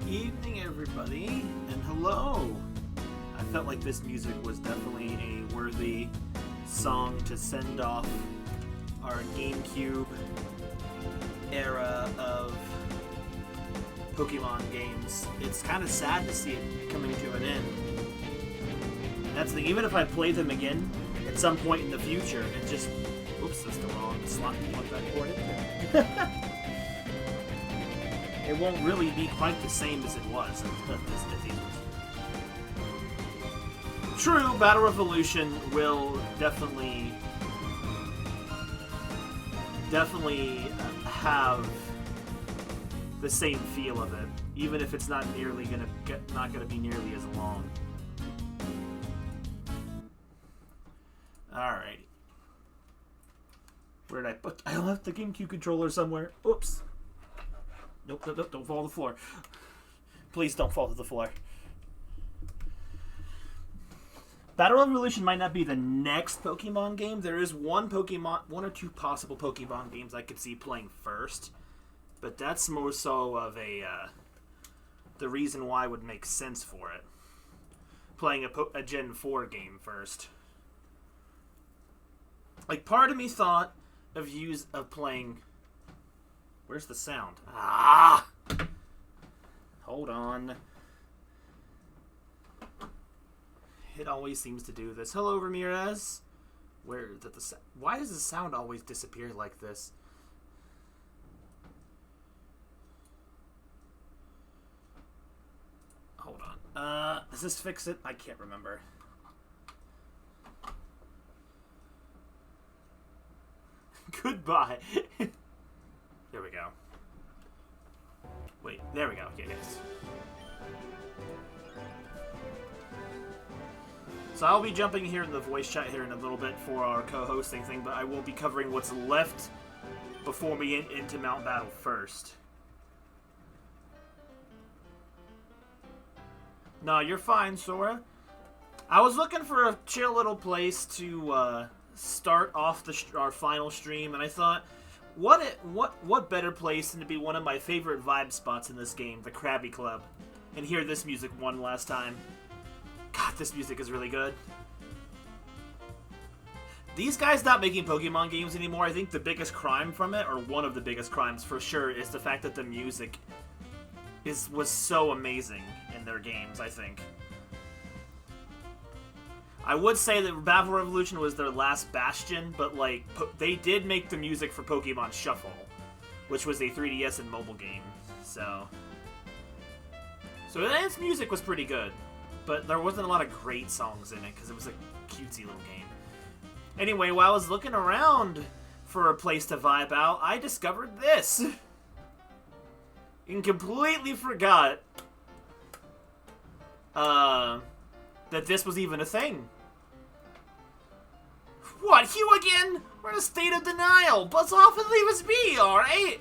evening, everybody, and hello. I felt like this music was definitely a worthy song to send off our GameCube era of Pokemon games. It's kind of sad to see it coming to an end. And that's the thing, even if I play them again at some point in the future, it just... Oops, that's the wrong slot you want that port in. It won't really be quite the same as it was. True, Battle Revolution will definitely have the same feel of it, even if it's not gonna be nearly as long. Alrighty. Where did I put? I left the GameCube controller somewhere. Oops. Nope, don't fall to the floor. Please don't fall to the floor. Battle Revolution might not be the next Pokemon game. There is one or two possible Pokemon games I could see playing first. But that's more so of the reason why it would make sense for it. Playing a Gen 4 game first. Like, part of me thought of playing... Where's the sound? Ah! Hold on. It always seems to do this. Hello, Ramirez. Why does the sound always disappear like this? Hold on. Does this fix it? I can't remember. Goodbye. There we go. Wait, there we go. Okay, yes. So I'll be jumping here in the voice chat here in a little bit for our co-hosting thing, but I will be covering what's left before we get into Mount Battle first. No, you're fine, Sora. I was looking for a chill little place to start off our final stream, and I thought, what better place than to be one of my favorite vibe spots in this game, the Krabby Club, and hear this music one last time. God, this music is really good. These guys not making Pokemon games anymore, I think the biggest crime from it, or one of the biggest crimes for sure, is the fact that the music was so amazing in their games, I think. I would say that Battle Revolution was their last bastion, but like they did make the music for Pokemon Shuffle, which was a 3DS and mobile game. So its music was pretty good, but there wasn't a lot of great songs in it because it was a cutesy little game. Anyway, while I was looking around for a place to vibe out, I discovered this. And completely forgot that this was even a thing. What, Hugh again? We're in a state of denial. Buzz off and leave us be, alright?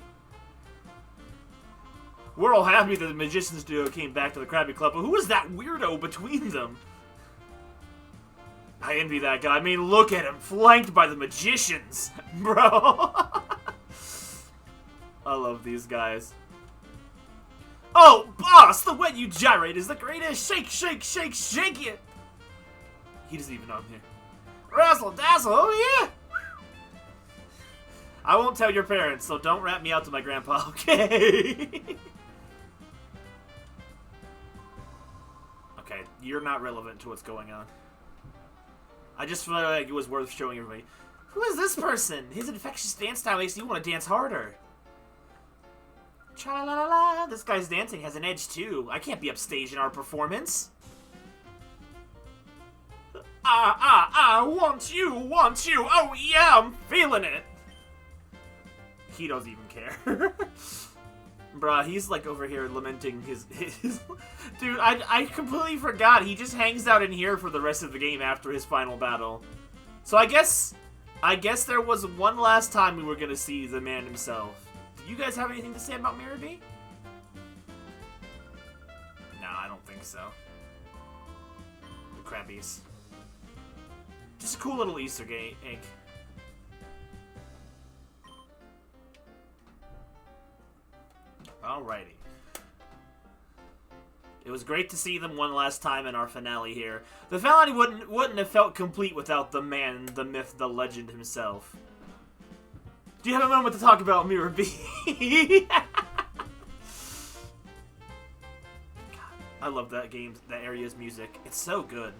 We're all happy that the Magician's Duo came back to the Krabby Club, but who is that weirdo between them? I envy that guy. I mean, look at him, flanked by the Magicians. Bro. I love these guys. Oh, boss, the way you gyrate is the greatest. Shake, shake, shake, shake it. He doesn't even know I'm here. Razzle dazzle, oh yeah. I won't tell your parents, so don't rat me out to my grandpa, okay? Okay, you're not relevant to what's going on. I just feel like it was worth showing everybody. Who is this person? His infectious dance style makes you want to dance harder. Cha-la-la-la, this guy's dancing has an edge too. I can't be upstaging our performance. Want you, oh yeah, I'm feeling it. He doesn't even care. Bruh, he's like over here lamenting his Dude, I completely forgot. He just hangs out in here for the rest of the game after his final battle. So I guess there was one last time we were gonna see the man himself. Do you guys have anything to say about Mirabee? No, I don't think so. The Krabbies. Just a cool little Easter egg. Alrighty. It was great to see them one last time in our finale here. The finale wouldn't have felt complete without the man, the myth, the legend himself. Do you have a moment to talk about Mirror B? I love that game, that area's music. It's so good.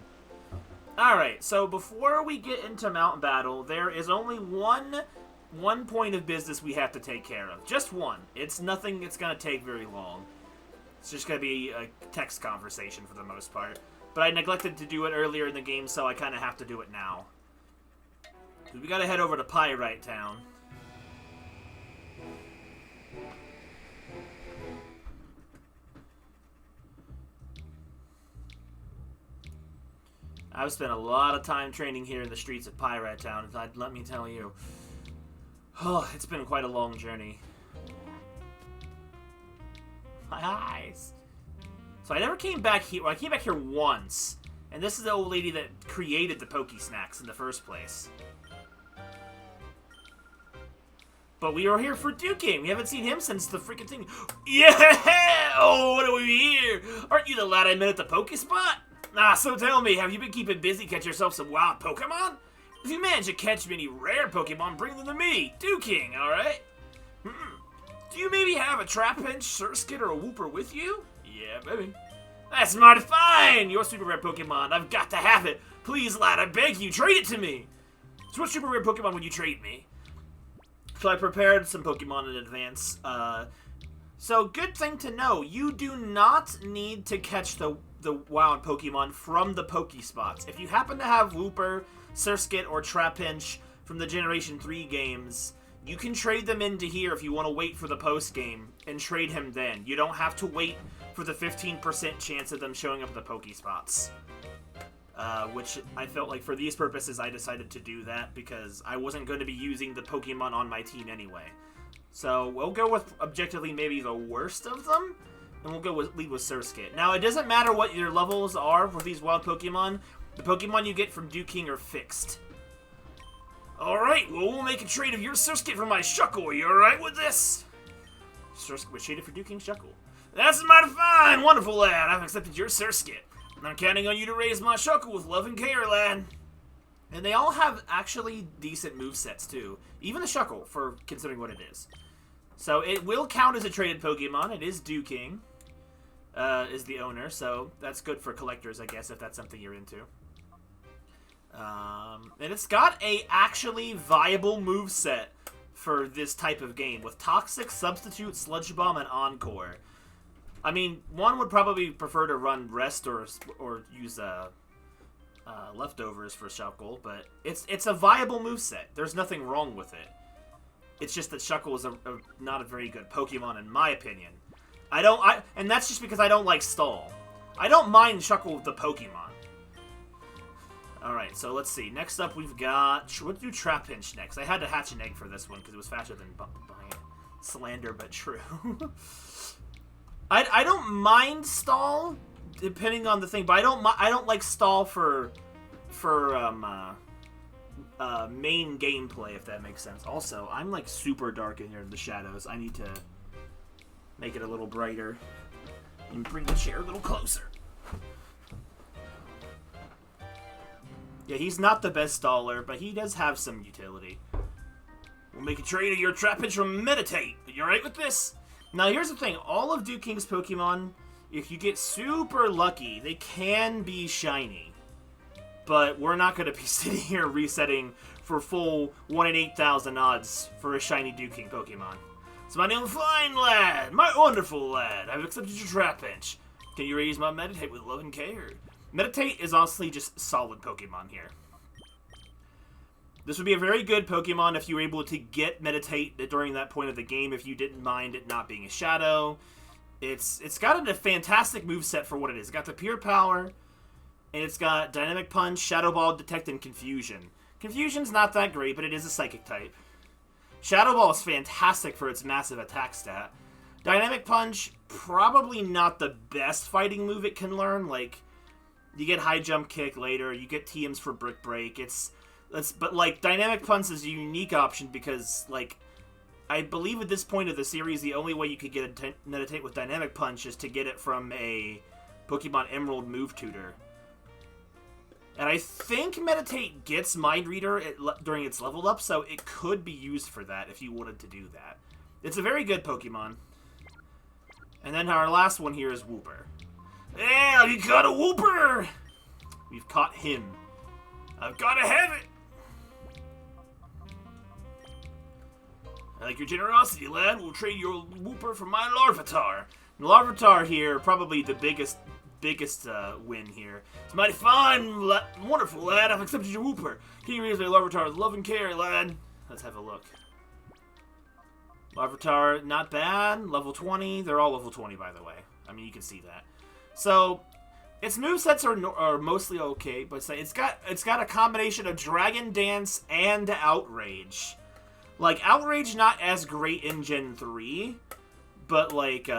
Alright, so before we get into Mountain Battle, there is only one point of business we have to take care of. Just one. It's nothing it's going to take very long. It's just going to be a text conversation for the most part. But I neglected to do it earlier in the game, so I kind of have to do it now. We got to head over to Pyrite Town. I've spent a lot of time training here in the streets of Pyrite Town, let me tell you. Oh, it's been quite a long journey. My eyes. So I never came back here. Well, I came back here once. And this is the old lady that created the Poke Snacks in the first place. But we were here for Duking. We haven't seen him since the freaking thing. Yeah! Oh, what are we here? Aren't you the lad I met at the Poke Spot? Ah, so tell me, have you been keeping busy catch yourself some wild Pokemon? If you manage to catch many rare Pokemon, bring them to me, Duking, alright? Do you maybe have a Trapinch, Surskit, or a Wooper with you? Yeah, maybe. That's mighty fine! Your super rare Pokemon, I've got to have it. Please, lad, I beg you, trade it to me. So what super rare Pokemon would you trade me? So I prepared some Pokemon in advance. So good thing to know, you do not need to catch the wild Pokemon from the Pokespots. If you happen to have Wooper, Surskit, or Trapinch from the Generation 3 games, you can trade them into here if you want to wait for the post-game and trade him then. You don't have to wait for the 15% chance of them showing up at the Pokespots. Which I felt like for these purposes I decided to do that because I wasn't going to be using the Pokemon on my team anyway. So we'll go with objectively maybe the worst of them. And we'll lead with Surskit. Now, it doesn't matter what your levels are for these wild Pokemon. The Pokemon you get from Duking are fixed. Alright, well, we'll make a trade of your Surskit for my Shuckle. You alright with this? Surskit was traded for Duking Shuckle. That's mighty fine, wonderful lad. I've accepted your Surskit. I'm counting on you to raise my Shuckle with love and care, lad. And they all have actually decent movesets, too. Even the Shuckle, for considering what it is. So it will count as a traded Pokemon. It is Duking. Is the owner, so that's good for collectors, I guess, if that's something you're into. And it's got a actually viable moveset for this type of game, with Toxic, Substitute, Sludge Bomb, and Encore. I mean, one would probably prefer to run Rest or use Leftovers for Shuckle, but it's a viable moveset. There's nothing wrong with it. It's just that Shuckle is not a very good Pokemon, in my opinion. And that's just because I don't like Stall. I don't mind Shuckle with the Pokemon. Alright, so let's see. Next up, we've got... We'll do Trapinch next. I had to hatch an egg for this one because it was faster than slander, but true. I don't mind Stall, depending on the thing, but I don't like Stall for main gameplay, if that makes sense. Also, I'm like super dark in here in the shadows. I need to make it a little brighter and bring the chair a little closer. Yeah, he's not the best staller, but he does have some utility. We'll make a trade of your Trapinch from Meditate. You alright with this? Now, here's the thing. All of Duking's Pokemon, if you get super lucky, they can be shiny. But we're not going to be sitting here resetting for full 1 in 8,000 odds for a shiny Duking Pokemon. So my name is fine lad, my wonderful lad. I've accepted your Trapinch. Can you raise my Meditate with love and care? Meditate is honestly just solid Pokemon here. This would be a very good Pokemon if you were able to get Meditate during that point of the game, if you didn't mind it not being a Shadow. It's got a fantastic moveset for what it is. It's got the Pure Power, and it's got Dynamic Punch, Shadow Ball, Detect, and Confusion. Confusion's not that great, but it is a Psychic type. Shadow Ball is fantastic for its massive attack stat. Dynamic Punch, probably not the best fighting move it can learn. Like, you get High Jump Kick later, you get TMs for Brick Break. But like, Dynamic Punch is a unique option because, like, I believe at this point of the series, the only way you could get a Meditate with Dynamic Punch is to get it from a Pokemon Emerald move tutor. And I think Meditate gets Mind Reader during its level up, so it could be used for that if you wanted to do that. It's a very good Pokemon. And then our last one here is Wooper. Yeah, you caught a Wooper! We've caught him. I've gotta have it! I like your generosity, lad. We'll trade your Wooper for my Larvitar. And Larvitar here, probably the biggest win here. It's mighty fine, wonderful, lad. I've accepted your Wooper. Can you raise my Larvitar with love and care, lad? Let's have a look. Larvitar, not bad. Level 20. They're all level 20, by the way. I mean, you can see that. So, its movesets are mostly okay, but it's got a combination of Dragon Dance and Outrage. Like, Outrage not as great in Gen 3, but like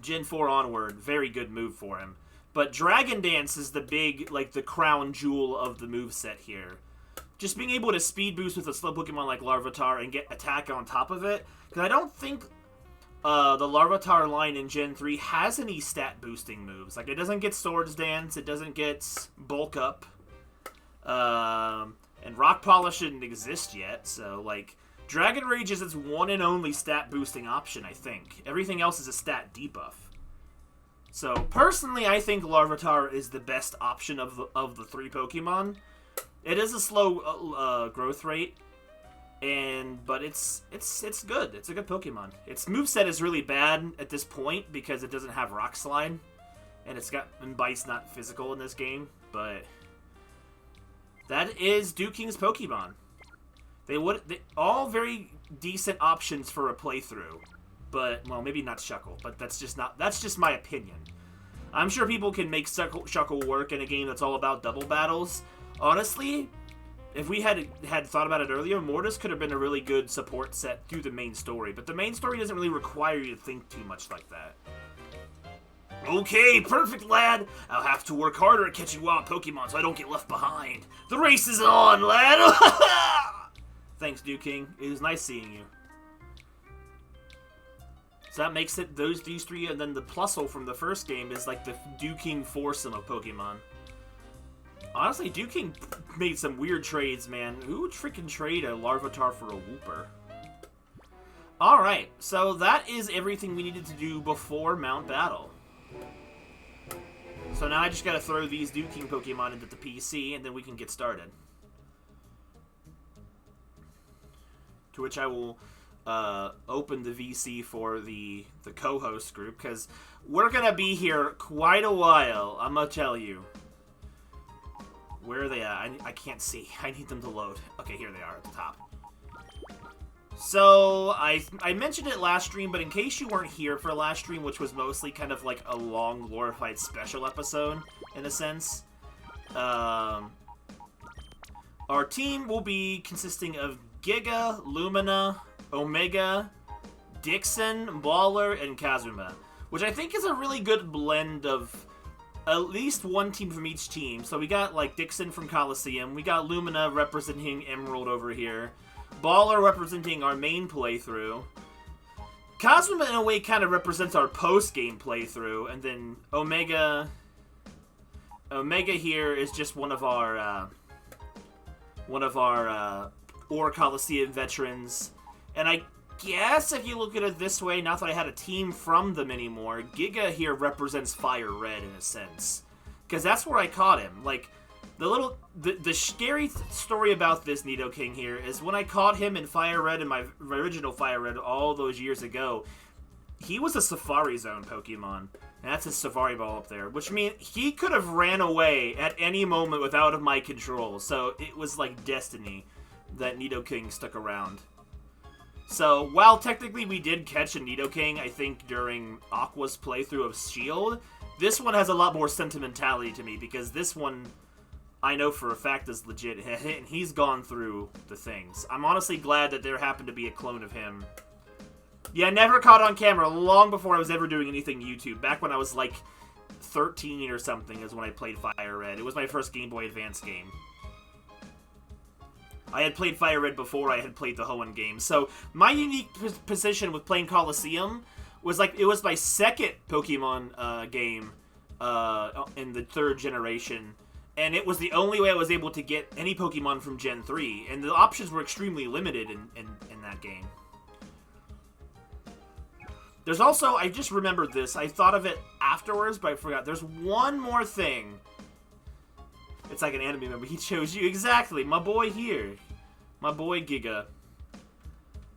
Gen 4 onward, very good move for him. But Dragon Dance is the big, like, the crown jewel of the moveset here. Just being able to speed boost with a slow Pokemon like Larvitar and get attack on top of it. Because I don't think the Larvitar line in Gen 3 has any stat boosting moves. Like, it doesn't get Swords Dance, it doesn't get Bulk Up. And Rock Polish didn't exist yet, so, like, Dragon Rage is its one and only stat boosting option, I think. Everything else is a stat debuff. So, personally, I think Larvitar is the best option of the three Pokemon. It is a slow growth rate, but it's good. It's a good Pokemon. Its moveset is really bad at this point because it doesn't have Rock Slide, and Bite's not physical in this game, but that is Dewking's Pokemon. They all very decent options for a playthrough, but, well, maybe not Shuckle, but that's just my opinion. I'm sure people can make Shuckle work in a game that's all about double battles. Honestly, if we had thought about it earlier, Mortis could have been a really good support set through the main story, but the main story doesn't really require you to think too much like that. Okay, perfect, lad. I'll have to work harder at catching wild Pokemon so I don't get left behind. The race is on, lad! Thanks, Dewking. It was nice seeing you. So that makes it these three, and then the Plusle from the first game is like the Dewking foursome of Pokemon. Honestly, Dewking made some weird trades, man. Who would freaking trade a Larvitar for a Wooper? Alright, so that is everything we needed to do before Mount Battle. So now I just gotta throw these Dewking Pokemon into the PC, and then we can get started. To which I will open the VC for the co-host group, because we're gonna be here quite a while, I'm gonna tell you. Where are they at? I can't see. I need them to load. Okay, here they are at the top. So, I mentioned it last stream, but in case you weren't here for last stream, which was mostly kind of like a long glorified special episode, in a sense, our team will be consisting of Giga, Lumina, Omega, Dixon, Baller, and Kazuma, which I think is a really good blend of at least one team from each team. So we got, like, Dixon from Coliseum. We got Lumina representing Emerald over here. Baller representing our main playthrough. Kazuma, in a way, kind of represents our post-game playthrough. And then Omega here is just one of our Ore Coliseum veterans. And I guess if you look at it this way, not that I had a team from them anymore, Giga here represents Fire Red in a sense. Because that's where I caught him. Like, the scary story about this Nidoking here is when I caught him in Fire Red, in my original Fire Red all those years ago, he was a Safari Zone Pokemon. And that's his Safari Ball up there. Which means he could have ran away at any moment without my control. So it was like destiny that Nidoking stuck around. So, while technically we did catch a Nidoking, I think, during Aqua's playthrough of S.H.I.E.L.D., this one has a lot more sentimentality to me, because this one, I know for a fact, is legit, and he's gone through the things. I'm honestly glad that there happened to be a clone of him. Yeah, never caught on camera, long before I was ever doing anything YouTube. Back when I was, like, 13 or something is when I played Fire Red. It was my first Game Boy Advance game. I had played Fire Red before I had played the Hoenn game. So, my unique position with playing Coliseum was, like, it was my second Pokemon game in the 3rd generation, and it was the only way I was able to get any Pokemon from Gen 3, and the options were extremely limited in that game. There's also, I just remembered this, I thought of it afterwards, but I forgot. There's one more thing. It's like an anime member. He chose you. Exactly. My boy here. My boy Giga.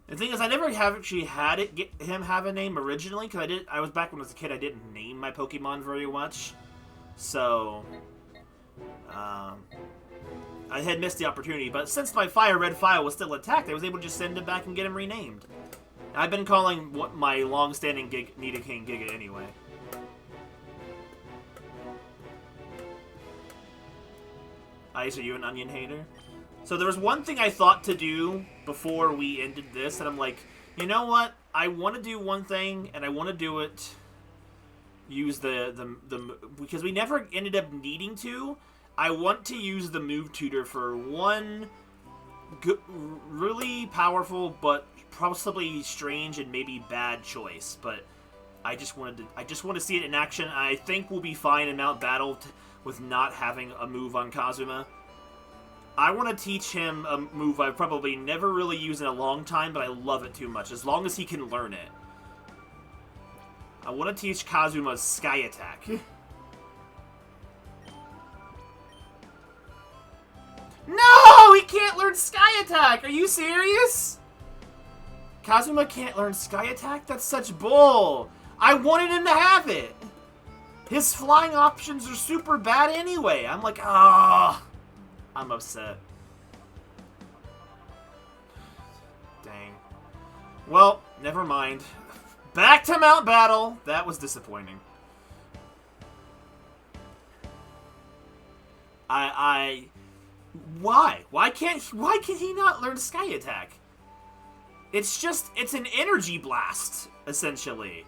The thing is, I never have actually had him have a name originally, because I was back when I was a kid, I didn't name my Pokemon very much. So, I had missed the opportunity, but since my Fire Red file was still intact, I was able to just send him back and get him renamed. I've been calling my long-standing Nidoking Giga anyway. Ice, are you an onion hater? So there was one thing I thought to do before we ended this, and I'm like, you know what? I want to do one thing, and I want to do it. Use the because we never ended up needing to. I want to use the move tutor for one really powerful but possibly strange and maybe bad choice. But I just want to see it in action. I think we'll be fine in Mount Battle with not having a move on Kazuma. I want to teach him a move I've probably never really used in a long time, but I love it too much, as long as he can learn it. I want to teach Kazuma Sky Attack. No! He can't learn Sky Attack! Are you serious? Kazuma can't learn Sky Attack? That's such bull! I wanted him to have it! His flying options are super bad anyway. I'm like, ah, I'm upset. Dang. Well, never mind. Back to Mount Battle. That was disappointing. Why? Why can't he not learn Sky Attack? It's an energy blast, essentially.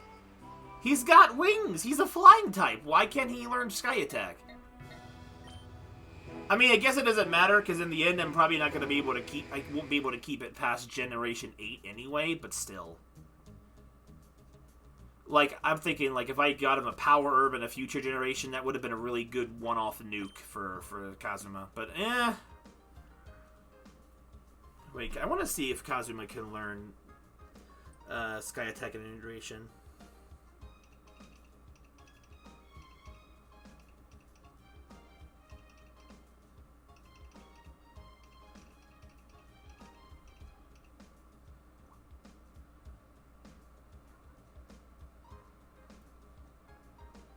He's got wings. He's a flying type. Why can't he learn Sky Attack? I mean, I guess it doesn't matter, because in the end, I'm probably not going to be able to keep... I won't be able to keep it past Generation 8 anyway, but still. Like, I'm thinking, like, if I got him a Power Herb in a future generation, that would have been a really good one-off nuke for Kazuma. But, Wait, I want to see if Kazuma can learn Sky Attack and Integration.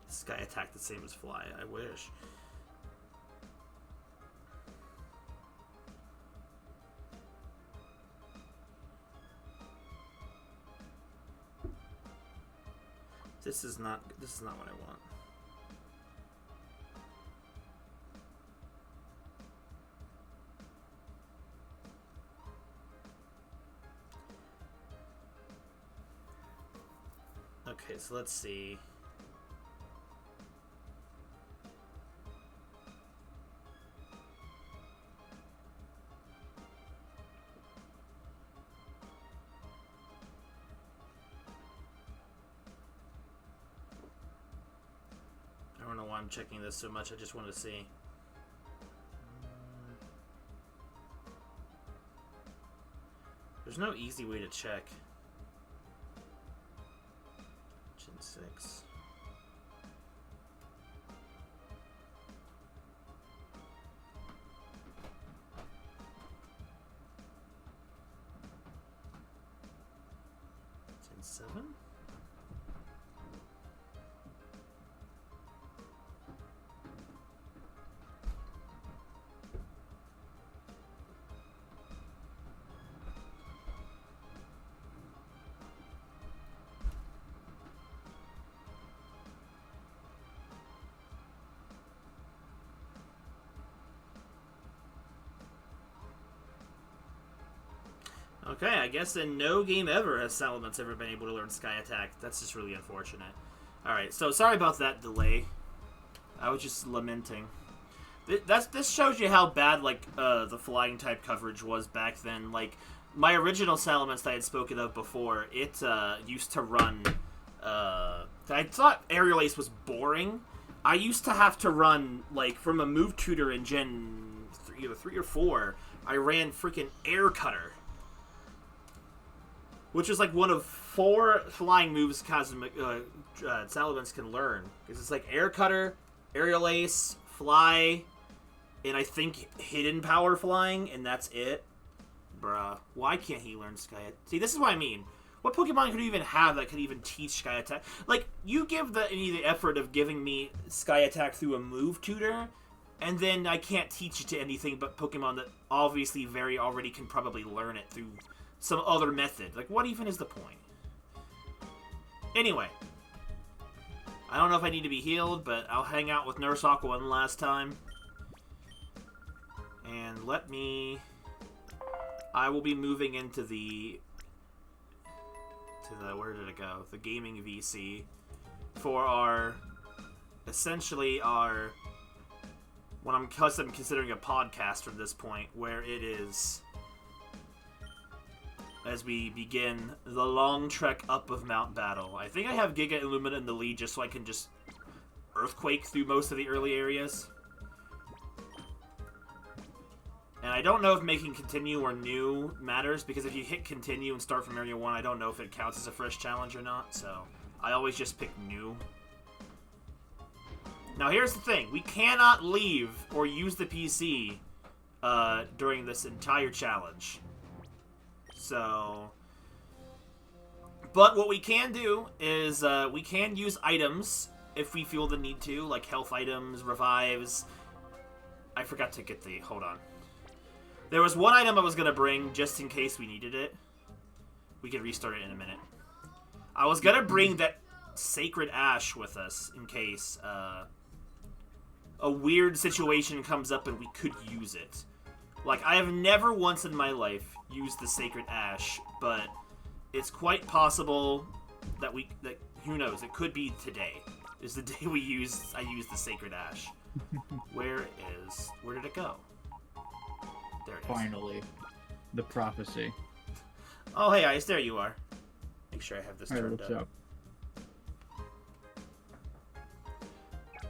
Sky Attack the same as Fly, I wish. This is not what I want. Okay, so let's see. I don't know why I'm checking this so much. I just want to see. There's no easy way to check. Gen 6. Gen 7? Okay, I guess in no game ever has Salamence ever been able to learn Sky Attack. That's just really unfortunate. Alright, so sorry about that delay. I was just lamenting. This shows you how bad, like, the flying type coverage was back then. Like, my original Salamence that I had spoken of before, it used to run... I thought Aerial Ace was boring, I used to have to run, like, from a move tutor in Gen 3, either 3 or 4, I ran freaking Air Cutter. Which is, like, one of 4 flying moves Salamence can learn. Because it's, like, Air Cutter, Aerial Ace, Fly, and I think Hidden Power Flying, and that's it. Bruh. Why can't he learn Sky Attack? See, this is what I mean. What Pokemon could you even have that could even teach Sky Attack? Like, you give me the effort of giving me Sky Attack through a move tutor, and then I can't teach it to anything but Pokemon that obviously already can probably learn it through some other method. Like, what even is the point? Anyway. I don't know if I need to be healed, but I'll hang out with Nurse Aqua one last time. And I will be moving into the... where did it go? The gaming VC for essentially what I'm considering a podcast from this point, where it is as we begin the long trek up of Mount Battle. I think I have Giga Illumina in the lead just so I can just Earthquake through most of the early areas. And I don't know if making continue or new matters, because if you hit continue and start from area 1, I don't know if it counts as a fresh challenge or not, so I always just pick new. Now here's the thing, we cannot leave or use the PC during this entire challenge. So, but what we can do is we can use items if we feel the need to, like health items, revives. I forgot to get hold on. There was one item I was going to bring just in case we needed it. We can restart it in a minute. I was going to bring that Sacred Ash with us in case a weird situation comes up and we could use it. Like, I have never once in my life used the Sacred Ash, but it's quite possible that who knows, it could be today. Is the day I use the Sacred Ash. Where did it go? There it is. Finally. The prophecy. Oh, hey, Ice, there you are. Make sure I have this turned what's up.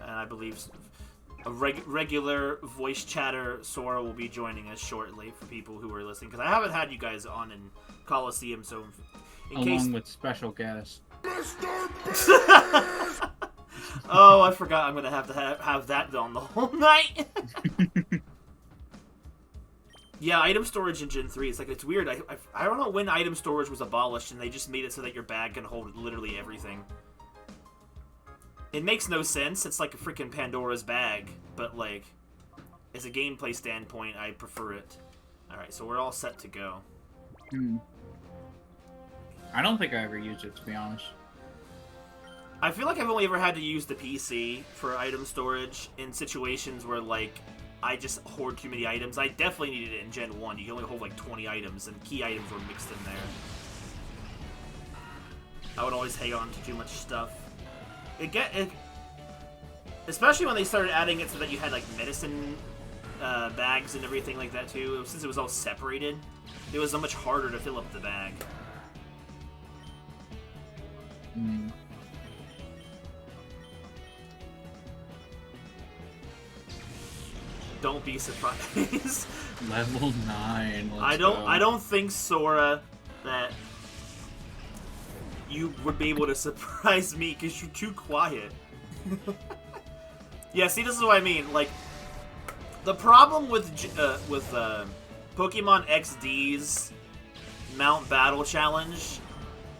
And I believe a regular voice chatter Sora will be joining us shortly for people who are listening. Because I haven't had you guys on in Coliseum, so along with special guests. Oh, I forgot I'm going to have that on the whole night. Yeah, item storage in Gen 3, it's weird. I don't know when item storage was abolished, and they just made it so that your bag can hold literally everything. It makes no sense. It's like a freaking Pandora's bag, but, like, as a gameplay standpoint, I prefer it. Alright, so we're all set to go. I don't think I ever used it, to be honest. I feel like I've only ever had to use the PC for item storage in situations where, like, I just hoard too many items. I definitely needed it in Gen 1. You can only hold like 20 items, and key items were mixed in there. I would always hang on to too much stuff. Especially when they started adding it so that you had like medicine bags and everything like that too. Since it was all separated, it was so much harder to fill up the bag. Don't be surprised. Level 9. I don't think, Sora, that you would be able to surprise me because you're too quiet. Yeah, see, this is what I mean. Like, the problem with Pokemon XD's Mount Battle Challenge,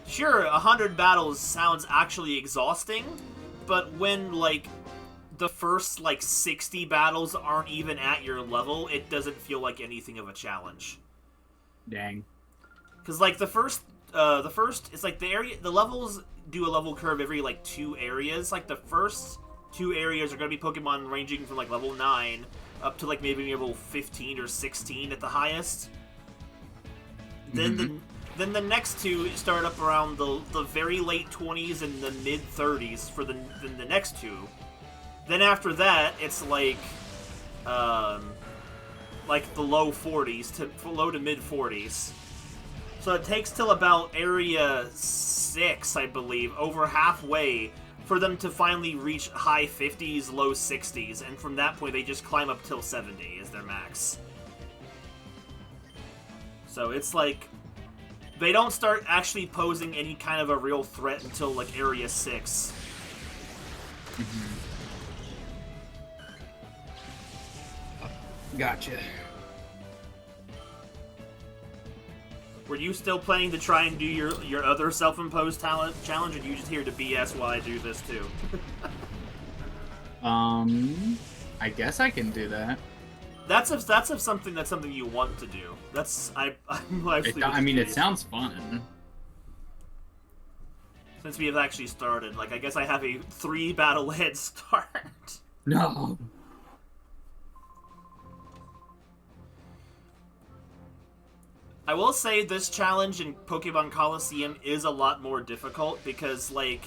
sure, 100 battles sounds actually exhausting, but when, like, the first, like, 60 battles aren't even at your level, it doesn't feel like anything of a challenge. Dang. Because, like, the first, it's like the levels do a level curve every, like, 2 areas. Like, the first 2 areas are going to be Pokemon ranging from, like, level 9 up to, like, maybe level 15 or 16 at the highest. Then the next 2 start up around the very late 20s and the mid-30s for the next 2. Then after that, it's like the low 40s low to mid 40s. So it takes till about area 6, I believe, over halfway, for them to finally reach high 50s, low 60s, and from that point they just climb up till 70 as their max. So it's like, they don't start actually posing any kind of a real threat until like Area 6. Gotcha. Were you still planning to try and do your other self-imposed talent challenge, or are you just here to BS while I do this too? I guess I can do that. That's something you want to do. I'm actually. I mean, it sounds fun. Since we have actually started, like, I guess I have a 3 battle head start. No. I will say this challenge in Pokemon Coliseum is a lot more difficult because, like,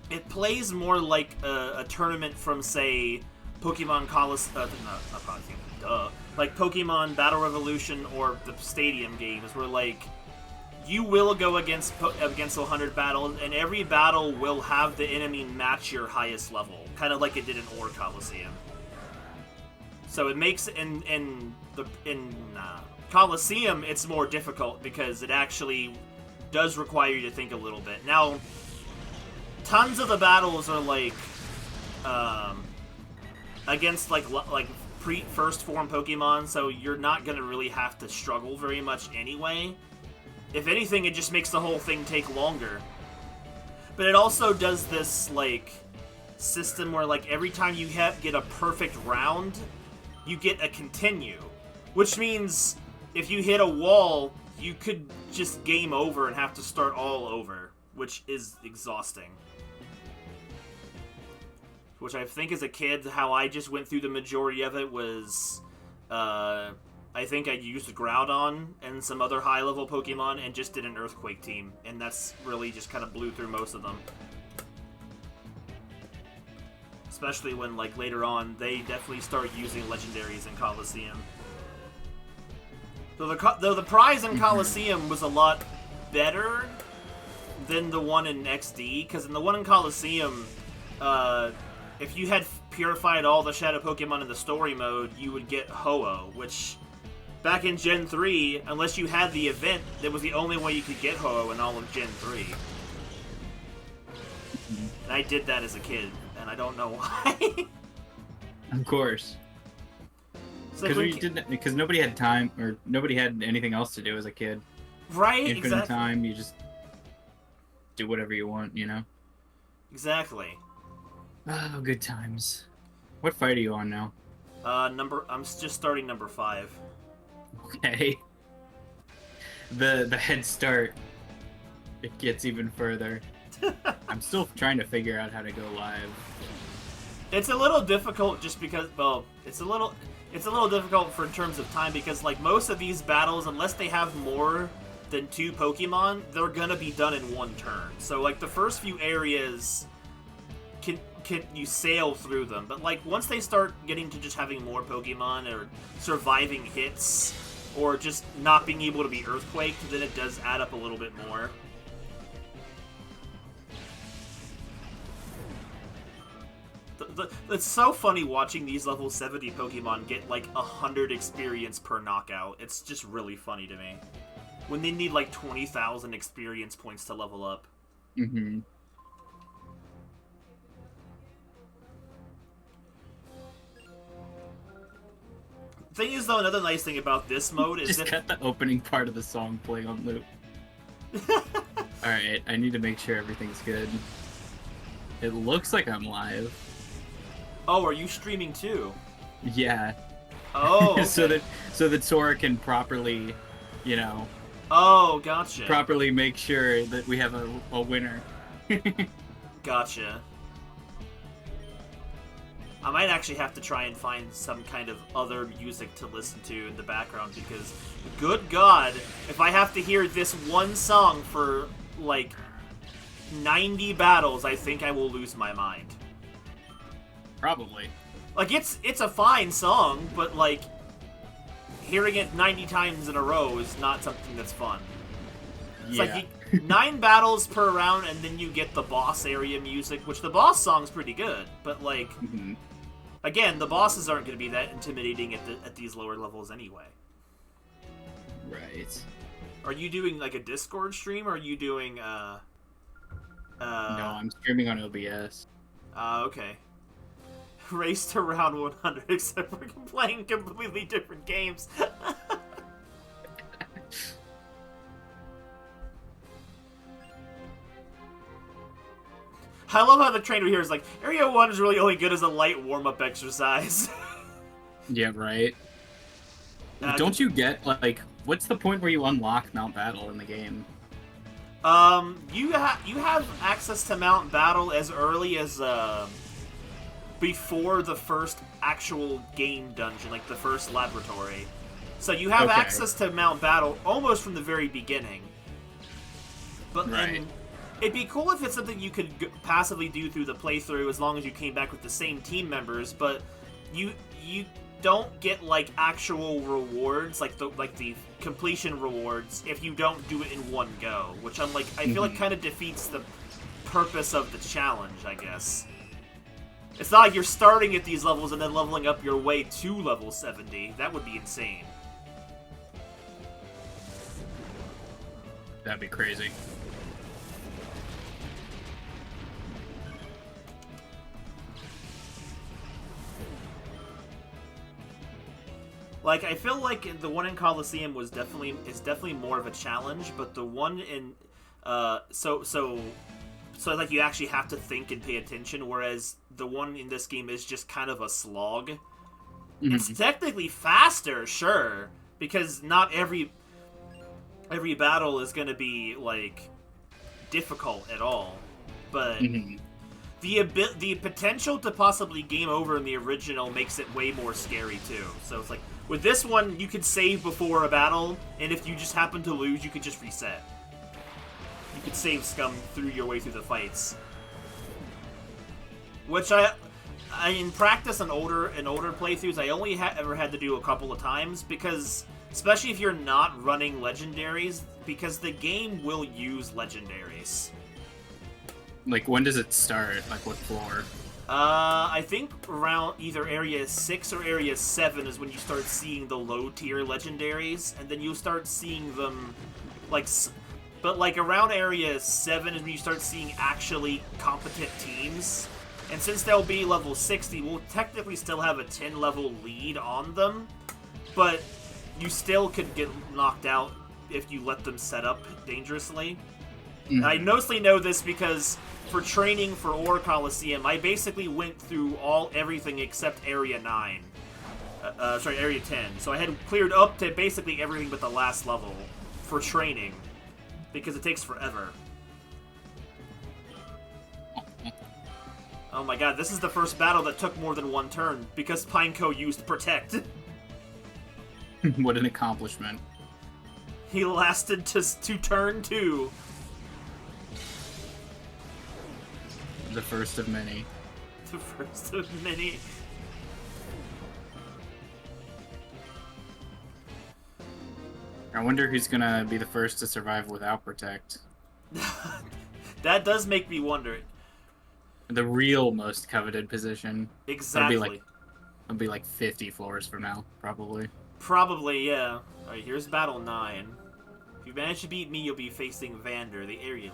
it plays more like a tournament from, say, Pokemon Coliseum, not Coliseum, duh. Like Pokemon Battle Revolution or the Stadium games, where, like, you will go against 100 battles, and every battle will have the enemy match your highest level, kind of like it did in Or Coliseum. So it makes in Coliseum it's more difficult because it actually does require you to think a little bit. Now, tons of the battles are like against like first form Pokemon, so you're not gonna really have to struggle very much anyway. If anything, it just makes the whole thing take longer. But it also does this like system where like every time you get a perfect round, you get a continue, which means if you hit a wall, you could just game over and have to start all over, which is exhausting. Which I think as a kid, how I just went through the majority of it was, I think I used Groudon and some other high-level Pokemon and just did an Earthquake team, and that's really just kind of blew through most of them. Especially when, like, later on, they definitely start using legendaries in Coliseum. Though the prize in Coliseum was a lot better than the one in XD, because in the one in Coliseum, if you had purified all the Shadow Pokemon in the story mode, you would get Ho-Oh, which, back in Gen 3, unless you had the event, that was the only way you could get Ho-Oh in all of Gen 3. And I did that as a kid, and I don't know why. Of course. Because nobody had time, or nobody had anything else to do as a kid. Right, Infinite time, you just do whatever you want, you know? Exactly. Oh, good times. What fight are you on now? I'm just starting number 5. Okay. The head start, it gets even further. I'm still trying to figure out how to go live. It's a little difficult just because, well, it's a little difficult for in terms of time because, like, most of these battles, unless they have more than 2 Pokemon, they're gonna be done in one turn. So, like, the first few areas can you sail through them, but like once they start getting to just having more Pokemon or surviving hits or just not being able to be earthquaked, then it does add up a little bit more. It's so funny watching these level 70 Pokemon get like 100 experience per knockout. It's just really funny to me when they need like 20,000 experience points to level up. Mm-hmm. Thing is, though, another nice thing about this mode is just got the opening part of the song playing on loop. Alright, I need to make sure everything's good. It looks like I'm live. Oh, are you streaming too? Yeah. Oh, okay. so that Sora can properly, you know... Oh, gotcha. Properly make sure that we have a winner. Gotcha. I might actually have to try and find some kind of other music to listen to in the background because, good God, if I have to hear this one song for, like, 90 battles, I think I will lose my mind. Probably. Like, it's a fine song, but, like, hearing it 90 times in a row is not something that's fun. It's Yeah. like 9 battles per round, and then you get the boss area music, which the boss song's pretty good. But like, again, the bosses aren't going to be that intimidating at these lower levels anyway. Right. Are you doing like a Discord stream, or are you doing No, I'm streaming on OBS. Okay. Race to round 100, except we're playing completely different games. I love how the trainer here is like, Area 1 is really only good as a light warm-up exercise. Yeah, right. Don't you get, like, what's the point where you unlock Mount Battle in the game? You have access to Mount Battle as early as, before the first actual game dungeon, like the first laboratory. So you have access to Mount Battle almost from the very beginning. But then, it'd be cool if it's something you could passively do through the playthrough as long as you came back with the same team members, but you don't get like actual rewards, like the completion rewards, if you don't do it in one go, which I feel like kind of defeats the purpose of the challenge, I guess. It's not like you're starting at these levels and then leveling up your way to level 70. That would be insane. That'd be crazy. Like, I feel like the one in Coliseum is definitely more of a challenge, but the one in so like you actually have to think and pay attention, whereas the one in this game is just kind of a slog. It's technically faster, sure, because not every battle is going to be like difficult at all, but the potential to possibly game over in the original makes it way more scary too. So it's like, with this one, you could save before a battle, and if you just happen to lose, you could just reset. You could save scum through your way through the fights. Which I in practice in older playthroughs, I only ever had to do a couple of times, because, especially if you're not running legendaries, because the game will use legendaries. Like, when does it start? Like, what floor? I think around either Area 6 or Area 7 is when you start seeing the low-tier legendaries, and then you'll start seeing them, like, but, like, around Area 7 is when you start seeing actually competent teams, and since they'll be level 60, we'll technically still have a 10-level lead on them, but you still could get knocked out if you let them set up dangerously. I mostly know this because for training for Ore Coliseum, I basically went through everything except Area 9. Area 10. So I had cleared up to basically everything but the last level for training, because it takes forever. Oh my god, this is the first battle that took more than one turn, because Pineco used Protect. What an accomplishment. He lasted to turn 2. The first of many. The first of many. I wonder who's gonna be the first to survive without Protect. That does make me wonder. The real most coveted position. Exactly. It'll be like 50 floors from now, probably. Probably, yeah. Alright, here's Battle 9. If you manage to beat me, you'll be facing Vander, the area leader.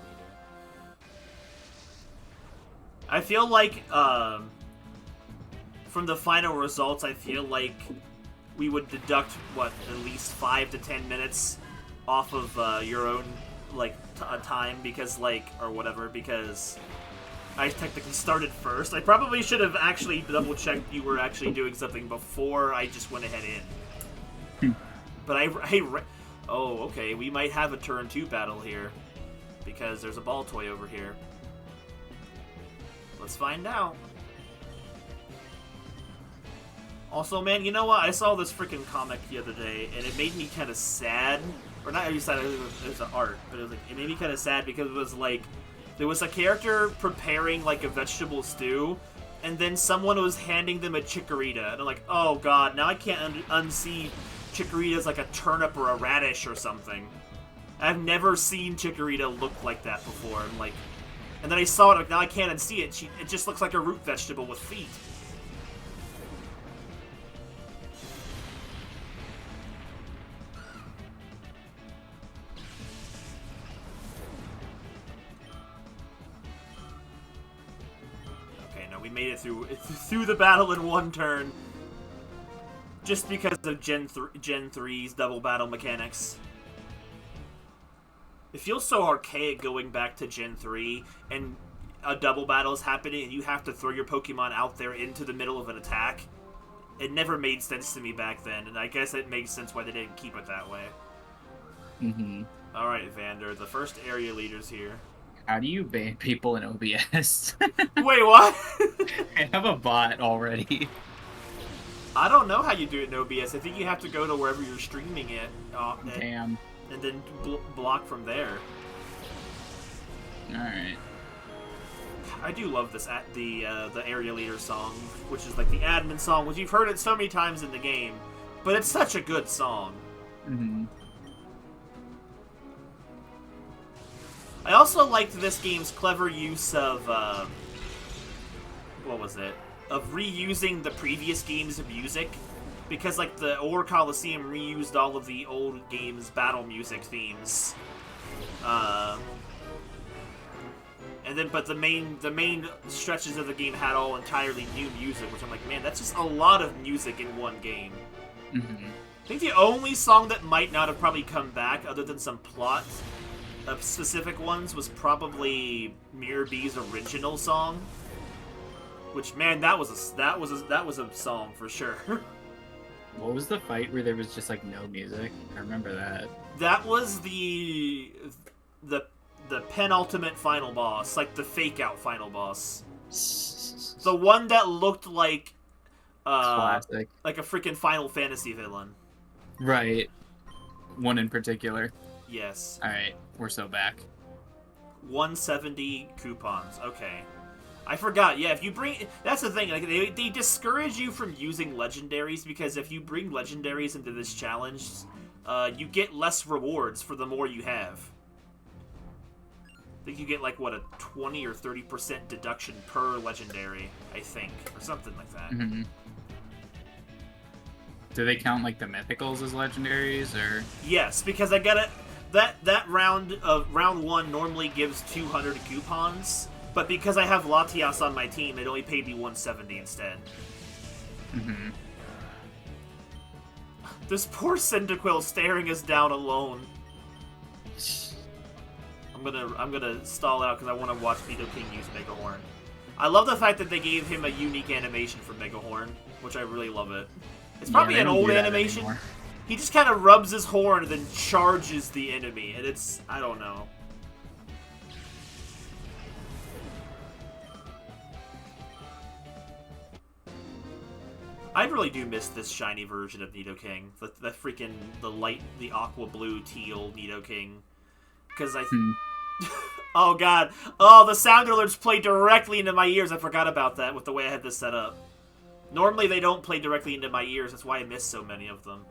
I feel like, from the final results, I feel like we would deduct, what, at least 5 to 10 minutes off of your own, like, time, because, like, or whatever, because I technically started first. I probably should have actually double-checked you were actually doing something before I just went ahead in. But oh, okay, we might have a turn 2 battle here, because there's a ball toy over here. Let's find out. Also, man, you know what? I saw this freaking comic the other day, and it made me kind of sad. Or not every sad, it was an art, but it made me kind of sad because it was like, there was a character preparing like a vegetable stew, and then someone was handing them a chikorita, and I'm like, oh god, now I can't unsee chikoritas like a turnip or a radish or something. I've never seen Chikorita look like that before. I'm like, and then I saw it, like, now I can't unsee it. It just looks like a root vegetable with feet. Okay, no, we made it through the battle in one turn. Just because of Gen 3's double battle mechanics. It feels so archaic going back to Gen 3 and a double battle is happening and you have to throw your Pokemon out there into the middle of an attack. It never made sense to me back then, and I guess it makes sense why they didn't keep it that way. Mm-hmm. Alright, Vander, the first area leader's here. How do you ban people in OBS? Wait, what? I have a bot already. I don't know how you do it in OBS. I think you have to go to wherever you're streaming it. Damn. And then block from there. Alright. I do love this the area leader song, which is like the admin song, which you've heard it so many times in the game, but it's such a good song. Mm-hmm. I also liked this game's clever use of what was it? Of reusing the previous game's music, because like the Ore Coliseum reused all of the old game's battle music themes, and then but the main stretches of the game had all entirely new music, which I'm like, man, that's just a lot of music in one game. Mm-hmm. I think the only song that might not have probably come back, other than some plot of specific ones, was probably Mirror B's original song. Which, man, that was a song for sure. What was the fight where there was just like no music? I remember that. That was the penultimate final boss, like the fake out final boss. The one that looked like classic, like a freaking Final Fantasy villain. Right. One in particular. Yes. All right, we're so back. 170 coupons. Okay. I forgot, yeah, if you bring... That's the thing, like, they discourage you from using legendaries, because if you bring legendaries into this challenge, you get less rewards for the more you have. I think you get, like, what, a 20 or 30% deduction per legendary, I think, or something like that. Mm-hmm. Do they count, like, the mythicals as legendaries, or...? Yes, because I gotta... That round of round 1 normally gives 200 coupons, but because I have Latias on my team, it only paid me 170 instead. Mm-hmm. This poor Cyndaquil staring us down alone. I'm gonna stall out because I want to watch Nidoking use Mega Horn. I love the fact that they gave him a unique animation for Mega Horn, which I really love it. It's probably an old animation. He just kind of rubs his horn and then charges the enemy, and it's... I don't know. I really do miss this shiny version of Nidoking. The freaking... the aqua blue teal Nidoking. Because I... Oh, God. Oh, the sound alerts play directly into my ears. I forgot about that with the way I had this set up. Normally, they don't play directly into my ears. That's why I miss so many of them.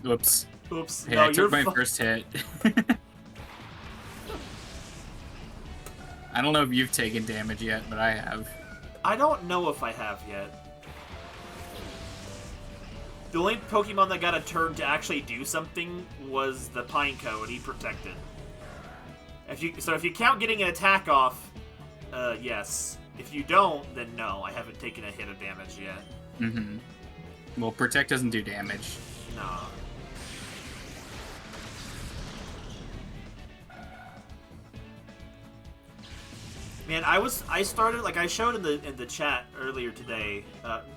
Oops. Oops. Hey, no, I took my first hit. I don't know if you've taken damage yet, but I have. I don't know if I have yet. The only Pokemon that got a turn to actually do something was the Pineco, and he protected. If you count getting an attack off, yes. If you don't, then no, I haven't taken a hit of damage yet. Mm-hmm. Well, Protect doesn't do damage. No. Man, I started, like I showed in the chat earlier today,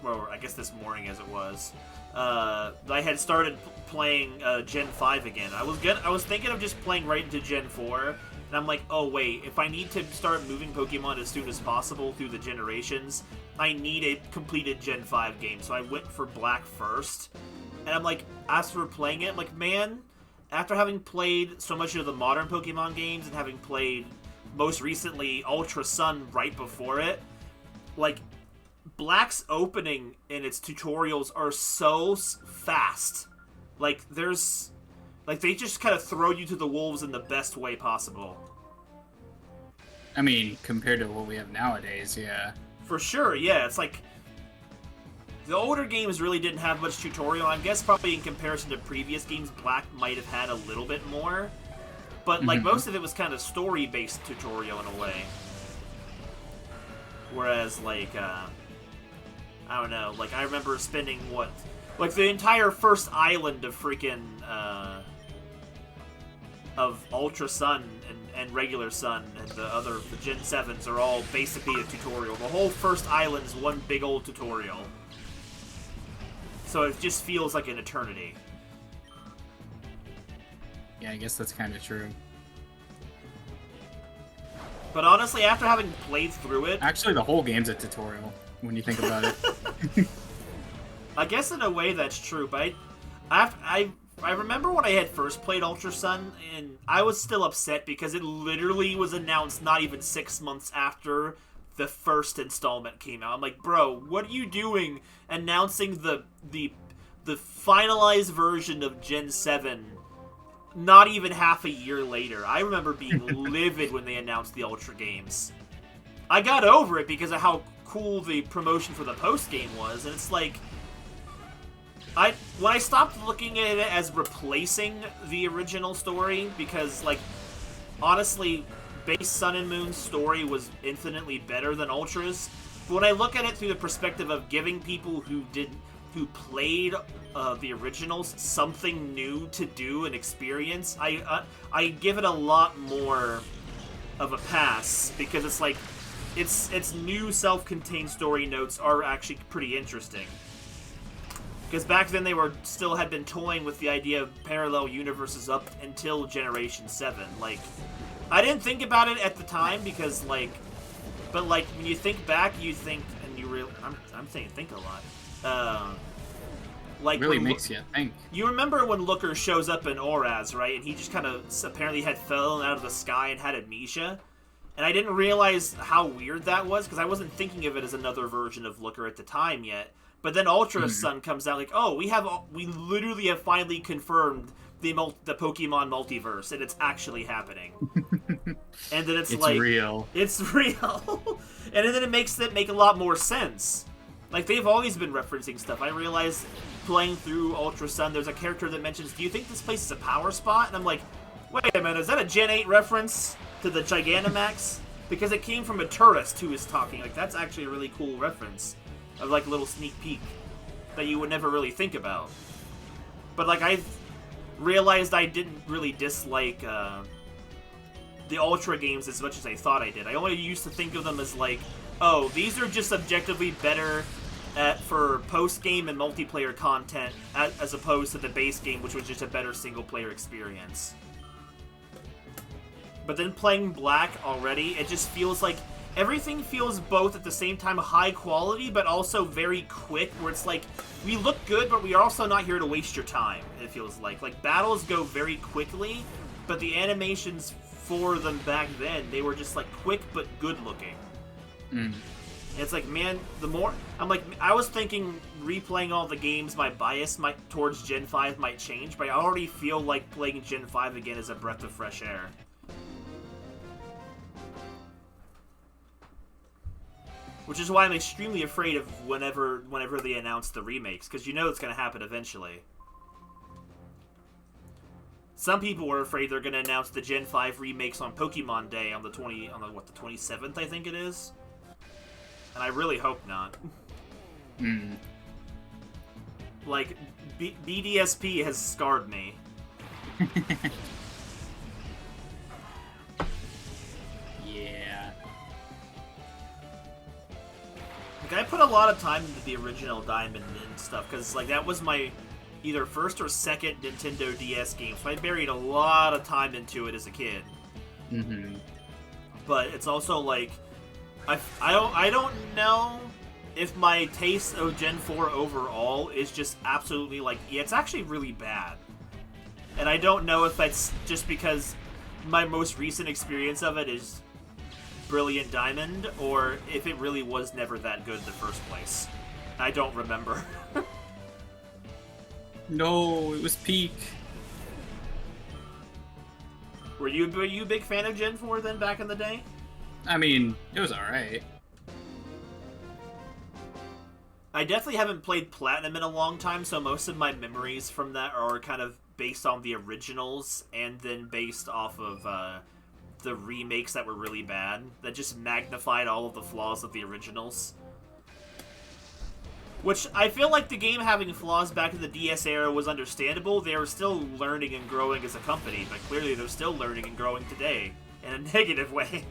or I guess this morning as it was, I had started playing Gen 5 again. I was thinking of just playing right into Gen 4, and I'm like, oh wait, if I need to start moving Pokemon as soon as possible through the generations, I need a completed Gen 5 game. So I went for Black first, and I'm like, as for playing it, I'm like, man, after having played so much of the modern Pokemon games and having played most recently Ultra Sun right before it, like, Black's opening and its tutorials are so fast Like, there's... Like, they just kind of throw you to the wolves in the best way possible. I mean, compared to what we have nowadays, yeah. For sure, yeah. It's like... The older games really didn't have much tutorial. I guess probably in comparison to previous games, Black might have had a little bit more. But, like, most of it was kind of story-based tutorial in a way. Whereas, like, I don't know. Like, I remember spending, what... Like, the entire first island of freaking, of Ultra Sun and Regular Sun and the Gen 7s are all basically a tutorial. The whole first island's one big old tutorial. So it just feels like an eternity. Yeah, I guess that's kind of true. But honestly, after having played through it... Actually, the whole game's a tutorial, when you think about it. I guess in a way that's true, but I remember when I had first played Ultra Sun, and I was still upset because it literally was announced not even 6 months after the first installment came out. I'm like, bro, what are you doing announcing the finalized version of Gen 7 not even half a year later? I remember being livid when they announced the Ultra games. I got over it because of how cool the promotion for the post-game was, and it's like... When I stopped looking at it as replacing the original story, because, like, honestly, base Sun and Moon's story was infinitely better than Ultra's. But when I look at it through the perspective of giving people who played the originals something new to do and experience, I give it a lot more of a pass, because it's like its new self-contained story notes are actually pretty interesting. Because back then they had been toying with the idea of parallel universes up until Generation 7. Like, I didn't think about it at the time because, like, but like when you think back, you think, and you really, I'm saying think a lot. Like, really makes you think. You remember when Looker shows up in Oraz, right? And he just kind of apparently had fallen out of the sky and had amnesia. And I didn't realize how weird that was because I wasn't thinking of it as another version of Looker at the time yet. But then Ultra Sun comes out like, oh, we literally have finally confirmed the Pokemon multiverse, and it's actually happening. And then it's like... real. It's real. And then it makes it make a lot more sense. Like, they've always been referencing stuff. I realized playing through Ultra Sun, there's a character that mentions, do you think this place is a power spot? And I'm like, wait a minute, is that a Gen 8 reference to the Gigantamax? Because it came from a tourist who was talking. Like, that's actually a really cool reference. Of, like, a little sneak peek that you would never really think about. But, like, I realized I didn't really dislike the Ultra games as much as I thought I did. I only used to think of them as, like, oh, these are just objectively better for post-game and multiplayer content as opposed to the base game, which was just a better single-player experience. But then playing Black already, it just feels like everything feels both at the same time high quality, but also very quick, where it's like, we look good, but we are also not here to waste your time, it feels like. Like, battles go very quickly, but the animations for them back then, they were just, like, quick but good looking. It's like, man, I was thinking replaying all the games, my bias towards Gen 5 might change, but I already feel like playing Gen 5 again is a breath of fresh air. Which is why I'm extremely afraid of whenever they announce the remakes, because you know it's going to happen eventually. Some people were afraid they're going to announce the Gen 5 remakes on Pokemon Day on the 27th, I think it is. And I really hope not. Like, BDSP has scarred me. Yeah. Like, I put a lot of time into the original Diamond and stuff, because, like, that was my either first or second Nintendo DS game, so I buried a lot of time into it as a kid. But it's also, like, I don't know if my taste of Gen 4 overall is just absolutely, like, yeah, it's actually really bad. And I don't know if that's just because my most recent experience of it is Brilliant Diamond, or if it really was never that good in the first place. I don't remember. No, it was peak. Were you a big fan of Gen 4 then back in the day? I mean, it was alright. I definitely haven't played Platinum in a long time, so most of my memories from that are kind of based on the originals and then based off of the remakes that were really bad, that just magnified all of the flaws of the originals. Which, I feel like the game having flaws back in the DS era was understandable. They were still learning and growing as a company, but clearly they're still learning and growing today in a negative way.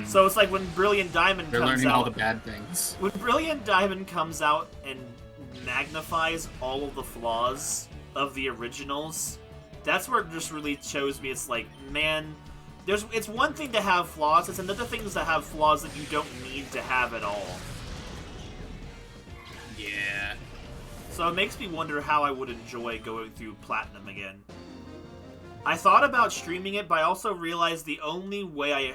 So it's like when Brilliant Diamond They're comes learning out... all the bad things. When Brilliant Diamond comes out and magnifies all of the flaws of the originals, that's where it just really shows me it's like, man, it's one thing to have flaws, it's another thing to have flaws that you don't need to have at all. Yeah. So it makes me wonder how I would enjoy going through Platinum again. I thought about streaming it, but I also realized the only way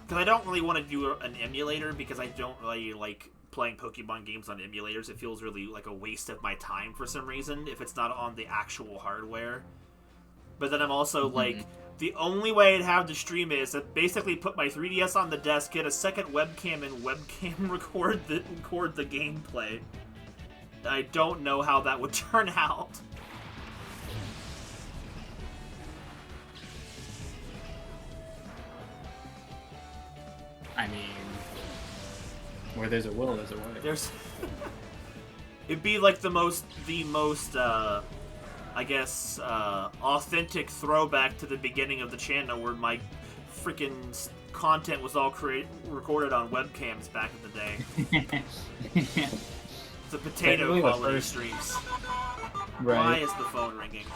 because I don't really want to do an emulator, because I don't really like playing Pokemon games on emulators. It feels really like a waste of my time for some reason, if it's not on the actual hardware. But then I'm also like, the only way I'd have to stream it is to basically put my 3DS on the desk, get a second webcam, and webcam record the gameplay. I don't know how that would turn out. I mean, where there's a will, there's a way. There's... It'd be like the most, I guess, authentic throwback to the beginning of the channel, where my freaking content was all recorded on webcams back in the day. The potato quality streams. Right. Why is the phone ringing?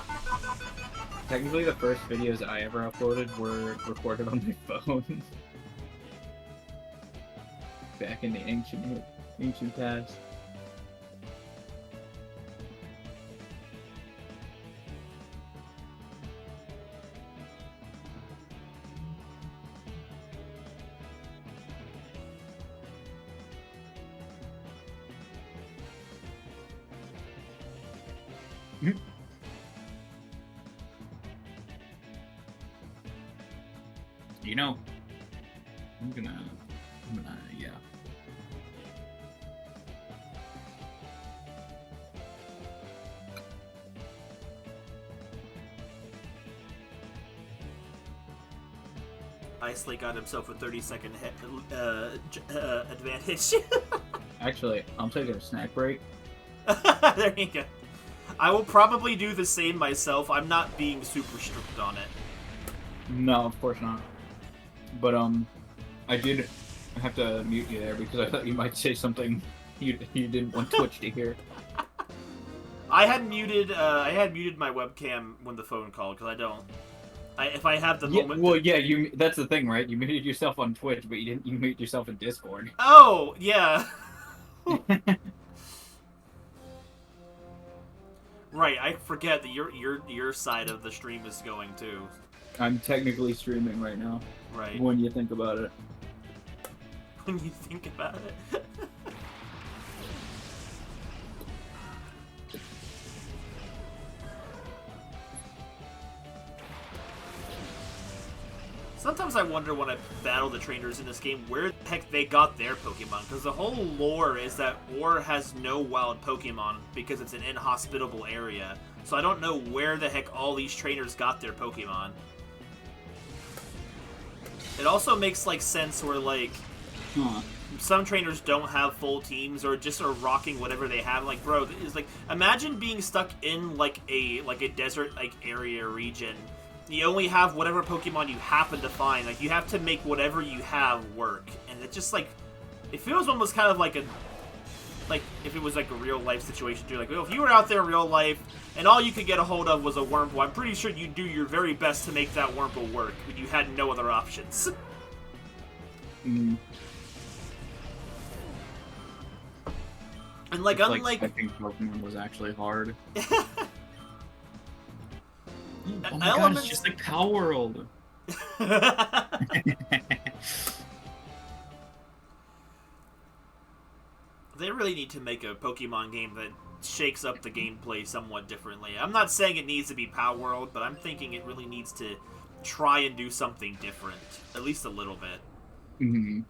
Technically, the first videos I ever uploaded were recorded on my phone. Back in the ancient past. You know, I'm gonna, yeah. Isley got himself a 30-second advantage. Actually, I'm taking a snack break. There you go. I will probably do the same myself. I'm not being super strict on it. No, of course not. But I did have to mute you there because I thought you might say something you didn't want Twitch to hear. I had muted my webcam when the phone called, because I don't. If I have the moment. Well, yeah, that's the thing, right? You muted yourself on Twitch, but you muted yourself in Discord. Oh yeah. Right, I forget that your side of the stream is going too. I'm technically streaming right now. Right. When you think about it. When you think about it. Sometimes I wonder when I battle the trainers in this game where the heck they got their Pokemon, because the whole lore is that Ore has no wild Pokemon because it's an inhospitable area. So I don't know where the heck all these trainers got their Pokemon. It also makes like sense where like some trainers don't have full teams or just are rocking whatever they have. Like, bro, it's like, imagine being stuck in like a desert like area or region. You only have whatever Pokemon you happen to find. Like, you have to make whatever you have work. And it just, like, it feels almost kind of like if it was, like, a real-life situation, too. Like, well, if you were out there in real life, and all you could get a hold of was a Wurmple, I'm pretty sure you'd do your very best to make that Wurmple work, but you had no other options. Mm. And, like, unlike... I think Pokemon was actually hard. Oh my Elements... god, it's just like Power World. They really need to make a Pokemon game that shakes up the gameplay somewhat differently. I'm not saying it needs to be Power World, but I'm thinking it really needs to try and do something different, at least a little bit. Mm-hmm.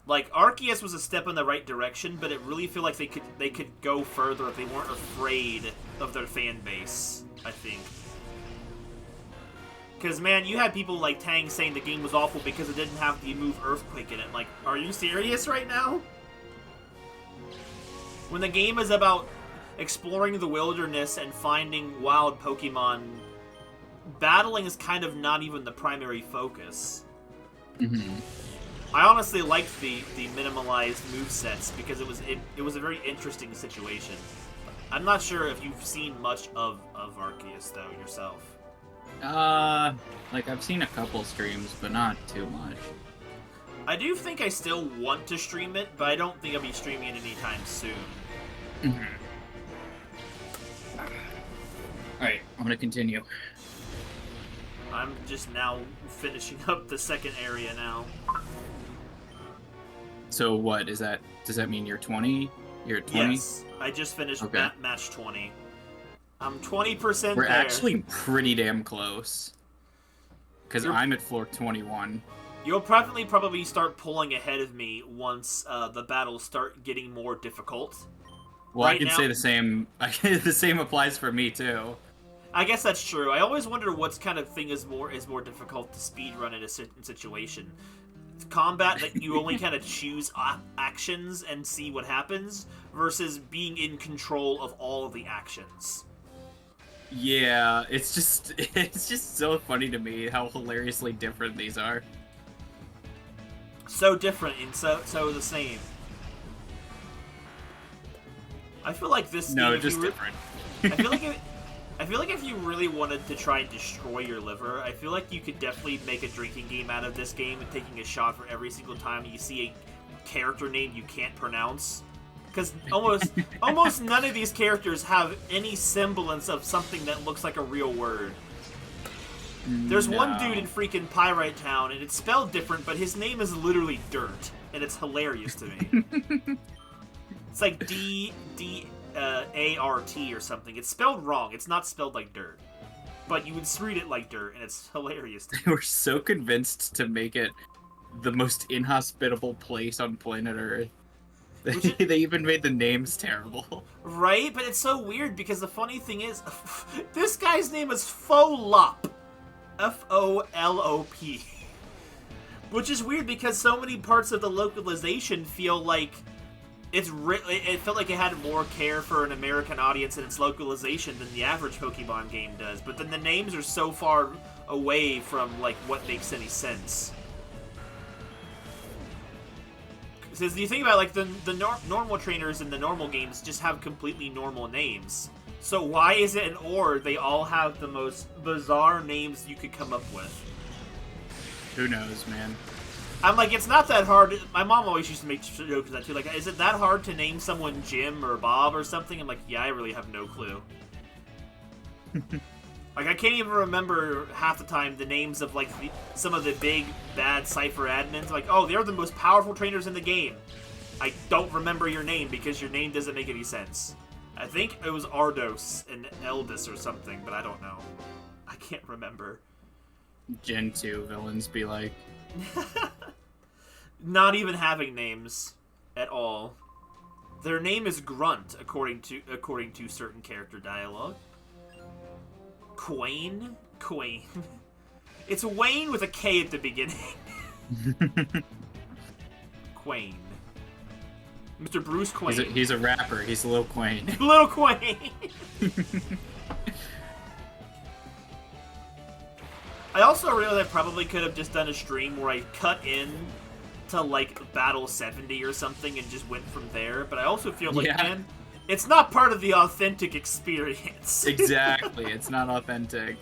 Like, Arceus was a step in the right direction, but it really feel like they could go further if they weren't afraid of their fan base, I think. Because, man, you had people like Tang saying the game was awful because it didn't have the move Earthquake in it. Like, are you serious right now? When the game is about exploring the wilderness and finding wild Pokemon, battling is kind of not even the primary focus. Mm-hmm. I honestly liked the minimalized movesets because it was a very interesting situation. I'm not sure if you've seen much of Arceus, though, yourself. Like, I've seen a couple streams, but not too much. I do think I still want to stream it, but I don't think I'll be streaming it anytime soon. Mm-hmm. Alright, I'm gonna continue. I'm just now finishing up the second area now. So what, does that mean you're 20? You're 20? Yes, I just finished Okay. match 20. I'm 20% We're there. actually pretty damn close. Because I'm at floor 21. You'll probably start pulling ahead of me once the battles start getting more difficult. Well, Right I can now- say the same. The same applies for me too. I guess that's true. I always wonder what kind of thing is more difficult to speedrun in a certain situation. Combat that you only kind of choose actions and see what happens, versus being in control of all of the actions. Yeah, it's just so funny to me how hilariously different these are. So different and so the same. I feel like this No, game, just different. I feel like if you really wanted to try and destroy your liver, I feel like you could definitely make a drinking game out of this game and taking a shot for every single time you see a character name you can't pronounce. Because almost none of these characters have any semblance of something that looks like a real word. There's one dude in freaking Pyrite Town, and it's spelled different, but his name is literally Dirt, and it's hilarious to me. It's like D-A-R-T or something. It's spelled wrong. It's not spelled like dirt. But you would read it like dirt, and it's hilarious to me. They were so convinced to make it the most inhospitable place on planet Earth. They even made the names terrible. Right? But it's so weird, because the funny thing is, this guy's name is Folop. F-O-L-O-P. Which is weird, because so many parts of the localization feel like it felt like it had more care for an American audience in its localization than the average Pokemon game does. But then the names are so far away from like what makes any sense. Because you think about like the normal trainers in the normal games just have completely normal names. So why is it in Ore they all have the most bizarre names you could come up with? Who knows, man? I'm like, it's not that hard. My mom always used to make jokes of that too. Like, is it that hard to name someone Jim or Bob or something? I'm like, yeah, I really have no clue. Like, I can't even remember half the time the names of like some of the big bad Cypher admins. Like, oh, they're the most powerful trainers in the game. I don't remember your name because your name doesn't make any sense. I think it was Ardos and Eldis or something, but I don't know. I can't remember. Gen 2 villains be like... Not even having names at all. Their name is Grunt, according to certain character dialogue. Quain? Quain. It's Wayne with a K at the beginning. Quain. Mr. Bruce Quain. He's a rapper. He's Lil Quain. Lil Quain! I also realized I probably could have just done a stream where I cut in to, like, Battle 70 or something and just went from there, but I also feel like, man, it's not part of the authentic experience. Exactly, it's not authentic.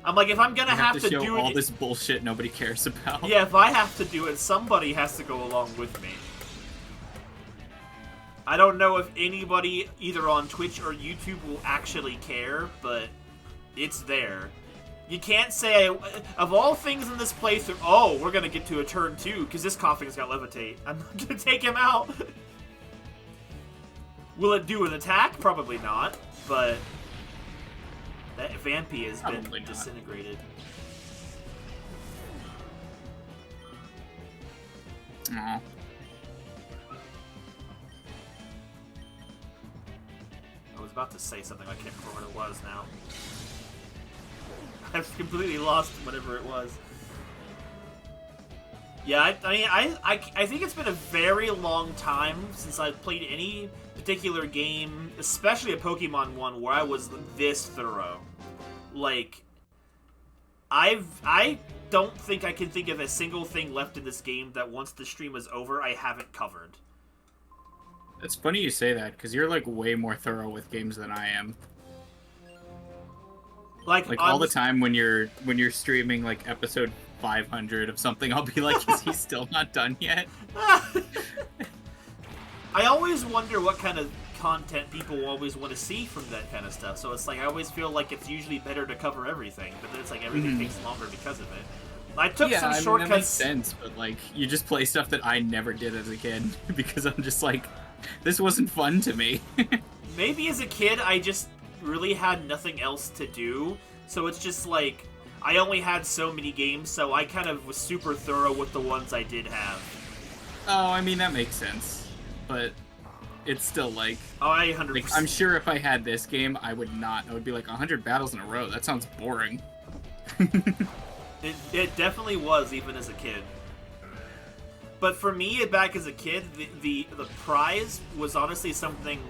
I'm like, if I'm gonna have to show do all it... this bullshit nobody cares about. Yeah, if I have to do it, somebody has to go along with me. I don't know if anybody, either on Twitch or YouTube, will actually care, but it's there. You can't say, of all things in this playthrough, oh, we're gonna get to a turn 2, because this coughing's got levitate. I'm not gonna take him out. Will it do an attack? Probably not, but that Vampy has been disintegrated. Aw. I was about to say something, I can't remember what it was now. I've completely lost whatever it was. Yeah, I think it's been a very long time since I've played any particular game, especially a Pokemon one, where I was this thorough. Like, I don't think I can think of a single thing left in this game that once the stream is over, I haven't covered. It's funny you say that, because you're, like, way more thorough with games than I am. Like all the time when you're streaming, like, episode 500 of something, I'll be like, is he still not done yet? I always wonder what kind of content people always want to see from that kind of stuff. So it's like, I always feel like it's usually better to cover everything, but then it's like everything takes longer because of it. I took some shortcuts. That makes sense, but like, you just play stuff that I never did as a kid because I'm just like, this wasn't fun to me. Maybe as a kid, I just really had nothing else to do, so it's just like, I only had so many games, so I kind of was super thorough with the ones I did have. Oh, I mean, that makes sense, but it's still like... Oh, I 100%. Like, I'm sure if I had this game, I would be like 100 battles in a row. That sounds boring. It definitely was, even as a kid. But for me, back as a kid, the prize was honestly something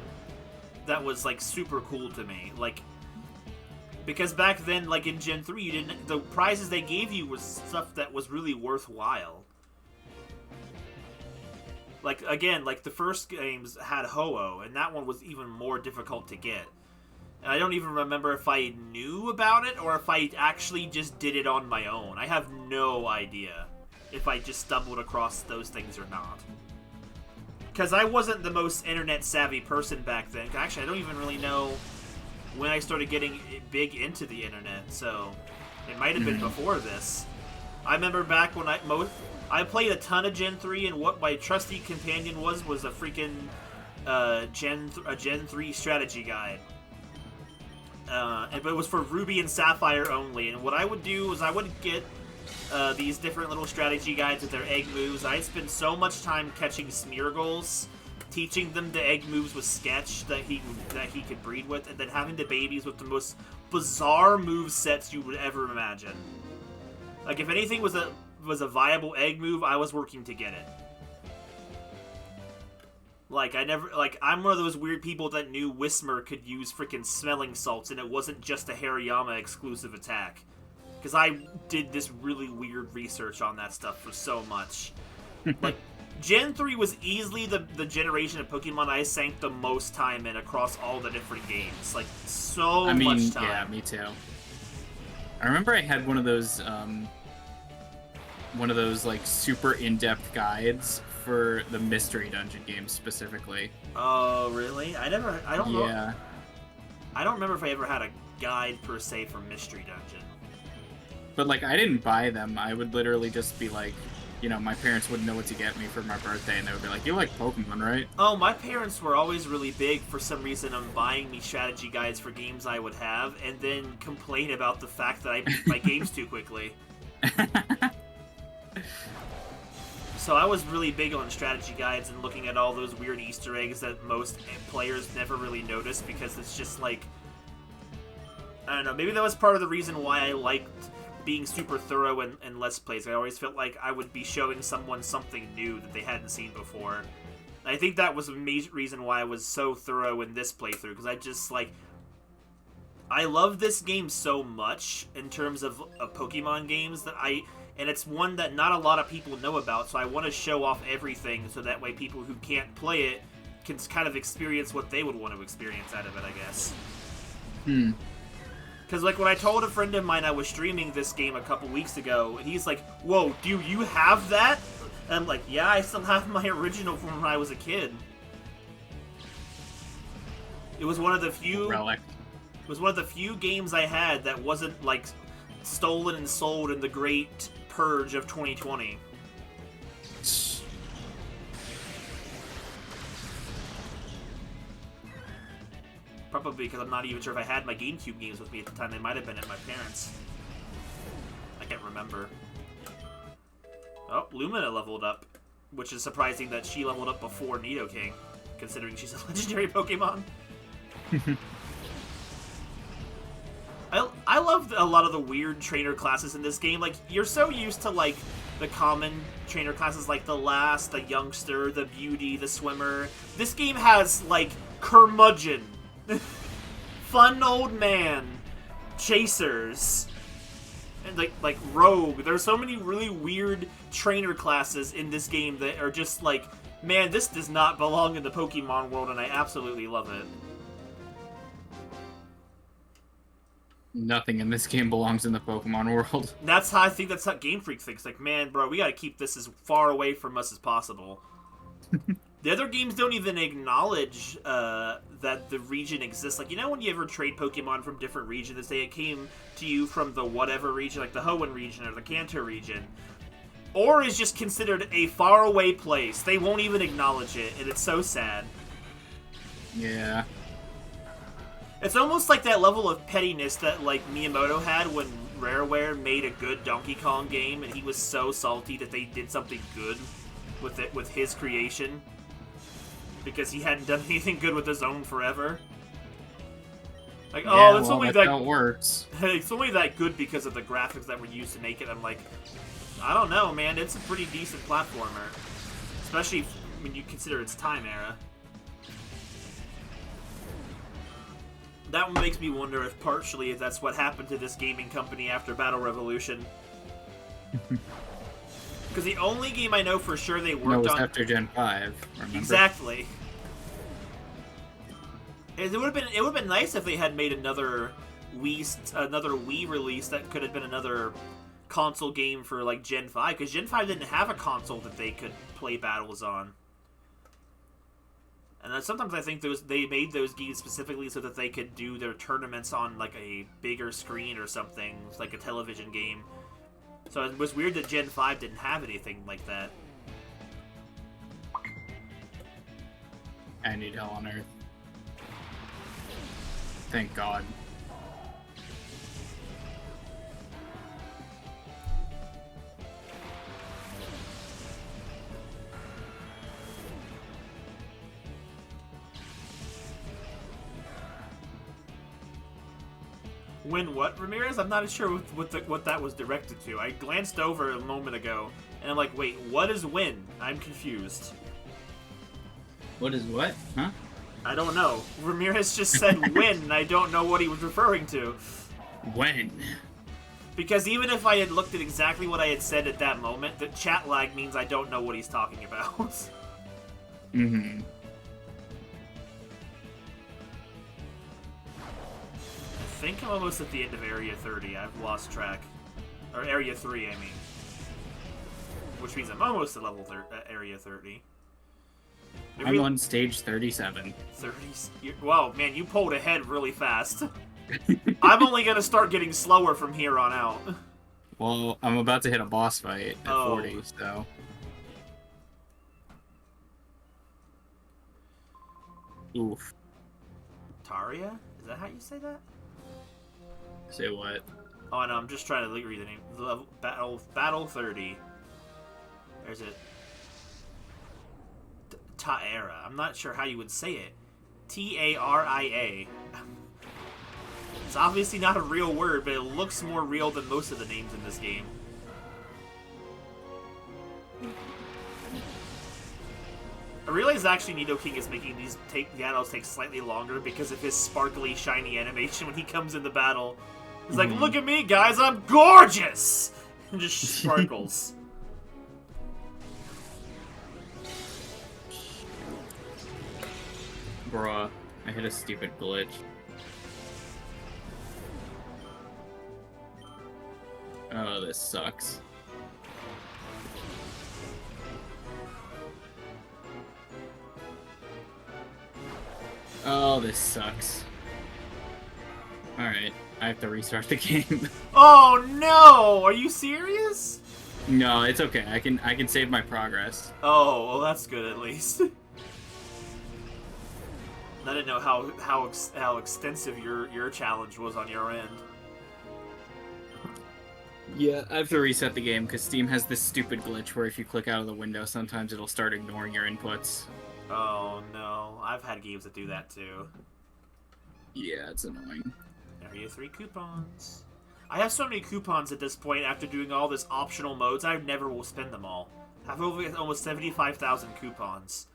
that was, like, super cool to me. Like, because back then, like, in Gen 3, the prizes they gave you was stuff that was really worthwhile. Like, again, like, the first games had Ho-Oh, and that one was even more difficult to get. And I don't even remember if I knew about it, or if I actually just did it on my own. I have no idea if I just stumbled across those things or not. Because I wasn't the most internet-savvy person back then. Actually, I don't even really know when I started getting big into the internet, so it might have been before this. I remember back when I played a ton of Gen 3, and what my trusty companion was a freaking Gen 3 strategy guide. But it was for Ruby and Sapphire only, and what I would do was I would get these different little strategy guides with their egg moves. I'd spend so much time catching Smeargles, teaching them the egg moves with Sketch that he could breed with, and then having the babies with the most bizarre move sets you would ever imagine. Like, if anything was a viable egg move, I was working to get it. Like, I'm one of those weird people that knew Whismur could use freaking smelling salts, and it wasn't just a Hariyama exclusive attack. Because I did this really weird research on that stuff for so much. Like, Gen 3 was easily the generation of Pokemon I sank the most time in across all the different games. Like, much time. Yeah, me too. I remember I had one of those like super in-depth guides for the Mystery Dungeon games specifically. Oh, really? I don't know. Yeah. I don't remember if I ever had a guide per se for Mystery Dungeon. But like, I didn't buy them. I would literally just be like, you know, my parents wouldn't know what to get me for my birthday, and they would be like, you like Pokemon, right? Oh, my parents were always really big for some reason on buying me strategy guides for games I would have, and then complain about the fact that I beat my games too quickly. So I was really big on strategy guides and looking at all those weird Easter eggs that most players never really notice, because it's just like, I don't know, maybe that was part of the reason why I liked being super thorough in Let's Plays. I always felt like I would be showing someone something new that they hadn't seen before. And I think that was a major reason why I was so thorough in this playthrough, because I just, like, I love this game so much in terms of Pokemon games and it's one that not a lot of people know about, so I want to show off everything so that way people who can't play it can kind of experience what they would want to experience out of it, I guess. Because, like, when I told a friend of mine I was streaming this game a couple weeks ago, and he's like, whoa, do you have that? And I'm like, yeah, I still have my original from when I was a kid. It was one of the few... Relic. It was one of the few games I had that wasn't, like, stolen and sold in the great purge of 2020. probably because I'm not even sure if I had my GameCube games with me at the time. They might have been at my parents'. I can't remember. Oh, Lumina leveled up, which is surprising that she leveled up before Nidoking, considering she's a legendary Pokemon. I love a lot of the weird trainer classes in this game. Like, you're so used to, like, the common trainer classes like the Lass, the Youngster, the Beauty, the Swimmer. This game has, like, Curmudgeon, Fun Old Man, Chasers, and, like Rogue. There's so many really weird trainer classes in this game that are just like, man, this does not belong in the Pokemon world, and I absolutely love it. Nothing in this game belongs in the Pokemon world. That's how I think that's how Game Freak thinks. Like, man, bro, we gotta keep this as far away from us as possible. The other games don't even acknowledge that the region exists. Like, you know when you ever trade Pokemon from different regions, they say it came to you from the whatever region, like the Hoenn region or the Kanto region, or is just considered a faraway place. They won't even acknowledge it, and it's so sad. Yeah. It's almost like that level of pettiness that, like, Miyamoto had when Rareware made a good Donkey Kong game, and he was so salty that they did something good with it, with his creation, because he hadn't done anything good with his own forever. Like, yeah, oh, it's well, only that's that how it works. it's only that good because of the graphics that were used to make it. I'm like, I don't know, man. It's a pretty decent platformer, especially when you consider its time era. That one makes me wonder if partially if that's what happened to this gaming company after Battle Revolution. Because the only game I know for sure they worked on... No, it was after Gen 5, remember? Exactly. It would have been nice if they had made another Wii release that could have been another console game for, like, Gen 5, because Gen 5 didn't have a console that they could play battles on. And then sometimes I think they made those games specifically so that they could do their tournaments on, like, a bigger screen or something, like a television game. So it was weird that Gen 5 didn't have anything like that. I need hell on earth. Thank God. Win what, Ramirez? I'm not sure what that was directed to. I glanced over a moment ago, and I'm like, wait, what is win? I'm confused. What is what? Huh? I don't know. Ramirez just said win, and I don't know what he was referring to. When? Because even if I had looked at exactly what I had said at that moment, the chat lag means I don't know what he's talking about. Mm-hmm. I think I'm almost at the end of Area 30. I've lost track. Or Area 3, I mean. Which means I'm almost at Area 30. I'm on stage 37. 30? Wow, man, you pulled ahead really fast. I'm only going to start getting slower from here on out. Well, I'm about to hit a boss fight at 40, so... Oof. Taria? Is that how you say that? Say what? Oh no, I'm just trying to read the name. Level, Battle 30. There's it. Taira. I'm not sure how you would say it. Taria. It's obviously not a real word, but it looks more real than most of the names in this game. I realize actually Nidoking is making these battles take slightly longer because of his sparkly, shiny animation when he comes in the battle. He's like, look at me, guys, I'm gorgeous! And just sparkles. Bruh, I hit a stupid glitch. Oh, this sucks. Oh, this sucks. Alright, I have to restart the game. Oh no! Are you serious? No, it's okay. I can save my progress. Oh, well that's good at least. I didn't know how extensive your challenge was on your end. Yeah, I have to reset the game because Steam has this stupid glitch where if you click out of the window, sometimes it'll start ignoring your inputs. Oh no, I've had games that do that too. Yeah, it's annoying. Area 3 coupons. I have so many coupons at this point after doing all this optional modes, I never will spend them all. I have over almost 75,000 coupons.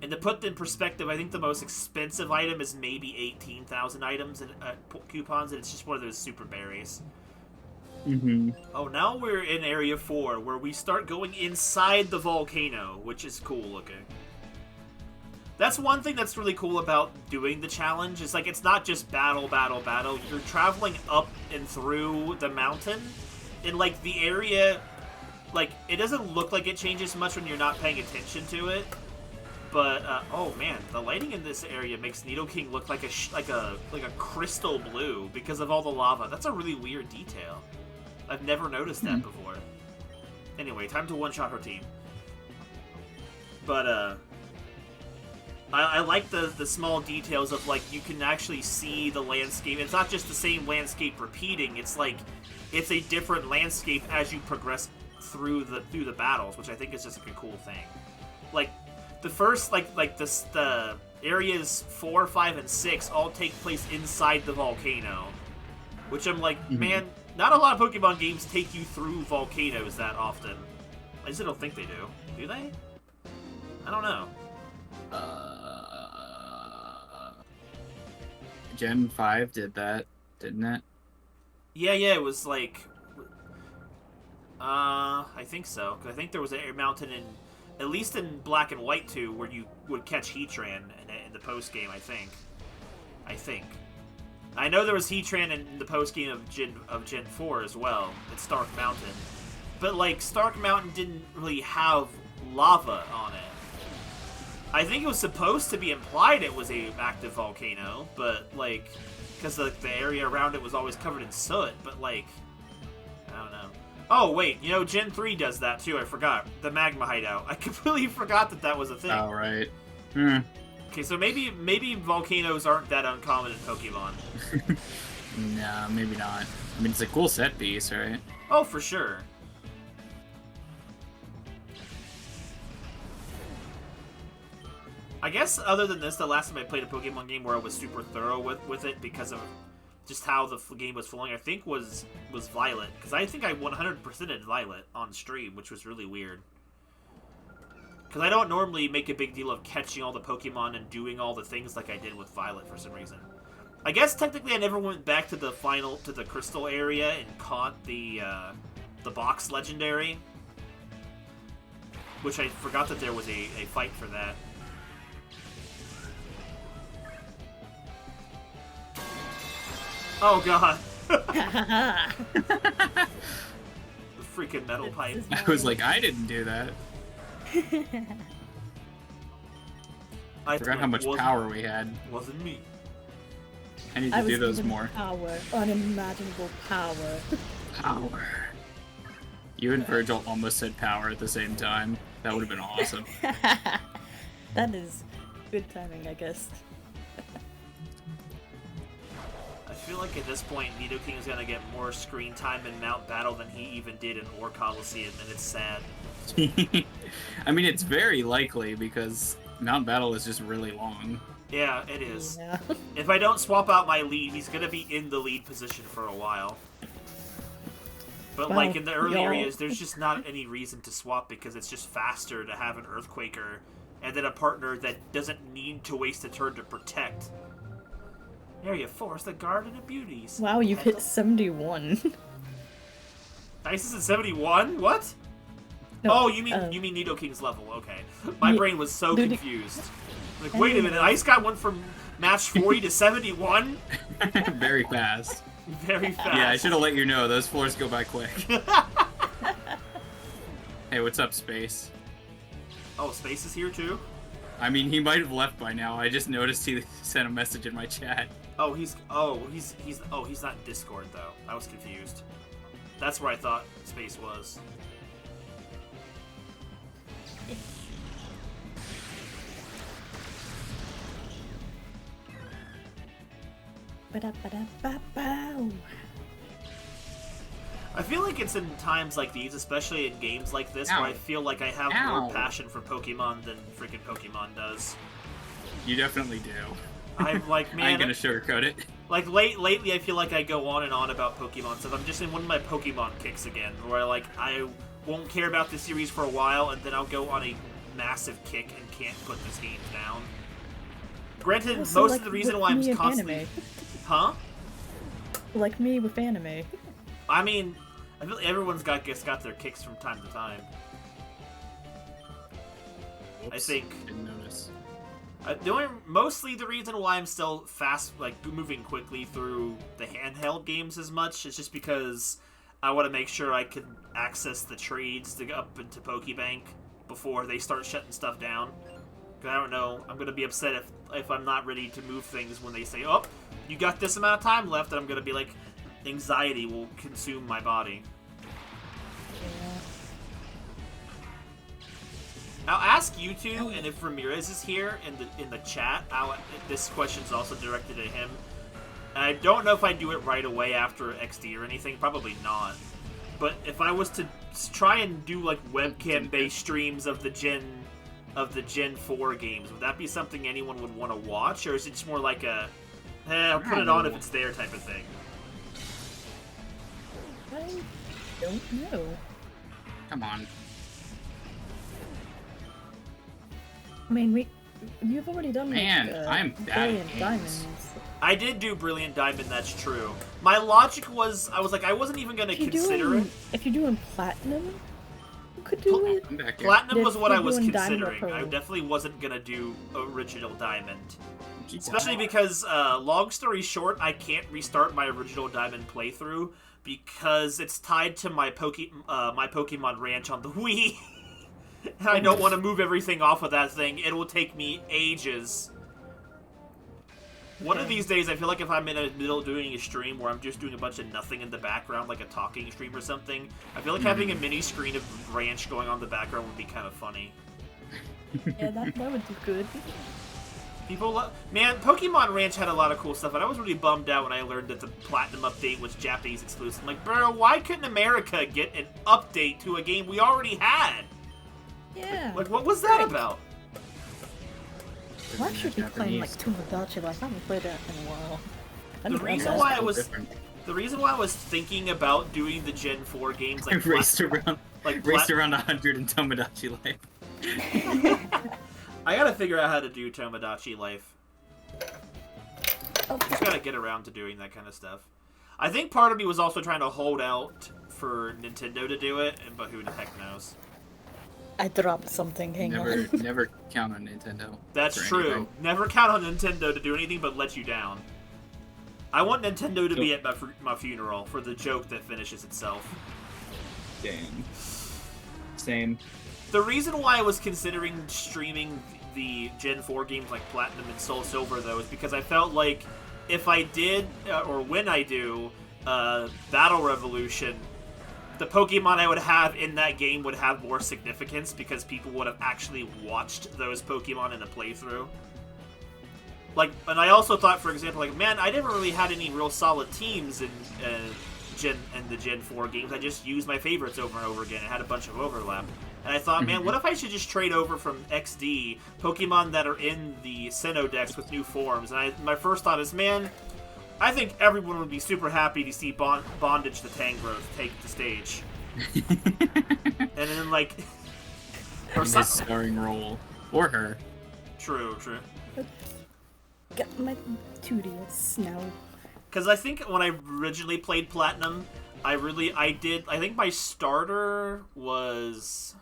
And to put in perspective, I think the most expensive item is maybe 18,000 items in coupons, and it's just one of those super berries. Mm-hmm. Oh, now we're in Area 4, where we start going inside the volcano, which is cool looking. That's one thing that's really cool about doing the challenge, is like, it's not just battle, battle, battle. You're traveling up and through the mountain, and like, the area, like, it doesn't look like it changes much when you're not paying attention to it. But oh man, the lighting in this area makes Nidoking look like a crystal blue because of all the lava. That's a really weird detail. I've never noticed that before. Anyway, time to one-shot her team. But I like the small details of like you can actually see the landscape. It's not just the same landscape repeating. It's like it's a different landscape as you progress through the battles, which I think is just like a cool thing. Like. The first, the areas 4, 5, and 6 all take place inside the volcano. Which I'm like, man, not a lot of Pokemon games take you through volcanoes that often. I just don't think they do. Do they? I don't know. Gen 5 did that, didn't it? Yeah, it was like... I think so. 'Cause I think there was a mountain in... At least in Black and White 2, where you would catch Heatran in the post-game, I think. I know there was Heatran in the post-game of Gen 4 as well, at Stark Mountain. But, like, Stark Mountain didn't really have lava on it. I think it was supposed to be implied it was a active volcano, but, like, because the area around it was always covered in soot, but, like, I don't know. Oh, wait, you know, Gen 3 does that, too, I forgot. The Magma Hideout. I completely forgot that was a thing. Oh, right. Okay, so maybe volcanoes aren't that uncommon in Pokemon. Nah, maybe not. I mean, it's a cool set piece, right? Oh, for sure. I guess, other than this, the last time I played a Pokemon game where I was super thorough with it because of just how the game was flowing, I think was Violet. Because I think I 100%ed Violet on stream, which was really weird. Because I don't normally make a big deal of catching all the Pokemon and doing all the things like I did with Violet for some reason. I guess technically I never went back to the Crystal area and caught the box legendary. Which I forgot that there was a fight for that. Oh god. The freaking metal pipe. I was like, I didn't do that. I forgot how much power we had. Wasn't me. I need to do those more. Power. Unimaginable power. Power. You and Virgil almost said power at the same time. That would have been awesome. That is good timing, I guess. I feel like at this point, Nidoking is going to get more screen time in Mount Battle than he even did in Ore Coliseum, and it's sad. I mean, it's very likely, because Mount Battle is just really long. Yeah, it is. Yeah. If I don't swap out my lead, he's going to be in the lead position for a while. But, like, in the early areas, there's just not any reason to swap, because it's just faster to have an Earthquaker, and then a partner that doesn't need to waste a turn to protect. Area 4 is the Garden of Beauties. Wow, you've hit 71. Isis is 71? What? No, oh, you mean Nidoking's level? Okay, my brain was so confused. Like, wait a minute, Ice got one from match 40 to 71? Very fast. Very fast. Yeah, I should have let you know. Those floors go by quick. Hey, what's up, Space? Oh, Space is here too? I mean, he might have left by now. I just noticed he sent a message in my chat. Oh, he's not in Discord though. I was confused. That's where I thought Space was. Ba-da-ba-da-ba-bow. I feel like it's in times like these, especially in games like this, where I feel like I have more passion for Pokemon than freaking Pokemon does. You definitely do. I'm like, man, I ain't gonna sugarcoat it. Like lately, I feel like I go on and on about Pokemon stuff. I'm just in one of my Pokemon kicks again, where like I won't care about the series for a while, and then I'll go on a massive kick and can't put this game down. Granted, Also, most like of the reason with why I'm me and constantly, anime. huh? Like me with anime. I mean, I feel like everyone's got their kicks from time to time. Whoops, I think. Didn't notice. Mostly the reason why I'm still moving quickly through the handheld games as much is just because I want to make sure I can access the trades to get up into Pokebank before they start shutting stuff down. Because I don't know, I'm gonna be upset if I'm not ready to move things when they say, "Oh, you got this amount of time left," and I'm gonna be like, anxiety will consume my body. Yeah. I'll ask you two, and if Ramirez is here in the chat, this question's also directed at him. And I don't know if I do it right away after XD or anything, probably not. But if I was to try and do like webcam-based streams of the Gen 4 games, would that be something anyone would want to watch, or is it just more like a, I'll put it on if it's there type of thing? I don't know. Come on. I mean, you've already done Man, I'm bad at Brilliant games. Diamonds. I did do Brilliant Diamond, that's true. My logic was, I was like, I wasn't even going to consider it. If you're doing Platinum, you could do it. I'm back here. Platinum was If what I you're was doing Diamond or considering. I Pearl. definitely wasn't going to do Original Diamond. Keep Especially going. because, long story short, I can't restart my Original Diamond playthrough because it's tied to my Pokemon Ranch on the Wii. And I don't want to move everything off of that thing. It will take me ages. One of these days, I feel like if I'm in the middle of doing a stream where I'm just doing a bunch of nothing in the background, like a talking stream or something, I feel like having a mini screen of Ranch going on in the background would be kind of funny. Yeah, that would be good. Man, Pokemon Ranch had a lot of cool stuff, and I was really bummed out when I learned that the Platinum update was Japanese exclusive. I'm like, bro, why couldn't America get an update to a game we already had? Yeah. Like, what was that about? Well, I should be playing like Japanese. Tomodachi Life. I haven't played that in a while. I The need to reason ask why that. I was Different. the reason why I was thinking about doing the Gen 4 games like raced around Plat- around 100 in Tomodachi Life. I gotta figure out how to do Tomodachi Life. Oh, Just gotta get around to doing that kind of stuff. I think part of me was also trying to hold out for Nintendo to do it, but who the heck knows? I dropped something. Hang on. Never count on Nintendo. That's for true. anything. Never count on Nintendo to do anything but let you down. I want Nintendo to be at my funeral for the joke that finishes itself. Damn. Same. The reason why I was considering streaming the Gen 4 games like Platinum and Soul Silver, though, is because I felt like if I did, or when I do, Battle Revolution, the Pokemon I would have in that game would have more significance because people would have actually watched those Pokemon in a playthrough. Like, and I also thought, for example, like, man, I never really had any real solid teams in the Gen 4 games. I just used my favorites over and over again. It had a bunch of overlap. And I thought, man, what if I should just trade over from XD Pokemon that are in the Sinnoh Dex with new forms? And my first thought is, man, I think everyone would be super happy to see Bondage the Tangrowth take the stage. And then, like... In this starring role. Or her. True. Got my 2DS now. Because I think when I originally played Platinum, I think my starter was...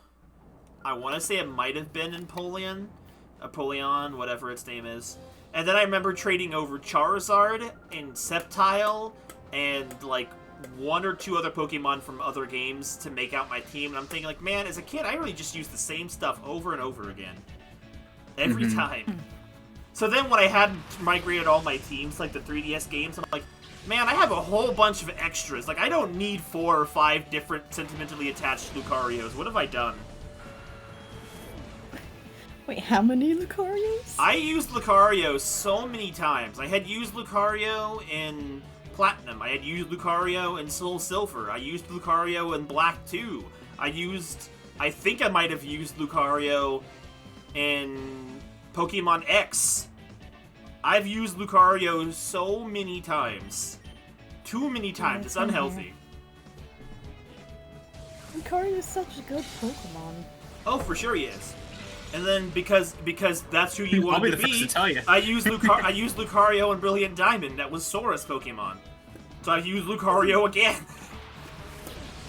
I want to say it might have been Empoleon, whatever its name is. And then I remember trading over Charizard and Sceptile and, like, one or two other Pokemon from other games to make out my team. And I'm thinking, like, man, as a kid, I really just used the same stuff over and over again. Every time. So then when I had migrated all my teams, like the 3DS games, I'm like, man, I have a whole bunch of extras. Like, I don't need 4 or 5 different sentimentally attached Lucarios. What have I done? Wait, how many Lucarios? I used Lucario so many times. I had used Lucario in Platinum. I had used Lucario in Soul Silver. I used Lucario in Black 2. I think I might have used Lucario in Pokemon X. I've used Lucario so many times. Too many times. It's unhealthy. Lucario is such a good Pokemon. Oh, for sure he is. And then because that's who you I'll wanted be the first to tell you. I used Lucario in Brilliant Diamond. That was Sora's Pokemon. So I used Lucario again.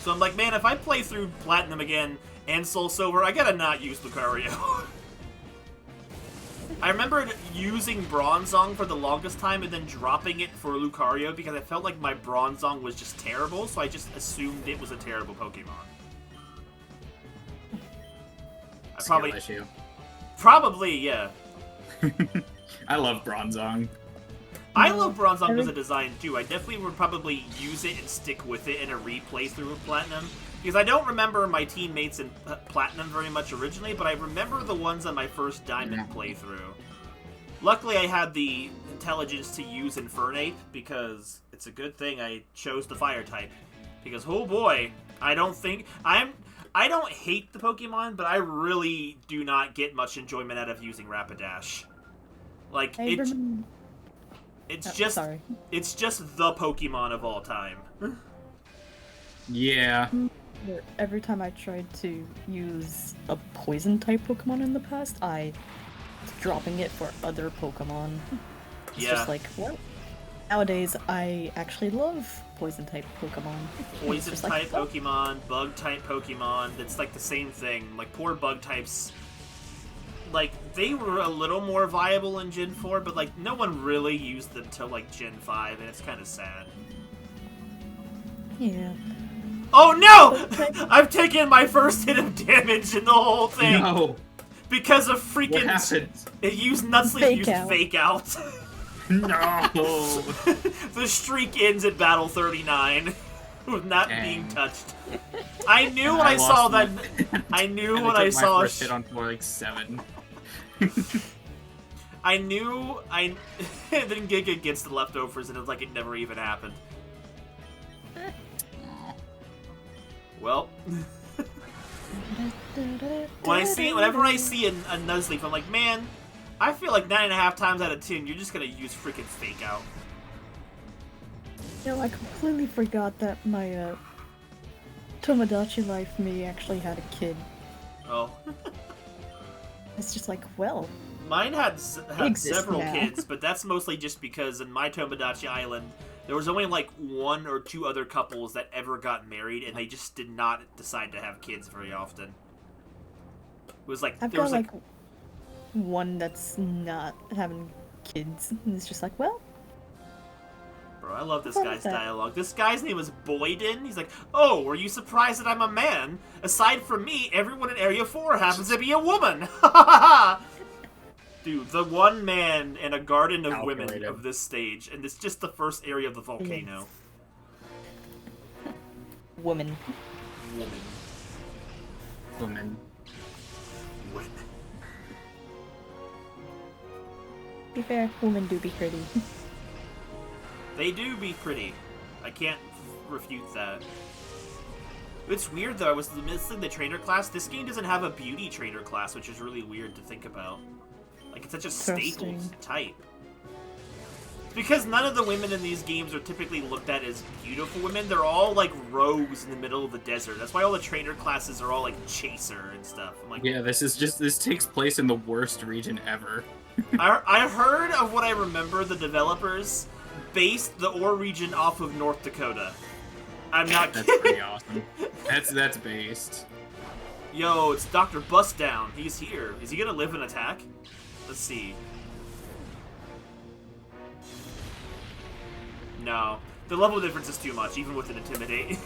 So I'm like, man, if I play through Platinum again and Soul Silver, I gotta not use Lucario. I remember using Bronzong for the longest time and then dropping it for Lucario because I felt like my Bronzong was just terrible, so I just assumed it was a terrible Pokemon. Probably, yeah. I love Bronzong. I love Bronzong as a design too. I definitely would probably use it and stick with it in a replay through of Platinum. Because I don't remember my teammates in Platinum very much originally, but I remember the ones on my first Diamond playthrough. Luckily, I had the intelligence to use Infernape, because it's a good thing I chose the Fire type. Because, oh boy, I don't hate the Pokemon, but I really do not get much enjoyment out of using Rapidash. Like, it's just the Pokemon of all time. Yeah. Every time I tried to use a poison-type Pokemon in the past, I was dropping it for other Pokemon. It's just like, what? Nowadays, I actually love poison-type Pokemon. Poison-type Pokemon, Bug-type Pokemon, it's like the same thing. Like, poor Bug-types, like, they were a little more viable in Gen 4, but, like, no one really used them till, like, Gen 5, and it's kind of sad. Yeah. Oh no! I've taken my first hit of damage in the whole thing! No! Because of freaking... What happened? It used Nutsleep used Fake Out. No! The streak ends at Battle 39. With not being touched. I knew when I saw that... I knew when I saw... my first hit on more like 7. I knew... then Giga gets the leftovers and it's like it never even happened. Well... Whenever I see a Nuzleaf, I'm like, man, I feel like 9.5 times out of 10, you're just gonna use freaking Fake Out. You know, I completely forgot that my, Tomodachi Life me actually had a kid. Oh. It's just like, well... Mine had several kids, but that's mostly just because in my Tomodachi Island, there was only like 1 or 2 other couples that ever got married, and they just did not decide to have kids very often. It was like... I've got like one that's not having kids, and it's just like, well... Bro, I love this guy's dialogue. This guy's name is Boyden. He's like, oh, were you surprised that I'm a man? Aside from me, everyone in Area 4 happens to be a woman. Ha ha ha! Dude, the one man in a garden of women of this stage, and it's just the first area of the volcano. Woman. Woman. To be fair, women do be pretty. They do be pretty. I can't refute that. It's weird though, I was missing the trainer class. This game doesn't have a beauty trainer class, which is really weird to think about. Like, it's such a stapled type. It's because none of the women in these games are typically looked at as beautiful women. They're all, like, rogues in the middle of the desert. That's why all the trainer classes are all, like, chaser and stuff. I'm like, yeah, this takes place in the worst region ever. I heard of what I remember the developers based the ore region off of North Dakota. I'm not kidding. That's pretty awesome. That's based. Yo, it's Dr. Bustdown. He's here. Is he gonna live and attack? Let's see. No. The level difference is too much, even with an Intimidate.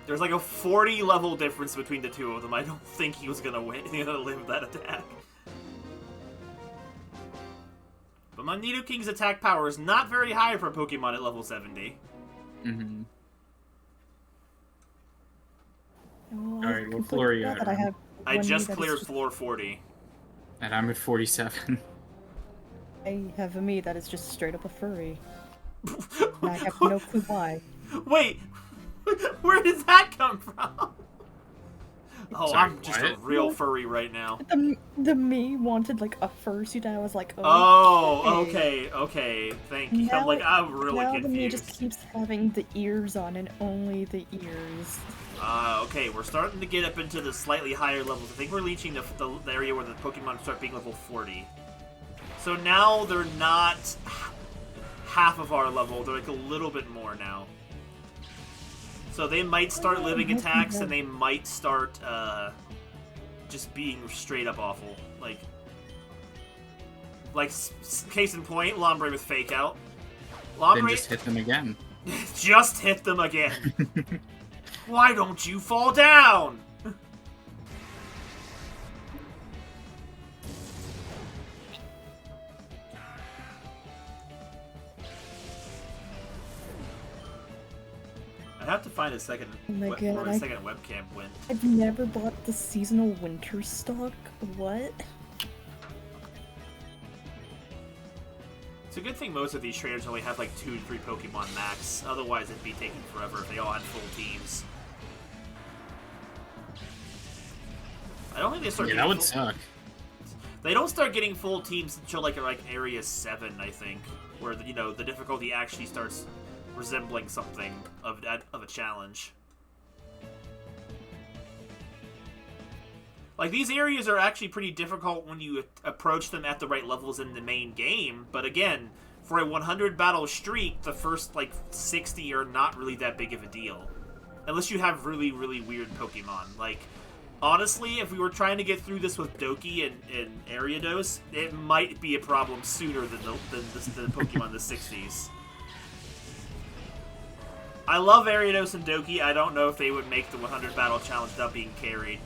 There's like a 40 level difference between the two of them. I don't think he was gonna win. He's gonna live that attack. But my Nidoking's attack power is not very high for a Pokemon at level 70. Mm-hmm. Well, Alright, what floor are you at? That I have I one just that is cleared just- floor 40. And I'm at 47. I have a me that is just straight up a furry. And I have no clue why. Wait, where does that come from? Oh, Sorry, I'm just a what? real furry right now. The me wanted like a fursuit, and I was like, Oh, okay. okay, thank you. Now, I'm really now the me just confused. keeps having the ears on, and only the ears. Okay, we're starting to get up into the slightly higher levels. I think we're reaching the area where the Pokemon start being level 40. So now they're not half of our level, they're like a little bit more now. So they might start living attacks, and they might start just being straight up awful. Like case in point, Lombre with Fake Out. Lombre Then just hit them again. just hit them again. Why don't you fall down? I have to find a second, Oh my where God, a second webcam went. I've never bought the seasonal winter stock. What? It's a good thing most of these trainers only have like 2 to 3 Pokemon max. Otherwise, it'd be taking forever if they all had full teams. I don't think they start. Yeah, getting that would full... suck. They don't start getting full teams until like Area 7, I think, where the difficulty actually starts resembling something of a challenge. Like, these areas are actually pretty difficult when you approach them at the right levels in the main game, but again, for a 100 battle streak, the first, 60 are not really that big of a deal. Unless you have really, really weird Pokemon. Like, honestly, if we were trying to get through this with Doki and Ariados, it might be a problem sooner than the Pokemon in the 60s. I love Ariados and Doki. I don't know if they would make the 100 battle challenge without being carried.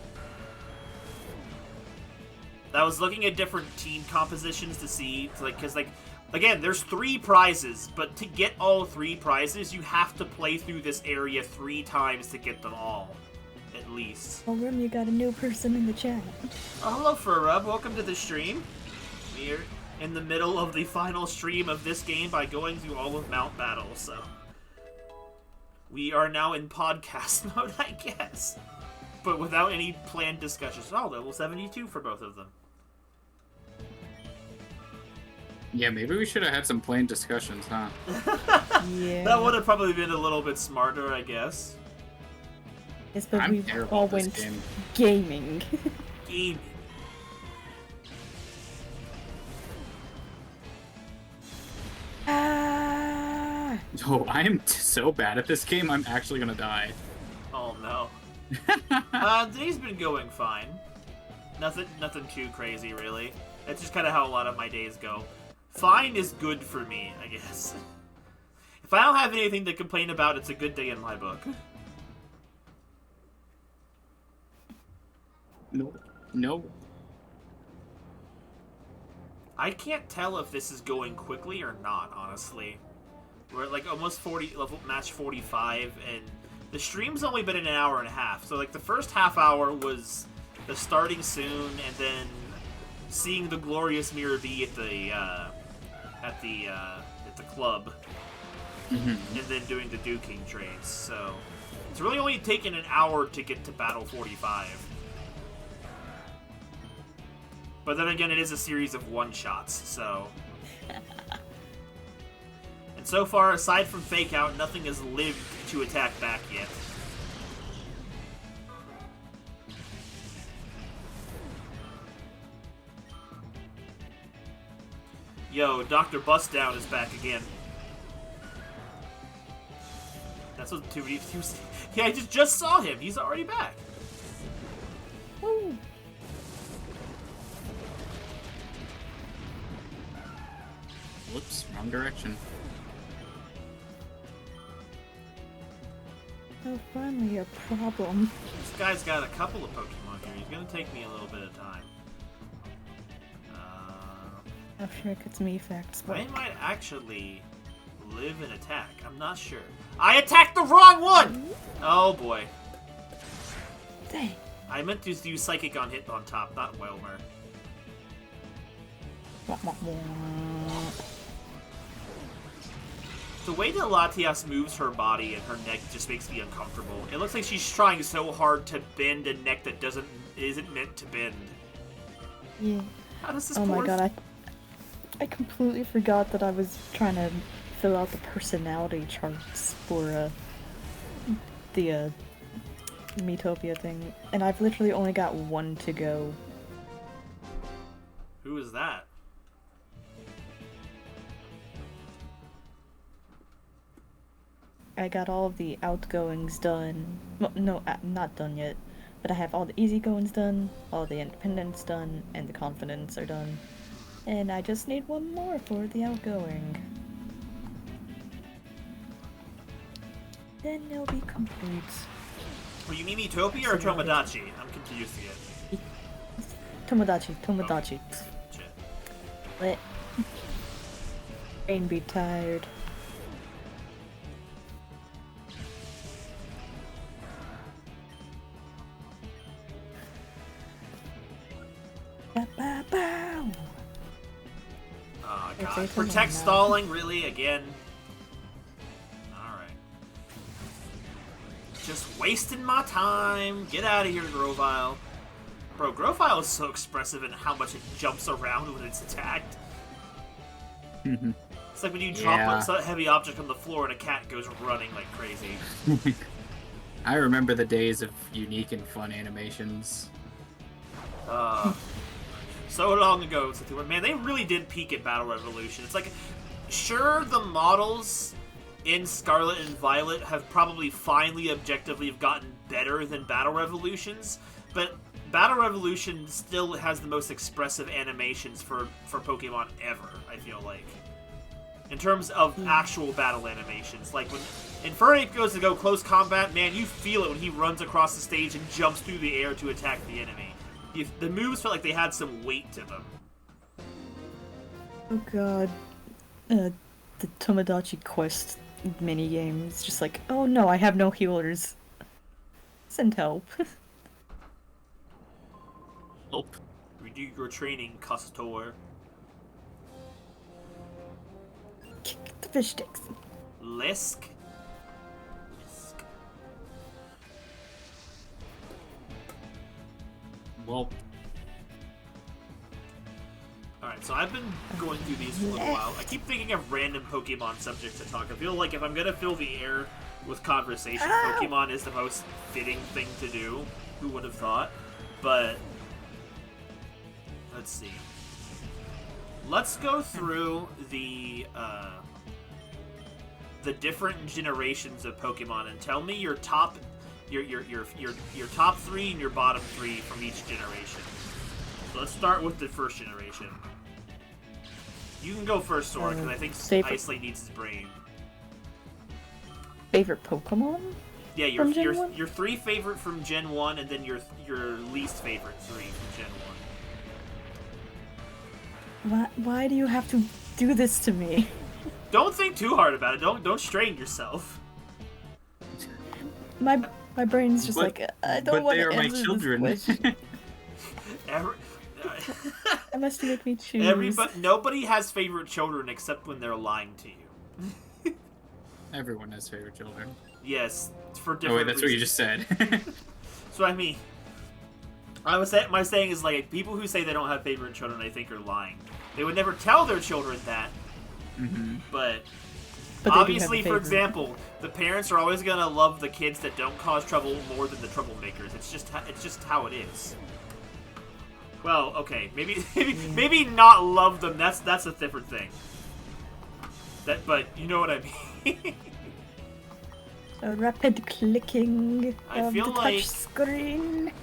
I was looking at different team compositions to see, because, again, there's 3 prizes, but to get all 3 prizes, you have to play through this area 3 times to get them all, at least. Oh, Rim, you got a new person in the chat. Oh, hello, Furrub. Welcome to the stream. We're in the middle of the final stream of this game by going through all of Mount Battle, so... we are now in podcast mode, I guess. But without any planned discussions. Oh, level 72 for both of them. Yeah, maybe we should have had some plain discussions, huh? Yeah. That would have probably been a little bit smarter, I guess. Yes, but I'm we terrible all at this went game. gaming. Game. Ah! Oh, I am so bad at this game, I'm actually gonna die. Oh, no. Today's been going fine. Nothing too crazy, really. That's just kind of how a lot of my days go. Fine is good for me, I guess. If I don't have anything to complain about, it's a good day in my book. No. No. I can't tell if this is going quickly or not, honestly. We're at almost 40 level match 45, and the stream's only been an hour and a half. So the first half hour was the starting soon, and then seeing the glorious Mirror B at the club, and then doing the Duking trades. So it's really only taken an hour to get to Battle 45. But then again, it is a series of one-shots, so... And so far, aside from Fake Out, nothing has lived to attack back yet. Yo, Dr. Bustdown is back again. That's what 2D... Yeah, I just saw him. He's already back. Woo! Whoops, wrong direction. Oh, finally a problem. This guy's got a couple of Pokemon here. He's gonna take me a little bit of time. Oh, frick, it's me facts. I might actually live and attack. I'm not sure. I attacked the wrong one! Oh boy. Dang. I meant to use Psychic on hit on top, not Whelmer. The way that Latias moves her body and her neck just makes me uncomfortable. It looks like she's trying so hard to bend a neck that isn't meant to bend. Yeah. How does this Oh my poor god, I completely forgot that I was trying to fill out the personality charts for the Miitopia thing, and I've literally only got one to go. Who is that? I got all of the outgoings done. Well, no, not done yet. But I have all the easygoings done, all the independents done, and the confidence are done. And I just need one more for the outgoing. Then it'll be complete. Well, you mean Miitopia or Tomodachi? I'm confused again. Tomodachi. Oh, shit. Let brain be tired. Bow. Oh It's god. a Protect now. stalling, really? Again? Alright. Just wasting my time. Get out of here, Grovile. Bro, Grovile is so expressive in how much it jumps around when it's attacked. It's like when you drop a heavy object on the floor and a cat goes running like crazy. I remember the days of unique and fun animations. So long ago, man, they really did peak at Battle Revolution. It's like, sure, the models in Scarlet and Violet have probably finally objectively have gotten better than Battle Revolutions, but Battle Revolution still has the most expressive animations for Pokemon ever, I feel like. In terms of actual battle animations. Like, when Infernape goes to go close combat, man, you feel it when he runs across the stage and jumps through the air to attack the enemy. The moves felt like they had some weight to them. Oh god. The Tomodachi Quest minigame is just like, oh no, I have no healers. Send help. Help. Redo your training, Castor. Kick the fish sticks. Lisk. Well, Alright, so I've been going through these for a little while. I keep thinking of random Pokemon subjects to talk. I feel like if I'm gonna fill the air with conversation, Pokemon is the most fitting thing to do. Who would have thought? But let's see. Let's go through the different generations of Pokemon and tell me your top your top 3 and your bottom 3 from each generation. So let's start with the first generation. You can go first, Sora, because I think Isley needs his brain. Favorite Pokemon? Yeah, From Gen 1? your 3 favorite from Gen 1, and then your least favorite 3 from Gen 1. Why do you have to do this to me? Don't think too hard about it. Don't strain yourself. My brain's just like, I don't want to answer But they are my children. this question. I must make me choose. Nobody has favorite children except when they're lying to you. Everyone has favorite children. Yes, for different. Oh wait, that's reasons. what you just said. So I mean, my saying is like people who say they don't have favorite children, I think are lying. They would never tell their children that. But obviously, for example, the parents are always gonna love the kids that don't cause trouble more than the troublemakers. It's just how it is. Well, okay, maybe not love them. That's a different thing. But you know what I mean. A rapid clicking I of feel the like touch screen.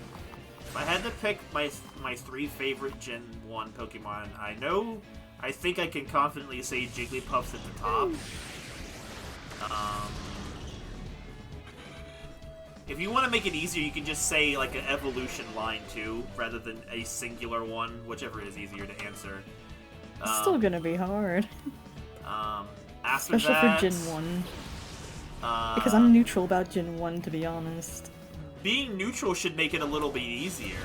If I had to pick my 3 favorite Gen 1 Pokemon, I think I can confidently say Jigglypuff's at the top. If you want to make it easier, you can just say like an evolution line too, rather than a singular one, whichever is easier to answer. It's still gonna be hard. After Especially that, for Gen 1. Because I'm neutral about Gen 1, to be honest. being neutral should make it a little bit easier.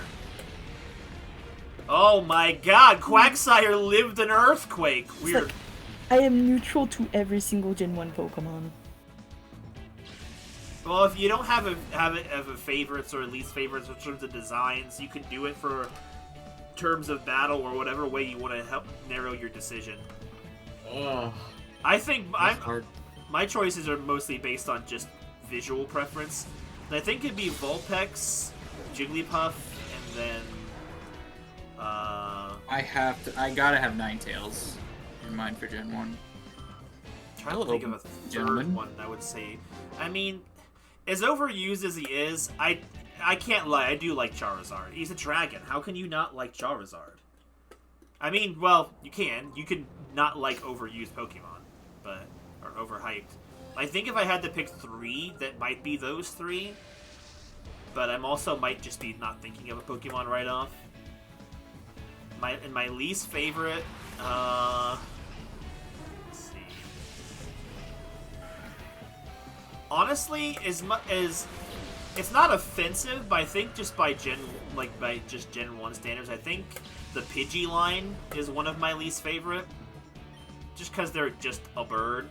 Oh my god, Quagsire lived an earthquake. Weird. Like, I am neutral to every single Gen 1 Pokemon. Well, if you don't have a favorites or least favorites in terms of designs, you can do it for terms of battle or whatever way you want to help narrow your decision. Oh, I think hard. my choices are mostly based on just visual preference. And I think it'd be Vulpix, Jigglypuff, and then I gotta have Ninetales in mind for Gen 1. Trying to think of a third gentlemen. one, I would say. I mean, as overused as he is, I can't lie, I do like Charizard. He's a dragon. How can you not like Charizard? I mean, well, you can. You can not like overused Pokemon, or overhyped. I think if I had to pick 3, that might be those 3. But I'm also might just be not thinking of a Pokemon right off. My least favorite, let's see. Honestly, as it's not offensive, but I think just by Gen 1 standards, I think the Pidgey line is one of my least favorite. Just because they're just a bird,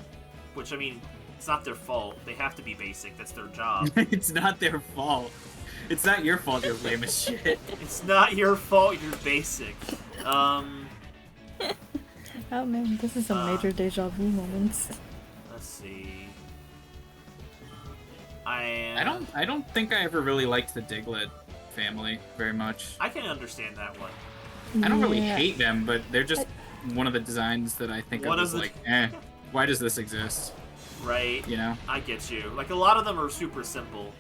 which I mean, it's not their fault. They have to be basic. That's their job. It's not their fault. It's not your fault you're lame as shit. It's not your fault. You're basic. Oh man, this is some major deja vu moments. Let's see. I don't think I ever really liked the Diglett family very much. I can understand that one. I don't really Yeah. hate them, but they're just one of the designs that I think One of of as the- like, why does this exist? Right. You know? I get you. Like, a lot of them are super simple.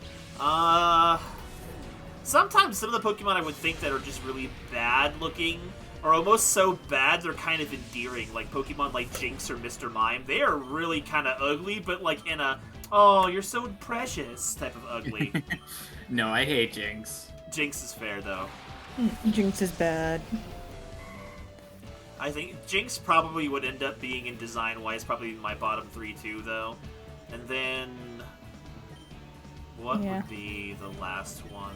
Sometimes some of the Pokemon I would think that are just really bad looking are almost so bad they're kind of endearing. Like Pokemon like Jinx or Mr. Mime. They are really kind of ugly, but like in a, oh, you're so precious type of ugly. No, I hate Jinx. Jinx is fair, though. Jinx is bad. I think Jinx probably would end up being, in design-wise, probably my bottom 3, too, though. And then... what Yeah. would be the last one?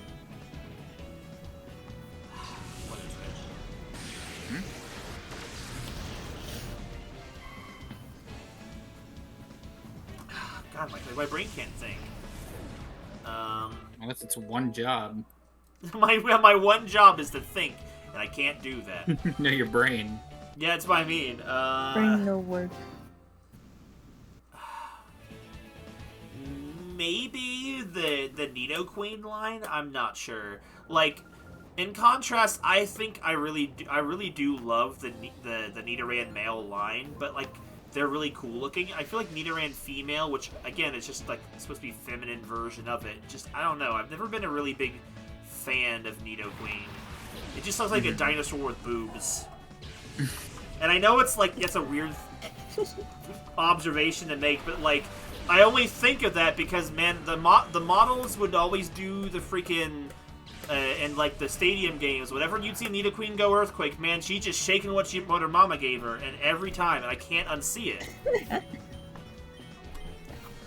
What is it? God, my brain can't think. Unless it's one job. My one job is to think, and I can't do that. No, your brain. Yeah, that's what I mean. Bring no word. Maybe the Nidoqueen line. I'm not sure. Like, in contrast, I think I really do love the Nidoran male line, but like they're really cool looking. I feel like Nidoran female, which again is just like supposed to be a feminine version of it. Just I don't know. I've never been a really big fan of Nidoqueen. It just looks like a dinosaur with boobs. And I know it's like it's a weird observation to make, but like I only think of that because man, the models would always do the freaking in like the stadium games. Whenever you'd see Nidoqueen go earthquake, man, she just shaking what her mama gave her, and every time, and I can't unsee it.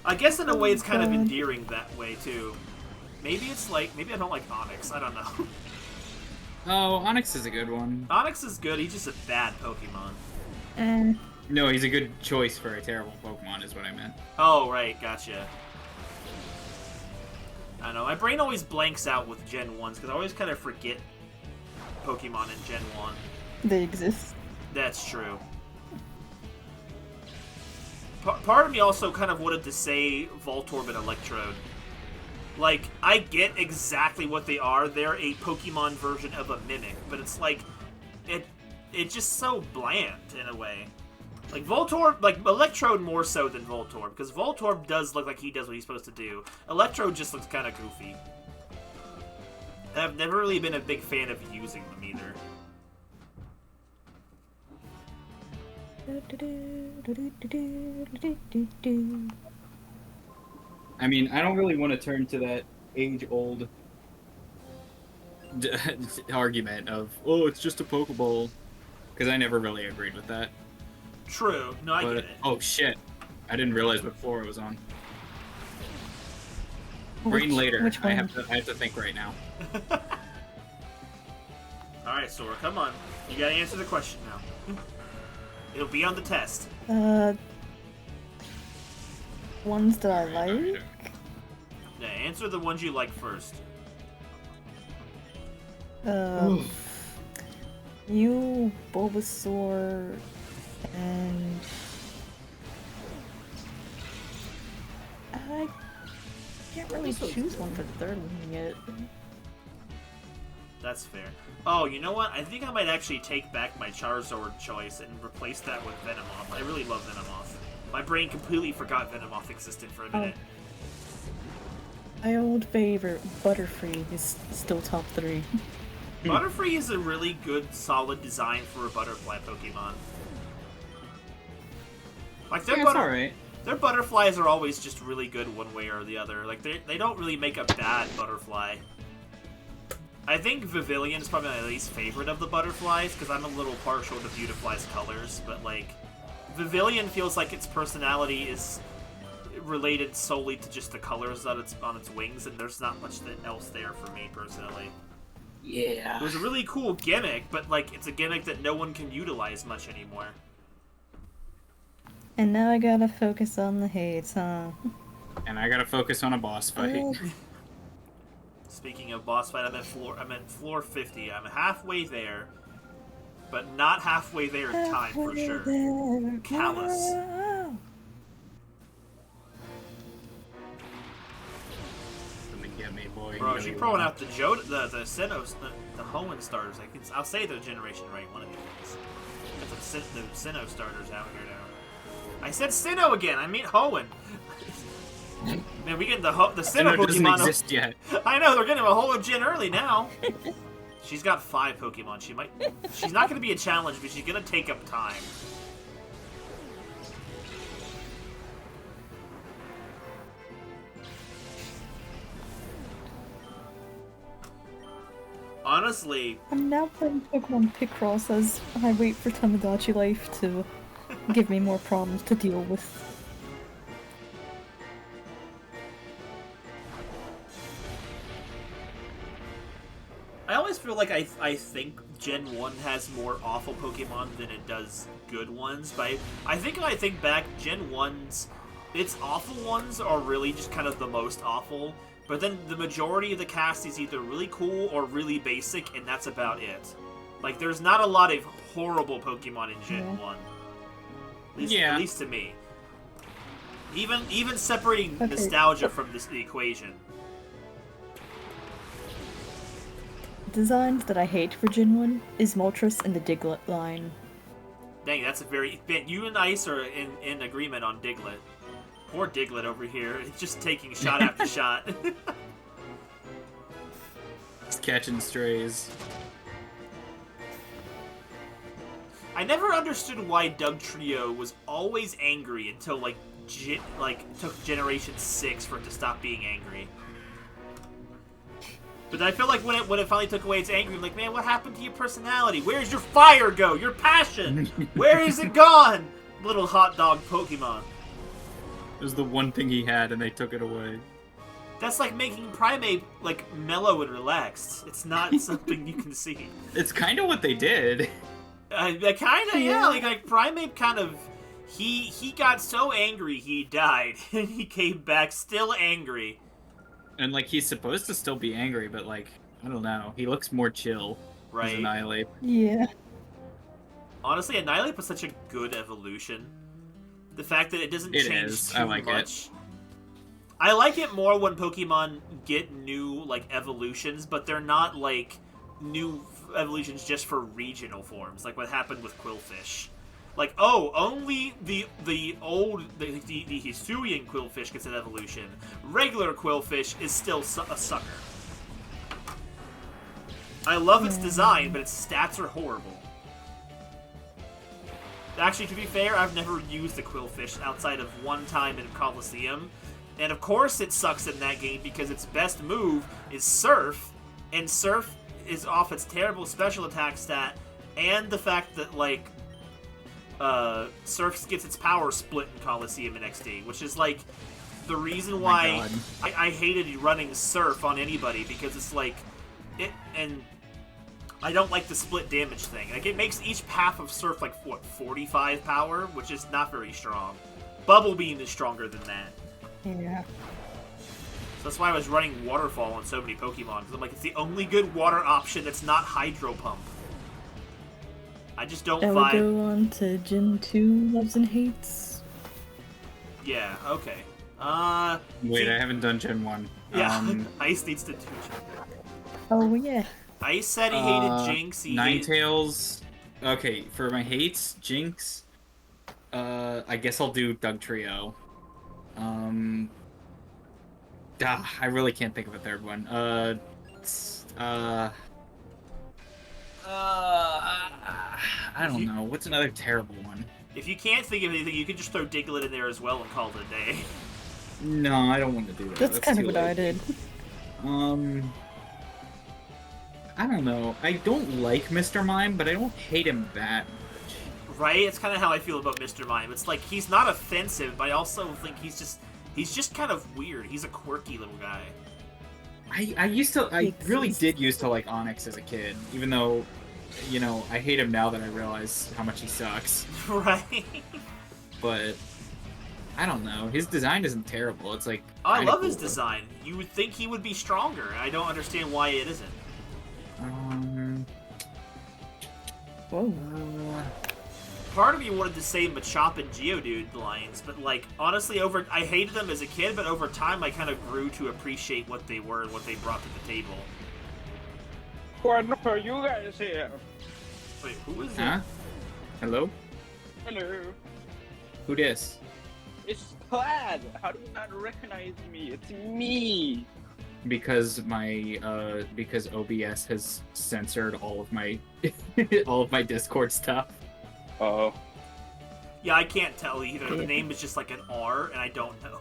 I guess in a way it's kind of endearing that way too. Maybe it's like maybe I don't like Onyx. I don't know. Oh, Onyx is a good one. Onyx is good. He's just a bad Pokemon. No, he's a good choice for a terrible Pokemon, is what I meant. Oh, right. Gotcha. I don't know. My brain always blanks out with Gen 1s because I always kind of forget Pokemon in Gen 1. They exist. That's true. Part of me also kind of wanted to say Voltorb and Electrode. Like, I get exactly what they are. They're a Pokemon version of a Mimic, but it's like, it's just so bland in a way. Like, Voltorb, like, Electrode more so than Voltorb, because Voltorb does look like he does what he's supposed to do. Electrode just looks kind of goofy. And I've never really been a big fan of using them either. I mean, I don't really want to turn to that age-old argument of, oh, it's just a Pokeball, because I never really agreed with that. True. No, I get it. Oh, shit. I didn't realize what floor it was on. Brain later. Which I one? have to think right now. Alright, Sora, come on. You gotta answer the question now. It'll be on the test. Ones that I like? Yeah, answer the ones you like first. You, Bulbasaur, and I can't really choose one for the third one yet. That's fair. Oh, you know what? I think I might actually take back my Charizard choice and replace that with Venomoth. I really love Venomoth. My brain completely forgot Venomoth existed for a minute. My old favorite, Butterfree, is still top 3. Butterfree is a really good, solid design for a butterfly Pokemon. Like Yeah, it's alright. Their butterflies are always just really good one way or the other. Like they don't really make a bad butterfly. I think Vivillon is probably my least favorite of the butterflies because I'm a little partial to Beautifly's colors, but like Vivillon feels like its personality is related solely to just the colors that it's on its wings, and there's not much else there for me personally. Yeah. It was a really cool gimmick, but like it's a gimmick that no one can utilize much anymore. And now I gotta focus on the hates, huh? And I gotta focus on a boss fight. Speaking of boss fight, I'm at floor 50. I'm halfway there, but not halfway there in time for sure. Callus. Gonna get me, boy. Bro, she's throwing out the Sinnoh, the Hoenn starters. I'll say the generation right one of these days. Got the Sinnoh starters out here now. I said Sinnoh again. I mean Hoenn. Man, we get the Sinnoh Pokemon. Doesn't exist yet. I know they're getting a whole gen early now. She's got 5 Pokemon. She's not going to be a challenge, but she's going to take up time. Honestly, I'm now playing Pokemon Picross as I wait for Tamagotchi Life to give me more problems to deal with. I always feel like I think Gen 1 has more awful Pokemon than it does good ones, but I think when I think back, Gen 1's, its awful ones are really just kind of the most awful, but then the majority of the cast is either really cool or really basic, and that's about it. Like, there's not a lot of horrible Pokemon in Gen 1. At least to me. Even separating nostalgia from the equation. Designs that I hate for Gen 1 is Moltres and the Diglett line. Dang, that's a very... You and Ice are in agreement on Diglett. Poor Diglett over here. It's just taking shot after shot. It's catching strays. I never understood why Dugtrio was always angry until, took Generation 6 for it to stop being angry. But I feel like when it finally took away its anger, I'm like, man, what happened to your personality? Where's your fire go? Your passion? Where is it gone? Little hot dog Pokemon. It was the one thing he had, and they took it away. That's like making Primeape, mellow and relaxed. It's not something you can see. It's kind of what they did. Kind of, yeah. Like Primeape kind of... He got so angry he died, and he came back still angry. And, he's supposed to still be angry, but, I don't know. He looks more chill. Right. As Annihilape. Yeah. Honestly, Annihilape was such a good evolution. The fact that it doesn't change too much. I like it more when Pokemon get new, evolutions, but they're not, new evolutions just for regional forms, like what happened with Quillfish. Only the Hisuian Quillfish gets an evolution. Regular Quillfish is still a sucker. I love its design, but its stats are horrible. Actually, to be fair, I've never used a Quillfish outside of one time in Coliseum. And of course it sucks in that game because its best move is Surf, and Surf is off its terrible special attack stat, and the fact that, Surf gets its power split in Coliseum and XD, which is, the reason Oh my why God. I hated running Surf on anybody, because it's like, and I don't like the split damage thing. Like, it makes each path of Surf like, what, 45 power, which is not very strong. Bubble Beam is stronger than that. Yeah. So that's why I was running Waterfall on so many Pokemon, because I'm like, it's the only good water option that's not Hydro Pump. I just don't Shall we find... go on to Gen 2 loves and hates? Yeah, okay. Wait, see- I haven't done Gen 1. Yeah, Ice needs to do Gen. Oh yeah. Ice said he hated Jinx, he hated... Ninetales. Okay, for my hates, Jinx. I guess I'll do Doug Trio. I really can't think of a third one. I don't know. What's another terrible one? If you can't think of anything, you can just throw Diglett in there as well and call it a day. No, I don't want to do that. That's kind of too what I late. did. I don't know. I don't like Mr. Mime, but I don't hate him that much. Right? It's kind of how I feel about Mr. Mime. It's like, he's not offensive, but I also think he's just kind of weird. He's a quirky little guy. I really did used to like Onyx as a kid, even though, you know, I hate him now that I realize how much he sucks. Right? But I don't know. His design isn't terrible. It's like I kinda love his cool. design. You would think he would be stronger. I don't understand why it isn't. Whoa. Part of me wanted to say Machop and Geodude lines, but like, honestly, I hated them as a kid, but over time I kind of grew to appreciate what they were and what they brought to the table. What are you guys here? Wait, who is Huh? Hello? Hello. Who dis? It's Plaid. How do you not recognize me? It's me. Because because OBS has censored all of my all of my Discord stuff. Oh. Yeah, I can't tell either. The name is just like an R, and I don't know.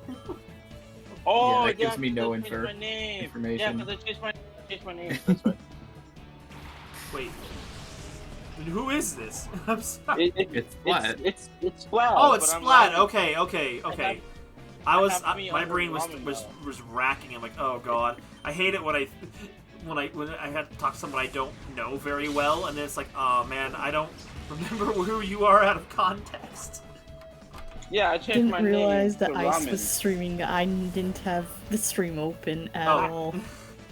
Oh, Yeah, that gives me no I changed my name. information. Yeah, because I changed my name. That's right. Wait. And who is this? I'm sorry. It's Splat. It's Splat. Oh, it's but I'm Splat. laughing. Okay. I have me My on brain the ramen was racking. I'm like, oh god, I hate it when I had to talk to someone I don't know very well, and then it's like, oh man, I don't remember who you are out of context. Yeah, I changed Didn't my realize name that to Ice Ramen. was streaming. I didn't have the stream open at Oh. all.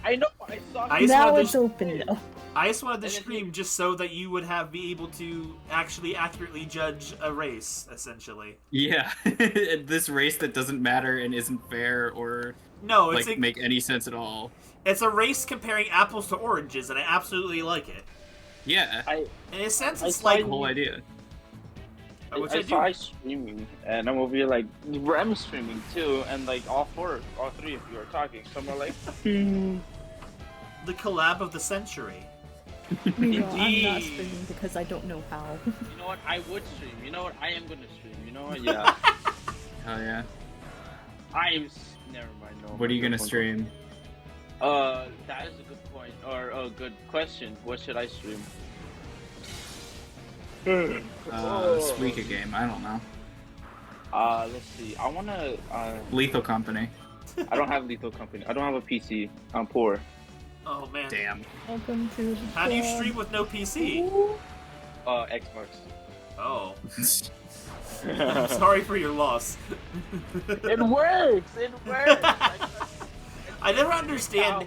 I know. I saw. Ice Now wanted it's to- open though. I just wanted to And then stream just so that you would be able to actually accurately judge a race, essentially. Yeah, this race that doesn't matter and isn't fair or No, it's like make any sense at all. it's a race comparing apples to oranges, and I absolutely like it. Yeah, In a sense, I it's saw like the whole idea. which I I saw do. Ice streaming, and I'm over here like Rem streaming too, and like all three of you are talking. So I'm like, The collab of the century. No, I'm not Indeed. streaming because I don't know how. you know what? I would stream. You know what? I am gonna stream. You know what? Yeah. Oh yeah. Never mind. No. What are you gonna stream? That is a good point, or a good question. What should I stream? Suika game. I don't know. Let's see. I wanna. Lethal Company. I don't have Lethal Company. I don't have a PC. I'm poor. Oh man. Damn. Welcome to the How do you club. stream with no PC? Xbox. Oh. I'm sorry for your loss. It works. It works. I never understand.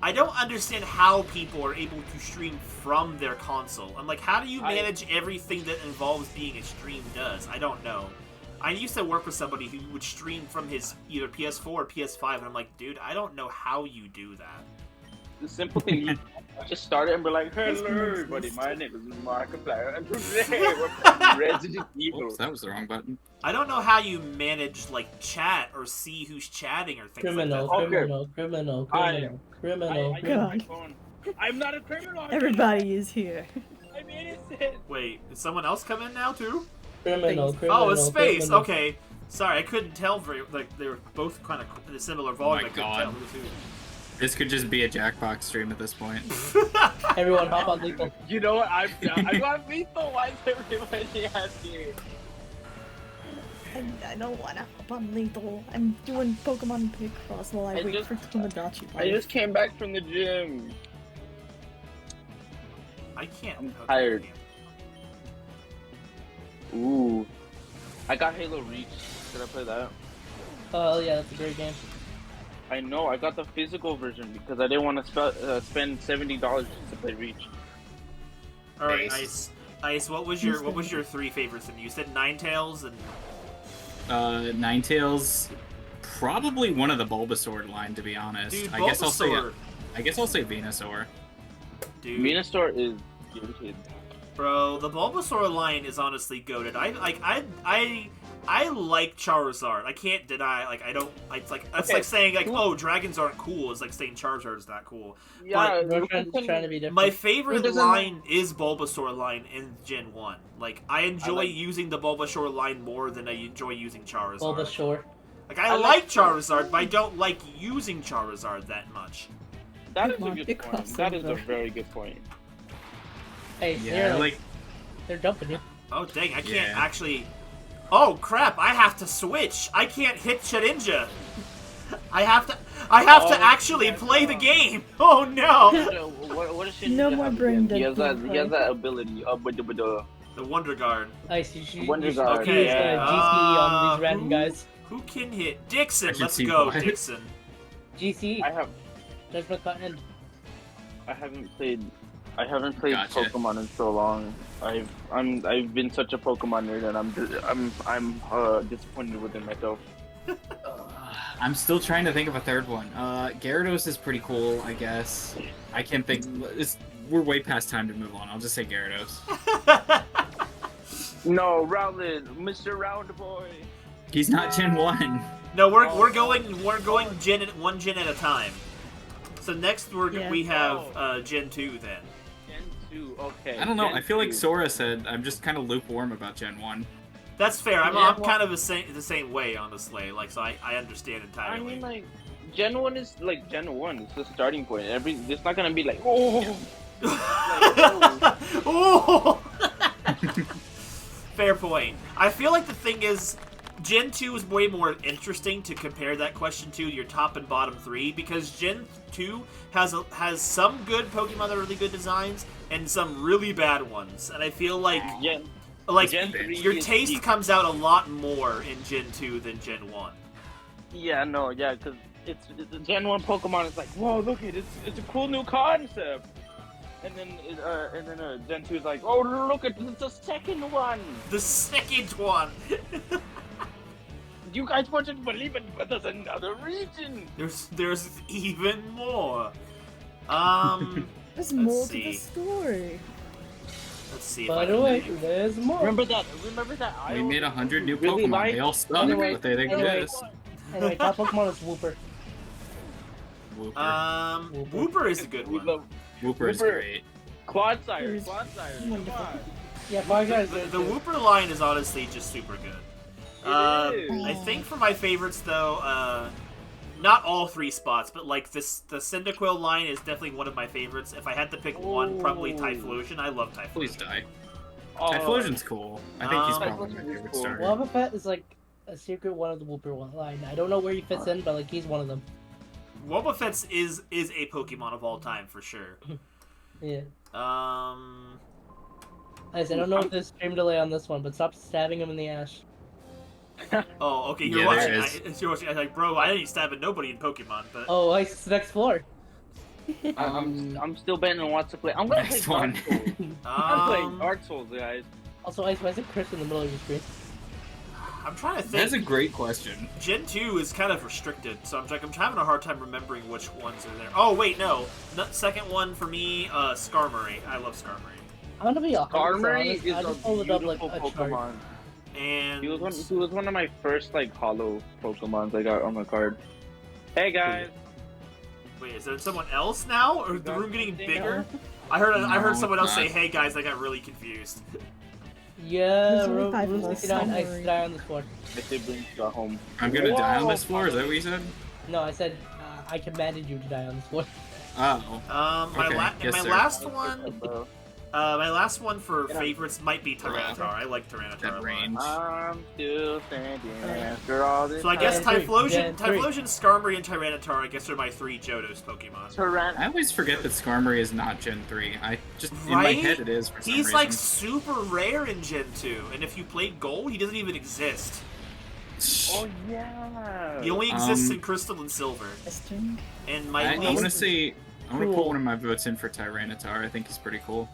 I don't understand how people are able to stream from their console. I'm like, how do you manage everything that involves being a stream does? I don't know. I used to work with somebody who would stream from his either PS4 or PS5, and I'm like, dude, I don't know how you do that. The simple thing, you just start it and be like, hello everybody, my name is Markiplier, and today we're playing Resident Evil. Oops, that was the wrong button. I don't know how you manage like chat or see who's chatting or things Criminal, like that. Okay. criminal. I use my God. phone. I'm not a criminal. Everybody is here. I'm innocent. Wait, did someone else come in now too? Criminal. Oh, it's Space. criminal. Okay. Sorry, I couldn't tell very like they were both kind of in a similar volume. my I couldn't God. tell who's who. This could just be a Jackbox stream at this point. Everyone hop on lethal. You know what? I'm down. I got lethal. Why is everybody asking? I don't wanna hop on lethal. I'm doing Pokemon Picross while I wait for Tomodachi. I just came back from the gym. I can't. I'm tired. Ooh. I got Halo Reach. Should I play that? Oh yeah, that's a great game. I know, I got the physical version because I didn't want to spend $70 just to play Reach. All right, Nice. Ice. What was your three favorites? And you said Ninetales and. Ninetales, probably one of the Bulbasaur line, to be honest. Dude, I guess I'll say Bulbasaur. Venusaur. Dude, Venusaur is good. bro, the Bulbasaur line is honestly goated. I like Charizard. I can't deny. Like I don't. It's like that's like saying like, oh, dragons aren't cool. It's like saying Charizard is not cool. Yeah, We're trying to be different. My favorite doesn't line is Bulbasaur line in Gen 1. Like, I enjoy using the Bulbasaur line more than I enjoy using Charizard. Bulbasaur. Like, I like Charizard, but I don't like using Charizard that much. That is a Pokemon good Picross point. That is a over. very good point. Hey, Yeah, they're dumping you. Oh, dang, I can't Yeah. actually... Oh, crap, I have to switch. I can't hit Shedinja. I have to actually play the game. Oh, no. What is shit? No more brain dead He has people. that ability. The Wonder Guard. Ice, you should Wonder use Guard, Okay, yeah. GCE on these random guys. Who can hit? Dixon, I can let's see go, why. Dixon. GCE. I have. Judgment Cotton. I haven't played Gotcha. Pokemon in so long. I've been such a Pokemon nerd, and I'm disappointed within myself. I'm still trying to think of a third one. Gyarados is pretty cool, I guess. I can't think. We're way past time to move on. I'll just say Gyarados. No, Rowlet, Mr. Round Boy. He's not Gen 1. No, we're going one gen at a time. So next we have Gen 2 then. Gen 2, okay. I don't know. Gen I feel like 2. Sora said I'm just kind of lukewarm about Gen 1. That's fair. I'm Yeah, kind of the same way, honestly. Like, so I understand I entirely. mean, like, Gen 1 is like Gen 1. It's the starting point. It's not gonna be like, oh. Oh! Fair point. I feel like the thing is, Gen 2 is way more interesting to compare that question to your top and bottom three, because Gen 2 has some good Pokemon that are really good designs and some really bad ones, and I feel like Gen 3 your is taste peak. comes out a lot more in Gen 2 than Gen 1. Yeah, no, yeah, because it's the Gen 1 Pokemon is like, whoa, look at it, it's a cool new concept. And then Gen 2 is like, oh, look at the second one. The second one. You guys wouldn't believe it, but there's another region. There's even more. There's Let's more to see. the story. Let's see. If By I the can way, think. there's more. Remember that We island? made 100 new Really Pokemon. like- They all suck, Anyway, but they anyway. exist. Anyway, top Pokemon is Wooper. Wooper. Wooper is a good We one. love Wooper is Wooper. great. Clodsire, come Wonderful. on. Yeah, five guys. The Wooper line is honestly just super good. It is. I think for my favorites though, not all three spots, but like the Cyndaquil line is definitely one of my favorites. If I had to pick one, probably Ooh. Typhlosion. I love Typhlosion. Please die. Oh, Typhlosion's cool. I think he's Um, probably my Typhlosion is favorite cool. starter. Wobbuffet is like a secret one of the Wooper one line. I don't know where he fits in, but like he's one of them. Wobbuffet is a Pokemon of all time for sure. Yeah. I I don't know if there's stream delay on this one, but stop stabbing him in the ass. Oh, okay. You're Yeah, watching. there is. You're watching. I'm like, bro, I ain't stabbing nobody in Pokemon, but Oh, Ice, next floor. I'm still betting on what's to play. I'm gonna Next play one. Dark Souls. I'm playing Dark Souls, guys. Also, Ice, why is it Chris in the middle of your screen? I'm trying to think. That's a great question. Gen 2 is kind of restricted, so I'm having a hard time remembering which ones are there. Oh wait, no. Second one for me, Skarmory. I love Skarmory. I'm gonna be honest. Skarmory honest, is I a just pulled it up like beautiful a chart. Pokemon. And He was one of my first like hollow Pokemons I got on my card. Hey guys, wait, is there someone else now, or is the room getting bigger? I No, heard someone else it's say, not. "Hey guys, I got really confused." Yeah, There's only room five of room us, 69, don't Ice, worry. die on this floor. my siblings got home. I'm gonna die on Whoa. this floor. Is that what you said? No, I said I commanded you to die on this floor. Oh. My Okay, yes, sir. last one, Bro. My last one for Get out. favorites might be Tyranitar. I like Tyranitar That a lot. range. I'm still standing after all this. So I guess Gen 3, Typhlosion, Gen 3. Skarmory, and Tyranitar, I guess, are my 3 Johtos Pokemon. I always forget that Skarmory is not Gen 3. I just in my Right? head it is for some He's reason. like super rare in Gen 2, and if you played Gold, he doesn't even exist. Oh yeah. He only exists in Crystal and Silver. Testing. And my I want to least... say I want to put Cool. one of my votes in for Tyranitar. I think he's pretty cool.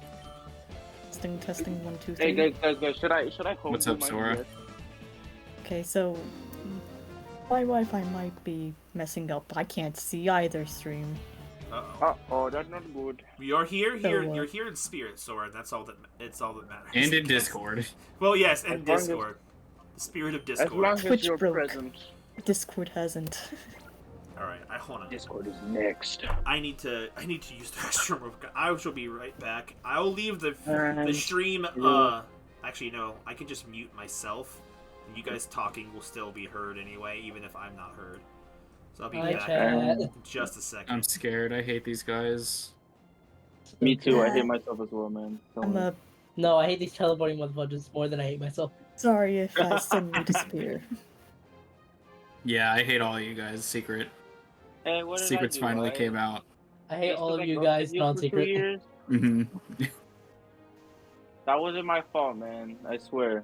Testing, 1, 2, Hey 3. guys, should I home What's do up, my Sora? DS? Okay, so my Wi-Fi might be messing up. I can't see either stream. Uh-oh. Oh, that's not good. You're here, So, you're here in spirit, Sora. That's all that matters. And in Discord. Well, yes, and As long as- Discord. The spirit of As long Discord. as Twitch you're broke. present. Discord hasn't. All right, hold on. Discord is next. I need to use the restroom. I shall be right back. I'll leave the And- stream. Actually, no. I can just mute myself. You guys talking will still be heard anyway, even if I'm not heard. So I'll be Hi, back chat. in just a second. I'm scared. I hate these guys. Me too. I Yeah. hate myself as well, man. I'm No, I hate these teleporting motherfuckers more than I hate myself. sorry if I suddenly disappear. Yeah, I hate all of you guys. Secret. Hey, what did Secrets I do? finally came out. I hate Just all 'cause of I you ghosted guys, for 2 non-secret. years? hmm That wasn't my fault, man. I swear.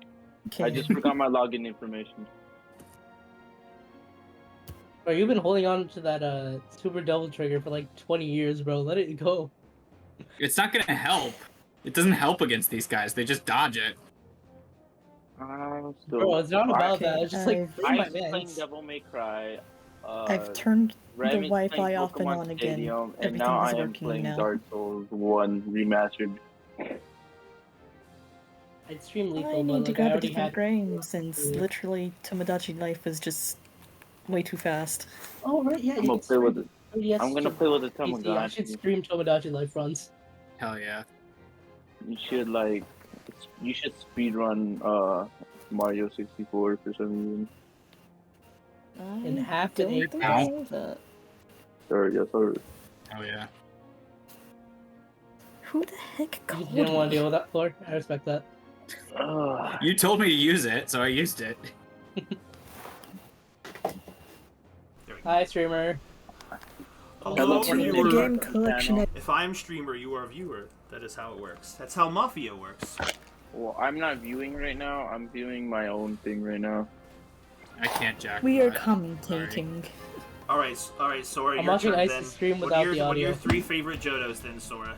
Okay. I just forgot my login information. Bro, you've been holding on to that super double trigger for like 20 years, bro. Let it go. It's not gonna help. It doesn't help against these guys. They just dodge it. I'm still. Bro, it's not about Okay, that. It's just like I've- free my I'm playing mans. Devil May Cry. I've turned Rem the is Wi-Fi playing off and Pokemon on again. Stadium, and Everything now is I am working playing now. Dark Souls 1 Remastered. I'd stream lethal, I but need to like I grab a already different had. brain since Yeah. literally Tomodachi Life is just way too fast. Oh right, yeah. I'm you gonna can play with it. stream- yes, I'm gonna to play with the PC. I should Tamagotchi. stream Tomodachi Life runs. Hell yeah. You should speedrun Mario 64 for some reason. In I half an don't eighth think hour. I know that. Sorry, yes, sorry. Hell yeah. Who the heck You called didn't want to me? deal with that, Floor. I respect that. You told me to use it, so I used it. There we go. Hi, streamer. Hello, Hello, To the viewer. game collection. If I'm streamer, you are viewer. That is how it works. That's how Mafia works. Well, I'm not viewing right now. I'm viewing my own thing right now. I can't jack. We are that. commentating. All right, Sora. I'm your watching turn Ice's then. stream What without are the what are your audio. 3 favorite Johtos then, Sora?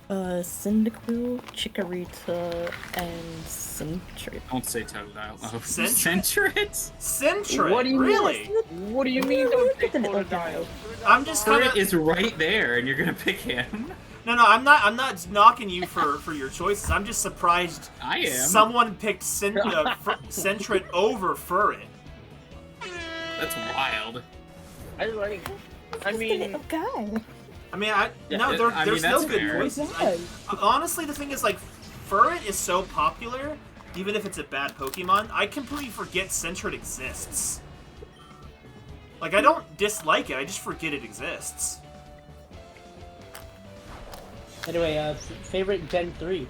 Cyndaquil, Chikorita, and Sentry. Don't say Totodile. Oh, Sentret? Sentret? Sentret? What do you really? What do you mean? Don't take Look at it, Totodile? I'm just kind Sentret of is right there, and you're gonna pick him. no. I'm not knocking you for your choices. I'm just surprised I am. someone picked Sentret over Furret. That's wild. I like. I Look at mean, little guy. I mean, Yeah, no, they're I mean, still that's good fair. choices. Why? Honestly, the thing is, like, Furret is so popular, even if it's a bad Pokemon, I completely forget Sentret exists. Like, I don't dislike it, I just forget it exists. Anyway, favorite Gen 3.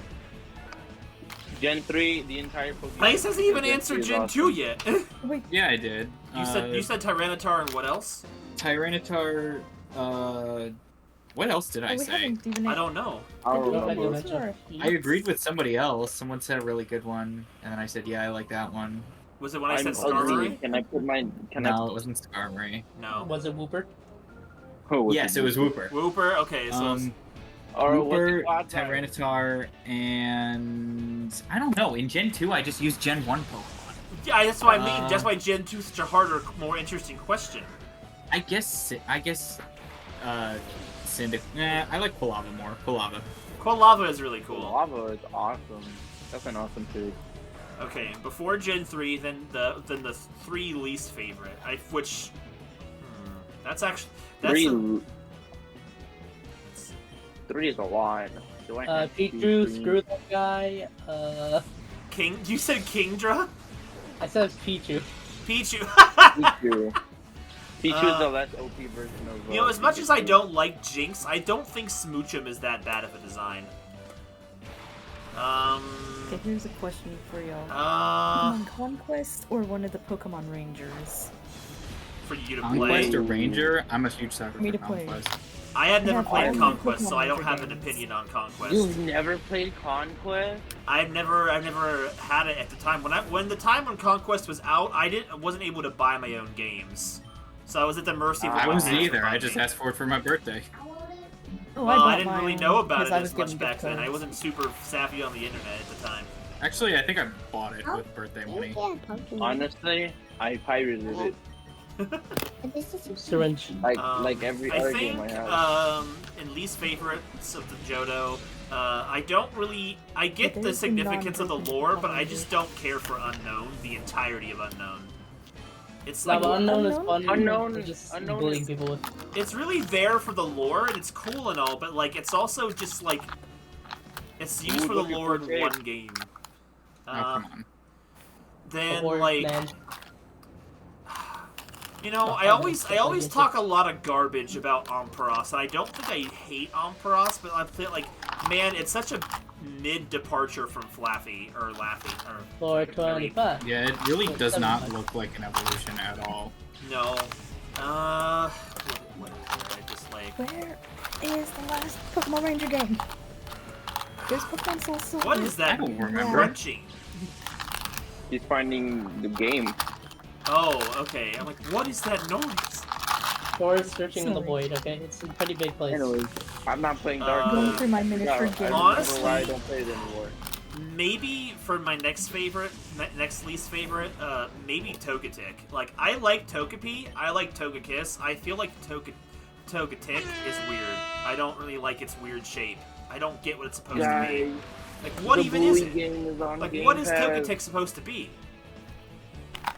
Gen 3, the entire Pokemon. Nice hasn't even Gen answered 3 is Gen awesome. 2 yet. Wait, Yeah, I did. You said Tyranitar and what else? Tyranitar. What else did I we say? haven't even. I don't know. I don't Go ahead, remember. go Sure. I agreed with somebody else. Someone said a really good one, and then I said, "Yeah, I like that one." Was it when I I'm said ugly. Skarmory? Can I put my? Can No, it wasn't Skarmory. No. Was it Wooper? Oh, what's Yes, it was Wooper. Wooper? Okay, so Or was Wooper, it Quad Type? Tyranitar, and I don't know. In Gen 2, I just used Gen 1 Pokemon. yeah, that's what I mean. Uh, That's why Gen 2 is such a harder, more interesting question. I guess, Syndic. I like Quilava more. Quilava. Quilava is really cool. Lava is awesome. That's an awesome pick. Okay, before Gen 3, then the 3 least favorite. That's actually Three is a lot. Do I have to Pichu, choose three? screw that guy. King. You said Kingdra? I said Pichu. Pichu. Pichu. Pichu is the less OP version of. You know, as much as I don't like Jinx, I don't think Smoochum is that bad of a design. Okay, here's a question for y'all. Uh, Pokemon Conquest or one of the Pokemon Rangers? for you to Conquest play. or Ranger? I'm a huge sucker Me for to play. Conquest. I have never Yeah, played all the Conquest, so I don't Pokemon have an games. opinion on Conquest. You've never played Conquest? I've never had it at the time. When the time when Conquest was out, I wasn't able to buy my own games, so I was at the mercy of what I my wasn't parents would either. buy I just me. asked for it for my birthday. Oh, Well, I bought didn't really mine know about it because I as was much given back gift then. I cards. wasn't super savvy on the internet at the time. Actually, I think I bought it with birthday money. Honestly, I pirated it. Syringe. Like every I other think, game I have. in least favorites of the Johto, I don't really. I get the there's the significance of the non-broken lore, Pokemon but I just Rangers. don't care for Unknown, the entirety of Unknown. It's Nah, like but Unknown is Unknown? fun. Unknown- You're just Unknown bullying is- people with. it's really there for the lore, and it's cool and all, but like it's also just like it's used Ooh, for the look at lore in 4K. one game. Oh, come on. Then Or, like. man. You know, I always talk a lot of garbage about Ampharos, and I don't think I hate Ampharos, but I feel like, man, it's such a mid-departure from Laffy. Or, 425. Yeah, it really does not 75. look like an evolution at all. no. What I just like... Where is the last Pokemon Ranger game? There's Pokemon Soul Silver. What is that I don't remember. crunching? He's finding the game. Oh, okay. I'm like, what is that noise? Or searching in the Sorry. void, okay? It's a pretty big place. Anyways, I'm not playing Dark Going Uh, Souls. through my miniature I game. Honestly- remember why I don't play it anymore. Maybe for my next favorite, next least favorite, maybe Togetic. Like, I like Togepi, I like Togekiss. I feel like Togetic is weird. I don't really like its weird shape. I don't get what it's supposed to be. Like, what the even is bully it? game is on Like, Game what is Pass. Togetic supposed to be?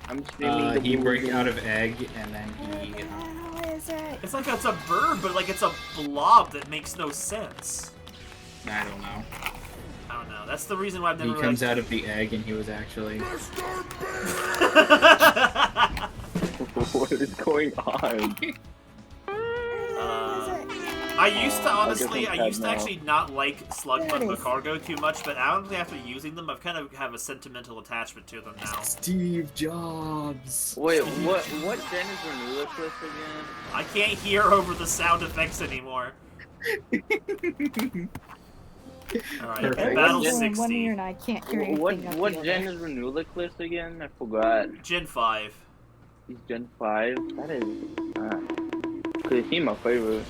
I'm streaming the He bully breaks game. out of egg, and then What he... the hell is it? It's like it's a bird, but like it's a blob that makes no sense. I don't know. I don't know. That's the reason why I've never He really comes out of the egg, and he was actually... What is going on? I used to I guess honestly, I'm I used to sad now. actually not like Slugma There and it is. Bacargo too much, but honestly after using them, I've kind of have a sentimental attachment to them now. Steve Jobs! Wait, what gen is Renewiclus again? I can't hear over the sound effects anymore. Alright, Perfect. Battle What gen- 60. One ear and I can't hear What anything. gen is Renewiclus again? I forgot. Gen 5. He's Gen 5. That is cause he's my favorite.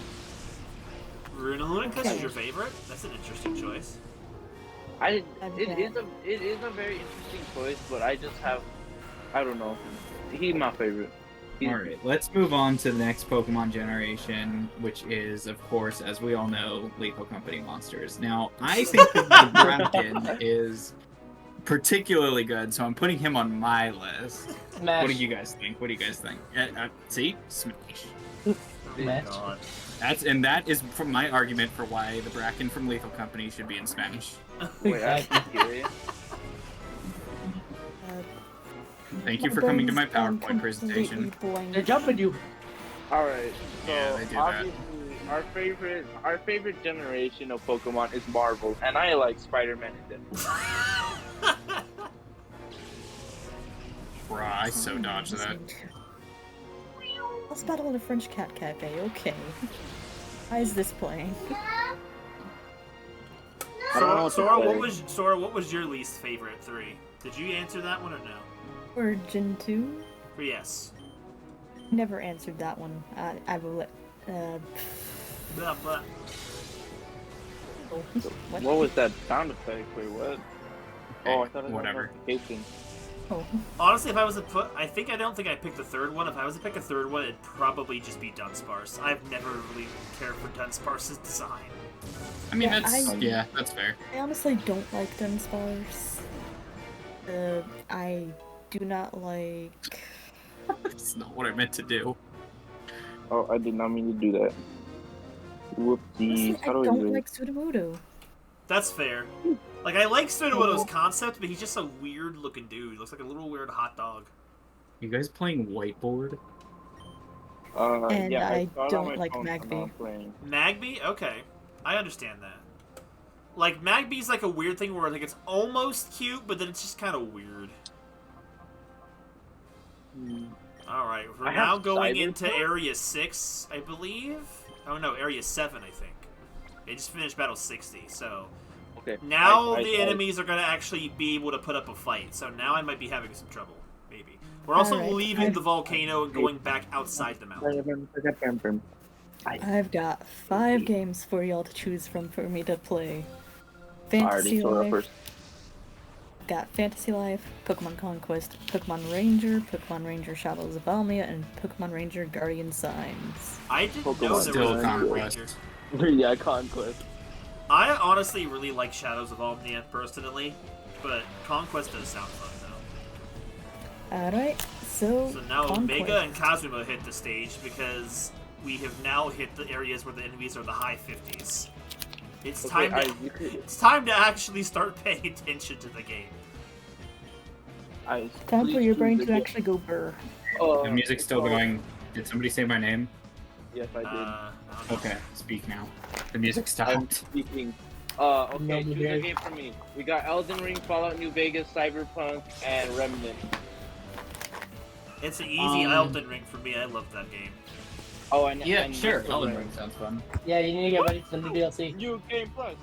Runelunicus is your favorite? That's an interesting choice. It Okay. is a very interesting choice, but I just have I don't know. He's my favorite. Alright, let's move on to the next Pokemon generation, which is, of course, as we all know, Lethal Company monsters. Now, I think that the Bracken is particularly good, so I'm putting him on my list. Smash. What do you guys think? See? Smash. Match. God. That is from my argument for why the Bracken from Lethal Company should be in Smash. Wait, I can hear it. Thank you for coming to my PowerPoint presentation. They're jumping you. Alright, so Yeah, they do that. obviously our favorite generation of Pokemon is Marvel, and I like Spider-Man and Deadpool. Bruh, I so dodged that. Let's battle in a French cat cafe, okay. Why is this playing? I don't know Sora, what to Sora, what was your least favorite 3? Did you answer that one or no? Or Gen 2? Or yes. Never answered that one. I will let. Blah, blah. What? What was that sound effect? Wait, what? Oh, I thought it was Whatever. a notification. Oh. Honestly, if I was to put, I don't think I'd pick the third one. If I was to pick a third one, it'd probably just be Dunsparce. I've never really cared for Dunsparce's design. I mean, Yeah, that's fair. I honestly don't like Dunsparce. I do not like. That's not what I meant to do. Oh, I did not mean to do that. Honestly, Whoopsies. I How do we don't do like Sudowoodo. That's fair. Like, I like Sudowoodo's concept, but he's just a weird-looking dude. He looks like a little weird hot dog. You guys playing Whiteboard? And yeah, I saw it on don't my like phone, so now Magby. I'm playing. Magby? Okay. I understand that. Like, Magby's like a weird thing where like it's almost cute, but then it's just kind of weird. Alright, we're I now have going Cyberpunk? into Area 6, I believe? Oh no, Area 7, I think. They just finished Battle 60, so... Okay. Now the enemies are going to actually be able to put up a fight, so now I might be having some trouble. Maybe. We're also Alright, leaving the volcano and going back outside the mountain. I've got 5 games for y'all to choose from for me to play. I already Fantasy saw that Life. first. Got Fantasy Life, Pokemon Conquest, Pokemon Ranger Shadows of Almia, and Pokemon Ranger Guardian Signs. I didn't know Pokemon there was Still a Conquest. Ranger. Yeah, Conquest. I honestly really like Shadows of Almia personally, but Conquest does sound fun though. Alright, so now Conquest. Omega and Kazuma hit the stage because we have now hit the areas where the enemies are the high 50s. It's Okay, it's time to actually start paying attention to the game. Time for your brain to actually go burr. The music's still going. Did somebody say my name? Yes, I did. I don't know. Okay, speak now. The music I'm stopped. speaking. No, Okay, choose Mary. a game for me. We got Elden Ring, Fallout New Vegas, Cyberpunk, and Remnant. It's an easy Elden Ring for me. I love that game. Oh, and Yeah, and sure. Master Elden Race. Ring sounds fun. Yeah, you need to get ready for the new DLC. New Game Plus.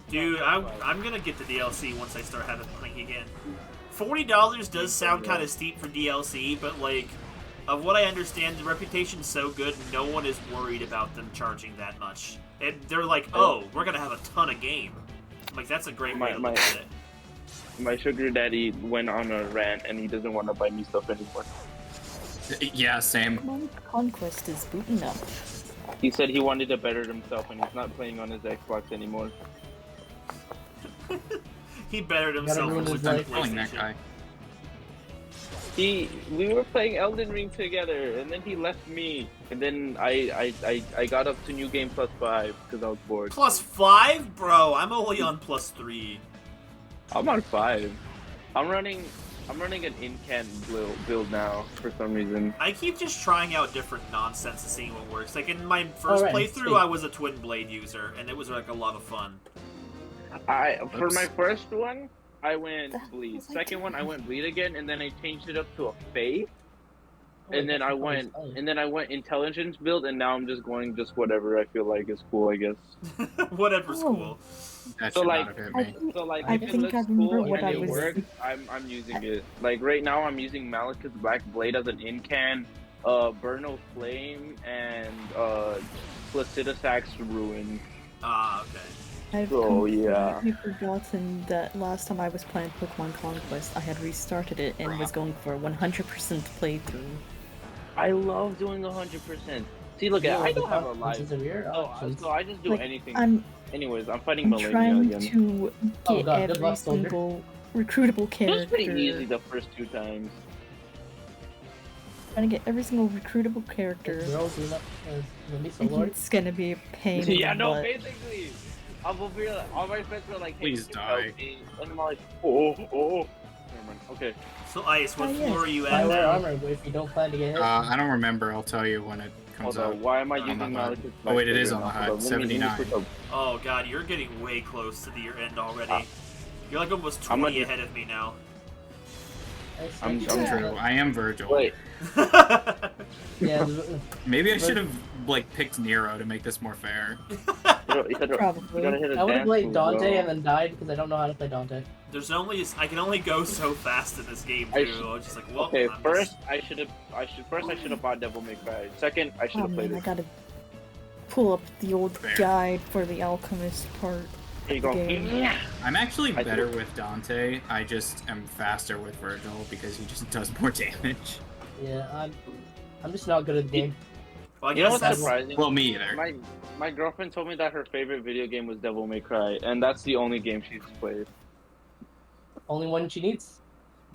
Dude, I'm gonna get the DLC once I start having money again. $40 does sound kind of steep for DLC, but like, of what I understand, the reputation's so good, no one is worried about them charging that much. And they're like, oh, we're gonna have a ton of game. I'm like, that's a great way to look at it. My sugar daddy went on a rant and he doesn't want to buy me stuff anymore. Yeah, same. Pokemon Conquest is booting up. He said he wanted to better himself and he's not playing on his Xbox anymore. He bettered himself ruin with his the life. Calling that PlayStation. guy. We were playing Elden Ring together and then he left me and then I got up to New Game Plus 5 because I was bored. +5? Bro, I'm only on +3. I'm on 5. I'm running an in-can build now for some reason. I keep just trying out different nonsense and seeing what works. Like in my first Alright, playthrough, sweet. I was a Twin Blade user, and it was like a lot of fun. For Oops. my first one, I went That bleed. was like Second one, I went bleed again, and then I changed it up to a faith. Oh, And then I went, intelligence build, and now I'm just going whatever I feel like is cool, I guess. Whatever's Oh. cool. That So, should like, not have hit I me. think, So like, I if it think looks I remember cool what and I it was. works, I'm using it. Like right now, I'm using Malekith's Black Blade as an incan, Burno Flame, and Placidusax Ruin. Ah, okay. I've Oh, yeah. completely forgotten that last time I was playing Pokemon Conquest, I had restarted it and was going for a 100% playthrough. I love doing 100%. See, look, I don't have a life. So I just do Like, anything. Anyways, I'm fighting I'm Millennia trying again. to Oh, get God, good every luck, soldier. single recruitable It character. was pretty easy the first 2 times. Trying to get every single recruitable character. Girl, do not be so And lord. it's gonna be a pain in Yeah, the no, butt. basically. I'm over here, all my friends were like, hey, Please you can help die. me. And I'm like, oh. Never mind. Okay. So, Ice, what Oh, yes. floor are you I at wear now? armor if you don't plan to get hit. I don't remember. I'll tell you when it comes Hold up. on, why am I on using the HUD. Malekith's Oh, wait, it Black is Blade on the right now? HUD. Hold on, let me 79. switch up. Oh god, you're getting way close to your end already. You're like almost I'm 20 gonna- ahead of me now. I'm True. I am Virgil. Wait, Yeah, Maybe I should have like picked Nero to make this more fair. you gotta Probably. hit a I would have dance played move, Dante bro. and then died because I don't know how to play Dante. I can only go so fast in this game I too. should- I was just like, well, Okay, I'm first I should have bought Devil May Cry. Second, I should Oh have played man, I it. gotta pull up the old Fair. guide for the alchemist part. Here you go. game. I'm actually I better do. with Dante. I just am faster with Virgil because he just does more damage. Yeah, I'm just not good at the game. Well, I You know guess what's that's surprising? Well, me either. My girlfriend told me that her favorite video game was Devil May Cry, and that's the only game she's played. Only one she needs.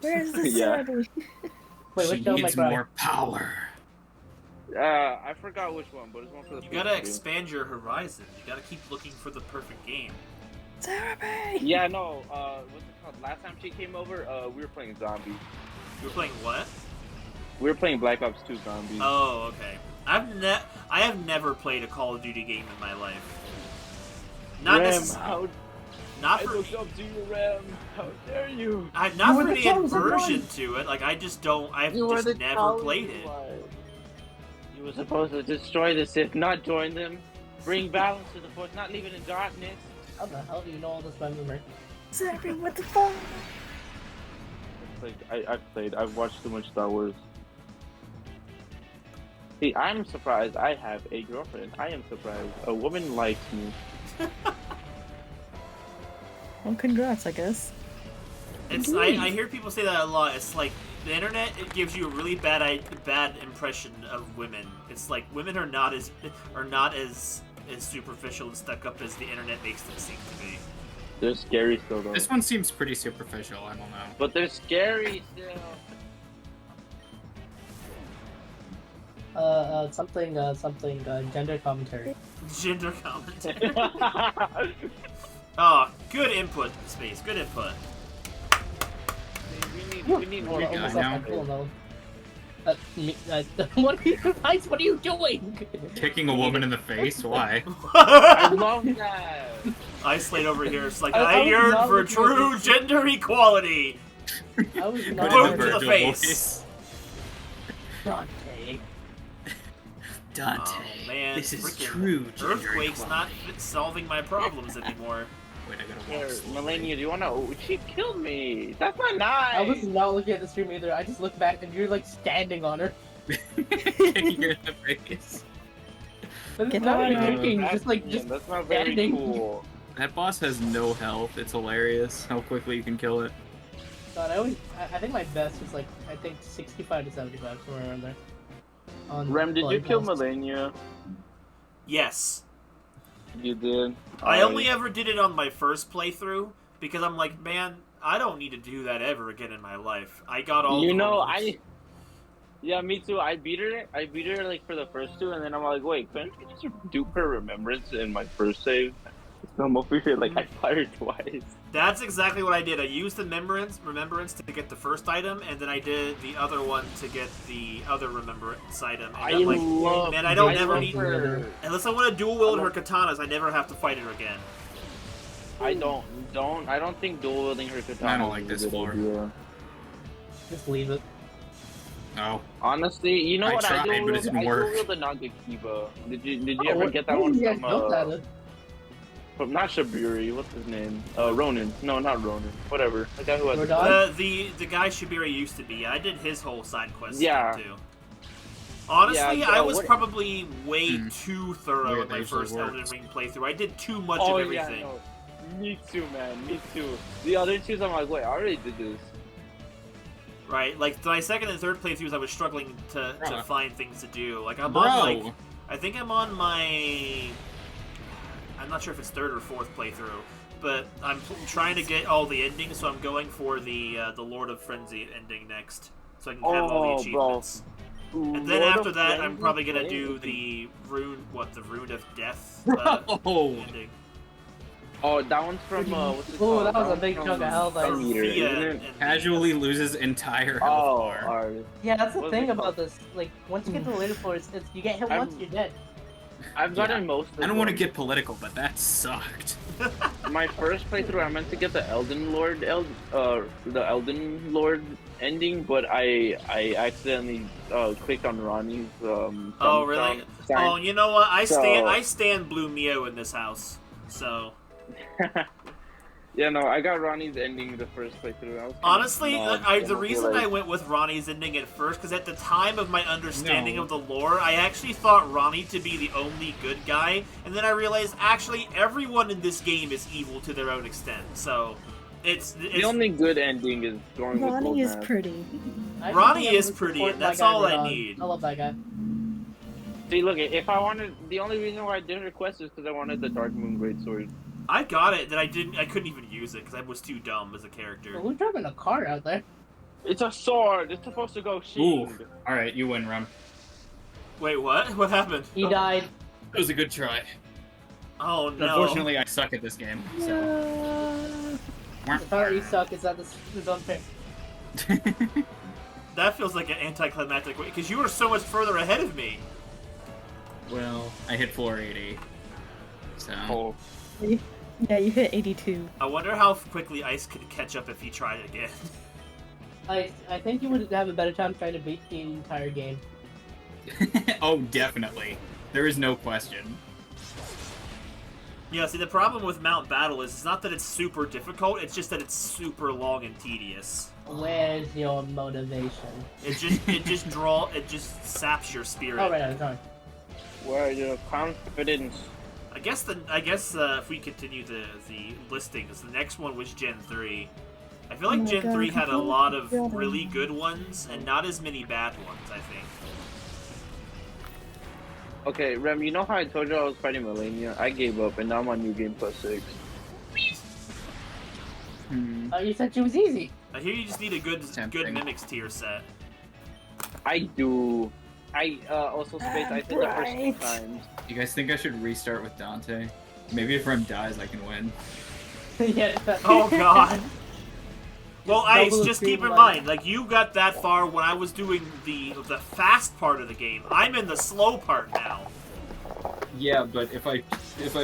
Where is this Yeah. sadly? Wait, She which Devil May needs Cry? more power. I forgot which one, but it's one for the you gotta PS2. expand your horizon. You gotta keep looking for the perfect game. Therapy! Yeah, no, what's it called? Last time she came over, we were playing Zombies. You were playing what? We were playing Black Ops 2 Zombies. Oh, okay. I have never played a Call of Duty game in my life. Not Rem, necessarily. Not I for looked up to you, Rem. How dare you? not were for the the chosen inversion one. to it. Like I just don't. I've You were just the never played it. You were supposed to destroy the Sith, not join them. Bring balance to the Force, not leave it in darkness. How the hell do you know all this by memory? Exactly, what the fuck? Like I've watched too much Star Wars. See, I'm surprised I have a girlfriend. I am surprised a woman likes me. Well, congrats, I guess. I hear people say that a lot. It's like the internet. It gives you a really bad impression of women. It's like women are not as superficial and stuck up as the internet makes them seem to be. They're scary still, though. This one seems pretty superficial. I don't know. But they're scary still. Something, gender commentary. Gender commentary. Oh, good input, Space. Good input. we need more. Yeah, Almost I like know. cool though. What are you guys? What are you doing? Kicking a woman in the face? Why? I love that. Isolate over here. It's like I I was yearn not for looking at true this. gender equality. I was Boom not. to the face. Dante. Dante. Oh, man, this is freaking true gender Earthquake's not equality. solving my problems anymore. Wait, I gotta Here, walk slowly. Melania, do you wanna? Oh, she killed me. That's not nice. I was not looking at the stream either. I just looked back and you're like standing on her. Kicking her in the face. But it's Get not on even her. kicking, just like Yeah, just that's not very standing. cool. That boss has no health. It's hilarious how quickly you can kill it. God, I think my best was like I think 65 to 75 somewhere around there. On Rem, did you blood kill boss. Melania? Yes. You did. I only ever did it on my first playthrough because I'm like, man, I don't need to do that ever again in my life. I got all. You the know, levels. Yeah, me too. I beat her. Like for the first two, and then I'm like, wait, couldn't you just dupe her remembrance in my first save? So I'm over here like I fired twice. That's exactly what I did. I used the remembrance to get the first item, and then I did the other one to get the other remembrance item. And I I'm like, love. man, I don't I never love need. her. Unless I want to dual wield her katanas, I never have to fight her again. I don't think dual wielding her katana. I don't like is this a good floor. idea. Just leave it. Oh. Honestly, you know I what tried, I dual but it wield? didn't I work. dual wield the Nagakiba. Did you Oh, ever what- get that oh, one yeah, from built at it. From not Shabiri, what's his name? Ronin. No, not Ronin. Whatever. The guy who has Rodon? The guy Shabira used to be. I did his whole side quest Yeah. too. Honestly, Yeah, I was what- probably way Hmm. too thorough Weird, in that my usually first Elden works. Ring playthrough. I did too much Oh of yeah, everything. no. Me too, man. Me too. The other two, I'm like, wait, I already did this. Right, like my second and third playthroughs, I was struggling to Bruh. find things to do. Like I'm Bro. on like, I think I'm on my, I'm not sure if it's third or fourth playthrough, but I'm trying to get all the endings, so I'm going for the Lord of Frenzy ending next, so I can have all the Oh, bro. achievements. And then Lord after of that, I'm Frenzy probably gonna plays do with the rune of death Bro. ending. Oh, that one's from what's it Oh, called? that was a one's big from chunk of hell, though. Meter, Sophia isn't it? and Casually loses entire health Oh, bar. alright. Yeah, that's the What is thing it about called? this. Like, once you get to the later floors, it's, you get hit once, you're dead. I've gotten most of I don't want to them. get political, but that sucked. My first playthrough, I meant to get the Elden Lord ending, but I accidentally clicked on Ronnie's. Oh really? sign. Oh, you know what? I So- stand Blue Mio in this house. So Yeah, no, I got Ronnie's ending the first playthrough. I was kinda honestly, mad, the and reason like, I went with Ronnie's ending at first, because at the time of my understanding No. of the lore, I actually thought Ronnie to be the only good guy, and then I realized actually everyone in this game is evil to their own extent. So it's the only good ending is going with Ronnie is Goldmask. pretty. I Ronnie think I is would pretty, support and my that's guy all I Rodon. need. I love that guy. See, look, if I wanted, the only reason why I didn't request is because I wanted the Dark Moon Greatsword. I got it, then I couldn't even use it because I was too dumb as a character. Who's driving a car out there? It's a sword. It's supposed to go Ooh. shield. Alright, you win, Rum. Wait, what? What happened? He died. It was a good try. Oh no! Unfortunately, I suck at this game, so... The part you suck is that this is unfair. That feels like an anticlimactic way because you were so much further ahead of me. Well, I hit 480. So. Oh, Yeah, you hit 82. I wonder how quickly Ice could catch up if he tried again. I think you would have a better time trying to beat the entire game. Oh, definitely. There is no question. Yeah, see, the problem with Mount Battle is it's not that it's super difficult, it's just that it's super long and tedious. Where's your motivation? It just saps your spirit. Oh, right, I'm sorry. where your confidence? I guess if we continue the listings, the next one was Gen 3. I feel like Oh my Gen God, 3 had a lot of God. really good ones and not as many bad ones, I think. Okay, Rem, you know how I told you I was fighting Melania? I gave up, and now I'm on New Game Plus 6. You said she was easy. I hear you just need a good Tempting. Mimics tier set. I do. I also space I did the first 2 Right. times. You guys think I should restart with Dante? Maybe if Rem dies, I can win. Yeah. Oh god. Well, Double Ice, the just keep in speed mind, like, you got that far when I was doing the fast part of the game. I'm in the slow part now. Yeah, but if I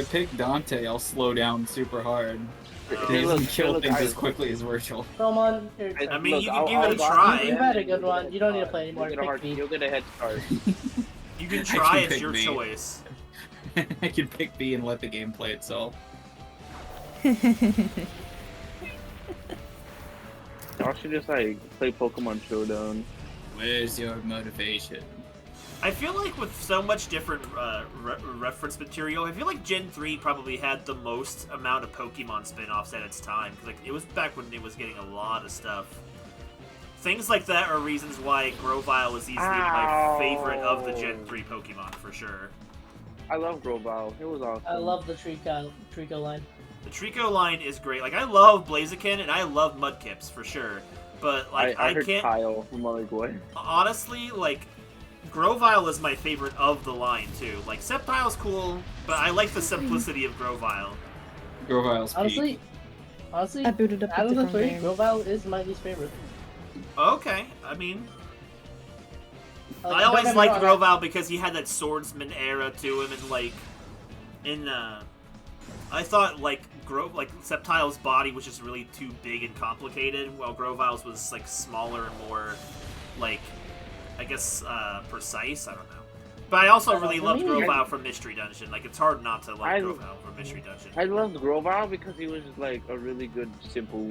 pick Dante, I'll slow down super hard. He Look, doesn't kill look, things I- as quickly as Virtual. Come on. Your I turn. I mean, Look, you can I'll- give it a I'll block try. you, You've had a and good you'll one. get You don't need to a- play anymore. You'll get a Pick hard, me. you'll get a head start. You can I try, can it's pick your me. choice. I can pick B and let the game play itself. Y'all should just like play Pokemon Showdown. Where's your motivation? I feel like with so much different reference material, I feel like Gen 3 probably had the most amount of Pokemon spin-offs at its time. 'Cause, like, it was back when it was getting a lot of stuff. Things like that are reasons why Grovyle is easily my favorite of the Gen 3 Pokemon, for sure. I love Grovyle. It was awesome. I love the Trico line. The Trico line is great. Like, I love Blaziken and I love Mudkips, for sure. But, like, I heard can't... Kyle from Boy. Honestly, like, Grovyle is my favorite of the line, too. Like, Sceptile's cool, but I like the simplicity of Grovyle. Grovile's peak. Honestly, I booted up a out of the different three, game. Grovyle is my least favorite. Okay, I mean... Like, I don't always get me liked wrong, Grovyle because he had that swordsman era to him, and, like, I thought, like, Sceptile's body was just really too big and complicated, while Grovile's was, like, smaller and more, like, I guess, precise? I don't know. But I also really loved me- Grovyle from Mystery Dungeon. Like, it's hard not to love I- Grovyle from Mystery Dungeon. I loved Grovyle because he was just like a really good, simple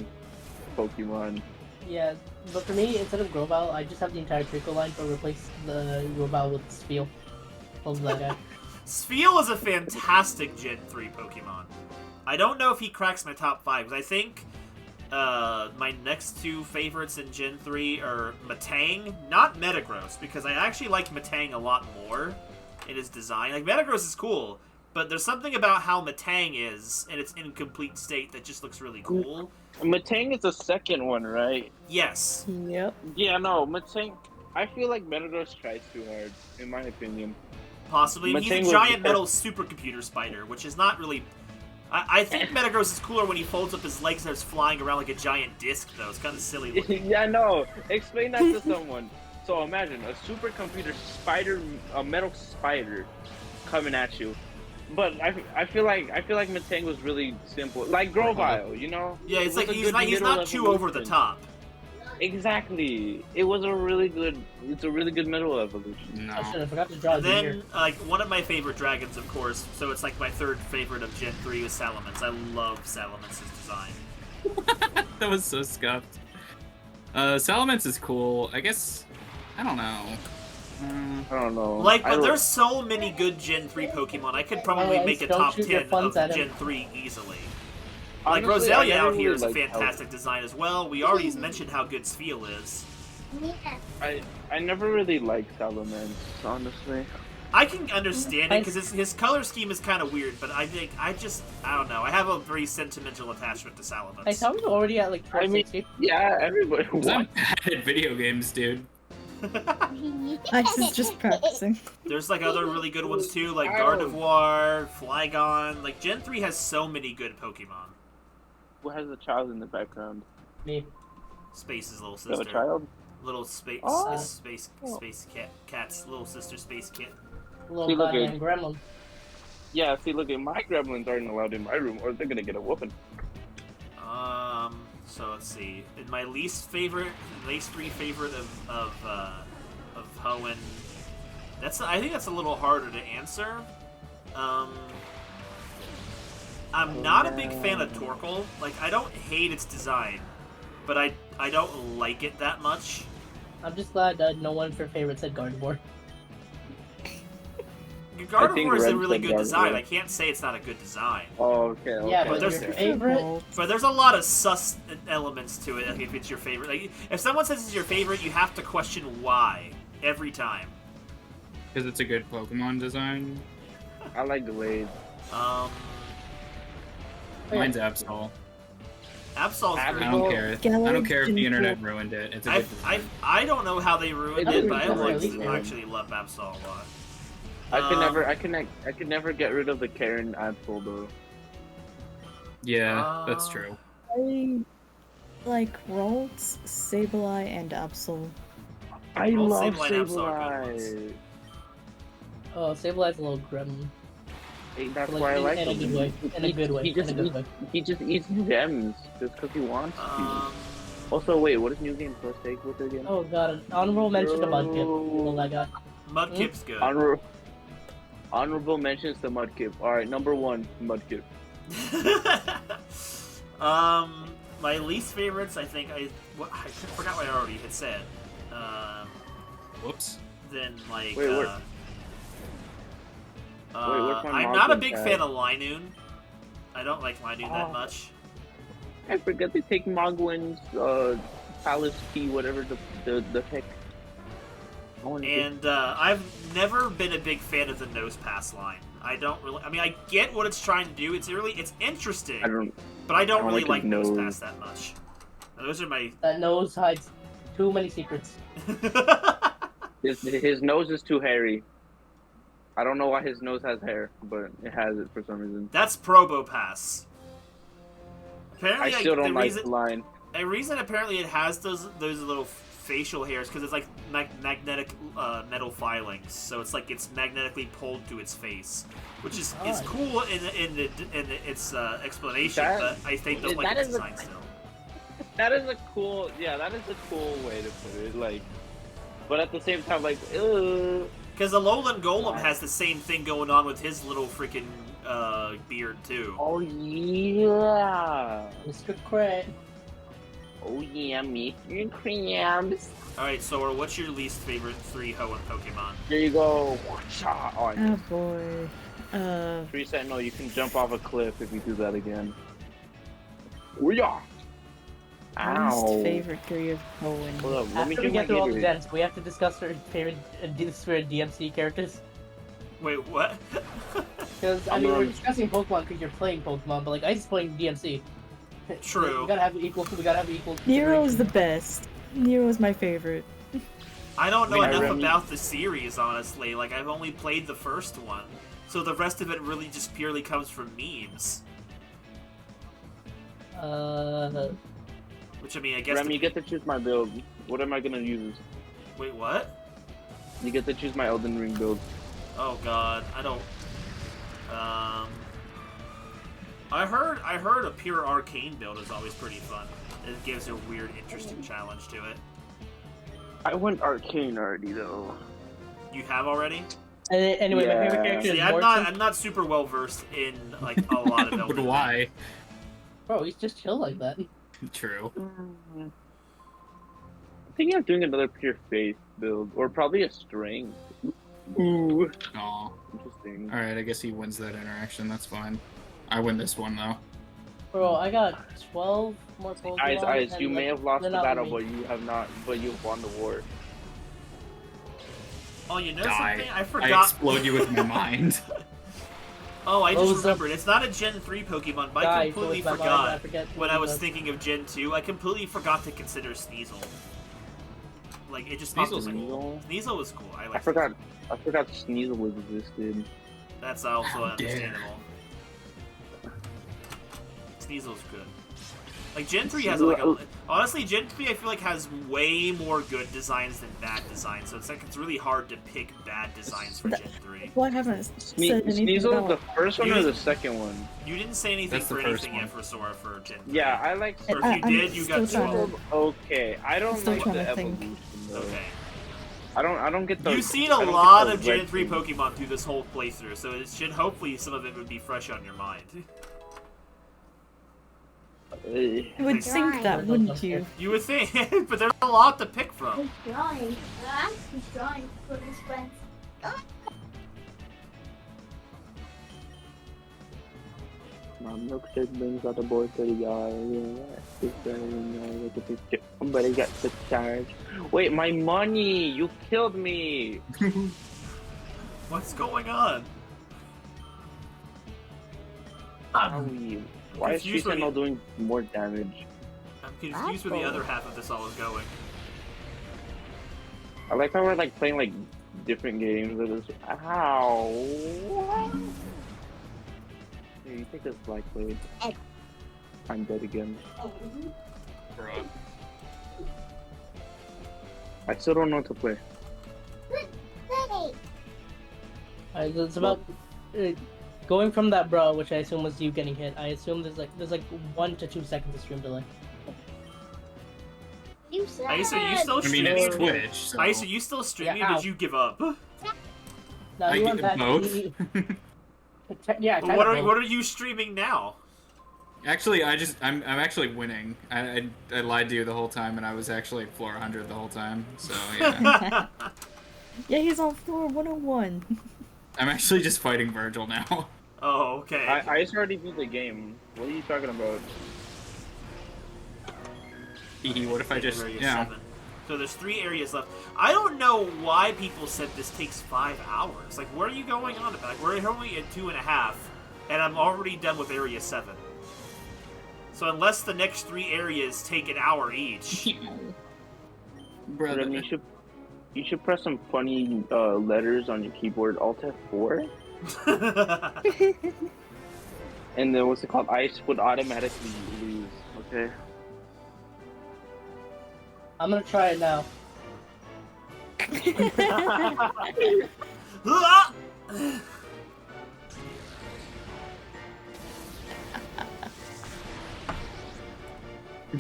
Pokemon. Yeah, but for me, instead of Grovyle, I just have the entire Trico line, but replace the Grovyle with Spiel. Love that guy. Spheal is a fantastic Gen 3 Pokemon. I don't know if he cracks my top 5, because I think my next 2 favorites in Gen 3 are Metang, not Metagross, because I actually like Metang a lot more in his design. Like, Metagross is cool, but there's something about how Metang is in its incomplete state that just looks really cool. Metang is the second one, right? Yes. Yep. Yeah, no, Metang. I feel like Metagross tries too hard, in my opinion. Possibly. Metang He's was a giant the- metal supercomputer spider, which is not really... I think Metagross is cooler when he folds up his legs and is flying around like a giant disc, though. It's kind of silly looking. Yeah, no. Explain that to someone. So imagine a supercomputer spider, a metal spider, coming at you. But I feel like Metang was really simple, like Grovyle, you know? Yeah, it's It like was a he's good not middle too over the evolution. top. Exactly. It was a really good. It's a really good middle evolution. I No. should have forgot to draw And the year. then, like, one of my favorite dragons, of course, so it's like my third favorite of Gen 3 is Salamence. I love Salamance's design. That was so scuffed. Salamence is cool. I guess... I don't know. I don't know. Like, I but there's so many good Gen 3 Pokemon, I could probably Alright, make a don't top shoot your 10 funds of at him. Gen 3 easily. Like, honestly, I Roselia never out here really is a liked fantastic design as well. We already mentioned how good Spheal is. I never really liked Salamence, honestly. I can understand it, because his color scheme is kind of weird, but I don't know. I have a very sentimental attachment to Salamence. I thought we were already at like I mean, 460. yeah, everybody. Because I'm What? bad at video games, dude. Ice is just practicing. There's like other really good ones too, like Ow. Gardevoir, Flygon. Like Gen 3 has so many good Pokemon. Who has a child in the background? Me. Space's little You have a sister. child? Little space Oh. space cat cat's little sister Space Kit. Little See, look goddamn at- gremlin. Yeah, see, look, at my gremlins aren't allowed in my room, or they're gonna get a whooping. So let's see. In my least favorite, least three favorite of Hoenn. I think that's a little harder to answer. I'm not a big fan of Torkoal. Like, I don't hate its design, but I don't like it that much. I'm just glad that no one for favorite said Gardevoir. Gardevoir is a Red really said good design. Gardevoir. I can't say it's not a good design. Oh, okay. Yeah, But but there's your favorite. But there's a lot of sus elements to it. Like, if it's your favorite, like if someone says it's your favorite, you have to question why every time. Because it's a good Pokemon design. I like Glade. Mine's Absol. Absol's Absol. great. I don't care. Gale I don't care if the didn't internet feel- ruined it. It's a good design. I don't know how they ruined It it, didn't but I feel liked, really I good. actually love Absol a lot. I could never get rid of the Karen Absol though. Yeah, that's true. I like Ralts, Sableye, and Absol. I Well, love Sableye and Absol are good Sableye. Oh, Sableye's a little gremlin. Hey, that's Like, why I like in a him. good way. In a good way. He just, In a good way. he just eats gems just because he wants to. Also, wait, what is New Game Plus take with it again? Oh god, an honorable mention to Mudkip. Oh my god. Mudkip's good. Honorable mentions to Mudkip. Alright, number 1, Mudkip. My least favorites, I think I forgot what I already had said. Whoops. Then like Wait, where's my I'm not a Moglin big tab? fan of Linoon. I don't like Linoon that Oh. much. I forgot to take Moglin's Palace Key, whatever the heck. I wanna get- And I've never been a big fan of the nose pass line. I don't really. I mean, I get what it's trying to do. It's interesting, I don't. but I don't I don't really like like his nose nose. pass that much. Those are my. That nose hides too many secrets. His nose is too hairy. I don't know why his nose has hair, but it has it for some reason. That's Probo Pass. Apparently, I still don't like reason, the line. a reason apparently it has those little facial hairs because it's like magnetic metal filings, so it's like it's magnetically pulled to its face, which is Oh. cool in its explanation, That- but I think don't like that its is a- design still. That is a cool, that is a cool way to put it. Like, but at the same time, like, Because the Alolan Golem has the same thing going on with his little freaking beard too. oh yeah, Mr. Cray. oh yeah, Mr. Krabs. All right, so what's your least favorite 3 Hoenn Pokemon? There you go. Whatcha. Oh, Oh boy. Tree Sentinel, you can jump off a cliff if you do that again. Oh yeah. Ow. Least favorite 3 of Hoenn. Hold up, let me After do we my get through all the Gatorade. gens, we have to discuss our favorite DMC characters. Wait, what? Because, I I'm mean, we're on- discussing Pokemon because you're playing Pokemon, but, like, I just playing DMC. True. We gotta have equal, Nero's the best. Nero's my favorite. I don't know Wait, enough Remy- about the series, honestly. Like, I've only played the first one, so the rest of it really just purely comes from memes. Which, I mean, I guess... Remy, you get to choose my build. What am I gonna use? Wait, what? You get to choose my Elden Ring build. Oh god, I don't... I heard a pure arcane build is always pretty fun. It gives a weird, interesting challenge to it. I went Arcane already though. You have already? Anyway, my favorite Yeah. character See, is I'm Morrison. not super well versed in like a lot of Elden But Ring. why? Bro, he's just chill like that. True. I'm thinking of doing another Pure Faith build, or probably a Strength. Ooh, Aw. interesting. Alright, I guess he wins that interaction. That's fine. I win this one, though. Bro, I got 12 more Pokemon. Guys, and, you may like, have lost the they're not battle, me. but you have not. But you've won the war. Oh, you know Die. something? I I forgot. explode you with my mind. Oh, I What just was that? remembered. It's not a Gen 3 Pokemon, but I Die, completely so with my forgot. mind, I forget When what I it was was. thinking of Gen 2, I completely forgot to consider Sneasel. Like, it just popped Sneasel's in my- cool. Sneasel was cool. I I like forgot Sneasel existed. That's also How dare. understandable. Sneasel's good. Like, Gen 3 has, like, honestly, Gen 3 I feel like has way more good designs than bad designs, so it's like, it's really hard to pick bad designs for Gen 3. Well, I haven't said anything Sneasel, about... the first one or the second one? You didn't say anything That's the for first anything one. yet for Sora for Gen 3. Yeah, I like. Or if you did, you got still trying spoiled. Okay, I don't Still like trying the to think. evolution though. Okay. I don't get the. You've seen I a don't get lot the of Gen red 3 thing. Pokemon through this whole playthrough, so it should hopefully some of it would be fresh on your mind. You would think that, wouldn't you? You would think, but there's a lot to pick from. He's drawing. He's drawing for his friends. My milkshake brings out the boy to the yard. But he got the charge. Wait, my money! You killed me! What's going on? Why is confused where Sentinel doing more damage? I'm confused where the other half of this all is going. I like how we're like playing like different games. Of this. Ow! Here, you take this black blade. I'm dead again. Bruh. I still don't know what to play. It's about going from that bro, which I assume was you getting hit. I assume there's like 1 to 2 seconds of stream delay. You said. Aisa, you still I mean, streaming? it's Twitch, so... Aisa, you still streaming? Yeah, Or ow. did you give up? No, I he went get back. both. Yeah. But what are you streaming now? Actually, I'm actually winning. I lied to you the whole time, and I was actually at floor 100 the whole time. So yeah, Yeah, he's on floor 101. I'm actually just fighting Virgil now. Oh, okay. I just already beat the game. What are you talking about? What if I just Area yeah? 7. So there's 3 areas left. I don't know why people said this takes 5 hours. Like, what are you going on about? Like, we're only at 2.5, and I'm already done with Area 7. So unless the next 3 areas take an hour each. Brother, Then you should press some funny letters on your keyboard. Alt F4, and then what's it called? Ice would automatically lose. Okay. I'm gonna try it now.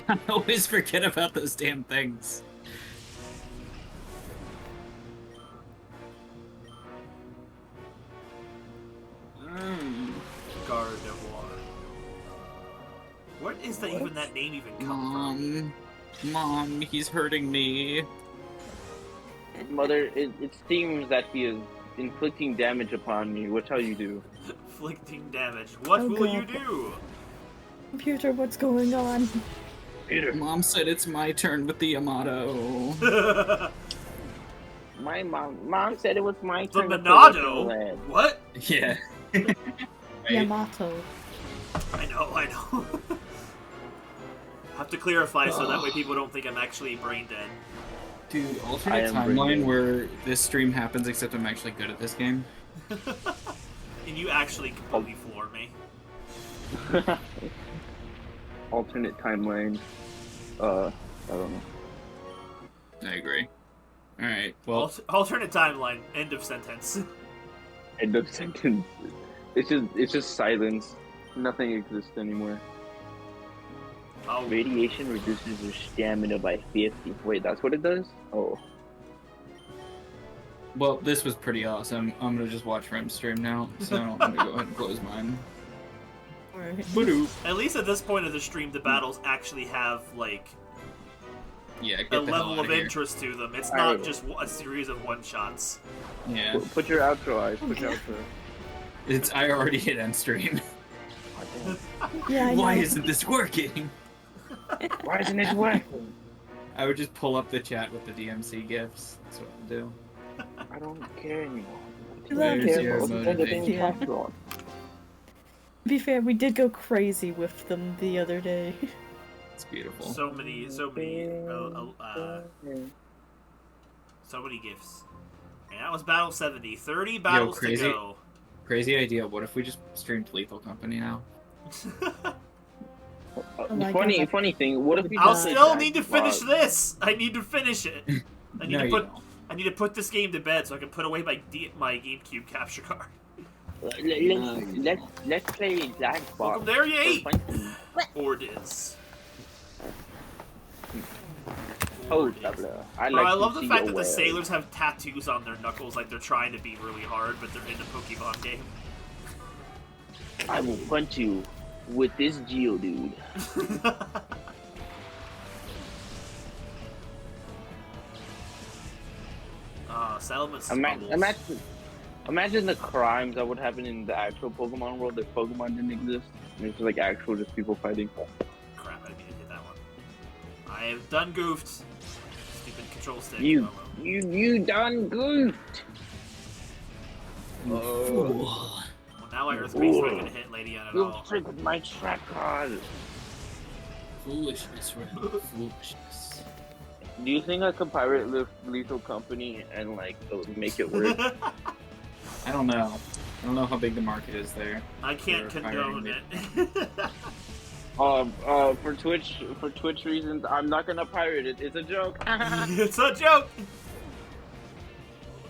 I always forget about those damn things. Gardevoir. What is that even that name even come from? Mom, he's hurting me. Mother, it seems that he is inflicting damage upon me. What shall you do? Inflicting damage. What Oh, will you God. do? Computer, what's going on? Peter. Mom said it's my turn with the Yamato. My mom said it was my The turn. to Monado? play with the What? Yeah. Yamato. I know. Have to clarify so that way people don't think I'm actually brain dead. Dude, I alternate am timeline brilliant. where this stream happens, except I'm actually good at this game. And you actually completely floor me. land. Alternate timeline. I don't know. I agree. Alright, well, Alternate timeline. End of sentence. End of sentence. It's just silence. Nothing exists anymore. Oh, Radiation reduces your stamina by 50. Wait, that's what it does? Oh. well, this was pretty awesome. I'm gonna just watch Rem's stream now, so I'm gonna go ahead and close mine. Alright. Badoo. at least at this point of the stream, the battles actually have, like, Yeah, get a the hell level out of here. interest to them. It's Alright. not just a series of one-shots. Yeah, Put your outro, eyes. Put your outro. I already hit end stream. Yeah, I know. Why isn't this working? Why isn't it working? I would just pull up the chat with the DMC gifs. That's what I do. I don't care anymore. There's There's your your motivation. To be fair, we did go crazy with them the other day. It's beautiful. So many gifts. And that was Battle 70. 30 battles to crazy. go. Crazy idea. What if we just streamed Lethal Company now? Oh my God, Funny thing. What if we I'll both play still tag? need to finish Wow. this. I need to finish it. I need No, to you put. don't. I need to put this game to bed so I can put away my GameCube capture card. Let's play tag. Welcome there, you ate. Funky. Ordis. Oh, Ordis. I Bro, like I to love the see fact your that the wares. sailors have tattoos on their knuckles, like they're trying to be really hard, but they're in a Pokemon game. I will punch you with this Geodude. Settlements. Imagine the crimes that would happen in the actual Pokemon world if Pokemon didn't exist. And it's like actual just people fighting. Crap, I didn't mean to hit that one. I have done goofed. Stupid control stick. You Oh, well. you done goofed. Fool. Well, now my Earthquake's not gonna hit Lady at You all. triggered my track card. Foolishness, Red. Foolishness. Do you think I could pirate Lethal Company and like make it work? I don't know. I don't know how big the market is there. I can't They're condone pirating it. For Twitch reasons, I'm not gonna pirate it. It's a joke. It's a joke.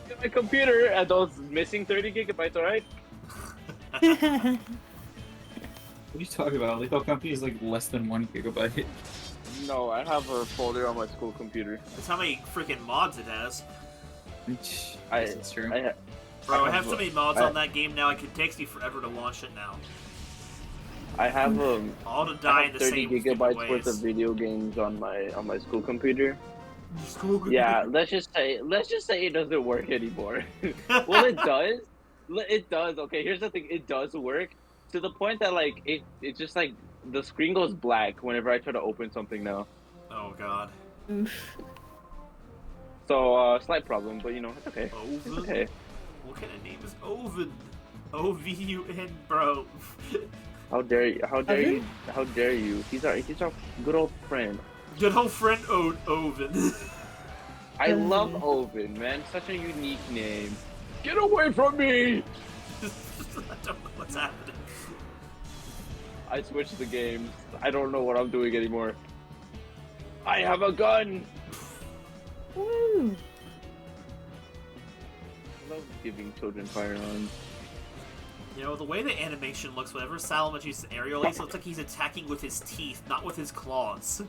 Look at my computer and those missing 30 gigabytes. All right. What are you talking about? Lethal Company is like less than 1 gigabyte. No, I have a folder on my school computer. That's how many freaking mods it has. Yes, I- that's true. Bro, I have so many mods I- on that game now, it takes me forever to launch it now. I have All to I die in have the 30 same stupid gigabytes ways. worth of video games on my school computer. School Yeah, let's just say it doesn't work anymore. Well, it does. It does. Okay, here's the thing. It does work to the point that like it just like the screen goes black whenever I try to open something now. Oh god. Oof. So slight problem, but you know it's okay. It's Oven? okay. What kind of name is Oven? O-V-U-N, bro. How dare you? How dare Okay. you? How dare you? He's our good old friend. Good old friend Oven. I love Oven, man. Such a unique name. Get away from me! I don't know what's happening. I switched the games. I don't know what I'm doing anymore. I have a gun! Woo! I love giving children firearms. You know, the way the animation looks whenever Salamence uses aerial ace, it looks like he's attacking with his teeth, not with his claws.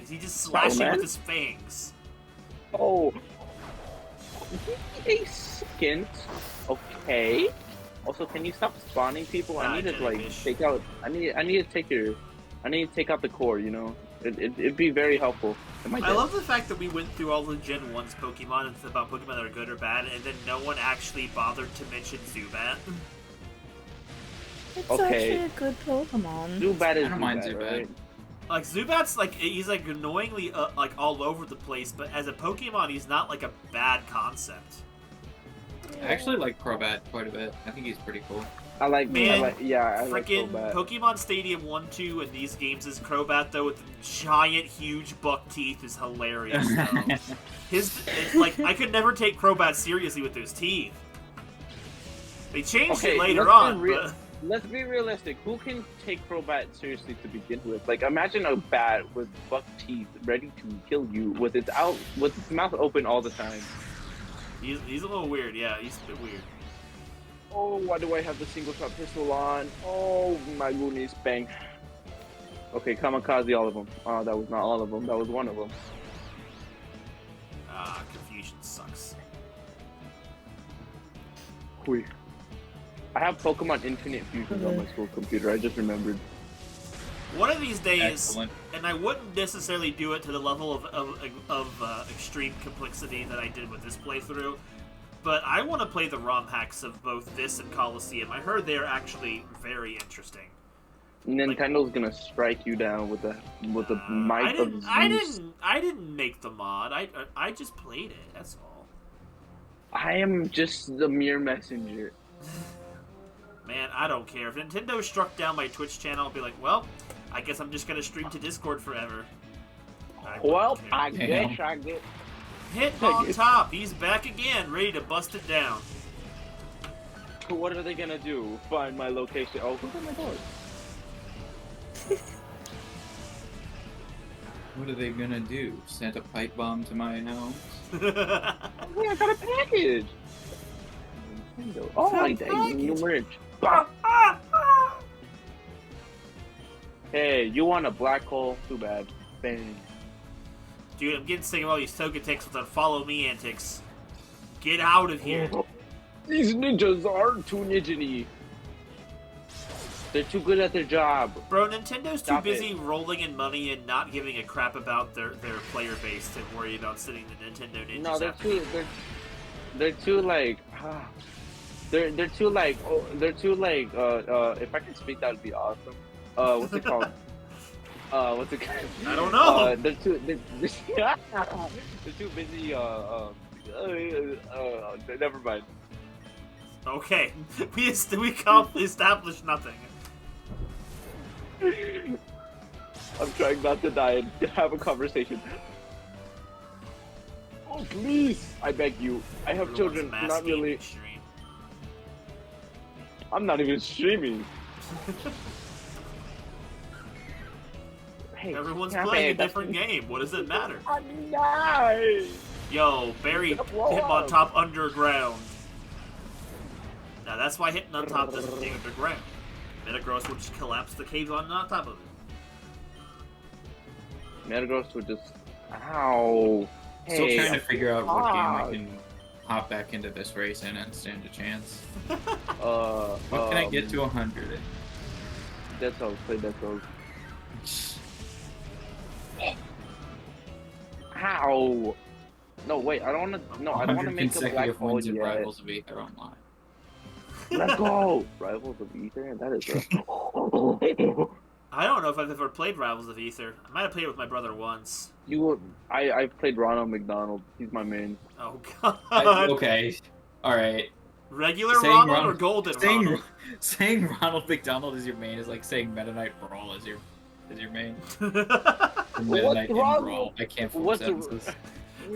Is he just slashing man. with his fangs? Oh. A second. Okay. Also, can you stop spawning people? I need to like jellyfish. take out. I need to take out the core. You know, it'd be very helpful. Am I dead? love the fact that we went through all the Gen 1's Pokemon and about Pokemon that are good or bad, and then no one actually bothered to mention Zubat. It's Okay. actually a good Pokemon. Zubat is I don't mind Zubat, Zubat. right? Like, Zubat's, like, he's, like, annoyingly, like, all over the place, but as a Pokemon, he's not, like, a bad concept. I actually like Crobat quite a bit. I think he's pretty cool. I like Man, like Freaking Zubat. Pokemon Stadium 1, 2, and these games is Crobat, though, with the giant, huge buck teeth is hilarious, though. It's like, I could never take Crobat seriously with those teeth. They changed Okay, it later let's be on, real- but... Let's be realistic. Who can take Crobat seriously to begin with? Like, imagine a bat with buck teeth ready to kill you with its mouth open all the time. He's a little weird, yeah, he's a bit weird. Oh, why do I have the single shot pistol on? Oh my goodness, bang. Okay, kamikaze all of them. Oh, that was not all of them. That was one of them. Confusion sucks. Hui. I have Pokemon Infinite Fusions on my school computer. I just remembered. One of these days, Excellent. and I wouldn't necessarily do it to the level of extreme complexity that I did with this playthrough, but I want to play the ROM hacks of both this and Coliseum. I heard they're actually very interesting. Nintendo's gonna strike you down with the might of Zeus. I didn't make the mod. I just played it. That's all. I am just the mere messenger. Man, I don't care. If Nintendo struck down my Twitch channel, I'll be like, well, I guess I'm just gonna stream to Discord forever. I wouldn't Well, care. I Damn. guess I get. Hit on top. He's back again, ready to bust it down. What are they gonna do? Find my location? Oh, who's at my door? What are they gonna do? Send a pipe bomb to my house? Hey, I got a package. Nintendo. Oh, like that. New merch. Hey, you want a black hole? Too bad. Bang. Dude, I'm getting sick of all these token ticks with follow me antics. Get out of here. These ninjas are too ninja-y. They're too good at their job. Bro, Nintendo's too Stop busy it. rolling in money and not giving a crap about their player base to worry about sending the Nintendo ninjas No, they're after too. They're too like. They're too like. Oh, they're too like. If I could speak, that would be awesome. What's it called? What's it called? I don't know. They're too. They're too busy. Never mind. Okay, we established nothing. I'm trying not to die and have a conversation. Oh, please! I beg you. I have Everyone's children. mass Not really. gaming stream. I'm not even streaming. Hey, Everyone's can I playing a pay different game. What does it matter? I'm nice. Yo, Barry hit Blow him on up. top underground. Now that's why hitting on top doesn't stay underground. Metagross will just collapse the caves on top of it. Metagross would just. Ow. Still Hey, trying to figure out what game I fuck. can hop back into this race in and stand a chance. What What can I get to 100? Dead Cells. Play Dead Cells. Ow. No, wait. I don't want to. No, I don't want to 100 make a black consecutive hole wins in yet. Rivals of Aether Online. Let's go. Rivals of Ether. That is a. I don't know if I've ever played Rivals of Aether. I might have played it with my brother once. I've played Ronald McDonald. He's my main. Oh god. Okay, alright. Regular Saying Ronald or Ronald- Golden Saying, Ronald? saying Ronald McDonald is your main is like saying Meta Knight Brawl is your main. Meta What's Knight and wrong Brawl. with- I can't form what's the- sentences.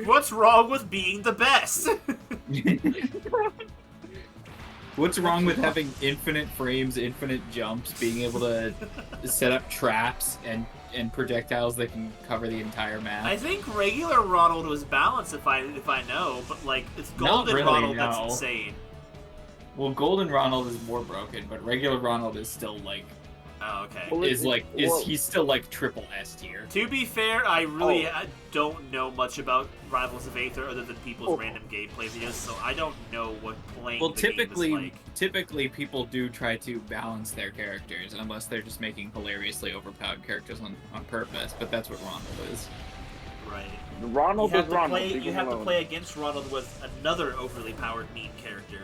What's wrong with being the best? What's wrong with having infinite frames, infinite jumps, being able to set up traps and projectiles that can cover the entire map? I think regular Ronald was balanced if I know, but like it's Not Golden really, Ronald no. that's insane. Well, Golden Ronald is more broken, but regular Ronald is still like Oh, okay. Well, he's still like triple S tier. To be fair, I really don't know much about Rivals of Aether other than people's random gameplay videos, so I don't know what playing Well, the game is like. typically people do try to balance their characters, unless they're just making hilariously overpowered characters on purpose. But that's what Ronald is. Right. Ronald You is have, to Ronald. play, leave you him have to alone. play against Ronald with another overly powered mean character.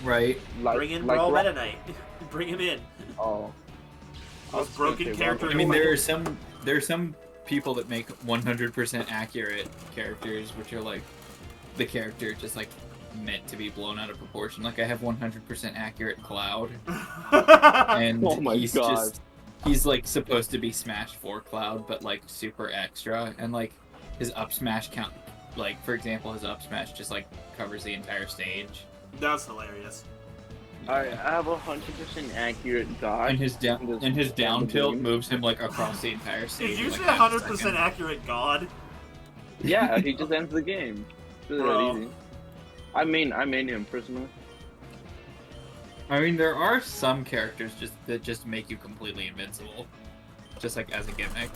Right. Bring in Brawl Meta Knight. Bring him in. Oh. Most broken character. I mean, there are some people that make 100% accurate characters, which are like the character just like meant to be blown out of proportion. Like I have 100% accurate Cloud, and Oh my God. he's like supposed to be Smash 4 Cloud, but like super extra, and like his up smash count, like for example, his up smash just like covers the entire stage. That's hilarious. I have 100% accurate God. And his down tilt game. moves him like across the entire Did stage. you in, say like, half a 100% second. accurate God? Yeah, he just ends the game. It's that Bro. easy. I mean him personally. I mean, there are some characters that just make you completely invincible, just like as a gimmick.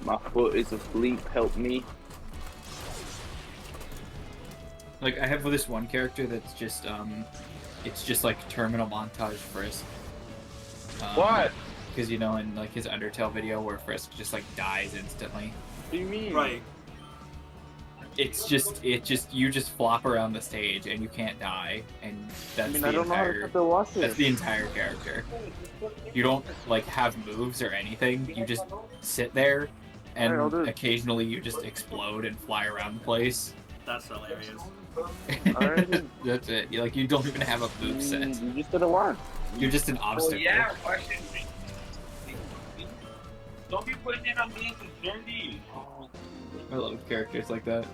My foot is asleep. Help me. Like I have this one character that's just it's just like terminal montage Frisk. What? Because you know, in like his Undertale video where Frisk just like dies instantly. What do you mean? Right. You just flop around the stage and you can't die, and that's I mean, the I don't know how entire to watch that's this. the entire character. You don't like have moves or anything. You just sit there, and Alright, I'll do it. occasionally you just explode and fly around the place. That's hilarious. Alright. That's it. You don't even have a move set. You just gotta watch. You're just an obstacle. Don't be putting it on me, it's dirty. I love characters like that.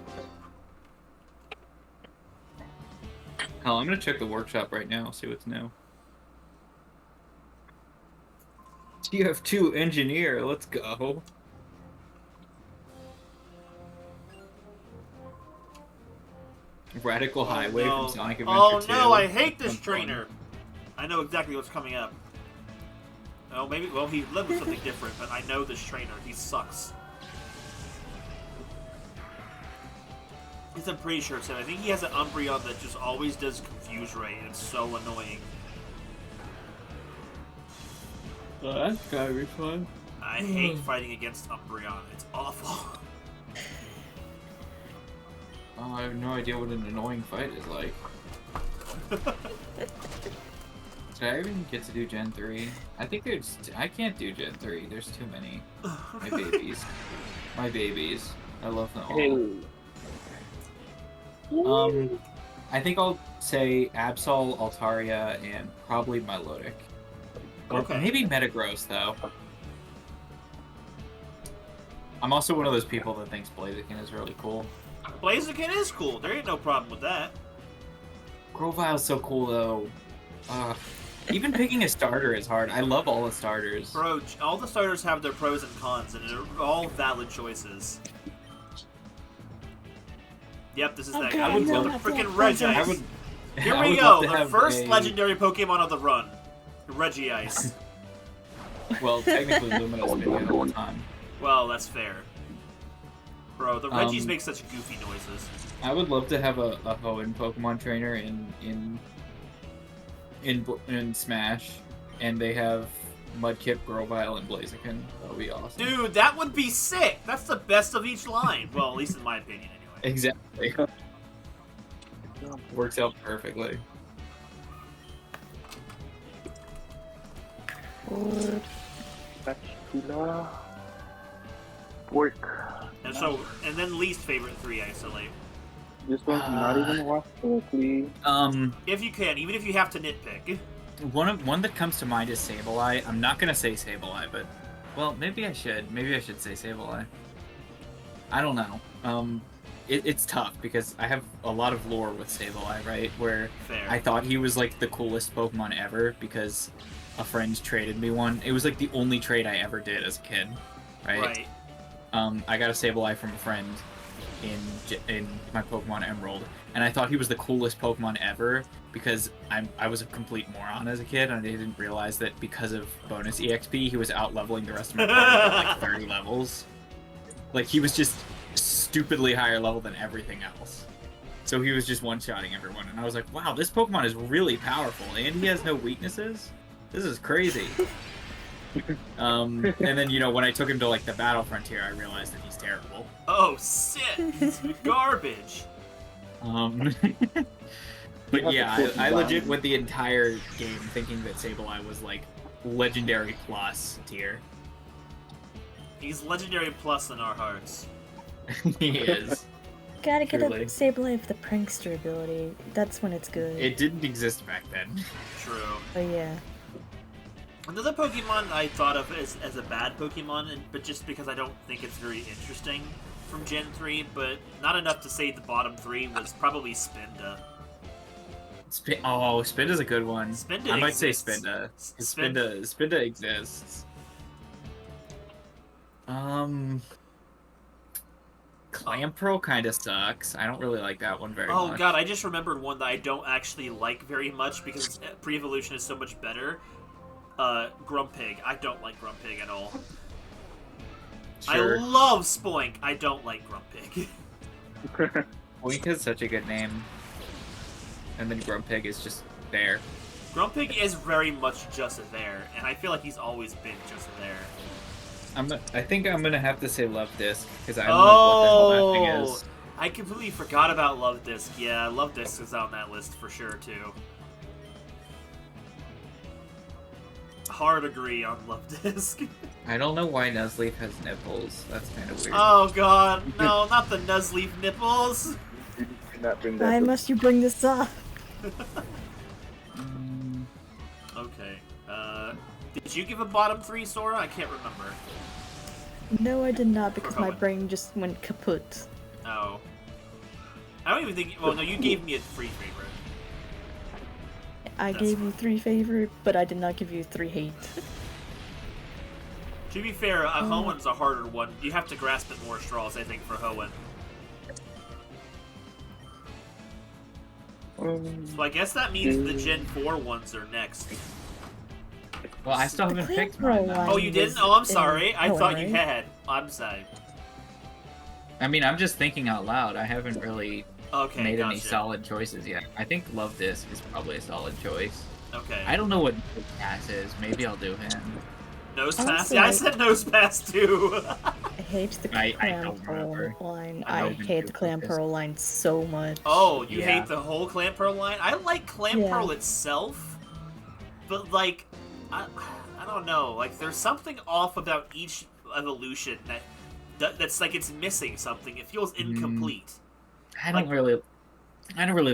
Hell, I'm gonna check the workshop right now, see what's new. TF2 engineer, let's go. Radical Highway no. from Sonic Adventure Oh 2. no, I hate this Sounds fun. trainer. I know exactly what's coming up. Oh, maybe. Well, he led with something different, but I know this trainer. He sucks. At least I'm pretty sure it's him. I think he has an Umbreon that just always does Confuse Ray, and it's so annoying. Oh, that's gotta be fun. I hate fighting against Umbreon. It's awful. Oh, I have no idea what an annoying fight is like. Did I even get to do Gen 3? I think there's... I can't do Gen 3. There's too many. My babies. My babies. I love them all. I think I'll say Absol, Altaria, and probably Milotic. Or Okay. maybe Metagross, though. I'm also one of those people that thinks Blaziken is really cool. Blaziken is cool. There ain't no problem with that. Grovile's so cool, though. Even picking a starter is hard. I love all the starters. Bro, all the starters have their pros and cons, and they're all valid choices. Yep, this is that Okay, guy. I would The love- freaking I Regice. would- Here I we would go. love to The have first a- legendary Pokemon of the run. Regice. Well, technically Lumina's been here the whole time. Well, that's fair. Bro, the Regis Um, make such goofy noises. I would love to have a Hoenn Pokemon trainer in Smash, and they have Mudkip, Grovyle, and Blaziken. That would be awesome. Dude, that would be sick. That's the best of each line. Well, at least in my opinion, anyway. Exactly. Works out perfectly. Spatula. Work. And so, and then least favorite 3 isolate. This one's not even watched correctly. If you can, even if you have to nitpick. One that comes to mind is Sableye. I'm not gonna say Sableye, but well, maybe I should. Maybe I should say Sableye. I don't know. It's tough because I have a lot of lore with Sableye, right? Where Fair. I thought he was like the coolest Pokemon ever because a friend traded me one. It was like the only trade I ever did as a kid, right? I got a Sableye from a friend in my Pokemon Emerald, and I thought he was the coolest Pokemon ever because I was a complete moron as a kid, and I didn't realize that because of bonus EXP, he was out leveling the rest of my party by like 30 levels. Like he was just stupidly higher level than everything else. So he was just one-shotting everyone, and I was like, wow, this Pokemon is really powerful, and he has no weaknesses? This is crazy. And then, you know, when I took him to, like, the Battle Frontier, I realized that he's terrible. Oh, shit! Garbage! But yeah, I legit went the entire game thinking that Sableye was, like, Legendary Plus tier. He's Legendary Plus in our hearts. He is. Gotta get Truly. a Sableye with the prankster ability. That's when it's good. It didn't exist back then. True. But yeah. Another Pokemon I thought of as a bad Pokemon, but just because I don't think it's very interesting from Gen 3, but not enough to say the bottom 3 was probably Spinda. Spinda's a good one. Spinda I might say exists. Spinda. Spinda. Spinda exists. Clamperl kind of sucks. I don't really like that one very Oh much. god, I just remembered one that I don't actually like very much because pre-evolution is so much better. Grumpig. I don't like Grumpig at all. Sure. I love Spoink. I don't like Grumpig. Wink is such a good name. And then Grumpig is just there. Grumpig is very much just there, and I feel like he's always been just there. I think I'm gonna have to say Love Disc because I don't know what the hell that thing is. I completely forgot about Love Disc. Yeah, Love Disc is on that list for sure too. Hard agree on Love Disc. I don't know why Nuzleaf has nipples. That's kind of weird. Oh god, no, not the Nuzleaf nipples. You cannot bring that Why to- must you bring this up? Okay. Did you give a bottom 3, Sora? I can't remember. No, I did not because my Hoenn. brain just went kaput. Oh. I don't even think. Well, no, you gave me a 3 favorite. I That's gave you 3 favorite, but I did not give you 3 hate. To be fair, Hoenn's a harder one. You have to grasp at more straws, I think, for Hoenn. So I guess that means the Gen 4 ones are next. Well, I still The haven't picked Clamp mine. Pro though. Oh, you didn't? Oh, I'm sorry. I Ellen, thought you right? had. I'm sorry. I mean, I'm just thinking out loud. I haven't really Okay, made gotcha. any solid choices yet. I think Love Disc is probably a solid choice. Okay. I don't know what Pass is. Maybe I'll do him. Nose pass? Honestly, Yeah, I I- said nose pass too. I hate the I Clam don't Pearl remember. line. I've I never been hate too the Clam focused. Pearl line so much. Oh, you Yeah. hate the whole Clamp Pearl line? I like Clamp Yeah. Pearl itself, but like, I don't know. Like, there's something off about each evolution that's like it's missing something. It feels incomplete. I don't really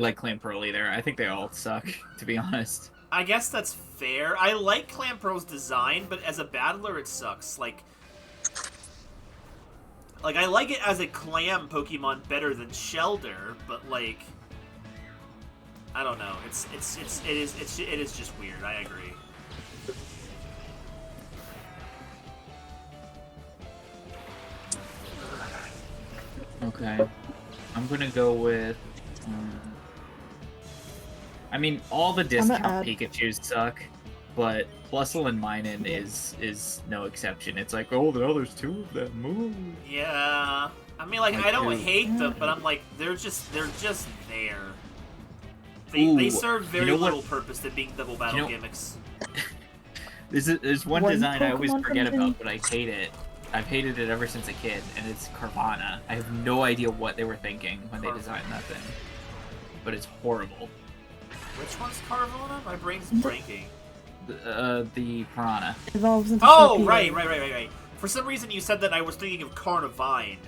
like Clamp Pearl either. I think they all suck, to be honest. I guess that's fair. I like Clamp Pearl's design, but as a battler, it sucks. Like I like it as a clam Pokemon better than Shelder, but like, I don't know. It is just weird. I agree. Okay. I'm gonna go with. I mean, all the discount add- Pikachus suck, but Plusle and Minun is no exception. It's like, oh, now there's two of them. Ooh. Yeah. I mean, like, Like I don't who? hate them, but I'm like, they're just there. They Ooh, serve very you know what- little purpose than being double battle know- gimmicks. There's one One design I always Pokemon forget comes in- about, but I hate it. I've hated it ever since a kid, and it's Carvana. I have no idea what they were thinking when they designed that thing, but it's horrible. Which one's Carvana? My brain's breaking. The Piranha. Evolves into Oh, Sharpedo. right. For some reason, you said that I was thinking of Carnivine.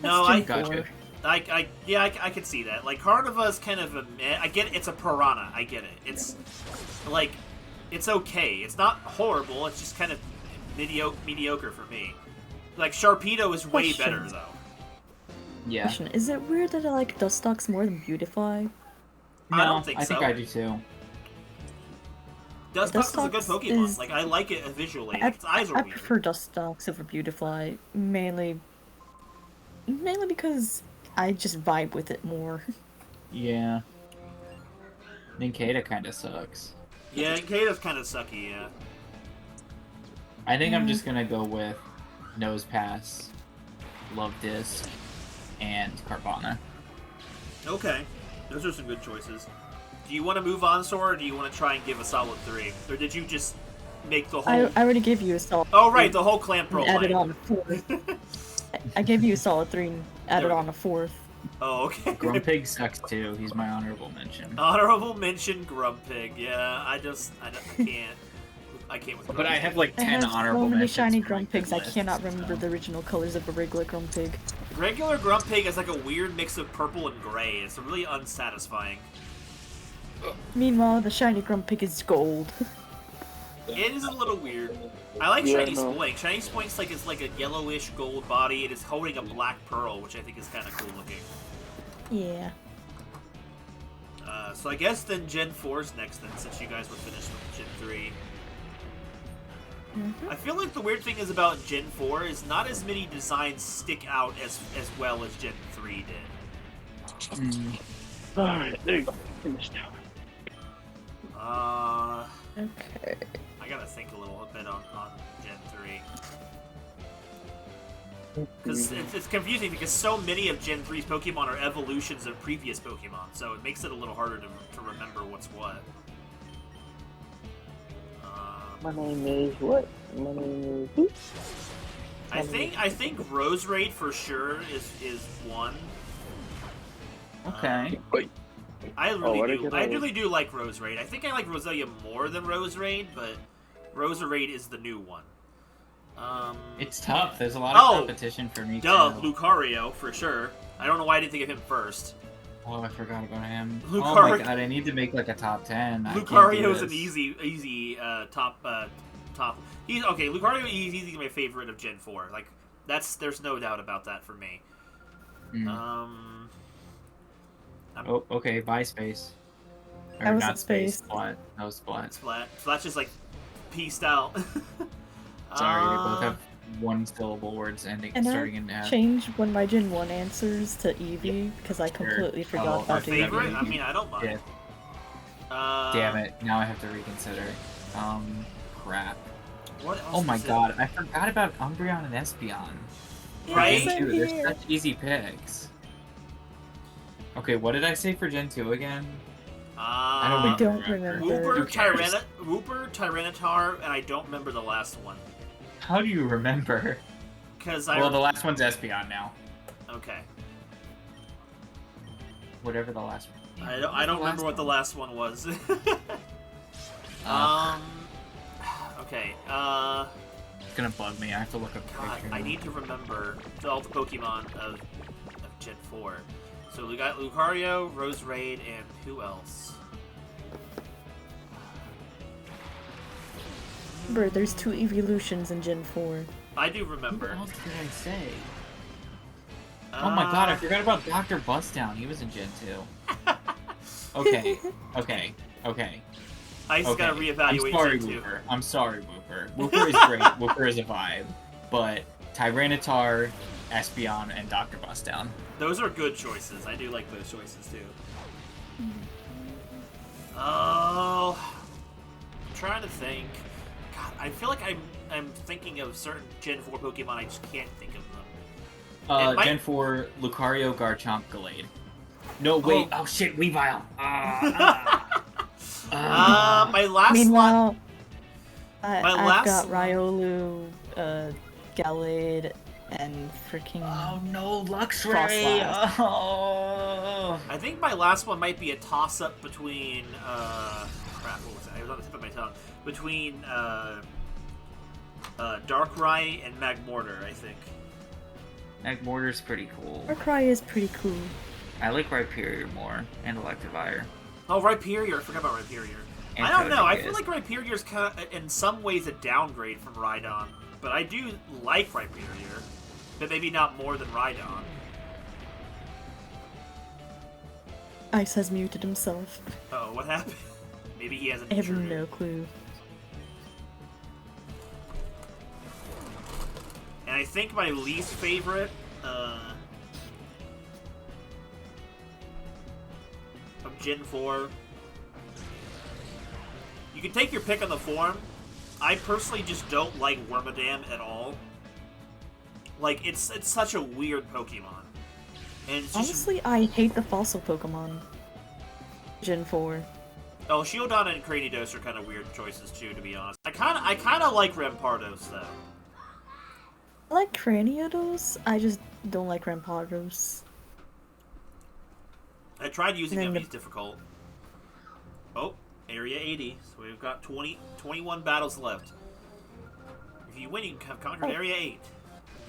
No, That's Gen Gotcha. 4. I could see that. Like, Carniva's kind of a meh. I get it, it's a piranha. I get it. It's, like, it's okay. It's not horrible. It's just kind of mediocre for me. Like, Sharpedo is way Question. better, though. Yeah. Question, is it weird that I like Dustox more than Beautifly? I don't think I think so. I do too. Dustox is a good Dustox Pokemon. is- Like, I like it visually. I, Its eyes are I weird. prefer Dustox over Beautifly, mainly because I just vibe with it more. Yeah. Nincada kind of sucks. Yeah, and Kato's kind of sucky, yeah. I think I'm just gonna go with Nose Pass, Love Disc, and Carvana. Okay. Those are some good choices. Do you want to move on, Sora, or do you want to try and give a solid 3? Or did you just make the whole... I already gave you a solid. Oh, right, the whole Clamp Pearl and added line. on a fourth. I gave you a solid 3 and added There. on a fourth. Oh, okay. Grumpig sucks too. He's my honorable mention. Honorable mention Grumpig. Yeah, I can't. I can't with Grumpig. But I have like I 10 have honorable so many mentions. shiny for my Grumpigs, I list, cannot remember so. the original colors of a regular Grumpig. Regular Grumpig is like a weird mix of purple and gray. It's really unsatisfying. Meanwhile, the shiny Grumpig is gold. It is a little weird. I like Yeah, Shiny no. Spoink. Shiny Spoink's like is like a yellowish gold body. It is holding a black pearl, which I think is kind of cool looking. Yeah. So I guess then Gen 4's next then, since you guys were finished with Gen 3. I feel like the weird thing is about Gen 4 is not as many designs stick out as well as Gen 3 did. Alright, there you go. Finished. Okay. I gotta think a little bit on Gen 3. Because it's confusing because so many of Gen 3's Pokemon are evolutions of previous Pokemon, so it makes it a little harder to remember what's what. My name is what? My name is who? I think Roserade for sure is one. Okay. I what really did do. I I get? really do like Roserade. I think I like Roselia more than Roserade, but Roserade is the new one. It's tough. There's a lot of Oh! competition for me Duh, too. Lucario for sure. I don't know why I didn't think of him first. Oh, I forgot about him. Oh Lucario- my god, I need to make like a top 10. I can't do Lucario's an this. easy top. He's okay. Lucario is easily my favorite of Gen 4. Like there's no doubt about that for me. Mm. Oh, okay, by space. Or I was not at space. space. Splat. No splat. Splat. Splat's just like pieced out. Sorry, they both have one-syllable words ending And starting I in F. change when my Gen 1 answers to Eevee because I completely Sure. forgot Oh, Our about the favorite? Eevee. I mean, I don't mind. Damn it! Now I have to reconsider. Crap. What else Oh my is it? god, I forgot about Umbreon and Espeon. Right? Yes, I'm Gen 2, they're here. such easy picks. Okay, what did I say for Gen 2 again? I don't I even don't remember. Wooper, Who cares? Tyranitar, and I don't remember the last one. How do you remember? Because Well, the last one's Espeon now. Okay. Whatever the last one. I don't remember what the last one was. Okay, It's gonna bug me. I have to look up the God, picture. I need to remember all the Pokemon of Gen 4. So we got Lucario, Roserade, and who else? Remember, there's 2 evolutions in Gen 4. I do Who remember. else did I say? Oh my god, I Uh, forgot about Dr. Bustdown. He was in Gen 2. Okay, okay, okay. I just gotta I'm reevaluate sorry, Gen 2. Wooper. I'm sorry, Wooper. Wooper is great. Wooper is a vibe. But Tyranitar, Espeon, and Dr. Bustdown. Those are good choices. I do like those choices too. Oh, I'm trying to think. God, I feel like I'm thinking of certain Gen 4 Pokemon. I just can't think of them. It might- Gen 4, Lucario, Garchomp, Gallade. No, wait. Oh, shit, Weavile. My last one. Meanwhile, My I've last got one- Riolu, Gallade, and freaking. Oh, no, Luxray. Frostlass. Oh. I think my last one might be a toss-up between, crap, what was it? I was on the tip of my tongue. Between, Darkrai and Magmortar, I think. Magmortar's pretty cool. Darkrai is pretty cool. I like Rhyperior more, and Electivire. Oh, Rhyperior. I forgot about Rhyperior. And I don't know. I feel Togekiss. like Rhyperier's kind of, in some ways, a downgrade from Rhydon. But I do like Rhyperior. But maybe not more than Rhydon. Ice has muted himself. Oh, what happened? Maybe he has an I have intruder. no clue. And I think my least favorite, of Gen 4. You can take your pick on the form. I personally just don't like Wormadam at all. Like, it's such a weird Pokemon. And it's just... Honestly, I hate the fossil Pokemon. Gen 4. Oh, Shieldon and Cranidos are kind of weird choices too, to be honest. I kind of like Rampardos, though. I like Cranidos, I just don't like Rampardos. I tried using And him, then he's difficult. Oh, Area 80. So we've got 21 battles left. If you win, you have conquered Oh. Area 8.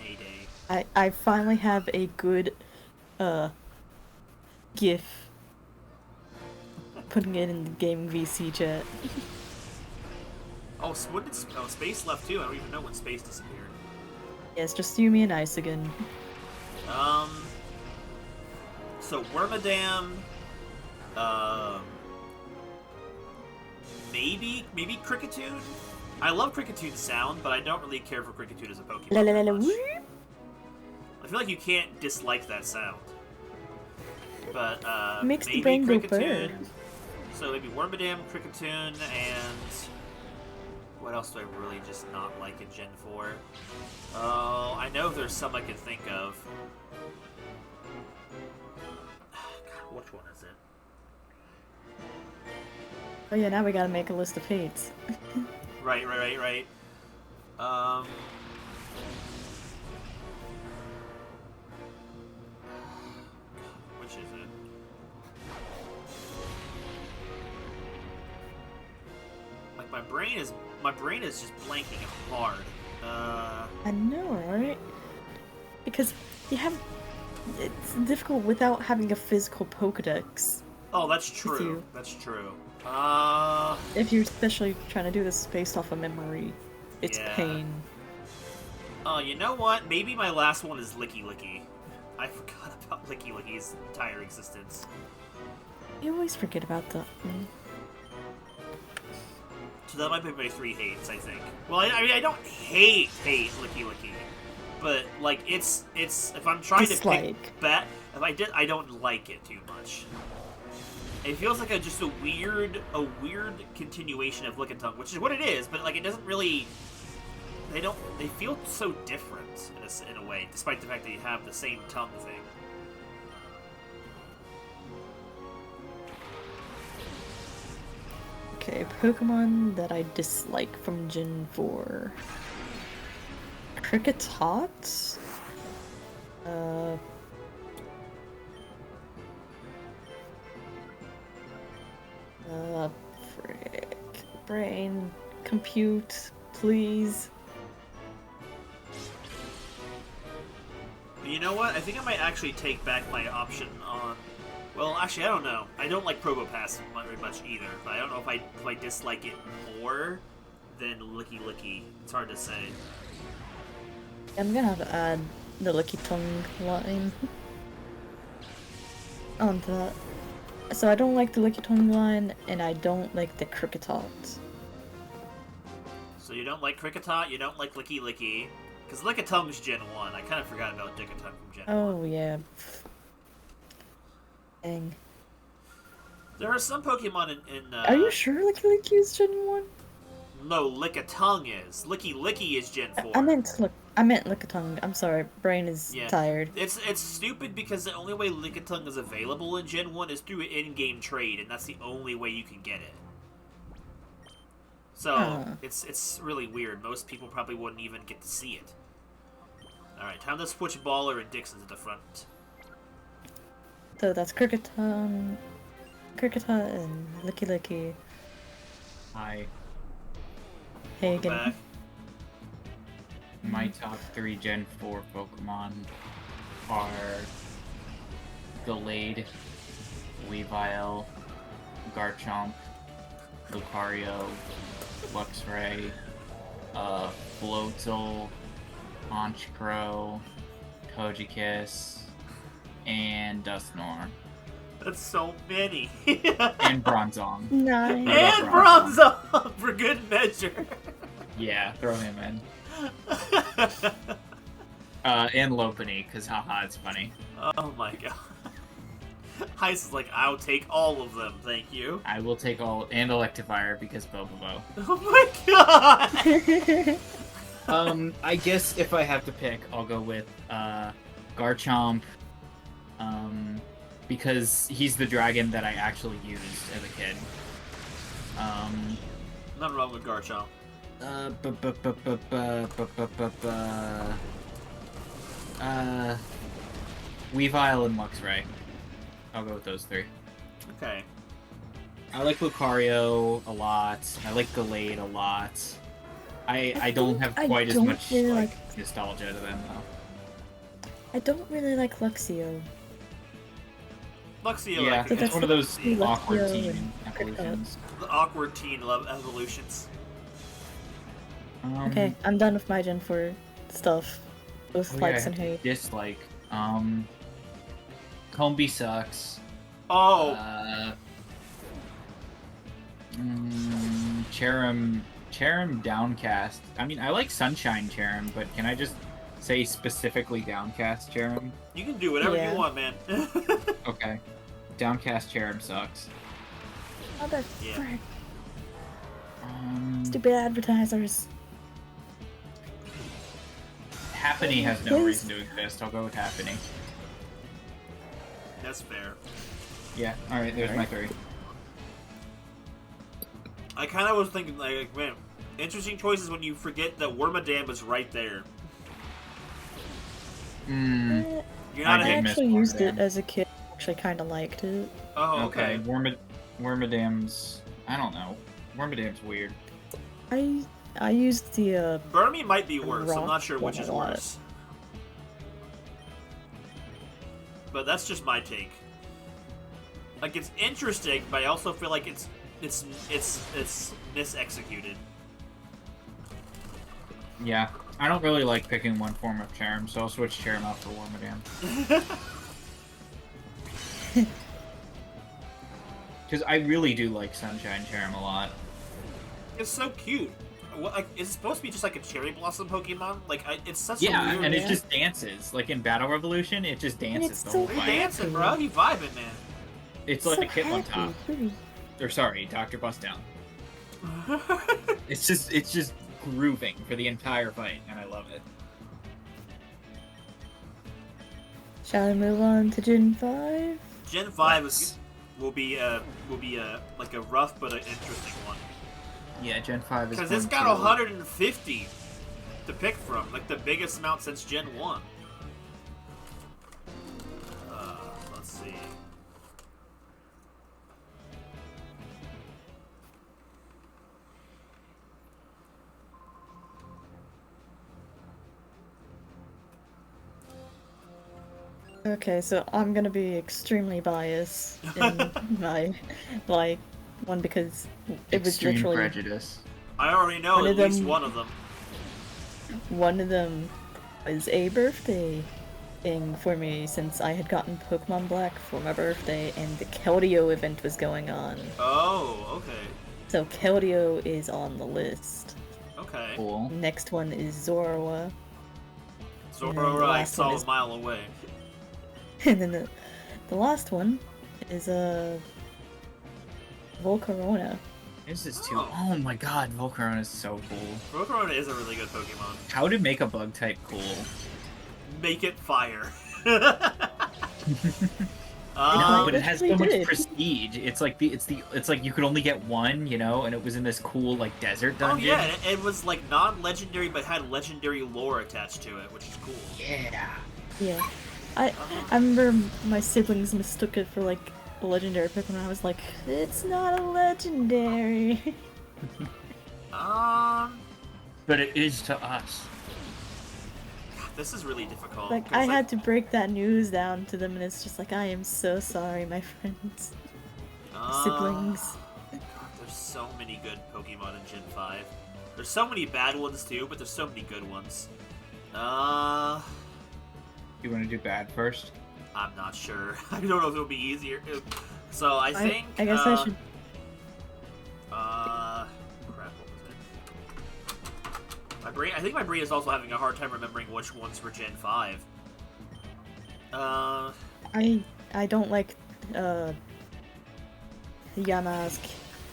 Nayday. I finally have a good, GIF. Putting it in the game VC chat. Oh, Space left too. I don't even know when Space disappeared. Yeah, it's just you, me, and Ice again. So Wormadam, maybe Kricketune? I love Kricketune's sound, but I don't really care for Kricketune as a Pokemon La la la that la much. woo. I feel like you can't dislike that sound. But, Makes the maybe brain go Kricketune. burr. So maybe Wormadam, Kricketune, and... What else do I really just not like in Gen 4? Oh, I know there's some I could think of. God, which one is it? Oh yeah, now we gotta make a list of hates. Right. Which is it? Like my brain is just blanking hard. I know, right? Because you have... It's difficult without having a physical Pokedex. Oh, that's With true. you. That's true. If you're especially trying to do this based off of memory, it's Yeah. pain. Oh, you know what? Maybe my last one is Licky Licky. I forgot about Licky Licky's entire existence. You always forget about that. So that might be my 3 hates, I think. Well, I mean, I don't hate Licky Licky, but like it's if I'm trying to pick bet, I don't like it too much. It feels like just a weird continuation of Lickitung, which is what it is, but like it doesn't really. They feel so different in a way, despite the fact that you have the same tongue thing. Okay, Pokemon that I dislike from Gen 4. Kricketot? Frick. Brain. Compute, please. You know what? I think I might actually take back my option on... Well, actually, I don't know. I don't like Probopass very much either, but I don't know if I dislike it more than Licky Licky. It's hard to say. I'm gonna have to add the Lickitung line onto that. So I don't like the Lickitung line, and I don't like the Kricketot. So you don't like Kricketot, you don't like Licky Licky, because Lickitung's Gen 1. I kind of forgot about Lickitung from Gen 1. Oh, yeah. Dang. There are some Pokemon in Are you sure Licky Licky is Gen 1? No, Lickitung is. Licky Licky is Gen 4. I meant Lickitung. I'm sorry, brain is tired. It's stupid because the only way Lickitung is available in Gen 1 is through an in-game trade, and that's the only way you can get it. So, it's really weird. Most people probably wouldn't even get to see it. Alright, time to switch Baller and Dixon to the front. So that's Kricketot and Licky Licky. Hi. Hey Welcome again. back. My top 3 Gen 4 Pokemon are Gallade, Weavile, Garchomp, Lucario, Luxray, Floatzel, Honchkrow, Togekiss, and Dusknoir. That's so many. And Bronzong. Nice. And Bronzong, for good measure. Yeah, throw him in. And Lopunny, because haha, it's funny. Oh my god. Heist is like, I'll take all of them, thank you. I will take all, and Electivire, because Bobobo. Oh my god! I guess if I have to pick, I'll go with, Garchomp, because he's the dragon that I actually used as a kid. Nothing wrong with Garchomp. Weavile and Luxray. I'll go with those 3. Okay. I like Lucario a lot. I like Gallade a lot. I don't have quite as much really nostalgia to them though. I don't really like Luxio. Luxio, Yeah, like, it's one of those Luxio awkward and teen evolutions. the awkward teen love evolutions. Okay, I'm done with my Gen 4 stuff. Both likes and hate. Dislike. Combi sucks. Oh! Cherim Downcast. I mean, I like Sunshine Cherim, but can I just say specifically Downcast Cherim? You can do whatever you want, man. Okay. Downcast Cherim sucks. Oh, the Yeah. frick. Stupid advertisers. Happiny has no reason to exist. I'll go with Happiny. That's fair. Yeah, alright, there's my 3. I kind of was thinking, like, man, interesting choices when you forget that Wormadam is right there. Hmm. You're not I a hit. actually used it as a kid. Actually, kind of liked it. Oh, okay. Wormadam's... I don't know. Wormadam's weird. I used the Burmy might be worse. I'm rock not sure which one is a lot. worse. But that's just my take. Like, it's interesting, but I also feel like it's misexecuted. Yeah, I don't really like picking one form of Cherim, so I'll switch Cherim out for Wormadam. Because I really do like Sunshine Cherim a lot. It's so cute. What, like, it's supposed to be just like a cherry blossom Pokemon. Like, it's such a Yeah, weird. and it just dances. Like in Battle Revolution, it just dances it's the so whole He fight. dancing, bro. He vibing, man. It's So like Hitmontop. happy, pretty. Or sorry, Dr. Bust Down. It's just grooving for the entire fight, and I love it. Shall we move on to Gen 5? Gen 5 will be like a rough but an interesting one. Yeah, Gen 5 is Because it's got 150 to pick from, like the biggest amount since Gen 1. Let's see. Okay, so I'm gonna be extremely biased in my one because it was Extreme literally prejudice. I already know One at of least them- one of them. one of them was a birthday thing for me since I had gotten Pokemon Black for my birthday and the Keldeo event was going on. Oh, okay. So Keldeo is on the list. Okay. Cool. Next one is Zorua. And then the Zoro, I last one saw is- a mile away. And then the last one is Volcarona. This is too. Oh. Oh my god, Volcarona is so cool. Volcarona is a really good Pokemon. How to make a bug type cool? Make it fire. No, But it has so actually much did. prestige. It's like it's like you could only get one, you know, and it was in this cool like desert Oh dungeon. yeah, it was like non-legendary but had legendary lore attached to it, which is cool. Yeah. Yeah. I remember my siblings mistook it for like a legendary Pokemon. I was like, it's not a legendary. But it is to us. This is really difficult. Like 'cause, I had to break that news down to them, and it's just like I am so sorry, my friends, siblings. God, there's so many good Pokemon in Gen 5. There's so many bad ones too, but there's so many good ones. You want to do bad first? I'm not sure. I don't know if it'll be easier. So I think. I guess I should. Crap. What was it? My brain. I think my brain is also having a hard time remembering which ones were Gen 5. I don't like Yamask,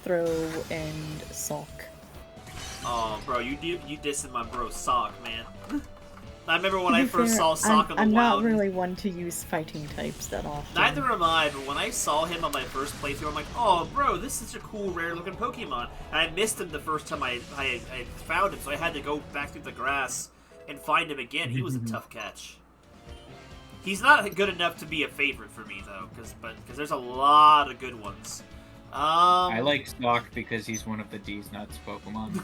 Throw, and Sulk. Oh, bro, you dissing my bro Sock, man. I remember when To I be first fair, saw Sock in the I'm wild. not really one to use fighting types that often. Neither am I, but when I saw him on my first playthrough, I'm like, oh, bro, this is such a cool, rare-looking Pokemon. And I missed him the first time I found him, so I had to go back through the grass and find him again. He was a tough catch. He's not good enough to be a favorite for me, though, because there's a lot of good ones. I like Stock because he's one of the D's Nuts Pokemon.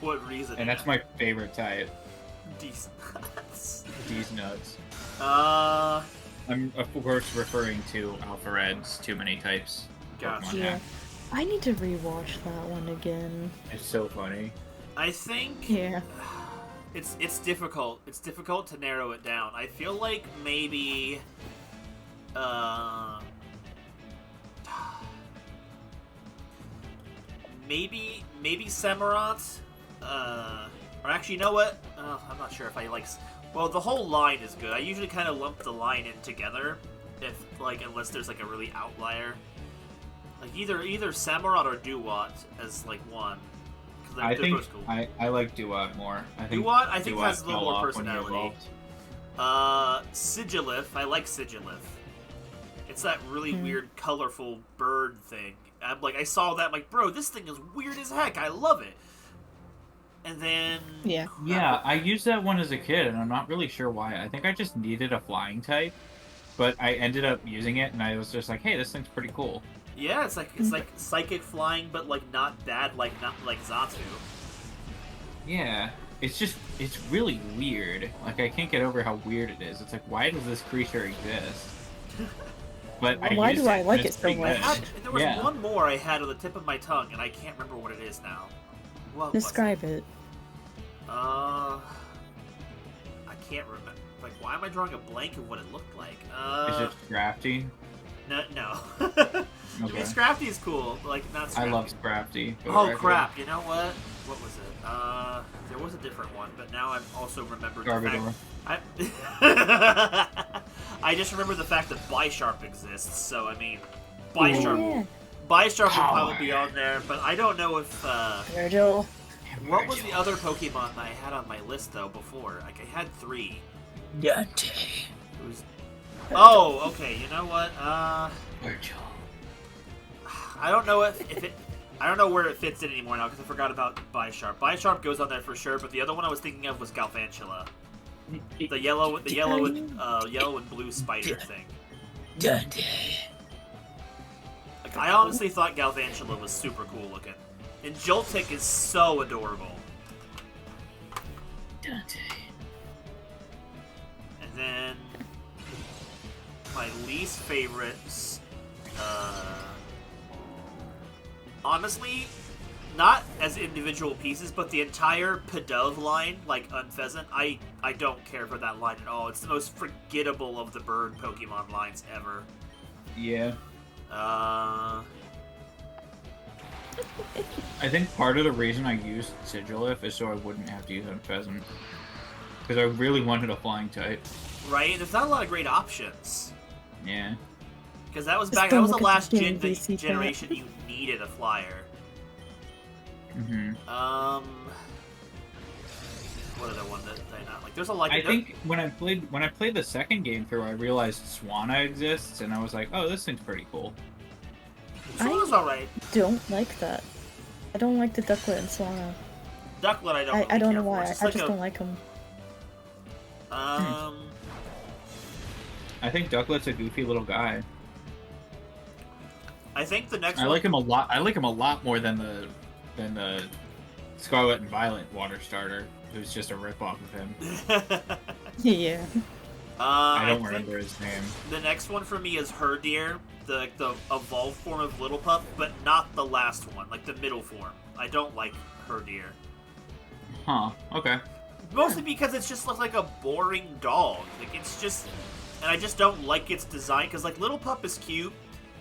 What reason? And that's my favorite type. Decent. D's Nuts. Uh, I'm of course referring to Alpha Red's too many types. Gotcha. Pokemon Yeah. have. I need to rewatch that one again. It's so funny. I think Yeah. it's difficult. It's difficult to narrow it down. I feel like maybe maybe Samurott, or actually, you know what? I'm not sure if I like. Well, the whole line is good. I usually kind of lump the line in together, unless there's like a really outlier, like either Samurott or Duwat as like one. 'Cause they're I both cool. I like Duat more. I think Duat, I think, Duat has a little fell more off when he personality. evolved. Sigilif, I like Sigilif. It's that really weird, colorful bird thing. I saw that, I'm like, bro, this thing is weird as heck. I love it. And then Yeah. Yeah, I used that one as a kid, and I'm not really sure why. I think I just needed a flying type, but I ended up using it, and I was just like, hey, this thing's pretty cool. yeah, it's like psychic flying, but like not bad, not like Zatu. Yeah, it's really weird. Like, I can't get over how weird it is. It's like, why does this creature exist? But Why used do I and like it's it so pretty much? good. There was Yeah. one more I had on the tip of my tongue, and I can't remember what it is now. What was Describe it. I can't remember. Like, why am I drawing a blank of what it looked like? Is it drafty? No. I Okay. mean, Scrafty is cool. Like, not Scrafty. I love Scrafty. Oh, crap. You know what? What was it? There was a different one, but now I've also remembered the Garbodor. fact... I just remember the fact that Bisharp exists, so, I mean... Bisharp... Yeah. Bisharp would Power. probably be on there, but I don't know if, Virgil. What was the other Pokemon that I had on my list, though, before? Like, I had 3. Dante. It was... Oh, okay, you know what? Virgil. I don't know if it... I don't know where it fits in anymore now, because I forgot about Bisharp. Bisharp goes on there for sure, but the other one I was thinking of was Galvantula. The yellow and blue spider thing. Dante. Like, I honestly thought Galvantula was super cool looking. And Joltik is so adorable. Dante. And then... my least favorites... honestly, not as individual pieces, but the entire Pidove line, like Unpheasant, I don't care for that line at all. It's the most forgettable of the bird Pokemon lines ever. Yeah. Uh... I think part of the reason I used Sigilif is so I wouldn't have to use Unpheasant. Because I really wanted a flying type. Right? There's not a lot of great options. Yeah. Because that was Just back. That don't was the look at last the VC generation you needed a flyer. Mm-hmm. What other one that I not like? There's a like. I think when I played the second game through, I realized Swanna exists, and I was like, oh, this thing's pretty cool. Swanna's alright. Don't like that. I don't like the Ducklet and Swanna. Ducklet, I don't. I Really don't care know for. why. I It's just like don't like them. I think Ducklet's a goofy little guy. I think the next I one. like him a lot. I like him a lot more than the Scarlet and Violet water starter, who's just a ripoff of him. Yeah. I don't think remember his name. The next one for me is Herdeer, the evolved form of Little Pup, but not the last one, like the middle form. I don't like Herdeer. Huh. Okay. Mostly because it's just like a boring dog. Like, it's just... And I just don't like its design, because, like, Little Pup is cute,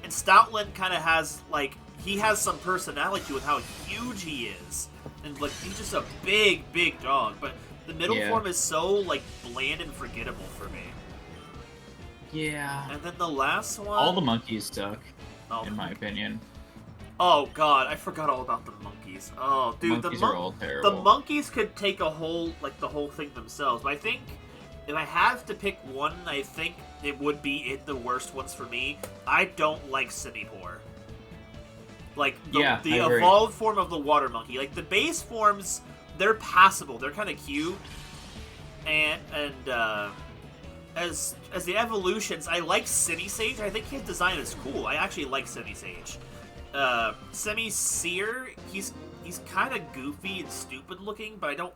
and Stoutland kind of has, like... He has some personality with how huge he is. And, like, he's just a big, big dog. But the middle form is so, like, bland and forgettable for me. Yeah. And then the last one... All the monkeys suck, Oh. in my opinion. Oh, God, I forgot all about the monkeys. Oh, dude, Monkeys are all the terrible. monkeys could take a whole, like, the whole thing themselves. But I think if I have to pick one, I think it would be in the worst ones for me. I don't like Simipour. Like, the I agree. evolved form of the water monkey. Like, the base forms, they're passable. They're kind of cute. And as the evolutions, I like Simisage. I think his design is cool. I actually like Simisage. Semi-Seer, he's kind of goofy and stupid looking, but I don't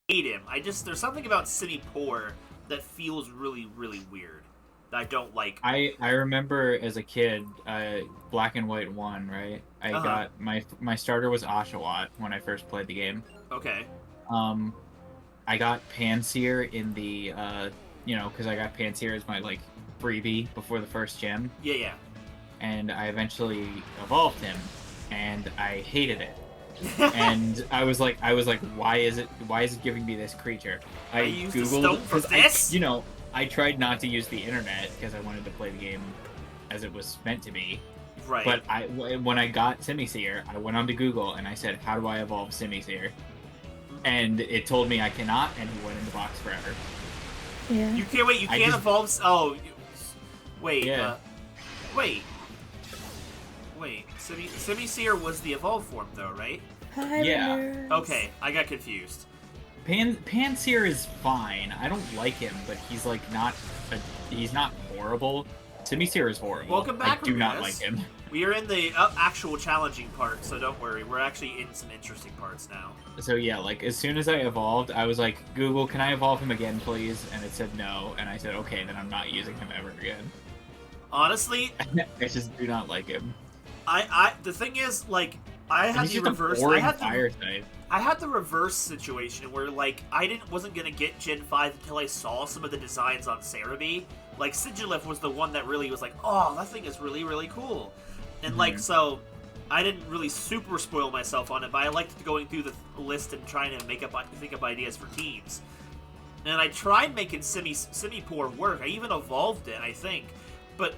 hate him. There's something about Simipour that feels really, really weird that I don't like. I remember as a kid, Black and White 1, right? I got my starter was Oshawott when I first played the game. Okay. I got Panseer in the because I got Panseer as my like freebie before the first gym. Yeah. And I eventually evolved him, and I hated it. And I was like, why is it giving me this creature? I used the googled stone for this? I tried not to use the internet because I wanted to play the game as it was meant to be. Right. But when I got Simisear, I went onto Google and I said, how do I evolve Simisear? And it told me I cannot, and he went in the box forever. Yeah. You can't wait. You I can't just- evolve. Oh, wait. Yeah. Wait. Simisear was the evolved form, though, right? Hi, Yeah. nerds. Okay, I got confused. Pansear is fine. I don't like him, but he's like he's not horrible. Simisear is horrible. Welcome back, I do not Ramirez. like him. We are in the actual challenging part, so don't worry. We're actually in some interesting parts now. So yeah, like as soon as I evolved, I was like, Google, can I evolve him again, please? And it said no, and I said, okay, then I'm not using him ever again. Honestly, I just do not like him. the thing is, like, I had He's the just reverse. a boring fire type. I had the reverse situation where, like, I wasn't gonna get Gen 5 until I saw some of the designs on Cerebi, Like, Sigilif was the one that really was like, oh, that thing is really, really cool. And, like, Mhm. so I didn't really super spoil myself on it, but I liked going through the list and trying to think up ideas for teams. And I tried making Simipour work. I even evolved it, I think. But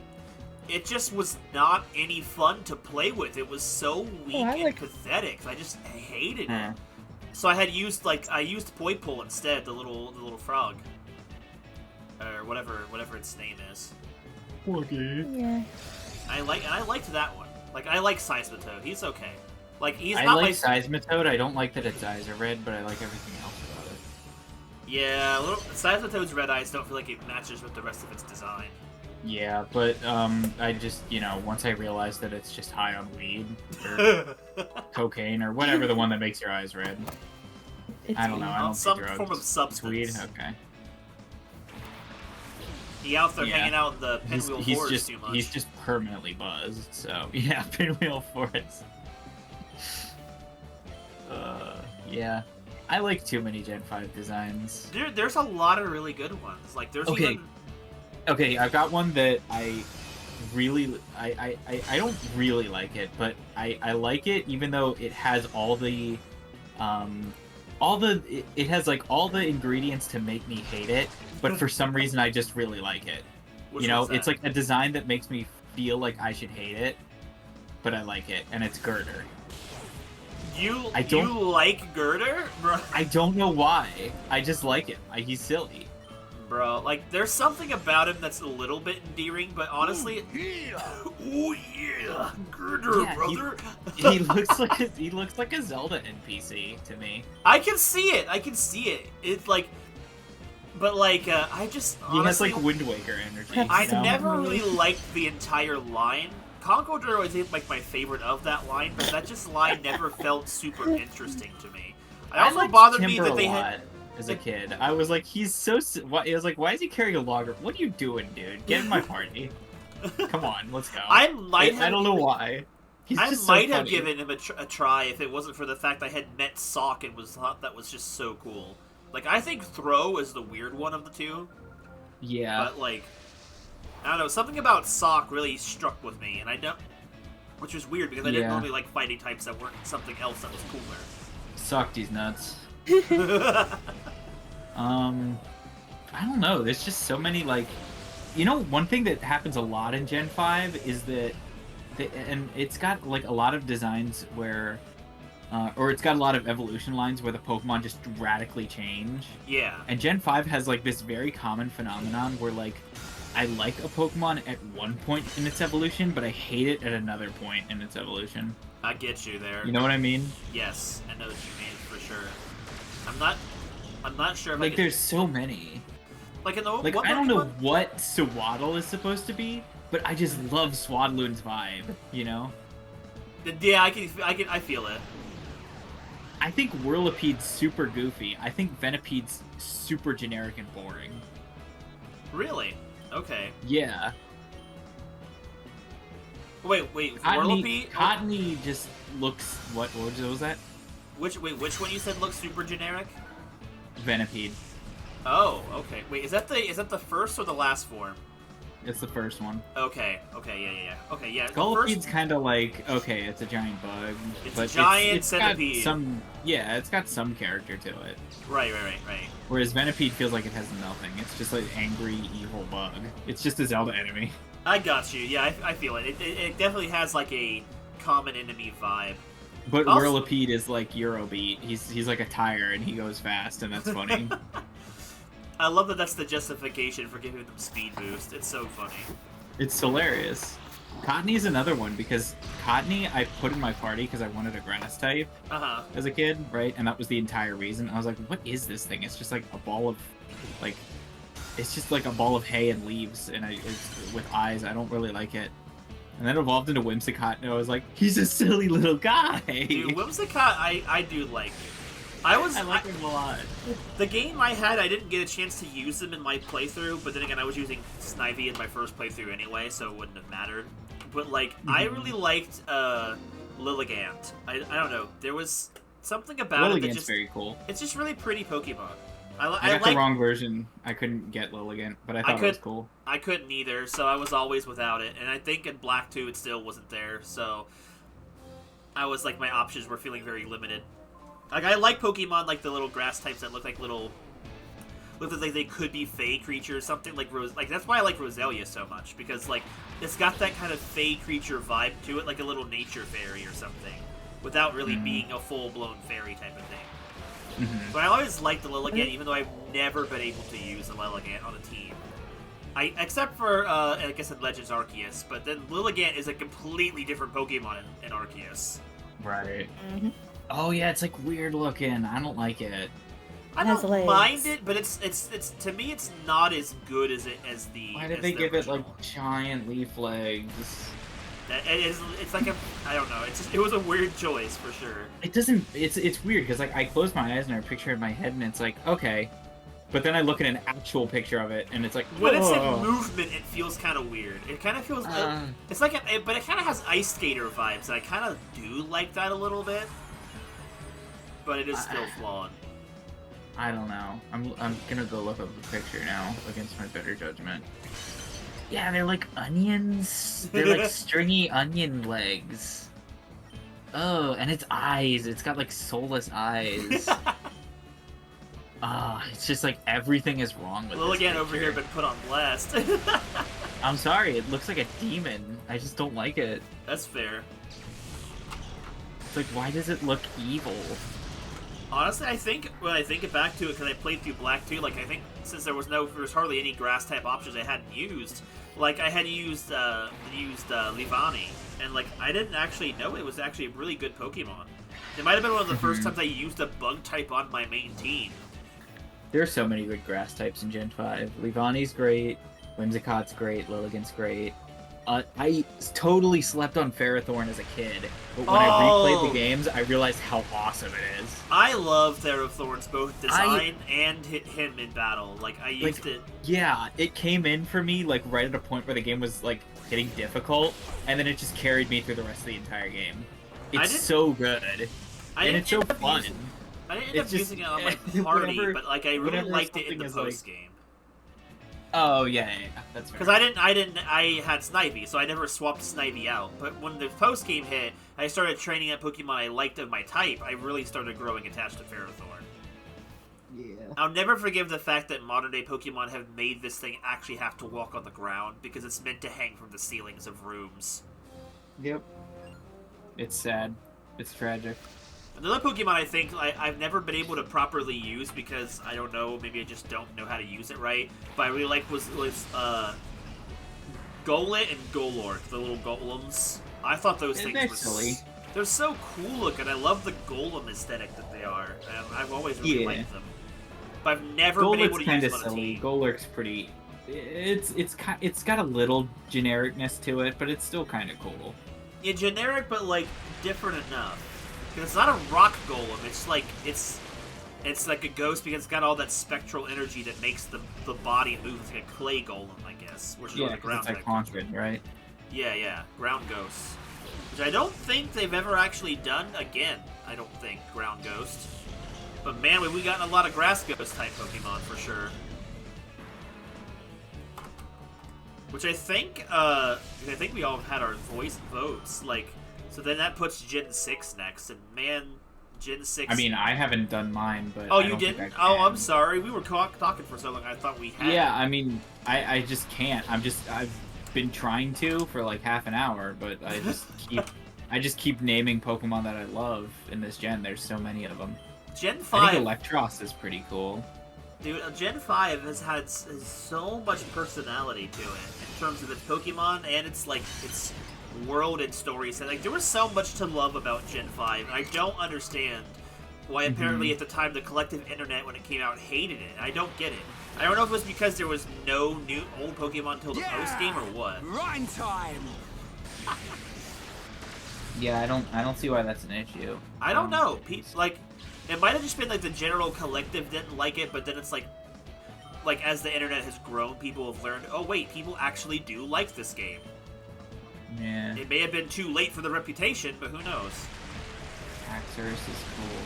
it just was not any fun to play with. It was so weak and pathetic. I hated it. So I used Poipole instead, the little frog. Or whatever its name is. Okay. Yeah. I liked that one. Like, I like Seismitoad. He's okay. Like, he's I not like my... Seismitoad. I don't like that its eyes are red, but I like everything else about it. Yeah, Seismitoad's red eyes don't feel like it matches with the rest of its design. Yeah, but I just, once I realized that it's just high on weed or cocaine or whatever the one that makes your eyes red. I don't know. I don't Some do drugs. form of substance. It's weed. Okay. He out there Yeah. hanging out in the Pinwheel Forest too much. He's just permanently buzzed. So yeah, Pinwheel Forest. Yeah. I like too many Gen 5 designs. There's a lot of really good ones. Like, there's even... Okay, I've got one that I really... I don't really like it, but I like it even though it has it has, like, all the ingredients to make me hate it, but for some reason I just really like it. Which one's It's that? like a design that makes me feel like I should hate it, but I like it, and it's Girder. You like Girder? Bro. I don't know why. I just like him. He's silly. Bro, like, there's something about him that's a little bit endearing, but honestly... Oh yeah! Girder, Yeah, brother! He looks like a Zelda NPC to me. I can see it! It's like... But, like, I just, He has, honestly... like, Wind Waker energy. I you know? never really liked the entire line. Conqueror was, like, my favorite of that line, but that just line never felt super interesting to me. It also liked bothered me Timber that they a lot had... as a kid. I was like, he's so... I was like, why is he carrying a logger? What are you doing, dude? Get in my party. Come on, let's go. I don't know why. He's I just so might have funny. given him a try if it wasn't for the fact I had met Sock and thought that was just so cool. Like, I think Throw is the weird one of the two. Yeah. But, like, I don't know, something about Sock really struck with me, and I don't... Which was weird, because I didn't normally like fighting types that weren't something else that was cooler. Sucked these nuts. I don't know. There's just so many, like... one thing that happens a lot in Gen 5 is that... and it's got, like, a lot of designs where... or it's got a lot of evolution lines where the Pokemon just radically change. Yeah. And Gen 5 has, like, this very common phenomenon where, like, I like a Pokemon at one point in its evolution, but I hate it at another point in its evolution. I get you there. You know what I mean? Yes, I know what you mean, for sure. I'm not sure if Like, there's so many. Like, in the Like, I don't know what Swaddle is supposed to be, but I just love Swadloon's vibe, you know? Yeah, I feel it. I think Whirlipede's super goofy. I think Venipede's super generic and boring. Really? Okay. Yeah. Wait, Whirlipede? Cottony just looks... What was that? Which one you said looks super generic? Venipede. Oh, okay. Wait, is that the first or the last form? It's the first one. Okay, yeah. Okay, yeah. Scollipede's kind of like, okay, it's a giant bug. It's a giant centipede. It's got some character to it. Right. Whereas Venipede feels like it has nothing. It's just like angry, evil bug. It's just a Zelda enemy. I got you. Yeah, I feel it. It definitely has like a common enemy vibe. But Also... Whirlipede is like Eurobeat. He's like a tire and he goes fast, and that's funny. I love that that's the justification for giving them speed boost. It's so funny. It's hilarious. Cottony is another one, because Cottony I put in my party because I wanted a grass type as a kid, right? And that was the entire reason. I was like, what is this thing? It's just like a ball of, like, it's just like a ball of hay and leaves, and it's with eyes. I don't really like it. And then it evolved into Whimsicott, and I was like, he's a silly little guy! Dude, Whimsicott, I do like. I like him a lot. The game I had, I didn't get a chance to use them in my playthrough, but then again, I was using Snivy in my first playthrough anyway, so it wouldn't have mattered. But, like, I really liked Lilligant. I don't know, there was something about it that Lilligant's just... very cool. It's just really pretty Pokemon. I got the wrong version. I couldn't get Lilligant, but I thought it was cool. I couldn't either, so I was always without it. And I think in Black 2 it still wasn't there, so I was like, my options were feeling very limited. Like, I like Pokemon like the little grass types that look like they could be fey creatures, something like that's why I like Roselia so much, because like it's got that kind of fey creature vibe to it, like a little nature fairy or something, without really being a full-blown fairy type of thing. But I always liked the Lilligant, even though I've never been able to use a Lilligant on a team. Except for, I guess, in Legends Arceus, but then Lilligant is a completely different Pokemon in Arceus. Right. Oh yeah, it's like weird looking. I don't like it. I don't mind it, but it's to me it's not as good as the. Why did they give it like giant leaf legs? It's like I don't know. It was a weird choice for sure. It doesn't. It's weird because like I close my eyes and I picture it in my head and it's like okay, but then I look at an actual picture of it and it's like when it's in movement, it feels kind of weird. It kind of feels it's like but it kind of has Ice Skater vibes. And I kind of do like that a little bit, but it is still flawed. I don't know. I'm gonna go look up the picture now against my better judgment. Yeah, they're like onions. They're like stringy onion legs. Oh, and its eyes. It's got like soulless eyes. It's just like everything is wrong with Lilligant over here been put on blast. I'm sorry, it looks like a demon. I just don't like it. That's fair. It's like, why does it look evil? Honestly, I think when I think back to it, because I played through Black 2, like I think since there was hardly any grass type options I hadn't used. Like I had used Livani, and like I didn't actually know it was actually a really good Pokemon. It might have been one of the first times I used a bug type on my main team. There are so many good grass types in Gen 5. Livani's great, Whimsicott's great, Lilligant's great. I totally slept on Ferrothorn as a kid, but when I replayed the games, I realized how awesome it is. I love Ferrothorn's both design and hit him in battle. Like, I used it. Yeah, it came in for me, like, right at a point where the game was, like, getting difficult, and then it just carried me through the rest of the entire game. It's so good. And it's so fun. I didn't end up using it on, like, party, but, like, I really liked it in the post-game. Oh yeah, that's fair. Because I had Snivy, so I never swapped Snivy out. But when the post game hit, I started training at Pokemon I liked of my type. I really started growing attached to Ferrothorn. Yeah. I'll never forgive the fact that modern day Pokemon have made this thing actually have to walk on the ground because it's meant to hang from the ceilings of rooms. Yep. It's sad. It's tragic. Another Pokemon I think I've never been able to properly use because, I don't know, maybe I just don't know how to use it right, but I really like was Golett and Golork, the little golems. I thought those things were silly. They're so cool looking. I love the golem aesthetic that they are. I've always really liked them. But I've never been able to use them on a team. Golurk's pretty... It's got a little genericness to it, but it's still kind of cool. Yeah, generic, but, like, different enough. It's not a rock golem. It's like like a ghost because it's got all that spectral energy that makes the body move. It's like a clay golem, I guess, which is what the ground it's like haunted, right? Yeah, ground ghost, which I don't think they've ever actually done again. I don't think ground ghost, but man, we got a lot of grass ghost type Pokemon for sure. Which I think we all had our votes like. So then that puts Gen 6 next, and man, Gen 6... I mean, I haven't done mine, but Oh, you didn't? Oh, I'm sorry. We were talking for so long, I thought we had. Yeah, I mean, I just can't. I've been trying to for like half an hour, but I just keep naming Pokemon that I love in this gen. There's so many of them. Gen 5... I think Electros is pretty cool. Dude, Gen 5 has so much personality to it in terms of its Pokemon and its world and stories. And like, there was so much to love about Gen 5, and I don't understand why apparently at the time the collective internet when it came out hated it. I don't get it. I don't know if it was because there was no new old Pokemon until the post game or what. Rhyme time. Yeah, I don't see why that's an issue. I don't know. Like, it might have just been like the general collective didn't like it, but then it's like as the internet has grown, people have learned, oh wait, people actually do like this game. Yeah. It may have been too late for the reputation, but who knows? Axorus is cool.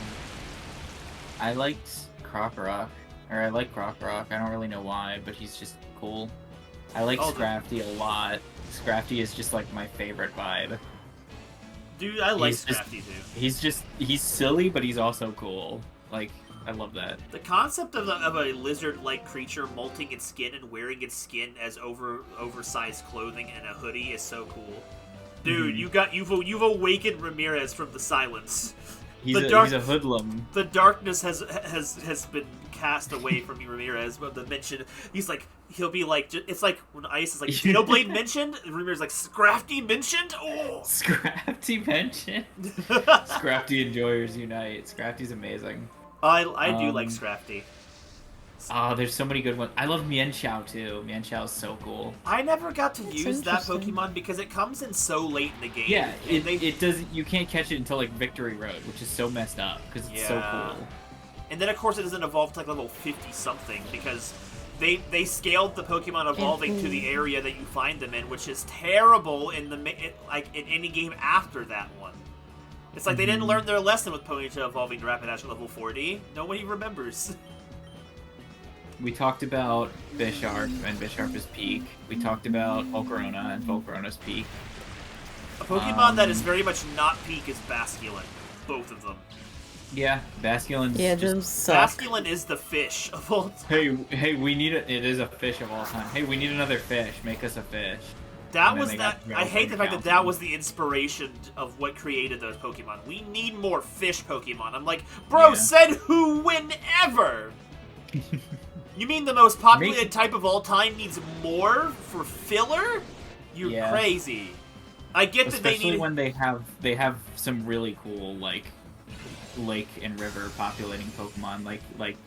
I liked Krokorok. Or I like Croc Rock. I don't really know why, but he's just cool. I like Oh, Scrafty a lot. Scrafty is just like my favorite vibe. Dude, I like He's just- Scrafty too. He's silly, but he's also cool. Like, I love that. The concept of a lizard-like creature molting its skin and wearing its skin as oversized clothing and a hoodie is so cool. Dude, Mhm. you've awakened Ramirez from the silence. He's The a hoodlum. The darkness has been cast away from Ramirez. But the mention, he'll be like, it's like when Ice is like, Xenoblade mentioned. Ramirez is like, Scrafty mentioned. Oh, Scrafty mentioned. Scrafty enjoyers unite. Scrafty's amazing. I do like Um, Scrafty. Oh, there's so many good ones. I love Mienshao too. Mienshao is so cool. I never got to That's use that interesting. Pokemon because it comes in so late in the game. Yeah, and it does. You can't catch it until like Victory Road, which is so messed up because it's so Yeah. cool. And then of course it doesn't evolve to like level 50 something because they scaled the Pokemon evolving to the area that you find them in, which is terrible in in any game after that one. It's like they didn't Mhm. learn their lesson with Ponyta evolving to Rapidash at level 40. Nobody remembers. We talked about Bisharp and Bisharp's peak. We talked about Volcarona and Volcarona's peak. A Pokemon that is very much not peak is Basculin. Both of them. Yeah, Basculin's Yeah, just... just suck. Basculin is the fish of all time. Hey, we need it. It is a fish of all time. Hey, we need another fish. Make us a fish. That And then was they that. got I hate the fact that Council. was the inspiration of what created those Pokemon. We need more fish Pokemon. I'm like, bro, Yeah. said who whenever. You mean the most populated type of all time needs more for filler? You're Yeah. crazy. I get that they Especially need. when they have some really cool like lake and river populating Pokemon like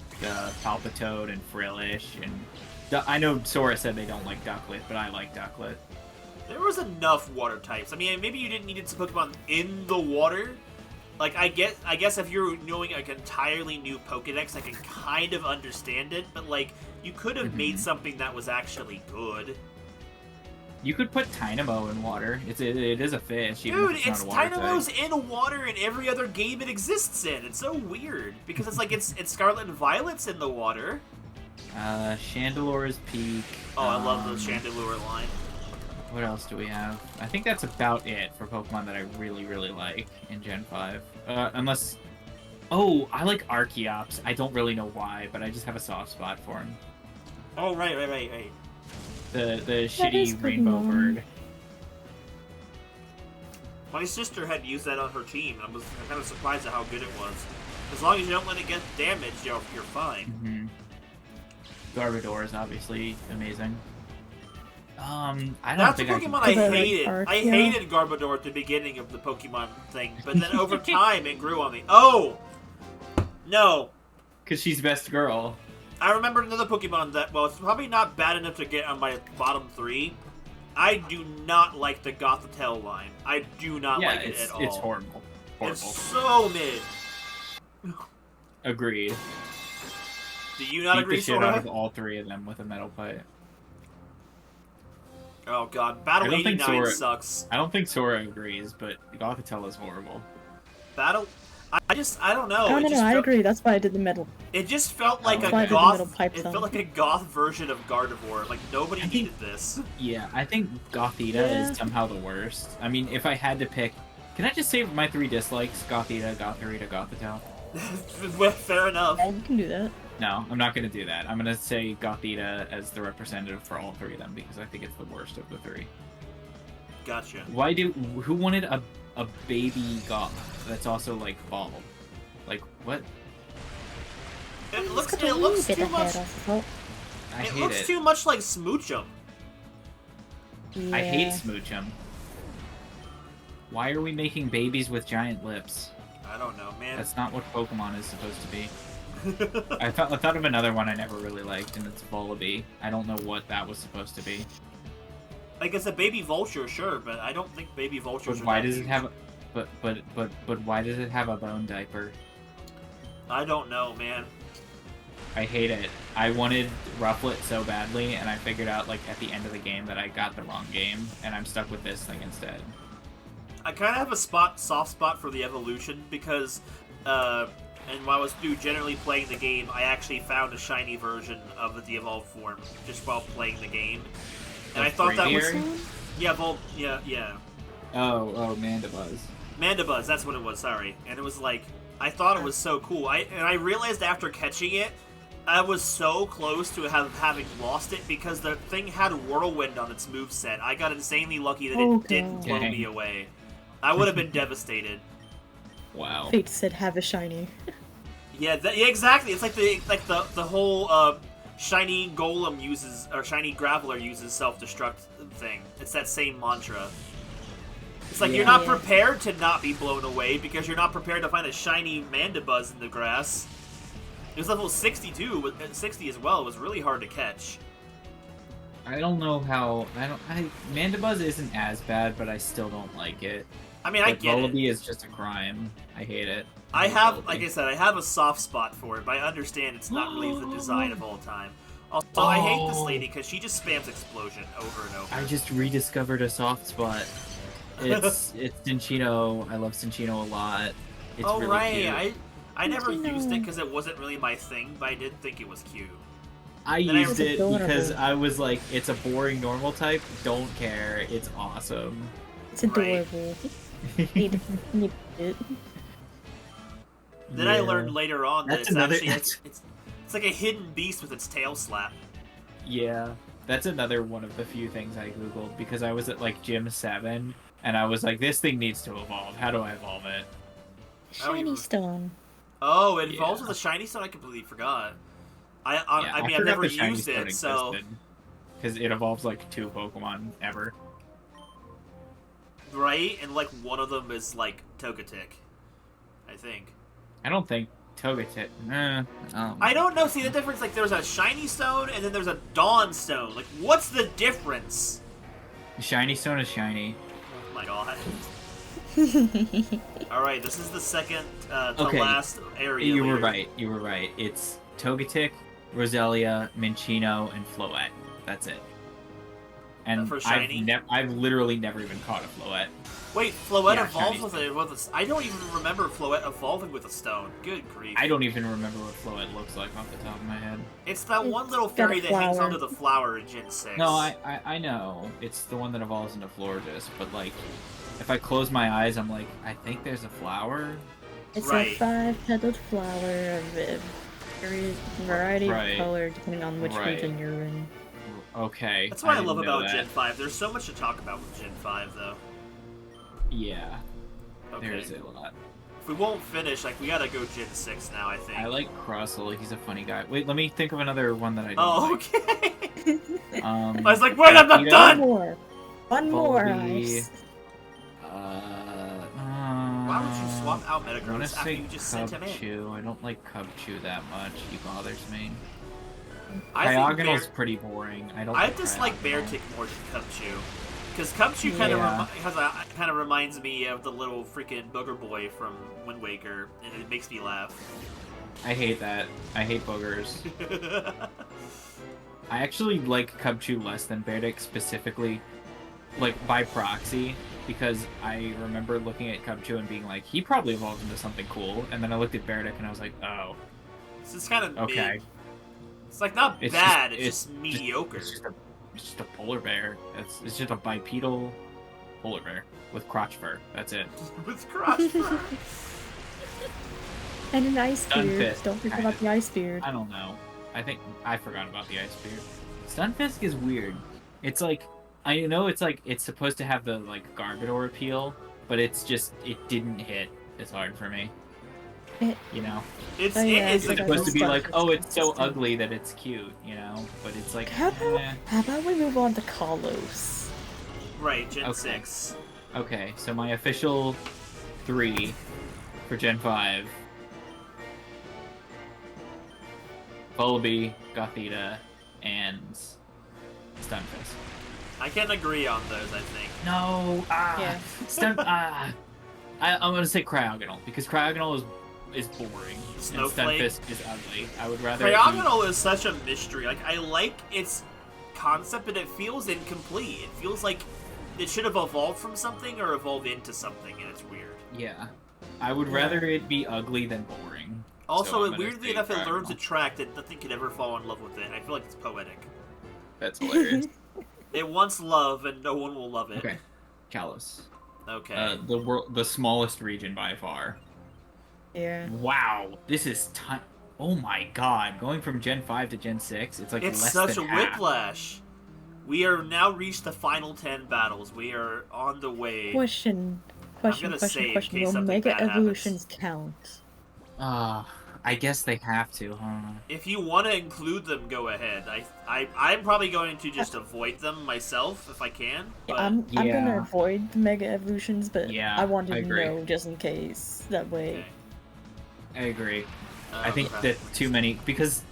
Palpitoad and Frillish and I know Sora said they don't like Ducklet, but I like Ducklet. There was enough water types. I mean, maybe you didn't need some Pokemon in the water. Like, I guess if you're knowing like an entirely new Pokedex, I can kind of understand it. But like, you could have made Mhm. something that was actually good. You could put Tynamo in water. It is a fish, even Dude, if it's it's not a water Dynamo's type. in water in every other game it exists in. It's so weird because it's like it's Scarlet and Violet's in the water. Chandelore's peak. Oh, I love the Chandelure line. What else do we have? I think that's about it for Pokemon that I really, really like in Gen 5. Unless... Oh, I like Archeops. I don't really know why, but I just have a soft spot for him. Oh, right. The is shitty rainbow Pokemon. bird. My sister had used that on her team. I'm kind of surprised at how good it was. As long as you don't let it get damaged, you're fine. Mm-hmm. Garbodor is obviously amazing. I don't That's a think Pokemon I I Because I like hated. Arceus. I hated Garbodor at the beginning of the Pokemon thing, but then over time it grew on me. Oh! No. Because she's best girl. I remember another Pokemon that, well, it's probably not bad enough to get on my bottom 3. I do not like the Gothitelle line. I do not Yeah, like it it's at all. it's horrible. Horrible. It's so mid. Agreed. Do you not Beat agree, the shit out of Sora? all three of them with a metal pipe. Oh god, Battle I don't think 89 Sora- sucks. I don't think Sora agrees, but Gothitelle is horrible. Battle... I don't know. Oh, It no, just no, I felt- agree. That's why I did the middle. It just felt like That's a why I did the goth. middle pipe It sound. felt like a goth version of Gardevoir. Like nobody I think- needed this. Yeah, I think Gothita Yeah. is somehow the worst. I mean, if I had to pick... Can I just say my 3 dislikes? Gothita, Gothorita, Gothitelle? Well, fair enough. Yeah, you can do that. No, I'm not going to do that. I'm going to say Gothita as the representative for all 3 of them because I think it's the worst of the 3. Gotcha. Who wanted a baby Goth that's also, like, bald? Like, what? It looks It's got a too bit of much. hair off the top. I It hate looks it. too much like Smoochum. Yeah. I hate Smoochum. Why are we making babies with giant lips? I don't know, man. That's not what Pokemon is supposed to be. I thought of another one I never really liked, and it's Volibee. I don't know what that was supposed to be. Like it's a baby vulture, sure, but I don't think baby vultures. But are why that does it huge. have? But why does it have a bone diaper? I don't know, man. I hate it. I wanted Rufflet so badly, and I figured out like at the end of the game that I got the wrong game, and I'm stuck with this thing instead. I kind of have a soft spot for the evolution because And while I was generally playing the game, I actually found a shiny version of the de-evolved form just while playing the game. And I thought that was... Yeah. Oh, Mandibuzz. Mandibuzz, that's what it was, sorry. And it was like, I thought it was so cool. And I realized after catching it, I was so close to having lost it because the thing had Whirlwind on its moveset. I got insanely lucky that it didn't blow me away. I would have been devastated. Wow. Fate said have a shiny. Yeah, exactly. It's like the whole shiny golem uses, or shiny graveler uses self-destruct thing. It's that same mantra. It's like you're not prepared to not be blown away because you're not prepared to find a shiny Mandibuzz in the grass. It was level 62, 60 as well. It was really hard to catch. I don't know how... Mandibuzz isn't as bad, but I still don't like it. I mean, I get it. Volibee is just a crime. I hate it. I have, like I said, I have a soft spot for it, but I understand it's not really the design of all time. Also, I hate this lady because she just spams Explosion over and over. I just rediscovered a soft spot. It's Cinccino. I love Cinccino a lot. It's really cute. I never used it because it wasn't really my thing, but I did think it was cute. I used it because I was like, it's a boring normal type. Don't care. It's awesome. It's adorable. Need it. Then I learned later on that it's actually it's like a hidden beast with its tail slap. Yeah, that's another one of the few things I googled because I was at like Gym 7 and I was like, this thing needs to evolve. How do I evolve it? Shiny stone. Oh, it evolves with a shiny stone? I completely forgot. I mean, I've never used it, so... Because it evolves like 2 Pokemon ever. Right? And like one of them is like Togetic, I think. I don't think Togetic... I don't know. See the difference? Like there's a shiny stone and then there's a Dawn stone. Like what's the difference? Shiny stone is shiny. Oh my god. Alright, this is the second to last area. You were right. It's Togetic, Roselia, Minccino, and Floette. That's it. And for shiny? I've literally never even caught a Floette. Wait, Floette evolves with a... I don't even remember Floette evolving with a stone. Good grief. I don't even remember what Floette looks like off the top of my head. It's that one little fairy that hangs onto the flower in Gen 6. No, I know. It's the one that evolves into Florges, but like... If I close my eyes, I'm like, I think there's a flower. It's a 5-petaled flower of a variety of color depending on which region you're in. Okay. That's what I love about Gen 5. There's so much to talk about with Gen 5, though. Yeah. Okay. There's a lot. If we won't finish, like, we gotta go Gen 6 now, I think. I like Crustle. He's a funny guy. Wait, let me think of another one that I don't like. Okay. I was like, wait, I'm not done! One more, Ice. Why would you swap out Metagross after you just sent him in? I don't like Cubchoo that much. He bothers me. Cryogonal's pretty boring. I dislike Beartic more than Cubchoo. Because Cubchoo kind of reminds me of the little freaking booger boy from Wind Waker, and it makes me laugh. I hate that. I hate boogers. I actually like Cubchoo less than Beartic specifically, like by proxy, because I remember looking at Cubchoo and being like, he probably evolved into something cool, and then I looked at Beartic and I was like, oh. This is kind of okay. Mid. It's like not bad, it's just mediocre. It's just a polar bear. It's just a bipedal polar bear with crotch fur. That's it. With crotch fur. And an ice beard. Don't forget about the ice beard. I don't know. I think I forgot about the ice beard. Stunfisk is weird. It's like, I know it's like, it's supposed to have the like Gargador appeal, but it's just, it didn't hit as hard for me. You know? It's like supposed to be like, oh, it's so ugly that it's cute, you know? But it's like, how about we move on to Kalos? Right, Gen 6. Okay, so my official 3 for Gen 5. Volibee, Gothita, and Stunfisk. I can agree on those, I think. No! I'm gonna say Cryogonal, because Cryogonal is boring. Snowflake? And Stunfisk is ugly. I would rather Cryogonal is such a mystery. Like, I like its concept, but it feels incomplete. It feels like it should have evolved from something or evolved into something, and it's weird. Yeah. I would rather it be ugly than boring. Also, I'm gonna weirdly say enough, it learns a Primal. track that nothing can ever fall in love with it. I feel like it's poetic. That's hilarious. It wants love, and no one will love it. Okay, Kalos. Okay. The smallest region by far. Yeah. Wow, this is oh my god, going from Gen 5 to Gen 6, it's like It's less such a than half. whiplash. We are now reached the final 10 battles. We are on the way. Question. gonna save in case Will something Mega bad happens. Evolutions count? I guess they have to, huh? If you want to include them, go ahead. I'm probably going to just avoid them myself if I can. Yeah, But I'm gonna Yeah. avoid the Mega Evolutions, but Yeah, I wanted I to agree. know just in case. That way. okay. I agree. I think that too many, because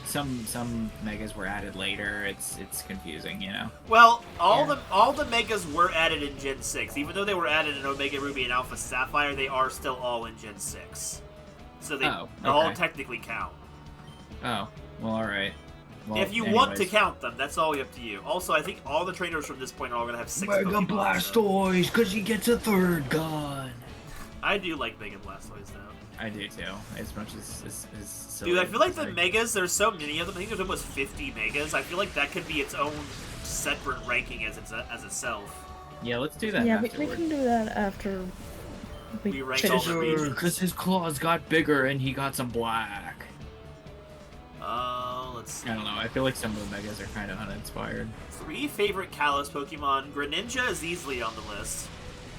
some megas were added later. It's confusing, you know. Well, Yeah. all the megas were added in Gen 6. Even though they were added in Omega Ruby and Alpha Sapphire, they are still all in Gen 6. So they Oh, all okay. technically count. Oh, well, all right. Well, If you want to anyways. count them, that's all up to you. Also, I think all the trainers from this point are all going to have 6 Mega Pokemon, so- Blastoise, because he gets a third gun. I do like Mega Blastoise, though. I do too, as much as silly Dude, I feel like the as Megas, there's so many of them. I think there's almost 50 Megas. I feel like that could be its own separate ranking as itself. Yeah, let's do that Yeah, we afterward. can do that after We rank finish all the these. regions. Because his claws got bigger and he got some black. Let's see. I don't know, I feel like some of the megas are kind of uninspired. 3 favorite Kalos Pokemon. Greninja is easily on the list.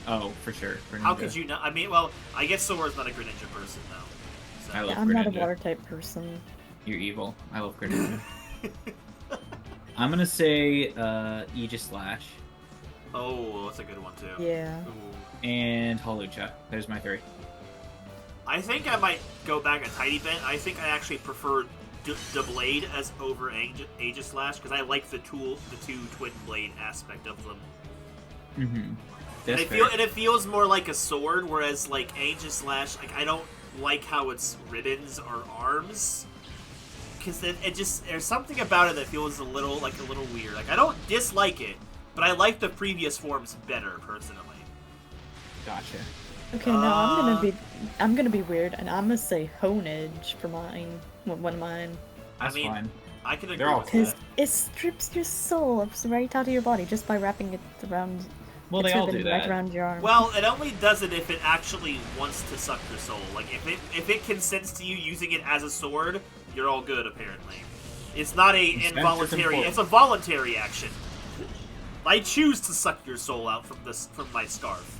Oh, for sure. How Greninja. could you not? I mean, well, I guess Sora's not a Greninja person, though. So. I love Yeah, I'm not a Greninja. water type person. You're evil. I love Greninja. I'm gonna say Aegislash Oh, that's a good one, too. Yeah. Ooh. and Hawlucha. There's my 3. I think I might go back a tiny bit. I think I actually prefer Blade as over Aegislash because I like the two twin blade aspect of them. Mm-hmm. And it feels more like a sword, whereas like Aegislash, like I don't like how its ribbons are arms. Because it just there's something about it that feels a little weird. Like I don't dislike it, but I like the previous forms better personally. Gotcha. Okay, now I'm gonna be weird, and I'm gonna say Honedge for mine. One of mine. That's I mean, fine. I can agree They're all with Because that. it strips your soul right out of your body just by wrapping it around. Well, its they all ribbon do right that. around your arm. Well, it only does it if it actually wants to suck your soul. Like if it consents to you using it as a sword, you're all good apparently. It's not a Consent is involuntary. important. It's a voluntary action. I choose to suck your soul out from my scarf.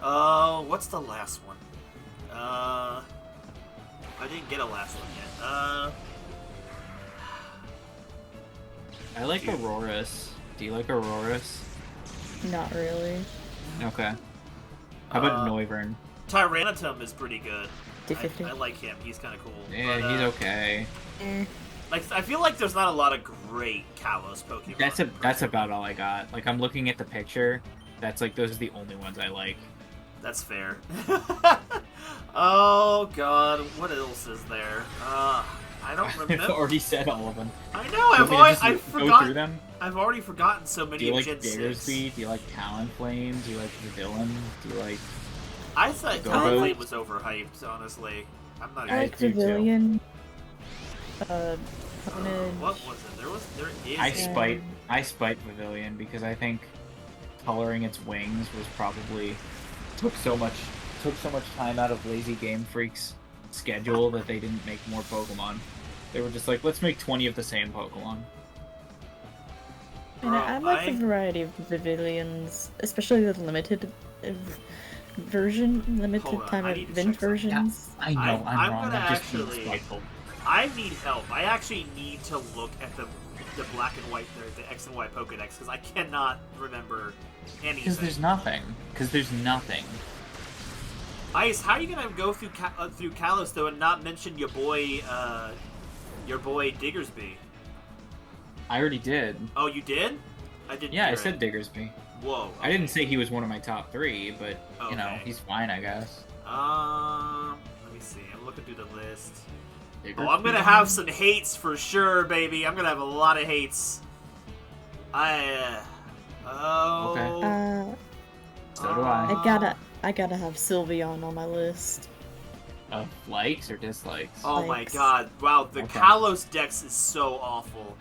What's the last one? I didn't get a last one yet. I like Auroras. Do you like Auroras? Not really. Okay. How about Uh, Noivern? Tyranitum is pretty good. D50. I like him. He's kind of cool. Yeah, But, he's okay. Eh. Like I feel like there's not a lot of great Kalos Pokemon. That's about all I got. Like, I'm looking at the picture. That's like, those are the only ones I like. That's fair. Oh god, what else is there? I don't I've remember. already said all of them. I know. Do you want me to just I've go through forgotten. them? I've already forgotten so Do many you of like Gen 6. Diggersby? Do you like Talonflame? Do you like Pavilion? Do you like... I thought Go Talonflame Boat? was overhyped. Honestly, I'm not. I I like do too. Pavilion. What Honedge. was it? There is. I spite Pavilion because I think coloring its wings was probably took so much time out of Lazy Game Freak's schedule that they didn't make more Pokemon. They were just like, let's make 20 of the same Pokemon. And I like I- the variety of pavilions, especially the limited limited Hold on, time I need to event check something. versions. I know, I'm wrong. gonna I'm just being actually- spiteful. I need help. I actually need to look at the black and white, the X and Y Pokedex because I cannot remember anything. Because there's nothing. Because there's nothing. Ice, how are you gonna go through through Kalos though and not mention your boy Diggersby? I already did. Oh, you did? I didn't. Yeah, I hear said it. Diggersby. Whoa. I didn't say he was one of my top 3, but, you know, Okay. he's fine, I guess. Let me see. I'm looking through the list. Oh, I'm gonna have some hates for sure, baby. I'm gonna have a lot of hates. Uh, So do I. I gotta have Sylveon on my list. Of likes or dislikes? Oh my Likes. god. Wow, the Okay. Kalos Dex is so awful.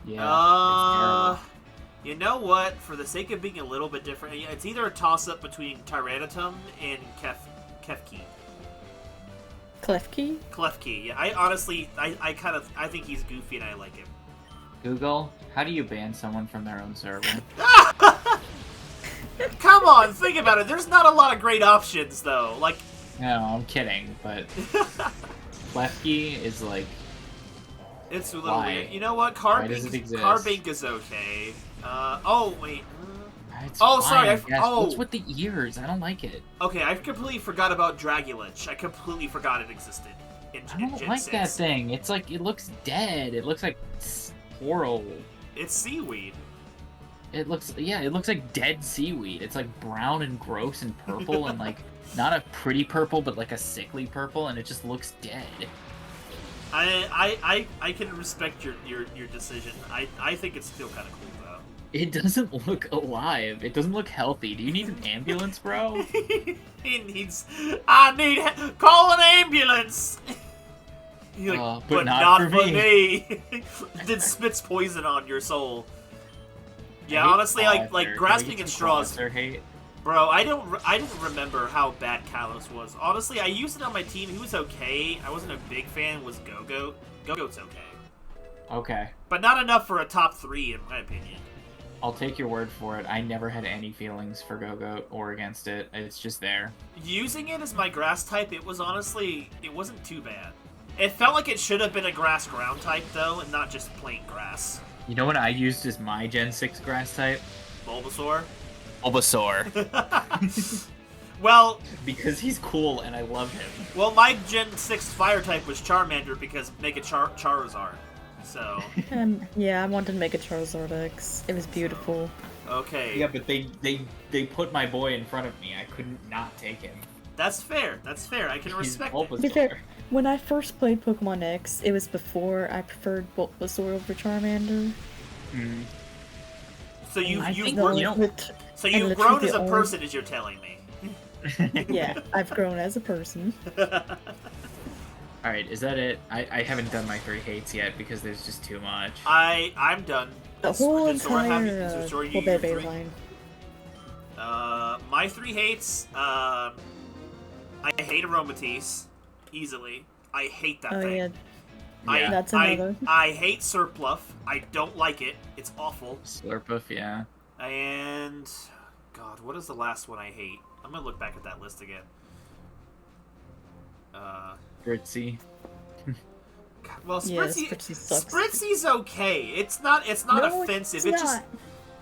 Yeah, it's terrible. You know what? For the sake of being a little bit different, it's either a toss-up between Tyranitum and Kefki. Klefki? Klefki. Yeah, I honestly, I think he's goofy and I like him. Google, how do you ban someone from their own server? Come on, think about it. There's not a lot of great options, though. Like, No, I'm kidding, but Lefky is like, it's a little Why? weird. You know what? Why does it exist? Carbink is okay. Oh, wait. it's Oh, sorry, fine, I- yes. oh. What's with the ears? I don't like it. Okay, I completely forgot about Dragulich. I completely forgot it existed in I don't Gen like 6. that thing. It's like, it looks dead. It looks like coral. It's seaweed. It looks like dead seaweed. It's like brown and gross and purple and like not a pretty purple, but like a sickly purple, and it just looks dead. I can respect your decision. I think it's still kind of cool though. It doesn't look alive. It doesn't look healthy. Do you need an ambulance, bro? He needs. Call an ambulance. He's like, but not for me. Did spits poison on your soul. Yeah, I hate honestly, like Clawster. Can we grasping get at some straws, Clawster hate? bro. I don't remember how bad Kalos was. Honestly, I used it on my team. He was okay. I wasn't a big fan. Was Go-Goat? Go-Goat's okay, Okay. but not enough for a top 3 in my opinion. I'll take your word for it. I never had any feelings for Go-Goat or against it. It's just there. Using it as my grass type, it wasn't too bad. It felt like it should have been a grass ground type though, and not just plain grass. You know what I used as my Gen 6 grass type? Bulbasaur. Bulbasaur. Well, Because he's cool and I love him. my Gen 6 fire type was Charmander because Mega Charizard. So, Yeah, I wanted to make a Charizard X. It was beautiful. okay. Yeah, but they put my boy in front of me. I couldn't not take him. That's fair. That's fair. I can He's respect it. To be Bulbasaur. fair, when I first played Pokemon X, it was before I preferred Bulbasaur over Charmander. Mm. So I think- No, you know- so and you've literally grown as the a only- person, as you're telling me. Yeah, I've grown as a person. Alright, is that it? I haven't done my 3 hates yet because there's just too much. I'm done. The Does- whole did Sora have- entire does Sora well, your Bebe three? line. My 3 hates. I hate Aromatisse easily. I hate that Oh thing. yeah, Yeah. that's another. I hate Surpluff. I don't like it. It's awful. Slurpuff, yeah. And God, what is the last one I hate? I'm gonna look back at that list again. Fritzy. Well, Yeah, Spritzy, Spritzy sucks. Spritzy's okay. It's not No, offensive. it's It just not.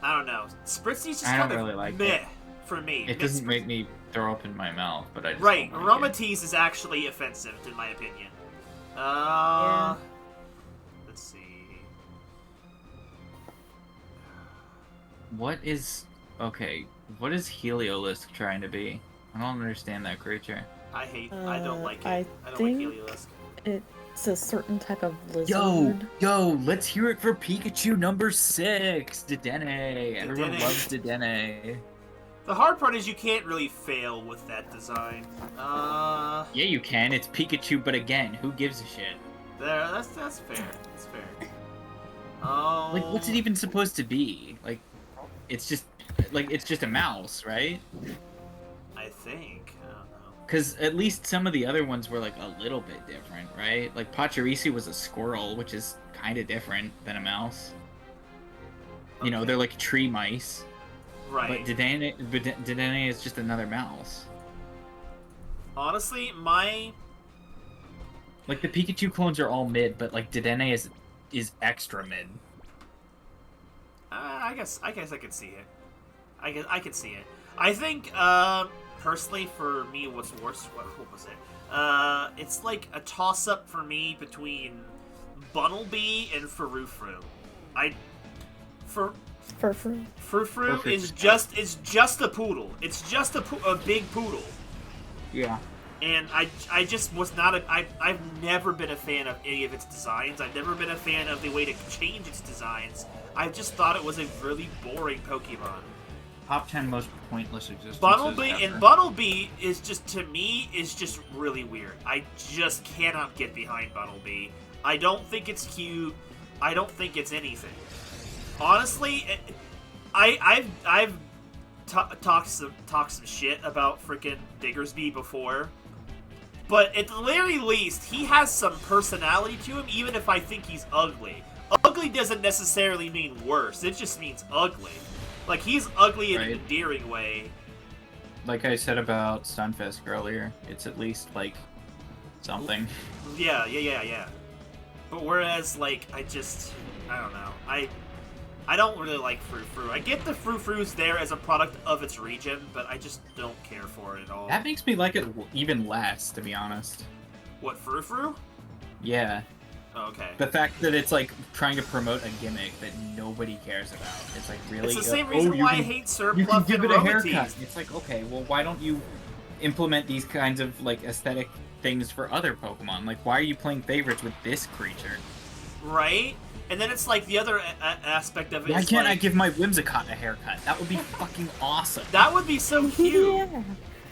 I don't know. Spritzy's just I don't kind of really like meh it. for me. It doesn't make me throw up in my mouth, but I just Right, don't like it. Aromatisse is actually offensive in my opinion. Yeah. Let's see. What is... Okay, what is Heliolisk trying to be? I don't understand that creature. I don't like it. I I don't think- like Heliolisk. It's a certain type of lizard. Yo, let's hear it for Pikachu number 6! Dedenne! Everyone Dedenne. loves Dedenne. The hard part is you can't really fail with that design. Yeah, you can. It's Pikachu, but again, who gives a shit? That's fair. That's fair. Oh. Like, what's it even supposed to be? Like, it's just a mouse, right? I think. I don't know. Because at least some of the other ones were, like, a little bit different, right? Like, Pachirisu was a squirrel, which is kind of different than a mouse. You know, Okay. they're like tree mice. Right. But Dedenne is just another mouse. Honestly, Like, the Pikachu clones are all mid, but, like, Dedenne is extra mid. I guess I could see it. I could see it. I think personally for me, what's worse? What was it? It's like a toss up for me between Bunnelby and Furfrou. Furfrou. Furfrou is Furfrou. just a poodle. It's just a big poodle. Yeah. And I just was not I've never been a fan of any of its designs. I've never been a fan of the way to change its designs. I just thought it was a really boring Pokemon. top 10 most pointless existences Bunnelby ever. and Bunnelby is just, to me, is just really weird. I just cannot get behind Bunnelby. I don't think it's cute. I don't think it's anything. Honestly, I've talked some shit about freaking Diggersby before, but at the very least, he has some personality to him, even if I think he's ugly. Ugly doesn't necessarily mean worse, it just means ugly. Like, he's ugly in an endearing way. Like I said about Stunfisk earlier, it's at least, like, something. Yeah. But whereas, like, I don't know. I don't really like Frou-Frou. I get the Frou-Fru's there as a product of its region, but I just don't care for it at all. That makes me like it even less, to be honest. What, Frou-Frou? Yeah. Oh, okay. The fact that it's, like, trying to promote a gimmick that nobody cares about. It's like, really? It's the same reason why I hate Surplus You can give and it a Robotees. haircut. It's like, okay, well, why don't you implement these kinds of, like, aesthetic things for other Pokemon? Like, why are you playing favorites with this creature? Right? And then it's like the other aspect of it Why is can't like, I give my Whimsicott a haircut? That would be fucking awesome. That would be so cute. Yeah.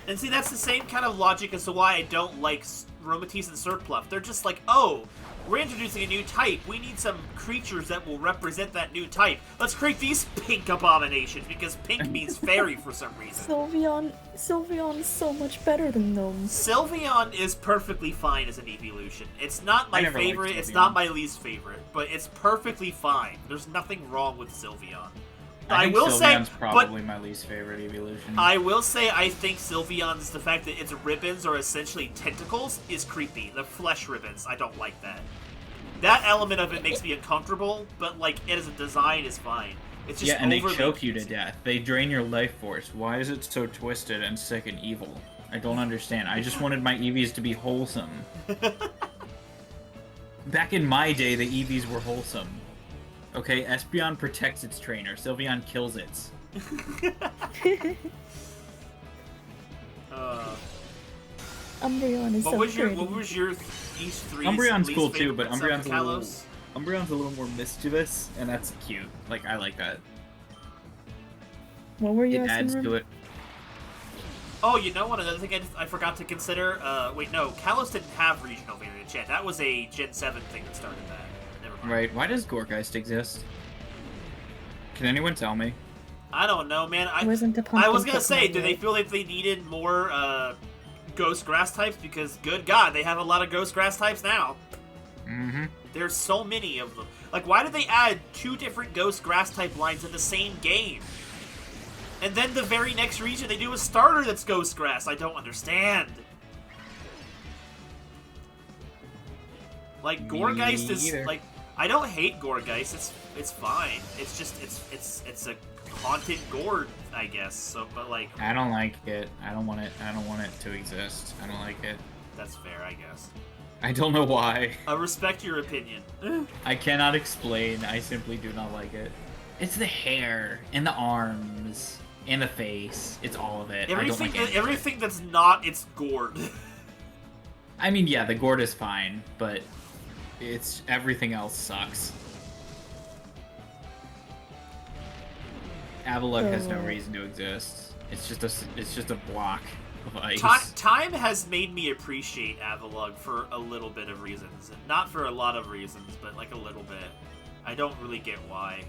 And see, that's the same kind of logic as to why I don't like Romatis and Surpluff. They're just like, oh, we're introducing a new type. We need some creatures that will represent that new type. Let's create these pink abominations, because pink means fairy for some reason. Sylveon's so much better than those. Sylveon is perfectly fine as an evolution. It's not my never liked favorite, it's Sylveon. not my least favorite, but it's perfectly fine. There's nothing wrong with Sylveon. I think will Sylveon's say, probably my least favorite evolution. I will say I think Sylveon's, the fact that its ribbons are essentially tentacles, is creepy. The flesh ribbons, I don't like that. That element of it makes me uncomfortable, but, like, it as a design is fine. It's just and they overly choke you to cute. death. They drain your life force. Why is it so twisted and sick and evil? I don't understand. I just wanted my Eevees to be wholesome. Back in my day, the Eevees were wholesome. Okay, Espeon protects its trainer. Sylveon kills its. Umbreon is What so was your pretty. each three? Umbreon's cool too, but Umbreon's Umbreon's a little more mischievous, and that's cute. Like, I like that. What were you It asking? adds to it. Oh, you know what? Another thing I forgot to consider. Wait, no, Kalos didn't have regional variants yet. That was a Gen 7 thing that started that. Never mind. Right, why does Gourgeist exist? Can anyone tell me? I don't know, man. I It wasn't a was pumpkin gonna say, Pokemon do they yet. feel like they needed more ghost grass types? Because good God, they have a lot of ghost grass types now. Mm-hmm. There's so many of them. Like, why did they add 2 different ghost grass type lines in the same game? And then the very next region they do a starter that's ghost grass. I don't understand. Like, Gourgeist is either. like, I don't hate Gourgeist. It's fine. It's just it's a haunted gourd, I guess. So, but like, I don't like it. I don't want it to exist. I don't like it. that's fair, I guess. I don't know why. I respect your opinion. I cannot explain. I simply do not like it. It's the hair and the arms and the face. It's all of it. I don't like any of it. Everything that's not its gourd. I mean, yeah, the gourd is fine, but it's everything else sucks. Avalugg has no reason to exist. It's just a block of ice. Time has made me appreciate Avalugg for a little bit of reasons. Not for a lot of reasons, but like a little bit. I don't really get why.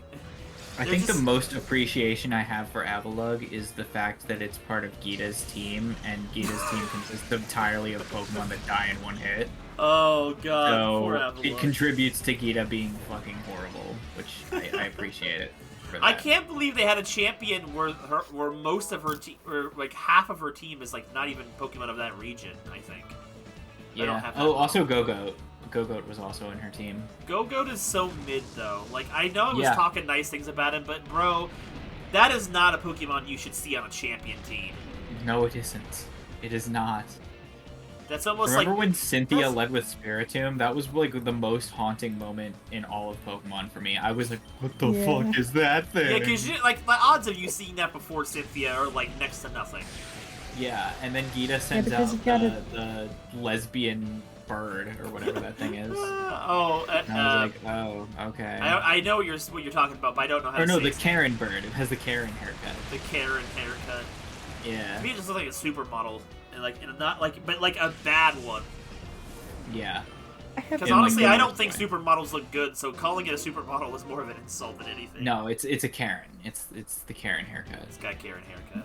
I think the most appreciation I have for Avalugg is the fact that it's part of Gita's team, and Gita's team consists entirely of Pokemon that die in one hit. Oh god, poor So Avalugg. it contributes to Gita being fucking horrible, which I appreciate it. For that. I can't believe they had a champion where most of her team, or like half of her team, is like not even Pokemon of that region. I think. I don't Yeah. have that Oh, one. also Go-Goat. Go-Goat was also in her team. Go-Goat is so mid though. Like, I know I was Yeah. talking nice things about him, but bro, that is not a Pokemon you should see on a champion team. No, it isn't. It is not. That's almost Remember like when Cynthia that's- led with Spiritomb? That was like the most haunting moment in all of Pokemon for me. I was like, what the Yeah. fuck is that thing? yeah, because like the odds of you seeing that before Cynthia are like next to nothing. Yeah, and then Gita sends because out you gotta- the lesbian bird or whatever that thing is. And I was like, oh, okay. I know what you're talking about, but I don't know how to say the its name. Karen bird. It has the Karen haircut. The Karen haircut. Yeah. To me, it just looks like a supermodel, and not like, but like a bad one. Yeah. Because In, honestly, like, I the don't think worst way. supermodels look good, so calling it a supermodel is more of an insult than anything. No, it's a Karen. It's the Karen haircut. It's got Karen haircut.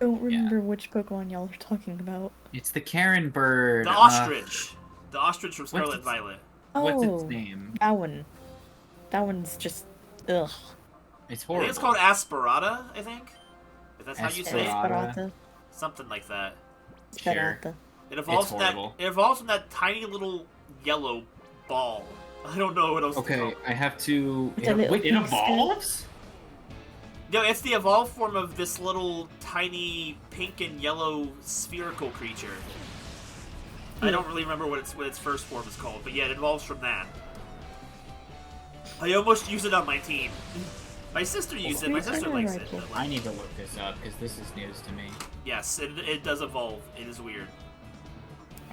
I don't remember which Pokemon y'all are talking about. It's the Karen bird. The ostrich. The ostrich from Scarlet and its- Violet. What's its Oh, name? that one. That one's just ugh. It's I horrible. think it's called Aspirata, I think. If that's how you say it. Aspirata. Esperata. Something like that. Sure. Esperata. It evolves It's from that. horrible. It evolves from that tiny little yellow ball. I don't know what else to call Okay, it. I have to. It's a little Wait, it pink skin. evolves? No, it's the evolved form of this little tiny pink and yellow spherical creature. I don't really remember what its first form is called, but yeah, it evolves from that. I almost used it on my team. My sister used it. My sister likes it. But, I like, need to look this up because this is news to me. yes, it does evolve. It is weird.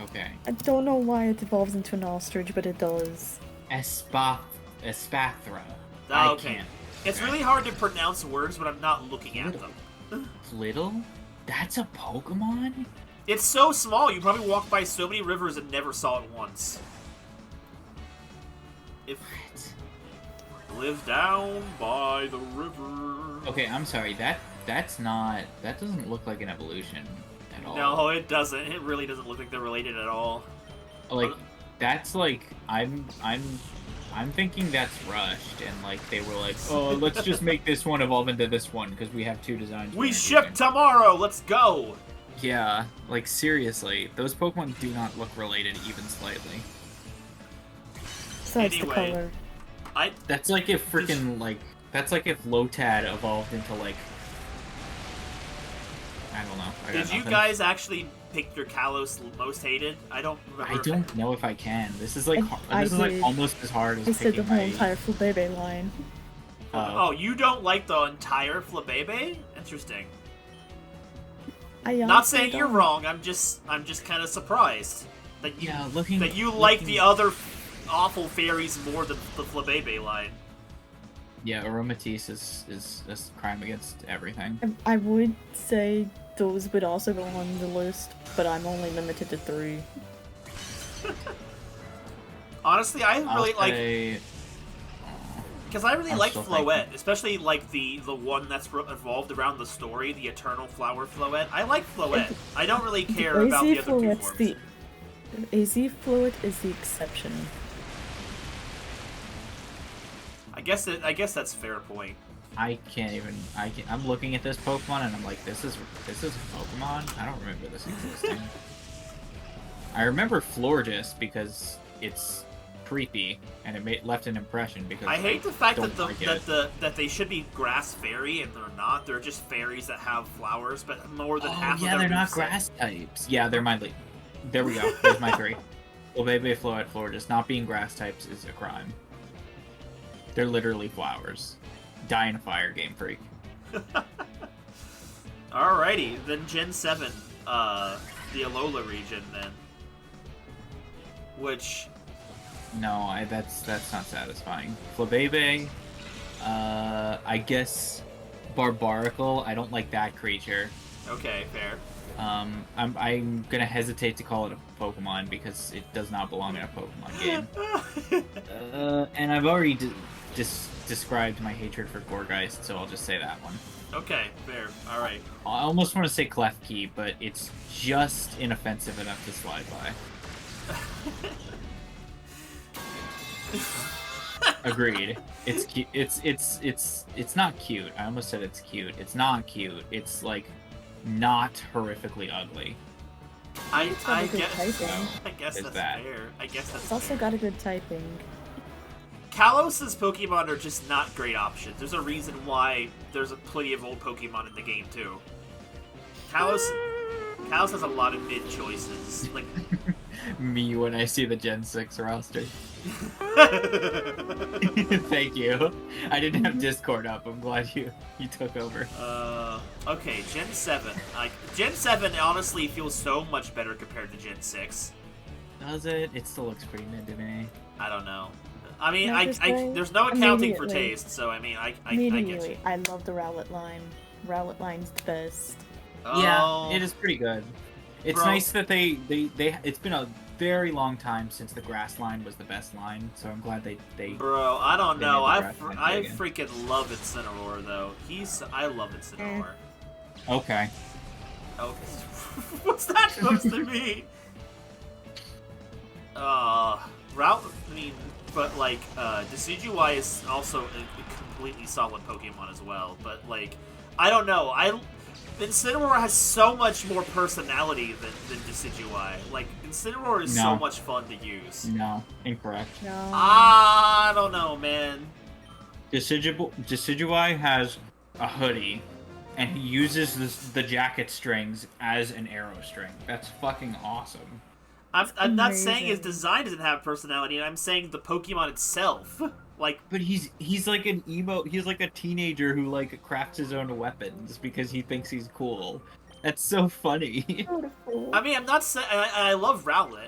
Okay. I don't know why it evolves into an ostrich, but it does. Espathra. Oh, I okay. can't. It's really hard to pronounce words when I'm not looking at them. Flittle? That's a Pokemon? It's so small, you probably walked by so many rivers and never saw it once. If live down by the river. Okay, I'm sorry. That doesn't look like an evolution at all. No, it doesn't. It really doesn't look like they're related at all. Like that's like I'm thinking that's rushed and like they were like, oh, let's just make this one evolve into this one because we have two designs. We we're ship using." tomorrow. Let's go. Yeah, like seriously, those Pokemon do not look related even slightly. Besides Anyway. the color. That's like if freaking like that's like if Lotad evolved into like I don't know. I got Did you nothing. guys actually pick your Kalos most hated? I don't remember. I don't know if I can. This is like I this is like did. almost as hard as I said the picking whole my. entire Flabebe line. Oh, you don't like the entire Flabebe? Interesting. I Not honestly saying you're don't. wrong. I'm just kind of surprised that you Yeah, looking. that you like looking- the other awful fairies more than the Flabebe line. Yeah, Aromatisse is a crime against everything. I would say those would also go on the list, but I'm only limited to 3. Honestly, I I'll really like say- because I really I'm like still Floette, thinking. especially like the one that's evolved around the story, the Eternal Flower Floette. I like Floette. I don't really care about the other two Floette's forms. AZ Floette is the exception. I guess that's a fair point. I can't even. I'm looking at this Pokemon and I'm like, this is a Pokemon. I don't remember this existing. I remember Florges because it's creepy and it left an impression because I hate the fact don't that like it. that they should be grass fairy and they're not. They're just fairies that have flowers, but more than half of yeah, their they're not moveset- grass types. Yeah, they're my lead. There we go. There's my 3. Flabebe, Floette, Florges. Not being grass types is a crime. They're literally flowers. Die in a fire, Game Freak. Alrighty, then Gen 7, the Alola region then. Which, No, that's not satisfying. Flabebe, I guess Barbaracle. I don't like that creature. okay, fair. I'm gonna hesitate to call it a Pokemon because it does not belong in a Pokemon game. And I've already described my hatred for Gourgeist, so I'll just say that one. Okay, fair. Alright. I almost want to say Klefki, but it's just inoffensive enough to slide by. Agreed. It's cute. It's not cute. I almost said it's cute. It's not cute. It's like not horrifically ugly. I got a good guess typing. I guess There's that's that. fair. I guess that's It's also fair. got a good typing. Kalos' Pokemon are just not great options. There's a reason why there's plenty of old Pokemon in the game too. Kalos has a lot of mid choices. Like Me when I see the Gen 6 roster. Thank you. I didn't have Discord up. I'm glad you took over. Okay, Gen 7. Like Gen 7 honestly feels so much better compared to Gen 6. Does it? It still looks pretty mid to me. I don't know. I mean, No, just like, there's no accounting for immediately. taste, so I mean, I get Immediately, you. I love the Rowlet line. Rowlet line's the best. Yeah, Oh, it is pretty good. It's Bro. nice that they it's been a very long time since the grass line was the best line, so I'm glad they Bro, I don't They know. never I got I again. freaking love Incineroar though. I love Incineroar. Okay. Okay. What's that supposed to mean? Route. I mean, but like, Decidueye is also a completely solid Pokemon as well. But like, I don't know. Incineroar has so much more personality than Decidueye. Like, Incineroar is so No. much fun to use. No, incorrect. No. I don't know, man. Decidueye has a hoodie, and he uses the jacket strings as an arrow string. That's fucking awesome. I'm not saying his amazing. design doesn't have personality, and I'm saying the Pokemon itself. Like, But he's like an emo. He's like a teenager who like crafts his own weapons because he thinks he's cool. That's so funny. Beautiful. I mean, I'm not saying I love Rowlet.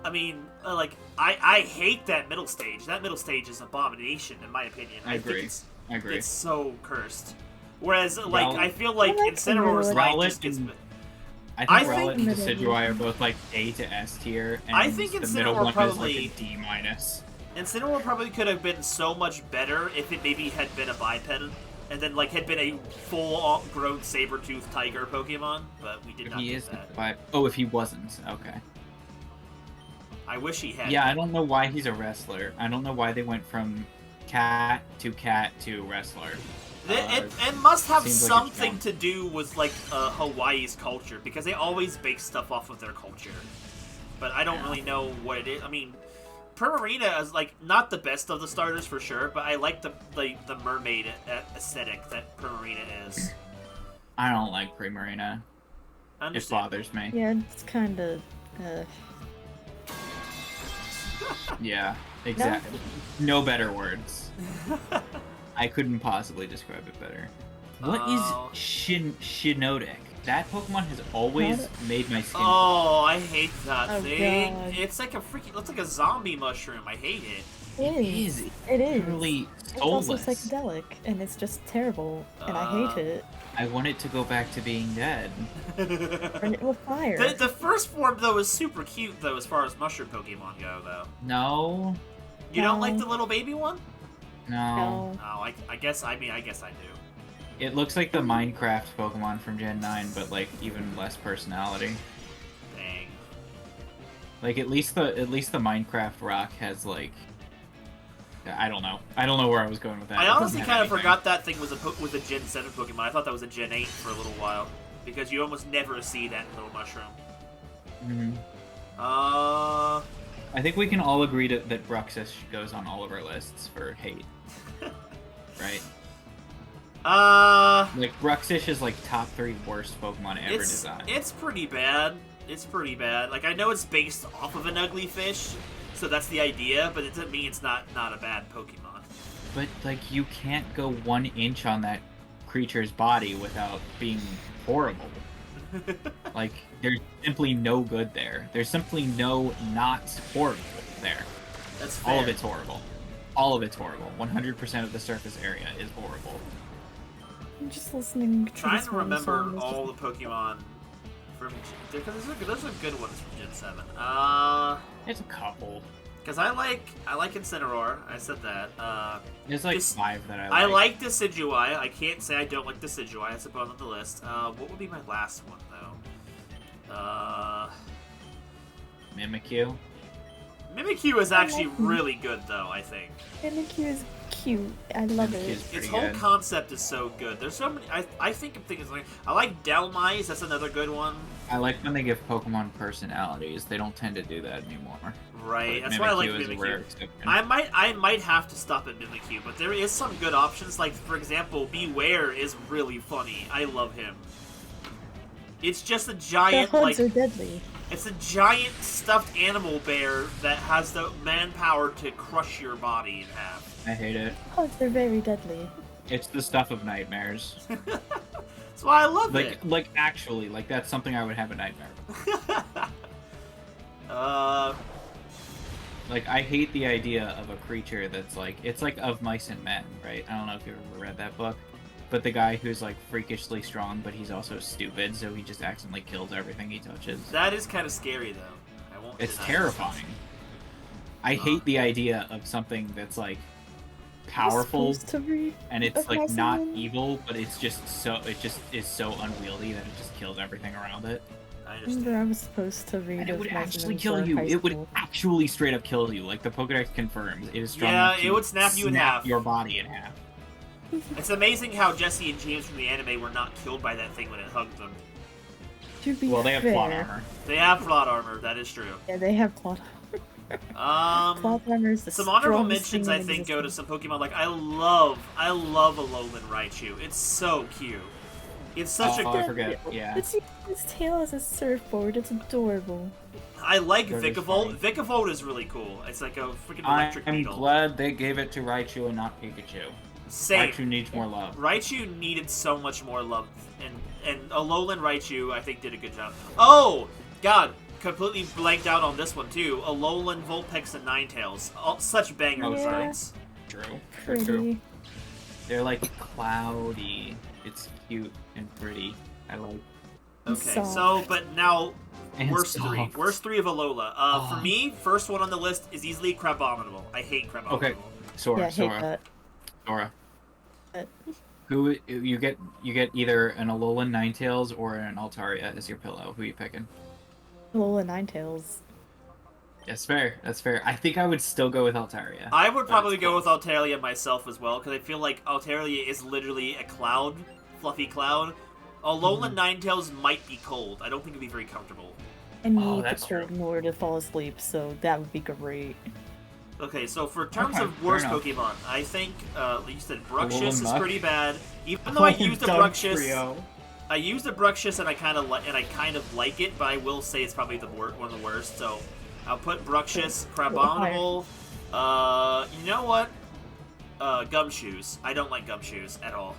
I mean, I hate that middle stage. That middle stage is abomination, in my opinion. I think agree. I agree. It's so cursed. Whereas, like, Rowlet- I feel like I like Incineroar's the line Rowlet just gets. and- I I think think- Rowlet and Decidueye are both like A to S tier, and I think the Incineroar middle one probably- is like a D minus. Incineroar probably could have been so much better if it maybe had been a biped, and then like had been a full-grown saber-toothed tiger Pokemon. But we did not He get is that. but oh, if he wasn't, okay. I wish he had. Yeah, I don't know why he's a wrestler. I don't know why they went from cat to wrestler. It must have seems like it's something wrong. to do with like Hawaii's culture, because they always base stuff off of their culture. But I don't Yeah. really know what it is. I mean, Primarina is like not the best of the starters for sure, but I like the mermaid aesthetic that Primarina is. I don't like Primarina. I It understand. bothers me. Yeah, it's kind of. Yeah, exactly. No better words. I couldn't possibly describe it better. What is Oh. Shiinotic? That Pokemon has always made my skin. Oh, I hate that Oh, thing. God. It's like a freaking. It's like a zombie mushroom. I hate it. It is. It is. Literally It's also soulless. psychedelic, and it's just terrible, and I hate it. I want it to go back to being dead. Burn it with fire. The first form though is super cute though, as far as mushroom Pokemon go though. No, You don't like No. the little baby one? no. No. Oh, I guess I do. It looks like the Minecraft Pokemon from Gen 9, but like even less personality. Dang. Like at least the Minecraft rock has like, I don't know. I don't know where I was going with that. I It doesn't honestly have kind of anything. forgot that thing was a Gen 7 Pokemon. I thought that was a Gen 8 for a little while. Because you almost never see that little mushroom. Mhm. Uh, I think we can all agree that Bruxish goes on all of our lists for hate. Right? Like Bruxish is like top 3 worst Pokemon ever designed. it's pretty bad. It's pretty bad. Like, I know it's based off of an ugly fish, so that's the idea, but it doesn't mean it's not a bad Pokemon. But like you can't go 1 inch on that creature's body without being horrible. Like there's simply no good there. There's simply no not horrible there. That's fair. All of it's horrible. All of it's horrible. 100% of the surface area is horrible. I'm just listening to Trying this to one remember song, it's all just- the Pokemon from... Because those are good ones from Gen 7. There's a couple. Because I like Incineroar. I said that. There's like This- 5 that I like Decidueye. I can't say I don't like Decidueye. It's above on the list. What would be my last one, though? Mimikyu. Mimikyu is actually like Mim- really good, though, I think. Mimikyu is cute. I love Mimikyu's it. Its pretty whole good. concept is so good. There's so many... I think of things like... I like Delmise. That's another good one. I like when they give Pokemon personalities. They don't tend to do that anymore. Right. But That's why I like is a rare Mimikyu. exception. I might have to stop at Mimikyu, but there is some good options. Like, for example, Beware is really funny. I love him. It's just a The giant, hoods like... are deadly. It's a giant stuffed animal bear that has the manpower to crush your body in half. I hate it. Hoods are very deadly. It's the stuff of nightmares. That's why I love it. Like actually, like that's something I would have a nightmare about. Like, I hate the idea of a creature that's like, it's like Of Mice and Men, right? I don't know if you've ever read that book, but the guy who's like freakishly strong, but he's also stupid, so he just accidentally kills everything he touches. That is kind of scary, though. I won't. It's deny terrifying. I hate the idea of something that's like powerful and it's like not evil, but it's just so it just is so unwieldy that it just kills everything around it. I Remember, understand. I was supposed to read. And it of would Mice and actually Men kill for you. high It would school. actually straight up kill you. Like the Pokedex confirms, it is strong Yeah, enough it to would snap you in snap half. your body in half. It's amazing how Jesse and James from the anime were not killed by that thing when it hugged them. To be Well, they have fair, plot armor. They have plot armor. That is true. Yeah, they have plot. Plot armor is the Some honorable strongest mentions, thing I in think, go to existence. some Pokemon. Like, I love Alolan Raichu. It's so cute. It's such Oh, a. I forget. Yeah. It's using its tail as a surfboard. It's adorable. I like That is Vikavolt. funny. Vikavolt is really cool. It's like a freaking electric I'm beetle. glad they gave it to Raichu and not Pikachu. Same. Raichu needs more love. Raichu needed so much more love, and Alolan Raichu, I think, did a good job. Oh, God, completely blanked out on this one, too. Alolan Vulpix and Ninetales. Such banger Oh, designs. True. Pretty. True. They're like cloudy. It's cute and pretty. I like. Okay, Soft. so, but now, And worst three. soft. Worst three of Alola. For Oh. me, first one on the list is easily Crabominable. I hate Crabominable. Okay. Sora. Yeah, I hate Sora. that. Sora. But Who you get either an Alolan Ninetales or an Altaria as your pillow. Who you picking? Lola Ninetales. That's fair. That's fair. I think I would still go with Altaria. I would But probably it's go with close. Altaria myself as well, because I feel like Altaria is literally a cloud, fluffy cloud. Alolan Ninetales might be cold. I don't think it'd be very comfortable. I need the that's true. cold in order to fall asleep, so that would be great. Okay, so for terms Okay, of fair worst enough. Pokemon, I think you said Bruxish Alolan is Muk? pretty bad. Even though I used a Dumb Bruxish, trio. I used a Bruxish and I kind of like it, but I will say it's probably one of the worst. So I'll put Bruxish, Crabominable. You know what? Gumshoes. I don't like Gumshoes at all.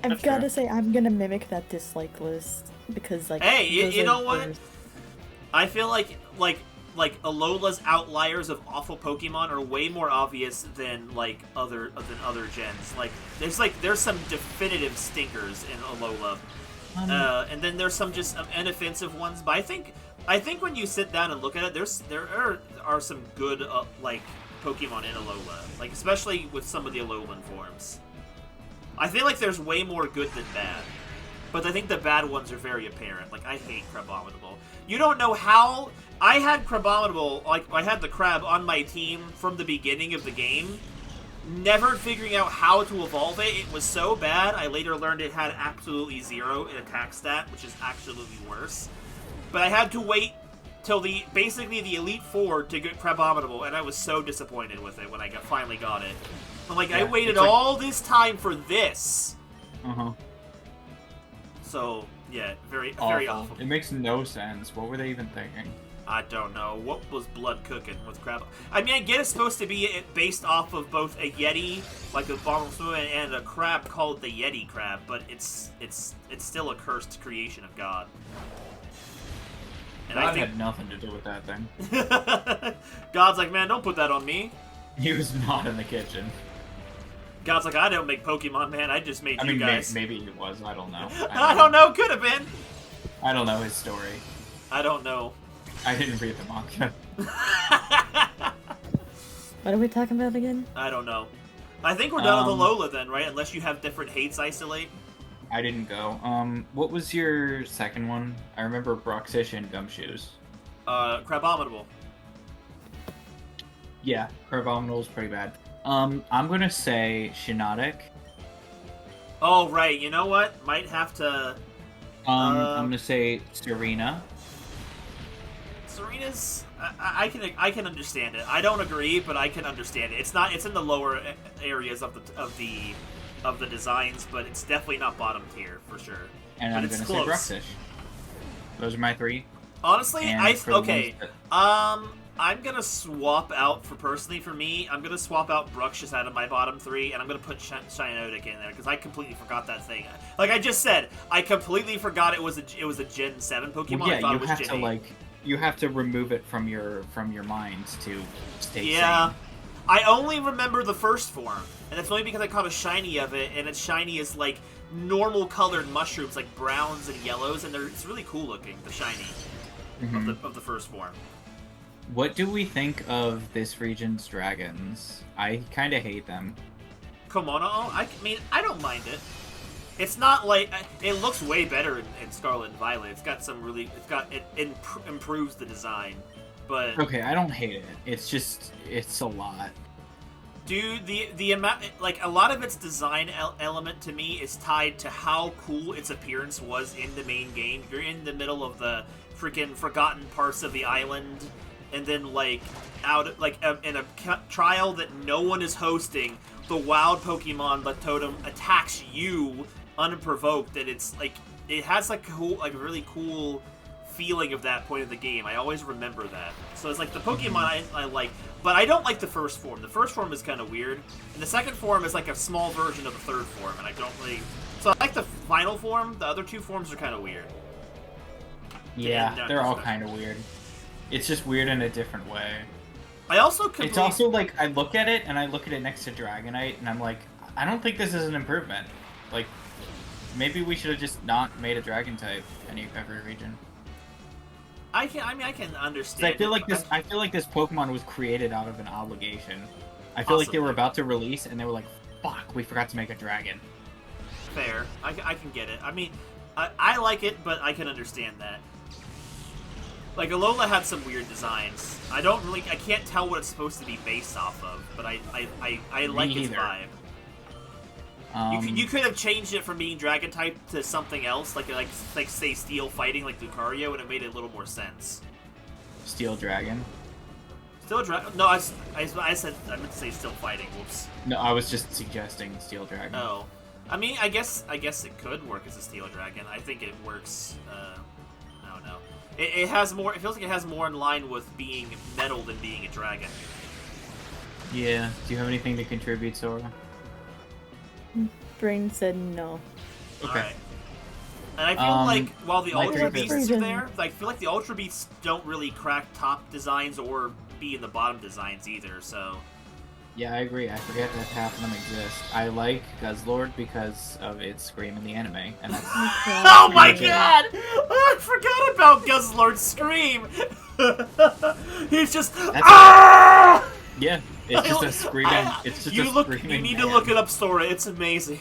I've That's got to fair. say, I'm gonna mimic that dislike list because, like, Hey, you those are know what? worst. I feel like Alola's outliers of awful Pokemon are way more obvious than other gens. There's some definitive stinkers in Alola, and then there's some just inoffensive ones. But I think when you sit down and look at it, there are some good Pokemon in Alola, like especially with some of the Alolan forms. I feel like there's way more good than bad. But I think the bad ones are very apparent. Like, I hate Crabominable. You don't know how... I had Crabominable, I had the crab on my team from the beginning of the game. Never figuring out how to evolve it. It was so bad, I later learned it had absolutely 0 in attack stat, which is absolutely worse. But I had to wait till basically the Elite Four to get Crabominable, and I was so disappointed with it when I finally got it. I'm like, I Yeah, waited it's like- all this time for this! Uh-huh. So, yeah, very Awful. awful. It makes no sense. What were they even thinking? I don't know. What was blood cooking with crab? I mean, I get it's supposed to be based off of both a Yeti, like a bottomless moon, and a crab called the Yeti crab, but it's still a cursed creation of God. And God had nothing to do with that thing. God's like, man, don't put that on me. He was not in the kitchen. God's like, I don't make Pokemon, man. I just made I you mean, guys. maybe he was. I don't know. I don't know. Could have been. I don't know his story. I don't know. I didn't read the manga. What are we talking about again? I don't know. I think we're done with Um, Alola then, right? Unless you have different hates isolate. I didn't go. What was your second one? I remember Bruxish and Gumshoes. Crabominable. Yeah, Crabominable was pretty bad. I'm gonna say Shiinotic. Oh, right. You know what? Might have to... I'm gonna say Serena. Serena's... I can understand it. I don't agree, but I can understand it. It's in the lower areas of the designs, but it's definitely not bottom tier for sure. And But I'm it's gonna close. say Bruxish. Those are my three. Honestly, And for the okay. ones that- I'm gonna swap out for me. I'm gonna swap out Bruxish out of my bottom 3, and I'm gonna put Shiinotic in there because I completely forgot that thing. Like I just said, I completely forgot it was a Gen 7 Pokemon. Well, yeah, I thought you it was have Gen to 8. you have to remove it from your mind to stay Yeah. sane. I only remember the first form, and it's only because I caught a shiny of it, and its shiny is like normal colored mushrooms, like browns and yellows, and it's really cool looking, the shiny of the first form. What do we think of this region's dragons? I kind of hate them. Komono, I mean, I don't mind it. It's not like it looks way better in Scarlet and Violet. It's got some really, it improves the design, but Okay, I don't hate it. It's just it's a lot. dude, the amount, like a lot of its design element to me is tied to how cool its appearance was in the main game. You're in the middle of the freaking forgotten parts of the island, and then like out like in a trial that no one is hosting, the wild Pokemon, the totem, attacks you unprovoked, and it's like it has like cool, like really cool feeling of that point of the game. I always remember that. So it's like the Pokemon I like, but I don't like the first form. The first form is kind of weird, and the second form is like a small version of the third form, and I don't really. So I like the final form. The other two forms are kind of weird. Yeah, they're all kind of weird. It's just weird in a different way. I also It's also like I look at it next to Dragonite, and I'm like, I don't think this is an improvement. Like, maybe we should have just not made a Dragon type every region. I can understand. I feel like this Pokemon was created out of an obligation. I feel like they were about to release, and they were like, "Fuck, we forgot to make a dragon." Fair, I can get it. I mean, I like it, but I can understand that. Like Alola had some weird designs. I can't tell what it's supposed to be based off of, but I like its vibe. You could have changed it from being Dragon type to something else, like say Steel fighting like Lucario, and it made it a little more sense. Steel Dragon. Steel Dragon? No, I said I meant to say Steel fighting. Whoops. No, I was just suggesting Steel Dragon. Oh, I mean, I guess it could work as a Steel Dragon. I think it works. I don't know. It has more. It feels like it has more in line with being metal than being a dragon. Yeah. Do you have anything to contribute, Sora? Brain said no. Okay. Alright. And I feel like while the my Ultra three Beasts favorites. are there, I feel like the Ultra Beasts don't really crack top designs or be in the bottom designs either. So Yeah, I agree. I forget that half of them exist. I like Guzzlord because of its scream in the anime, and that's oh my god! I forgot about Guzzlord's scream. He's just ah! yeah. It's just a screaming. It's just you a look. screaming. You need to man. look it up, Sora. It's amazing.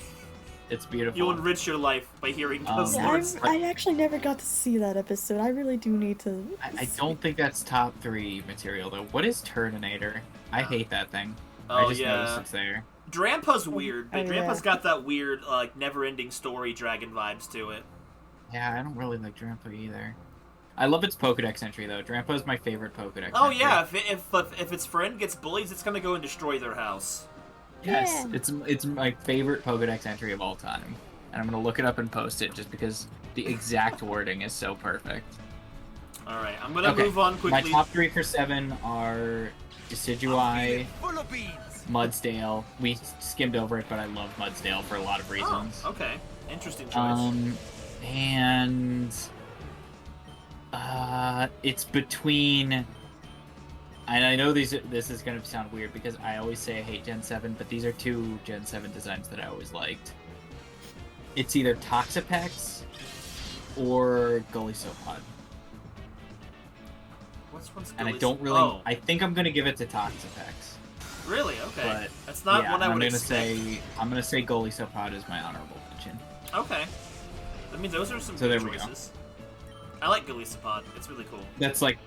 It's beautiful. You'll enrich your life by hearing Yeah, Guzzlord's. I actually never got to see that episode. I really do need to. I don't think that's top 3 material though. What is Turninator? I hate that thing. I Oh just yeah. noticed it's there. Drampa's weird, but Oh, yeah. Drampa's got that weird, like, never-ending story dragon vibes to it. Yeah, I don't really like Drampa either. I love its Pokedex entry though. Drampa is my favorite Pokedex. Oh entry. yeah, if its friend gets bullied, it's gonna go and destroy their house. Yes, Yeah. it's my favorite Pokedex entry of all time, and I'm gonna look it up and post it just because the exact wording is so perfect. All right, I'm gonna Okay, move on My quickly. top 3 for 7 are Decidueye, Mudsdale. We skimmed over it, but I love Mudsdale for a lot of reasons. Oh, okay, interesting choice. And it's between. And I know this is gonna sound weird because I always say I hate Gen 7, but these are 2 Gen 7 designs that I always liked. It's either Toxapex or Golisopod. What's And I Gully- don't really. Oh, I think I'm gonna give it to Toxapex. really? Okay, But that's not yeah, what I would I'm gonna expect. I'm gonna say Golisopod is my honorable mention. Okay, I mean those are some So good there we go. choices. I like Golisopod. It's really cool. That's like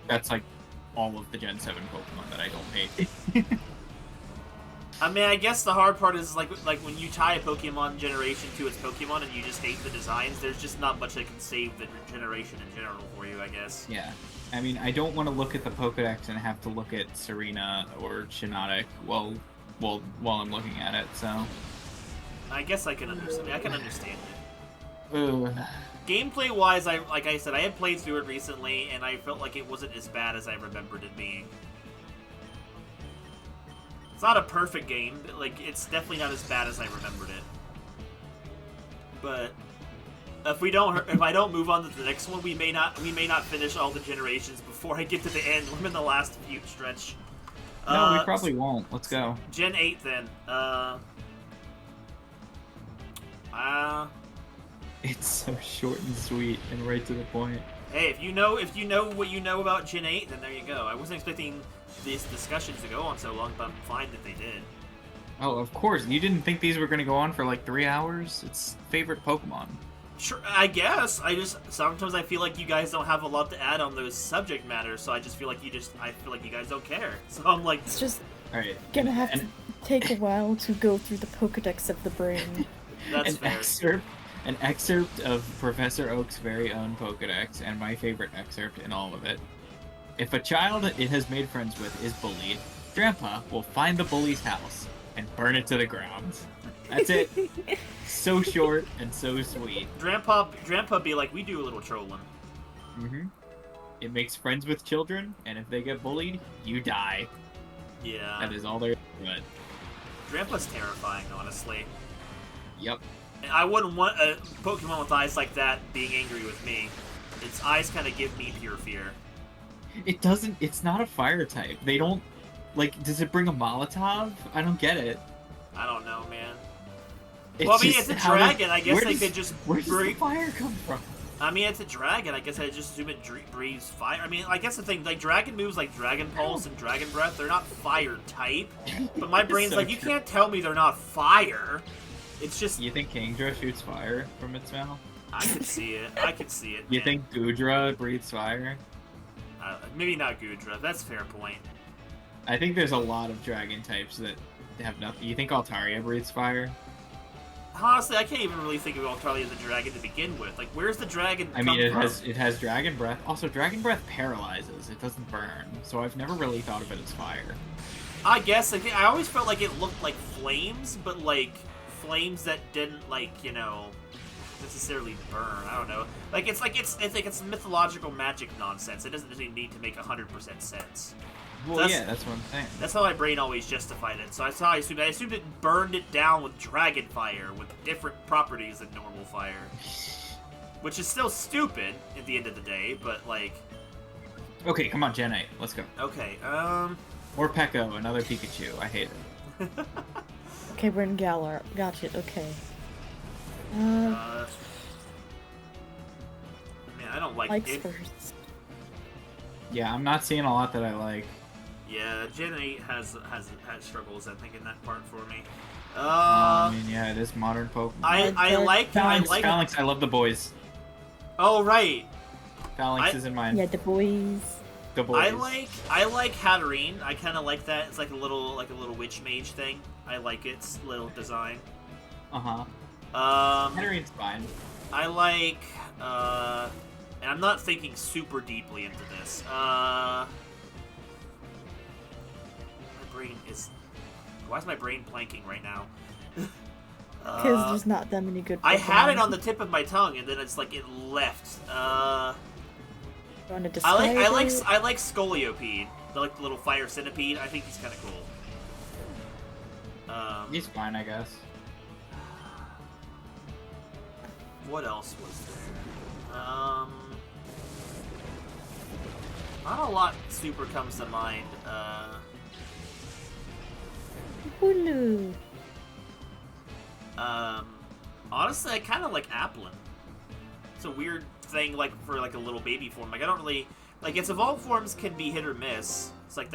all of the Gen 7 Pokemon that I don't hate. I mean, I guess the hard part is like when you tie a Pokemon generation to its Pokemon and you just hate the designs. There's just not much that can save the generation in general for you, I guess. Yeah. I mean, I don't want to look at the Pokedex and have to look at Serena or Shiinotic while I'm looking at it, so. I guess I can understand. I can understand it. Ugh. Gameplay wise, like I said, I had played through it recently, and I felt like it wasn't as bad as I remembered it being. It's not a perfect game, but like it's definitely not as bad as I remembered it. But if I don't move on to the next one, we may not finish all the generations before I get to the end. I'm in the last few stretch. No, we probably won't. Let's go. Gen 8 then. It's so short and sweet and right to the point. Hey, if you know what you know about Gen 8, then there you go. I wasn't expecting these discussions to go on so long, but I'm fine that they did. Oh, of course. You didn't think these were going to go on for like 3 hours? It's favorite Pokemon. Sure, I guess. Sometimes I feel like you guys don't have a lot to add on those subject matters, so I just feel like you guys don't care. So I'm like, It's just All right. gonna have to take a while to go through the Pokedex of the brain. that's fair. An excerpt of Professor Oak's very own Pokedex, and my favorite excerpt in all of it. If a child it has made friends with is bullied, Grandpa will find the bully's house and burn it to the ground. That's it. So short and so sweet. Grandpa be like, we do a little trolling. Mm-hmm. It makes friends with children, and if they get bullied, you die. Yeah. That is all there is to it. Grandpa's terrifying, honestly. Yep. And I wouldn't want a Pokemon with eyes like that being angry with me. Its eyes kind of give me pure fear. It's not a fire type. They don't, does it bring a Molotov? I don't get it. I don't know, man. It's Well, I mean, just it's a how dragon. I guess where they does- could just Where does the breathe. fire come from? I mean, it's a dragon. I guess I just assume it breathes fire. I mean, I guess the thing, like, dragon moves like Dragon Pulse and Dragon Breath. They're not fire type. But my brain's So like, you true. can't tell me they're not fire. It's just, You think Kingdra shoots fire from its mouth? I could see it. I could see it. You man. think Goodra breathes fire? Maybe not Gudra. That's a fair point. I think there's a lot of dragon types that have nothing. You think Altaria breathes fire? Honestly, I can't even really think of Altaria as a dragon to begin with. Like, where's the dragon I mean, come from? it has Dragon Breath. Also, Dragon Breath paralyzes. It doesn't burn. So I've never really thought of it as fire. I guess I always felt like it looked like flames, but like flames that didn't necessarily burn. I don't know. It's mythological magic nonsense. It doesn't really need to make 100% sense. Well, yeah, that's what I'm saying. That's how my brain always justified it. So I assumed it burned it down with dragon fire with different properties than normal fire, which is still stupid at the end of the day. But like, Okay, come on, Gen 8. Let's go. okay, Or Pekko, another Pikachu. I hate it. Okay, we're in Galar. Gotcha, okay. man, I don't like Likes it. first. Yeah, I'm not seeing a lot that I like. Yeah, Gen 8 has struggles, I think, in that part for me. I mean, yeah, it is modern Pokemon. I like. Phalanx, I love the boys. Oh right, Phalanx is in mine. Yeah, the boys. The boys. I like Hatterene. I kind of like that. It's like a little witch mage thing. I like its little design. Uh-huh. Hatterene's fine. I like. And I'm not thinking super deeply into this. My brain is. Why is my brain blanking right now? Because there's not that many good Pokemon. I had it on the tip of my tongue, and then it's like it left. You want to I describe it? like Scolipede, the little fire centipede. I think he's kind of cool. He's fine, I guess. What else was there? Not a lot super comes to mind. Hulu. Honestly, I kind of like Applin. It's a weird thing, for a little baby form. I don't really its evolved forms can be hit or miss. It's but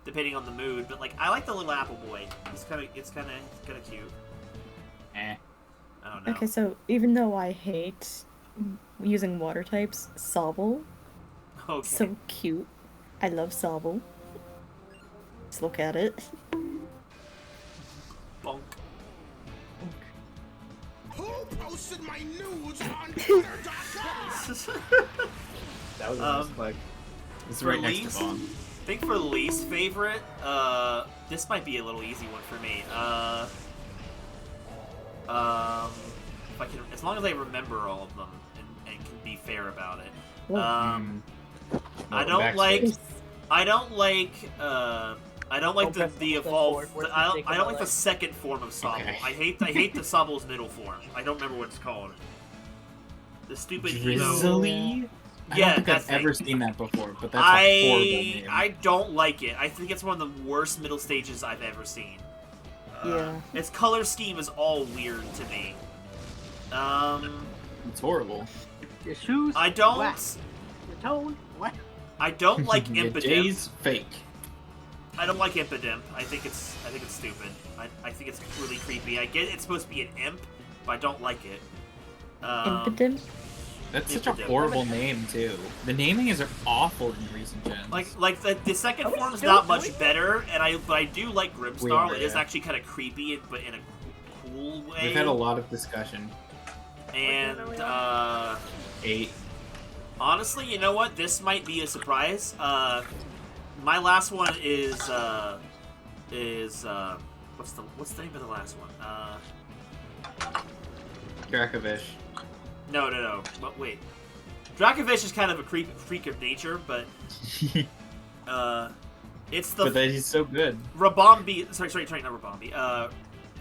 depending on the mood. But I like the little apple boy. It's kind of cute. Eh. I don't know. Okay, so even though I hate using water types, Sobble, Okay. so cute. I love Sobble. Let's look at it. Bonk. Who posted my nudes on Twitter.com? That was a Um, misclick. It's for right next least- to Bond. I think for least favorite, this might be a little easy one for me. If I can, as long as I remember all of them and can be fair about it. I don't like. I don't like I don't like Don't the press evolve. forward, I take don't about like the that. second form of Sobble. Okay. I hate the Sobble's middle form. I don't remember what it's called. The stupid emo. Drizzly? I Yeah, don't think that I've ever thing. seen that before, but that's a horrible name. I don't like it. I think it's one of the worst middle stages I've ever seen. Yeah. Its color scheme is all weird to me. It's horrible. Your shoes. I don't. Whack. Your tone. What? I don't like Yeah, Impidimp. Jay's fake. I don't like Impidimp. I think it's stupid. I think it's really creepy. I get it's supposed to be an imp, but I don't like it. Impidimp? That's such a Impidimp. horrible name too. The naming is awful in recent gens. Like the second Are we form is still not doing much better, but I do like We Grimsnarl. are, It is yeah. actually kind of creepy, but in a cool way. We've had a lot of discussion. And 8. honestly, you know what? This might be a surprise. My last one is what's the name of the last one? Dracovish. No. But wait, Dracovish is kind of a freak of nature, but it's the But then he's so good. Rabombi. Sorry, not Rabombi.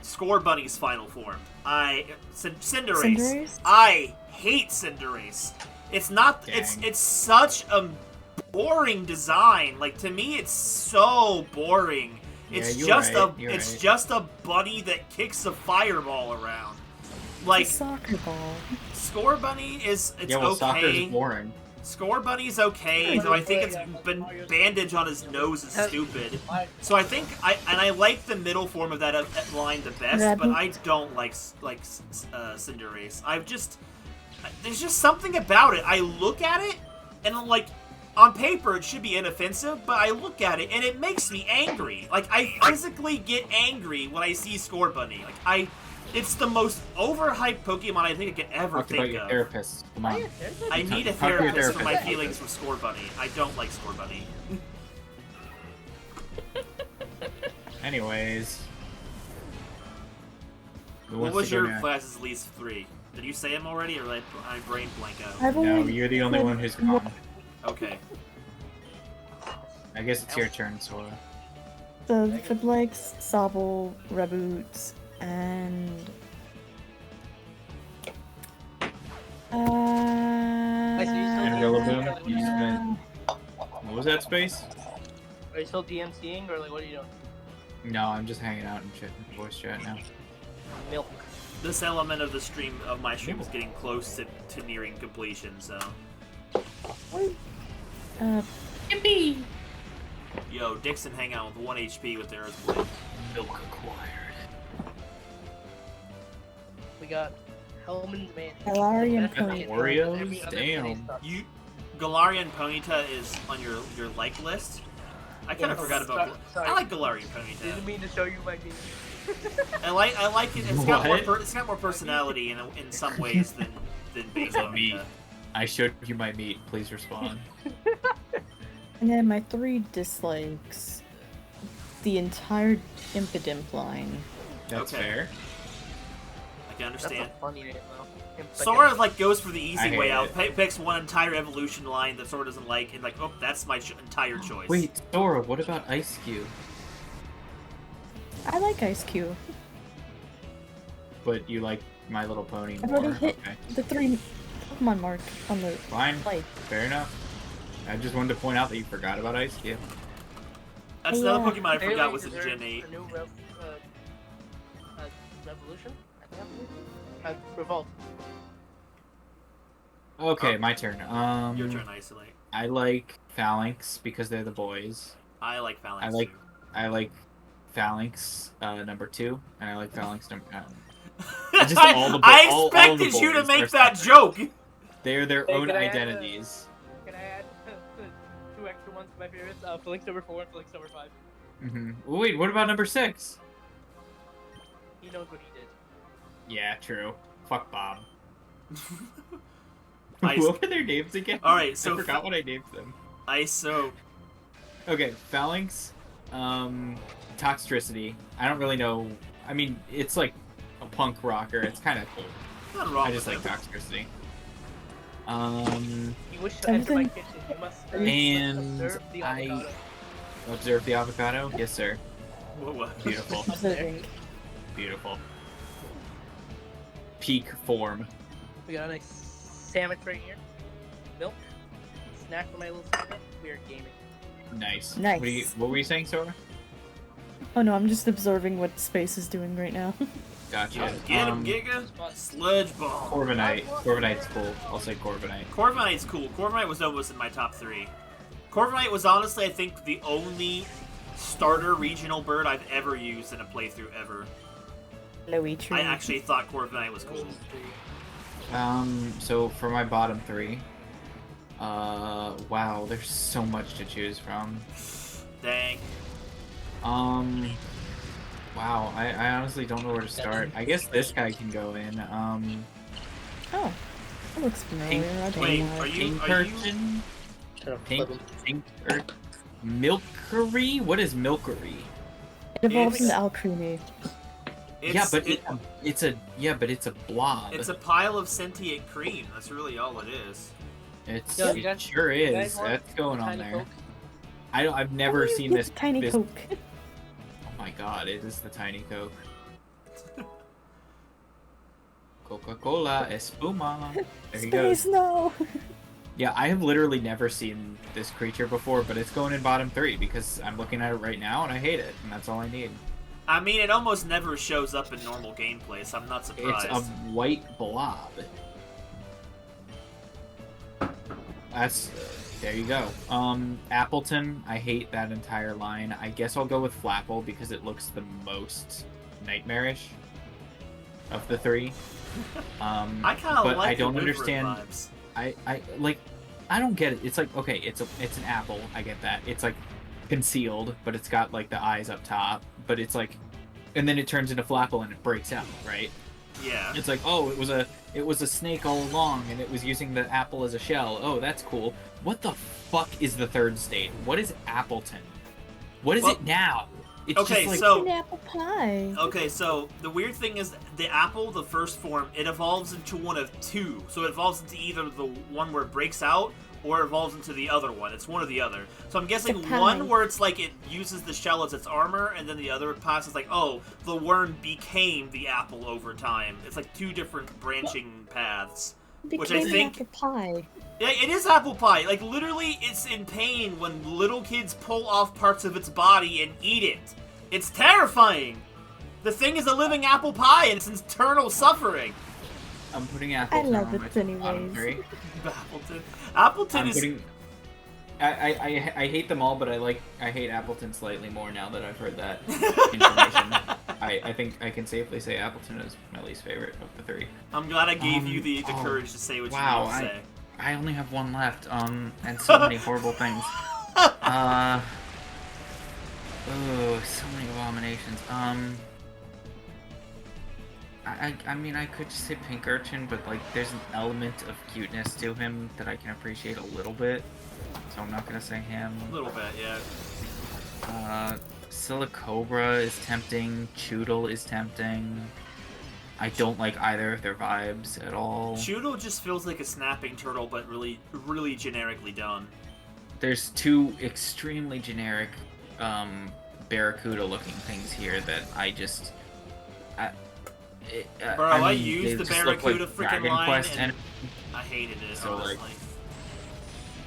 Score Bunny's final form. Cinderace. Cinderace? I hate Cinderace. It's not. Dang. It's such a boring design. Like to me, it's so boring. It's Yeah, just you're it's right. just a bunny that kicks a fireball around. Like It's a soccer ball. Score Bunny it's Yeah, well, soccer okay. is boring. Score Bunny's okay, though I think its bandage on his nose is stupid. So I think I like the middle form of that line the best, but I don't like Cinderace. There's just something about it. I look at it and I'm like, on paper it should be inoffensive, but I look at it and it makes me angry. Like I physically get angry when I see Score Bunny. It's the most overhyped Pokemon I think I could ever Talk about think your of. therapist. Come on. I need a Talk to your therapist for my therapist. feelings for Score Bunny. I don't like Score Bunny. Anyways. Who What wants was to go your next? class's least 3? Did you say them already, or did I brain blank out? I've No, only you're the only had one who's gone. Okay. I guess it's your turn, Sora. the Fiblex, Sobble, Reboot, and And Rillaboom? You spent... What was that space? Are you still DMCing or like what are you doing? No, I'm just hanging out and voice chat now. Milk. This element of the stream of my stream is getting close to nearing completion, so. Yippee! Yo, Dixon hang out with 1 HP with Aerosblade. Milk acquired. We got Hellman's Man. Galarian Best Pony. kid Oreos? every other Damn. Disney stuff. Galarian Ponyta is on your like list. I kind of Yeah, forgot about. sorry. I like Galarian Ponyta. Didn't mean to show you my game. I like it. It's got more. What? It's got more personality in some ways than base Than me. Ponyta. I showed you my meat. Please respond. And then my 3 dislikes. The entire Impidimp line. That's Okay. fair. I can That's understand. a funny name though. Sora goes for the I easy way hate out. it. Picks one entire evolution line that Sora doesn't like, and like, oh, that's my entire choice. Wait, Sora, what about Ice Cube? I like Ice Cube. But you like My Little Pony I've more. already hit Okay. the 3 Pokemon mark on the Fine. play. Fair enough. I just wanted to point out that you forgot about Ice Cube. That's another Yeah. Pokemon I forgot Bailey was in deserves Gen 8. a new Revolution? Revolt. Okay, my turn. Your turn, Isolate. I like Phalanx because they're the boys. I like Phalanx. I like too. I like Phalanx number 2, and I like Phalanx number. I just all the all the expected you to boys make are that separate. joke. They're their Hey, own can I add, identities. Can I add 2 extra ones to my favorites? Flinks number 4 and Flinks number 5. Mm-hmm. Wait, what about number 6? He knows what he did. Yeah, true. Fuck Bob. Ice. What were their names again? Alright, so I forgot what I named them. ISO. Okay, Phalanx, Toxtricity. I don't really know. I mean, it's like a punk rocker. It's kind of cool. Nothing wrong I just with like it. Toxtricity. You wish to enter my Something- kitchen. You must And observe the I- avocado. Observe the avocado? Yes, sir. What? Beautiful. Observing. Beautiful. Peak form. We got a nice sandwich right here. Milk. Snack for my little sandwich. We are gaming. Nice. Nice. What were you saying, Sora? Oh no, I'm just observing what space is doing right now. Gotcha. Get him, Giga! Sludge ball. Corviknight. Corviknight's cool. I'll say Corviknight. Corviknight's cool. Corviknight was almost in my top 3. Corviknight was honestly, I think, the only starter regional bird I've ever used in a playthrough ever. Lowy tree. I actually thought Corviknight was cool. So for my bottom 3, wow, there's so much to choose from. Dang. Wow, I honestly don't know where to start. I guess this guy can go in. Oh, that looks familiar. I don't Wait, know. are you? Pinkerton? Milkery? What is Milkery? It evolves It's- into Alcremie. It's it's a blob. it's a pile of sentient cream. That's really all it is. Yo, you It guys- sure you is. guys want That's going on Tiny there. Coke? I've never Oh, seen it's this. Tiny this- Coke. Oh my god, it is the Tiny Coke. Coca-Cola Espuma. There he goes. Space, no. Yeah, I have literally never seen this creature before, but it's going in bottom 3 because I'm looking at it right now and I hate it, and that's all I need. I mean, it almost never shows up in normal gameplay, so I'm not surprised. It's a white blob. That's there you go. Appleton, I hate that entire line. I guess I'll go with Flapple because it looks the most nightmarish of the 3. I kind of but like I don't the Woodward understand. vibes. I like. I don't get it. It's like, okay, it's an apple. I get that. It's like concealed, but it's got like the eyes up top. But it's like, and then it turns into Flapple and it breaks out, right? Yeah. It's like, oh, it was a snake all along, and it was using the apple as a shell. Oh, that's cool. What the fuck is the 3rd state? What is Appleton? What is Well, it now? It's okay, just like, so- An apple pie. Okay, so the weird thing is the apple, the first form, it evolves into one of 2. So it evolves into either the one where it breaks out or it evolves into the other one. It's one or the other. So I'm guessing It's a pie. one where it's like it uses the shell as its armor, and then the other pass is like, oh, the worm became the apple over time. It's like 2 different branching paths. Which I Became an think- apple pie. Yeah, it is apple pie. Like, literally, it's in pain when little kids pull off parts of its body and eat it. It's terrifying! The thing is a living apple pie, and it's eternal suffering. I'm putting Appleton love on my it anyways. bottom 3. Appleton. Appleton I'm is... putting. I hate them all, but I hate Appleton slightly more now that I've heard that information. I think I can safely say Appleton is my least favorite of the 3. I'm glad I gave you the oh, courage to say what wow, you need to say. I only have one left. And so many horrible things. Oh, so many abominations. I mean, I could just say Pink Urchin, but like, there's an element of cuteness to him that I can appreciate a little bit, so I'm not gonna say him. A little bit, yeah. Silicobra is tempting. Choodle is tempting. I don't like either of their vibes at all. Choodle just feels like a snapping turtle, but really, really generically done. There's 2 extremely generic Barracuda-looking things here that I just... Bro, I used the they just look Barracuda like freaking Dragon line, Quest and I hated it, So, honestly. like,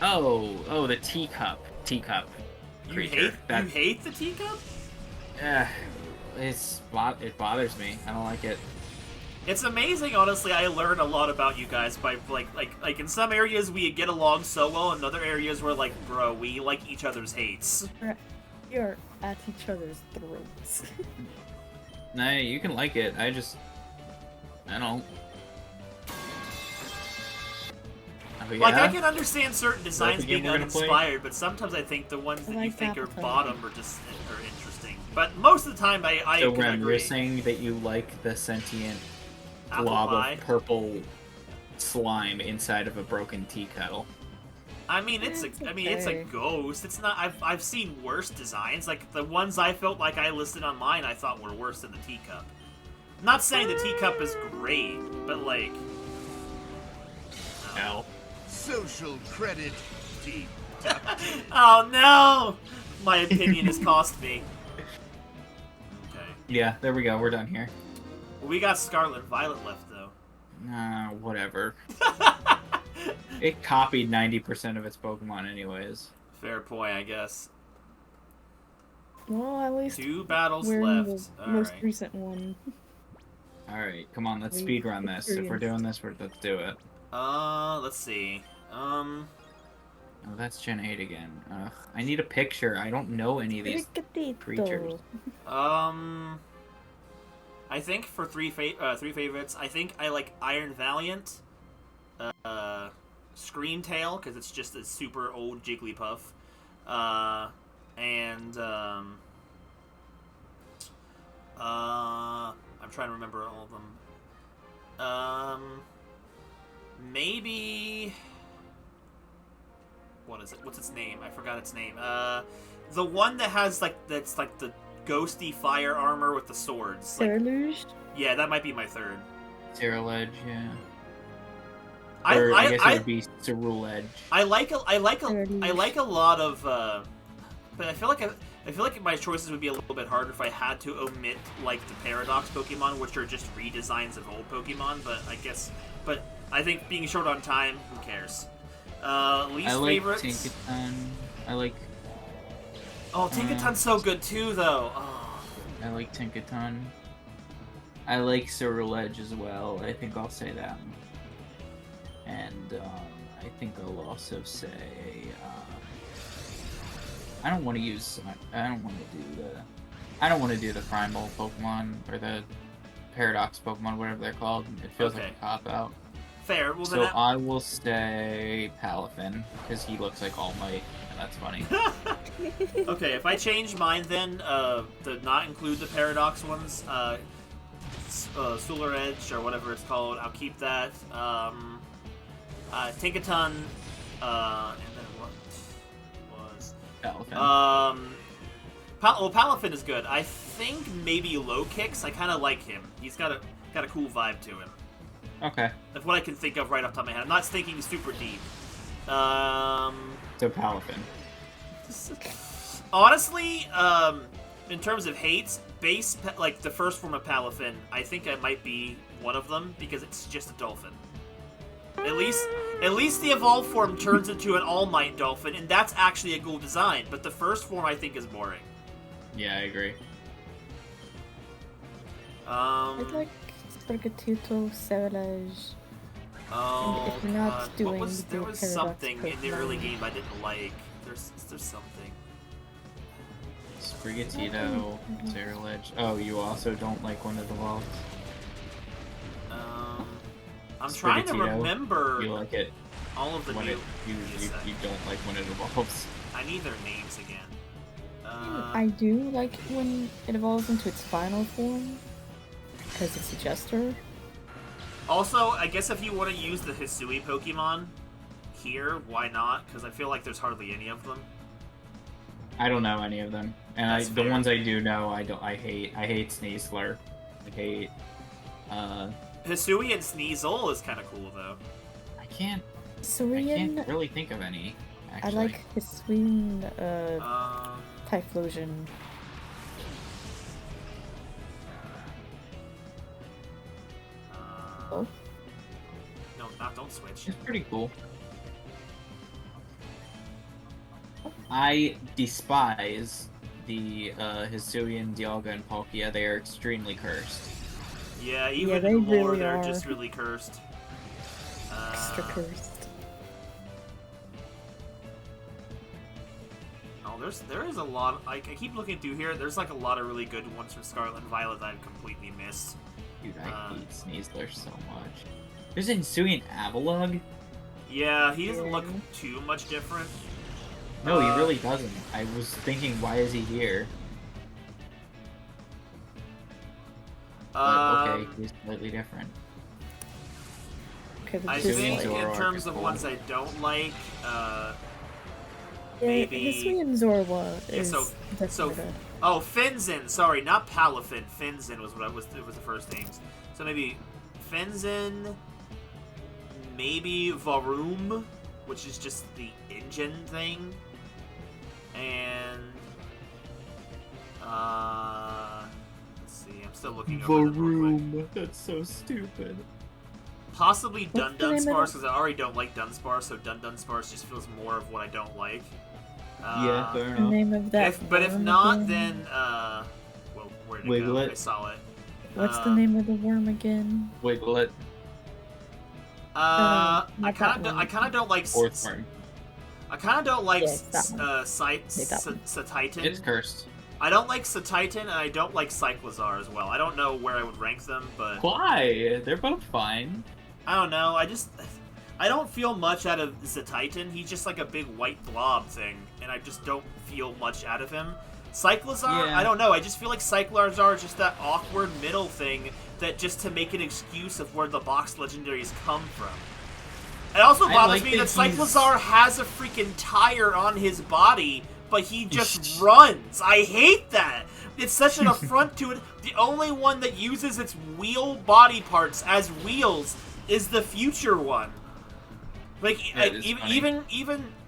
Oh, the teacup You creature. hate the teacup? It bothers me. I don't like it. It's amazing, honestly. I learn a lot about you guys by like in some areas we get along so well, in other areas we're like, bro, we like each other's hates. You're at each other's throats. Nah, you can like it. I don't. Oh, Like I yeah? can understand certain designs the game being we're gonna play? uninspired, but sometimes I think the ones that I you like think are Appleton. bottom are just are interesting. But most of the time, I So, can Rem, agree. you're saying that you like the sentient Apple blob pie. of purple slime inside of a broken tea kettle. I mean, it's It's a okay. ghost. It's not. I've seen worse designs. Like the ones I felt like I listed online, I thought were worse than the teacup. Not saying the teacup is great, but like. L. Social credit deep. Oh no! my opinion has cost me. Okay. Yeah, there we go. We're done here. We got Scarlet and Violet left, though. Whatever. It copied 90% of its Pokemon anyways. Fair point, I guess. Well, at least 2 battles we're left. in the most Alright. recent one. Alright, come on, let's We speedrun this. If we're doing this, let's do it. Let's see. Oh, that's Gen 8 again. Ugh, I need a picture. I don't know any of these creatures. I think for three favorites, I think I like Iron Valiant, Screamtail, because it's just a super old Jigglypuff, and I'm trying to remember all of them. Maybe, what is it? What's its name? I forgot its name. The one that has that's like the ghosty fire armor with the swords. Ceruledge? Yeah, that might be my third. Ceruledge, yeah. I guess it would be Ceruledge. I like a lot of, but I feel like my choices would be a little bit harder if I had to omit like the Paradox Pokemon, which are just redesigns of old Pokemon. But I think being short on time, who cares? Least favorites. Tinkaton. I like. Oh, Tinkaton's so good too, though. Oh. I like Tinkaton. I like Ceruledge as well. I think I'll say that. And I think I'll also say I don't want to use. I don't want to do the primal Pokemon or the Paradox Pokemon, whatever they're called. It feels like a cop out. Fair. Well, So I will say Palafin because he looks like All Might, and that's funny. Okay, if I change mine then to not include the Paradox ones, Solar Edge or whatever it's called, I'll keep that. Tinkaton, and then what was Palafin. Palafin is good. I think maybe Low Kicks. I kind of like him. He's got a cool vibe to him. Okay. That's what I can think of right off the top of my head. I'm not thinking super deep. So Palafin. Honestly, in terms of hates, like the first form of Palafin, I think I might be one of them because it's just a dolphin. At least the evolved form turns into an All Might dolphin, and that's actually a cool design. But the first form I think is boring. Yeah, I agree. I'd like Sprigatito, Ceruledge. Oh, and if you're not God. doing There the was Paradox something in the Pokemon. early game I didn't like. There's something. Sprigatito, Ceruledge. Oh, you also don't like when it evolves? I'm trying to Sprigatito, remember You like it all of the when new. you don't like when it evolves. I need their names again. I do like when it evolves into its final form, because it's a jester. Also, I guess if you want to use the Hisui Pokemon here, why not? Because I feel like there's hardly any of them. I don't know any of them, and That's the fair. ones I do know, I hate Sneasler. I hate. Hisui and Sneasel is kind of cool though. I can't Saurian, really think of any. I Actually. like Hisuian, Um, Typhlosion. Oh? No, don't switch. It's pretty cool. I despise the Hisuian, Dialga, and Palkia. They are extremely cursed. Yeah, even they in lore, really they're are. just really cursed. Extra cursed. Oh, there is a lot. I keep looking through here. There's like a lot of really good ones from Scarlet and Violet that I've completely missed. Dude, I hate Sneasler so much. There's a Hisuian Avalugg? Yeah, he doesn't look Yeah. too much different. No, he really doesn't. I was thinking, why is he here? But okay, he's slightly different. Okay, I just think like, Zoroark in terms is of cool. ones I don't like, yeah, maybe- Hisuian Zorua Yeah, is so- definitely good. oh, Finzin. Sorry, not Palafin. Finzin was what it was the first names. So maybe Finzin, maybe Varum, which is just the engine thing, and Let's see. I'm still looking over them real quick. That's so stupid. Possibly What's the Dun name of Spars, it? because I already don't like Dunsparce, so Dun Spars just feels more of what I don't like. Yeah, fair The enough. name of that. But if worm not, again? then, well, where'd it go? Wiglet. I saw it. What's the name of the worm again? Wiglet. I not kind that of, one. I kind of don't like. Fourth worm. I kind of don't like Yeah, it's that one. Satitan. It's cursed. I don't like Satitan, and I don't like Cyclozar as well. I don't know where I would rank them, but Why? They're both fine. I don't know. I don't feel much out of Satitan. He's just like a big white blob thing, and I just don't feel much out of him. Cyclozar, Yeah. I don't know. I just feel like Cyclozar is just that awkward middle thing that just to make an excuse of where the box legendaries come from. It also I bothers like me that that he's- Cyclozar has a freaking tire on his body, but he just runs. I hate that. It's such an affront to it. The only one that uses its wheel body parts as wheels is the future one. Like, That is funny. even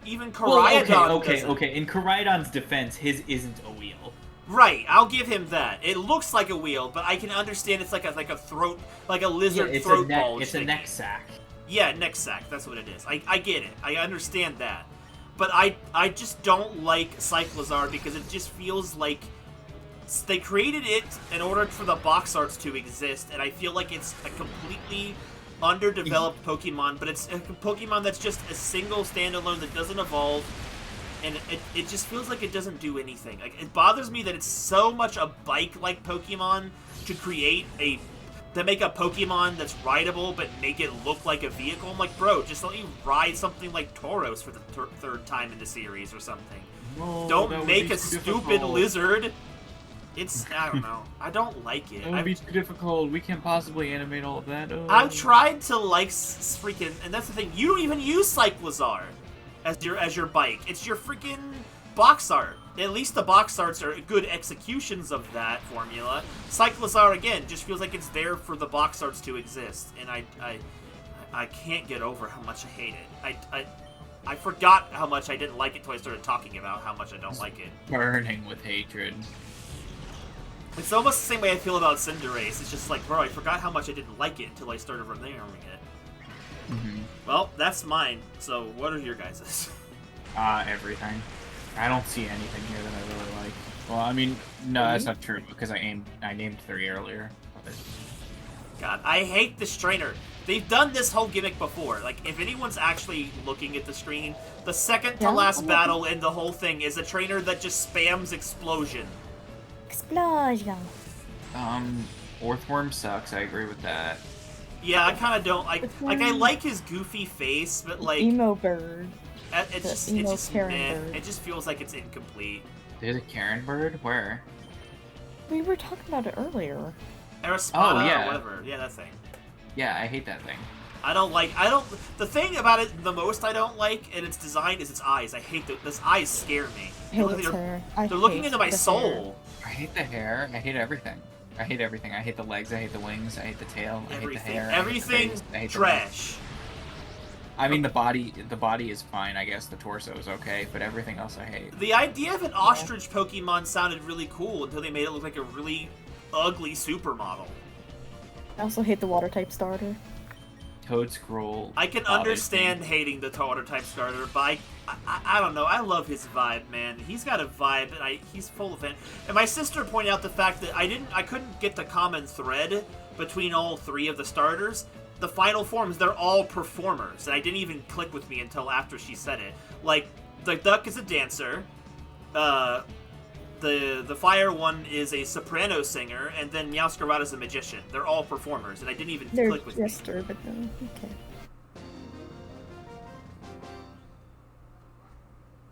Well, Koraidon doesn't. okay. In Koraidon's defense, his isn't a wheel. Right, I'll give him that. It looks like a wheel, but I can understand it's like a throat, like a lizard it's throat a neck. bulge. It's a thingy. neck sack. Yeah, neck sack. That's what it is. I get it. I understand that. But I just don't like Cyclozar because it just feels like they created it in order for the box arts to exist, and I feel like it's a completely underdeveloped Pokemon, but it's a Pokemon that's just a single standalone that doesn't evolve, and it just feels like it doesn't do anything. Like, it bothers me that it's so much a bike-like Pokemon to make a Pokemon that's rideable but make it look like a vehicle. I'm like, bro, just let me ride something like Tauros for the third time in the series or something. No, that Don't would make be a too stupid difficult. lizard. I don't know. I don't like it. That would be too difficult. We can't possibly animate all of that. Oh. I've tried to like freaking, and that's the thing. You don't even use Cyclozar as your bike. It's your freaking box art. At least the box arts are good executions of that formula. Cyclozar again just feels like it's there for the box arts to exist, and I can't get over how much I hate it. I forgot how much I didn't like it until I started talking about how much I don't like it. Burning with hatred. It's almost the same way I feel about Cinderace. It's just like, bro, I forgot how much I didn't like it until I started remembering it. Mm-hmm. Well, that's mine. So, what are your guys's? Everything. I don't see anything here that I really like. Well, I mean, no, that's not true because I named 3 earlier. God, I hate this trainer. They've done this whole gimmick before. Like, if anyone's actually looking at the screen, the second to last battle in the whole thing is a trainer that just spams explosion. Explosion. Earthworm sucks. I agree with that. Yeah, I kind of don't like. Which Like, I one? like his goofy face, but like, Emo bird. it's emo just Karen meh. bird. It just feels like it's incomplete. There's a Karen bird? Where? We were talking about it earlier. Aerospada, Oh, yeah. or whatever. Yeah, that thing. Yeah, I hate that thing. The thing about it the most I don't like in its design is its eyes. I hate those eyes scare me. I hate They're, its hair. I they're looking hate into my the soul. I hate the hair. I hate everything. I hate everything. I hate the legs. I hate the wings. I hate the tail. I hate the Everything. hair. Everything I hate the face, I hate the trash. I mean, the body is fine. I guess the torso is okay, but everything else I hate. The idea of an ostrich Pokemon sounded really cool until they made it look like a really ugly supermodel. I also hate the water type starter. Toad Scroll. I can bothers understand me. hating the water type starter, but I don't know. I love his vibe, man. He's got a vibe, and he's full of it. And my sister pointed out the fact that I couldn't get the common thread between all 3 of the starters. The final forms, they're all performers, and I didn't even click with me until after she said it. Like, the duck is a dancer, the fire one is a soprano singer, and then Meowscarada is a magician. They're all performers, and I didn't even They're click with me. jester, but no, okay.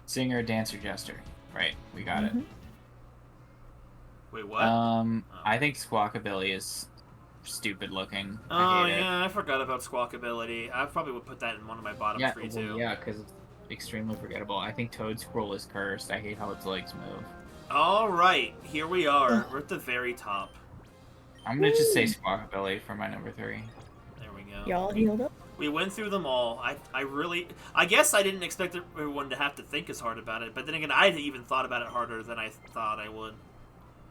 Singer, dancer, jester. Right, we got it. Wait, what? I think Squawkabilly is stupid looking. Oh, I hate it. yeah, I forgot about Squawkabilly. I probably would put that in one of my bottom Yeah, 3, too. yeah, because it's extremely forgettable. I think Toad Scroll is cursed. I hate how its legs move. Alright, here we are. We're at the very top. I'm gonna just say Squawkabilly for my number 3. There we go. Y'all healed up? We went through them all. I guess I didn't expect everyone to have to think as hard about it, but then again, I even thought about it harder than I thought I would.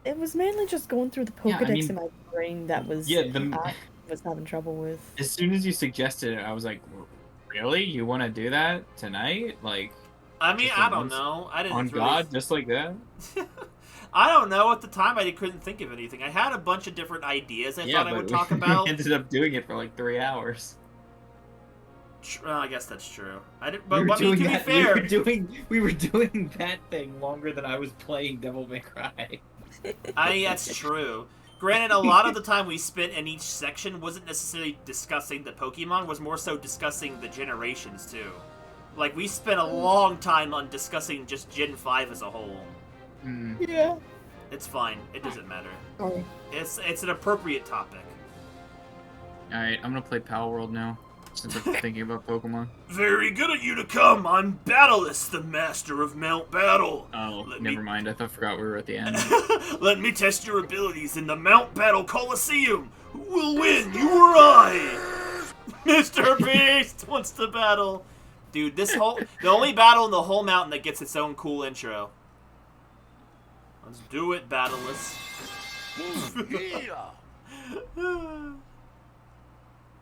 It was mainly just going through the Yeah, I Pokedex mean- in my brain that was Yeah, I was having trouble with. as soon as you suggested it, I was like, really? You want to do that tonight? Like, I mean, just I don't once know. I didn't on really. God, just like that? I don't know. At the time, I couldn't think of anything. I had a bunch of different ideas I thought I would talk we about. ended up doing it for like 3 hours. Well, I guess that's true. I didn't, We but were I mean, doing to be that. fair, We were doing that thing longer than I was playing Devil May Cry. that's true. Granted, a lot of the time we spent in each section wasn't necessarily discussing the Pokemon, was more so discussing the generations too. Like, we spent a long time on discussing just Gen 5 as a whole. Mm. Yeah. It's fine. It doesn't matter. Sorry. It's an appropriate topic. Alright, I'm gonna play Power World now, since I'm thinking about Pokemon. Very good of you to come. I'm Battleless, the master of Mount Battle. Oh, Let never me- mind. I forgot we were at the end. Let me test your abilities in the Mount Battle Coliseum. Who will win, you or I? Mr. Beast wants to battle. Dude, the only battle in the whole mountain that gets its own cool intro. Let's do it, Battleless.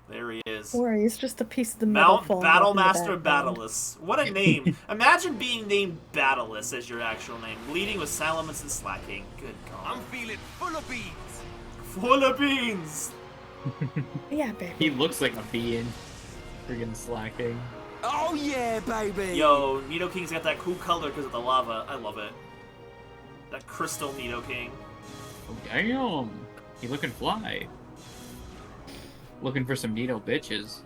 There he is. Don't worry, it's just a piece of the metal Mount falling off in the Battlemaster background. Battleless. What a name. Imagine being named Battleless as your actual name. Leading with Salamence and Slacking. Good God. I'm feeling full of beans. Full of beans. Yeah, baby. He looks like a bee in friggin' slacking. Oh yeah, baby. Yo, Nidoking's got that cool color because of the lava. I love it. That crystal Nidoking. Oh, damn! He looking fly. Looking for some Nido bitches.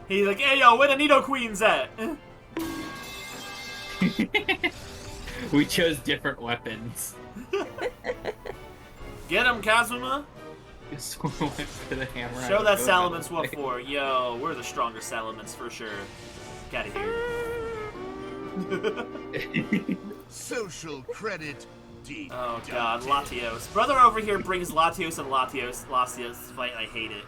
He's like, hey yo, where the Nidoqueens at? We chose different weapons. Get him, Kazuma. Just went for the hammer. Show that Salamence Salamence what for. Yo, we're the stronger Salamence for sure. Get out of here. Social credit deep. Oh god, Latios. Brother over here brings Latios and Latios fight. I hate it.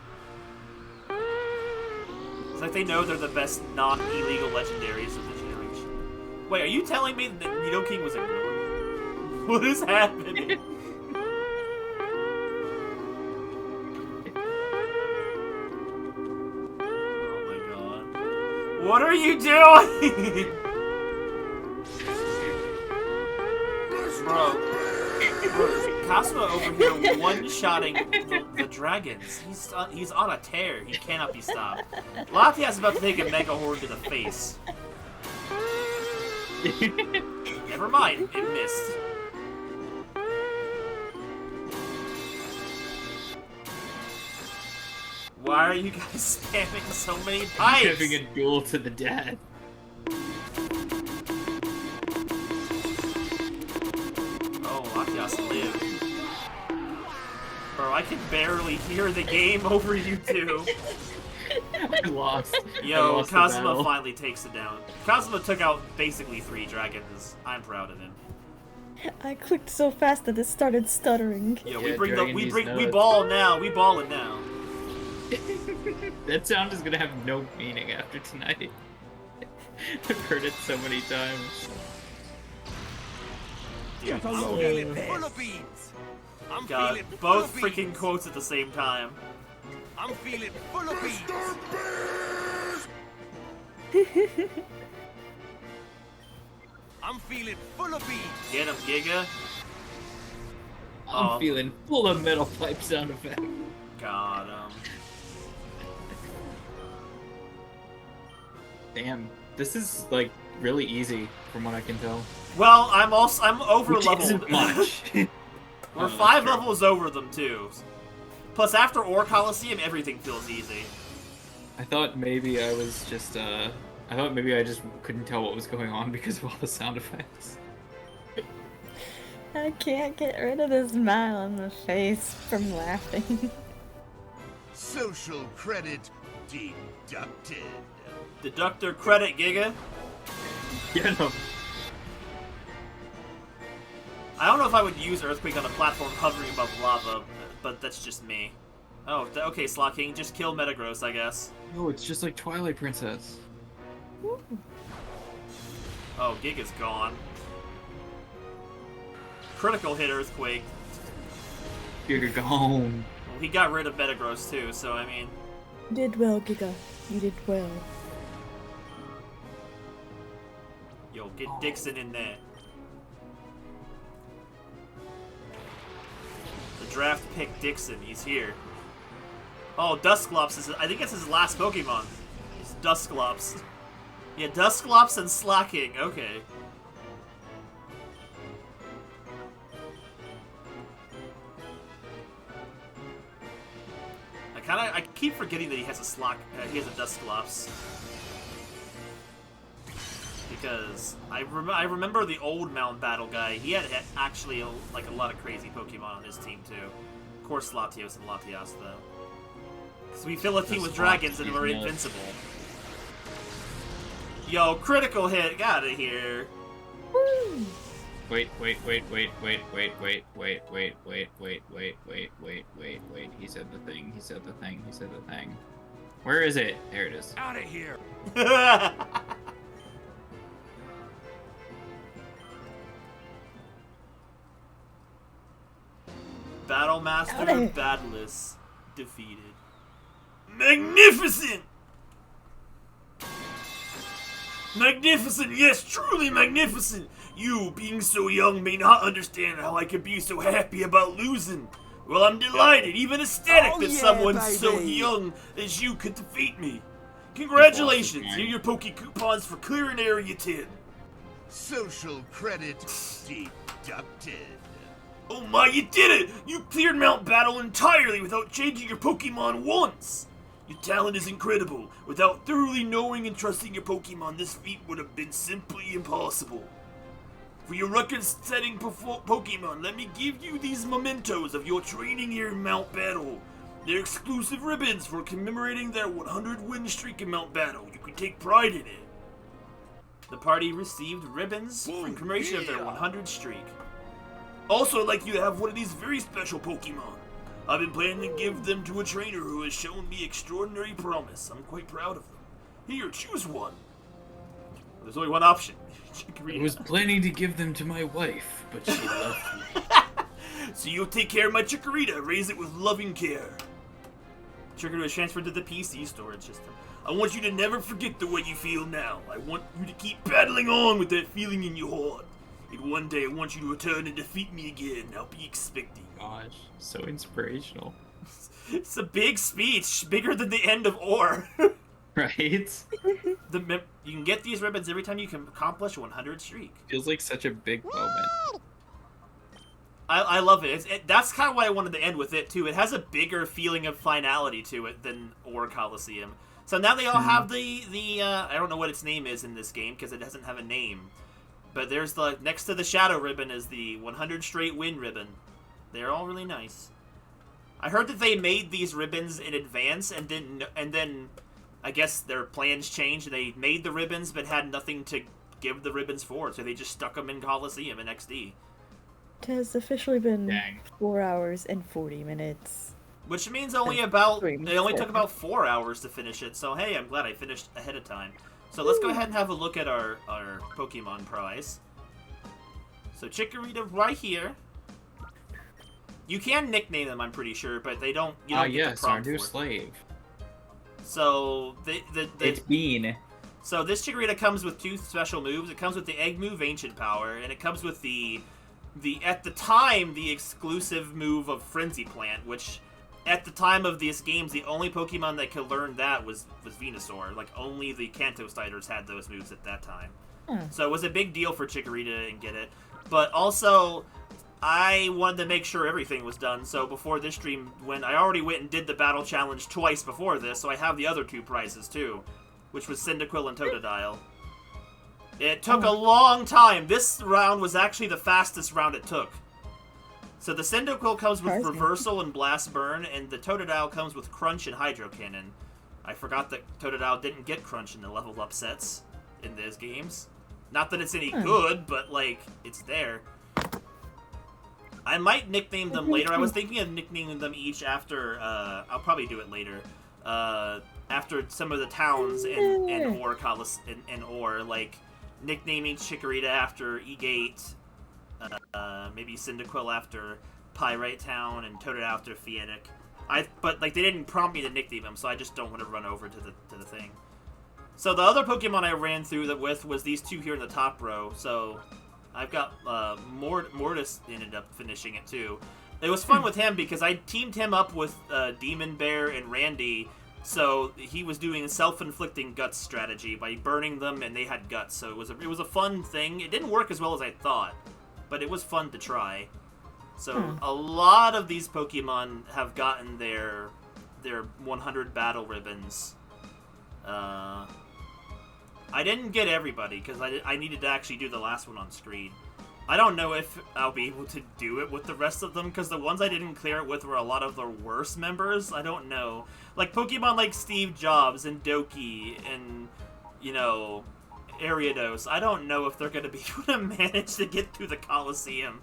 It's like they know they're the best non-illegal legendaries of the generation. Wait, are you telling me that Nidoking was ignored? What is happening? Oh my god. What are you doing? Bro, Kazuma over here one-shotting the dragons. He's on a tear. He cannot be stopped. Latias about to take a Mega Horn to the face. Never mind, it missed. Why are you guys spamming so many pipes? Having a duel to the death. Oh, Latias lived. Bro, I can barely hear the game over you two. I lost. I Yo, lost the Kazuma battle. finally takes it down. Kazuma took out basically 3 dragons. I'm proud of him. I clicked so fast that it started stuttering. Yo, Yeah, we dragon needs we nuts. ball now. We ballin' now. That sound is gonna have no meaning after tonight. I've heard it so many times. Dude, I'm feeling full of beans. I'm God, feeling full both of freaking beans. quotes at the same time. I'm feeling full of beans. I'm feeling full of beans. Get him, Giga. I'm Oh. feeling full of metal pipe sound effect. God, Damn, this is like really easy from what I can tell. Well, I'm over Which leveled. isn't much. We're Oh, that's 5 true. levels over them too. Plus, after Ore Coliseum, everything feels easy. I thought maybe I was just I thought maybe I just couldn't tell what was going on because of all the sound effects. I can't get rid of the smile on my face from laughing. Social credit deducted. Deductor credit, Giga. Get him. I don't know if I would use Earthquake on a platform hovering above lava, but that's just me. Oh, okay, Slot King, just kill Metagross, I guess. No, it's just like Twilight Princess. Oh, Giga's gone. Critical hit Earthquake. Giga gone. Well, he got rid of Metagross too, so I mean... You did well, Giga. You did well. Yo, get Dixon in there. The draft pick Dixon, he's here. Oh, Dusclops is... I think it's his last Pokemon. It's Dusclops. Yeah, Dusclops and Slacking, okay. I keep forgetting that he has a he has a Dusclops. Because I remember the old Mountain Battle guy. He had actually a lot of crazy Pokemon on his team too. Of course, Latios and Latias though. Because we fill a team with dragons and we're invincible. Yo, critical hit! Get out of here! Wait. He said the thing. Where is it? There it is. Out of here. Battle Master Battleless defeated. Magnificent! Magnificent, yes, truly magnificent! You, being so young, may not understand how I could be so happy about losing. Well, I'm delighted, even ecstatic that someone so young as you could defeat me. Congratulations, here are your Poke Coupons for clearing Area 10. Social credit deducted. Oh my, you did it! You cleared Mount Battle entirely without changing your Pokemon once! Your talent is incredible. Without thoroughly knowing and trusting your Pokemon, this feat would have been simply impossible. For your record-setting Pokemon, let me give you these mementos of your training here in Mount Battle. They're exclusive ribbons for commemorating their 100-win streak in Mount Battle. You can take pride in it. The party received ribbons in commemoration of their 100 streak. Also, I'd like you to have one of these very special Pokemon. I've been planning to give them to a trainer who has shown me extraordinary promise. I'm quite proud of them. Here, choose one. There's only one option. I was planning to give them to my wife, but she left me. So you'll take care of my Chikorita, raise it with loving care. Chikorita was transferred to the PC storage system. I want you to never forget the way you feel now. I want you to keep battling on with that feeling in your heart. And one day I want you to return and defeat me again. I'll be expecting. Gosh, so inspirational. It's a big speech, bigger than the end of Ore. Right? You can get these ribbons every time you can accomplish 100 streak. Feels like such a big moment. I love it. That's kind of why I wanted to end with it, too. It has a bigger feeling of finality to it than Ore Coliseum. So now they all have the I don't know what its name is in this game, because it doesn't have a name. But there's next to the Shadow Ribbon is the 100 straight win ribbon. They're all really nice. I heard that they made these ribbons in advance and then I guess their plans changed. They made the ribbons but had nothing to give the ribbons for, so they just stuck them in Coliseum in XD. It has officially been Dang. 4 hours and 40 minutes. Which means only about Three, it only took four. about 4 hours to finish it. So hey, I'm glad I finished ahead of time. So let's go ahead and have a look at our Pokemon prize. So Chikorita right here. You can nickname them, I'm pretty sure, but they don't. You don't get yes, the our prompt new for it. slave. So It's Bean. So this Chikorita comes with 2 special moves. It comes with the Egg move, Ancient Power, and it comes with the at the time the exclusive move of Frenzy Plant, which at the time of these games the only Pokemon that could learn that was Venusaur. Like only the Kanto Stiders had those moves at that time. So it was a big deal for Chikorita and get it. But also I wanted to make sure everything was done, so before this stream, when I already went and did the battle challenge twice before this, so I have the other 2 prizes too, which was Cyndaquil and Totodile. It took a long time. This round was actually the fastest round it took. So the Cyndaquil comes with Reversal and Blast Burn, and the Totodile comes with Crunch and Hydro Cannon. I forgot that Totodile didn't get Crunch in the level up sets in those games. Not that it's any good, but, like, it's there. I might nickname them later. I was thinking of nicknaming them each after, I'll probably do it later. After some of the towns in Ore, like nicknaming Chikorita after E-Gate, maybe Cyndaquil after Pyrite Town, and Totodile after Phoenix. But like they didn't prompt me to nickname him, so I just don't want to run over to the thing. So the other Pokemon I ran through that with was these two here in the top row. So I've got Mortis ended up finishing it too. It was fun with him because I teamed him up with Demon Bear and Randy. So he was doing a self-inflicting guts strategy by burning them, and they had guts. So it was a fun thing. It didn't work as well as I thought, but it was fun to try. So a lot of these Pokemon have gotten their 100 battle ribbons. I didn't get everybody because I needed to actually do the last one on screen. I don't know if I'll be able to do it with the rest of them, because the ones I didn't clear it with were a lot of the worst members. I don't know. Like, Pokemon like Steve Jobs and Doki and, you know, Ariados. I don't know if they're going to be able to manage to get through the Coliseum.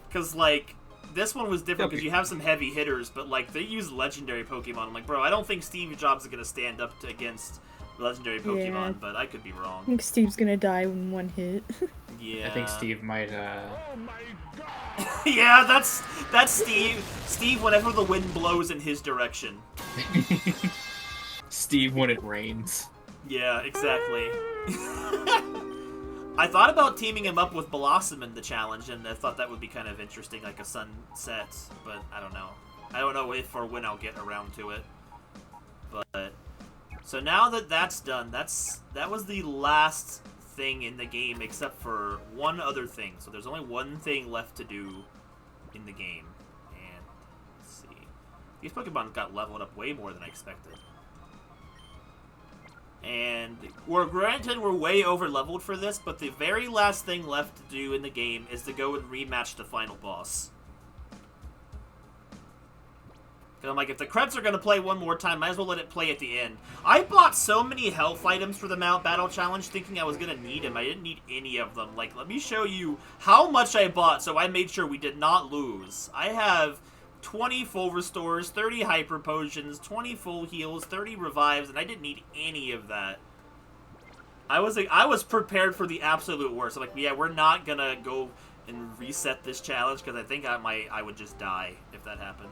Because, like, this one was different because you have some heavy hitters, but, like, they use legendary Pokemon. I'm like, bro, I don't think Steve Jobs is going to stand up against legendary Pokemon, but I could be wrong. I think Steve's gonna die in one hit. Yeah. I think Steve might, Yeah, that's Steve. Steve, whenever the wind blows in his direction. Steve when it rains. Yeah, exactly. I thought about teaming him up with Blossom in the challenge, and I thought that would be kind of interesting, like a sunset, but I don't know. I don't know if or when I'll get around to it. But so now that that's done, that was the last thing in the game, except for one other thing. So there's only one thing left to do in the game. And let's see. These Pokemon got leveled up way more than I expected. And we're way over leveled for this, but the very last thing left to do in the game is to go and rematch the final boss. I'm like, if the creds are going to play one more time, might as well let it play at the end. I bought so many health items for the Mount Battle Challenge thinking I was going to need them. I didn't need any of them. Like, let me show you how much I bought so I made sure we did not lose. I have 20 full restores, 30 hyper potions, 20 full heals, 30 revives, and I didn't need any of that. I was prepared for the absolute worst. I'm like, yeah, we're not going to go and reset this challenge because I think I would just die if that happened.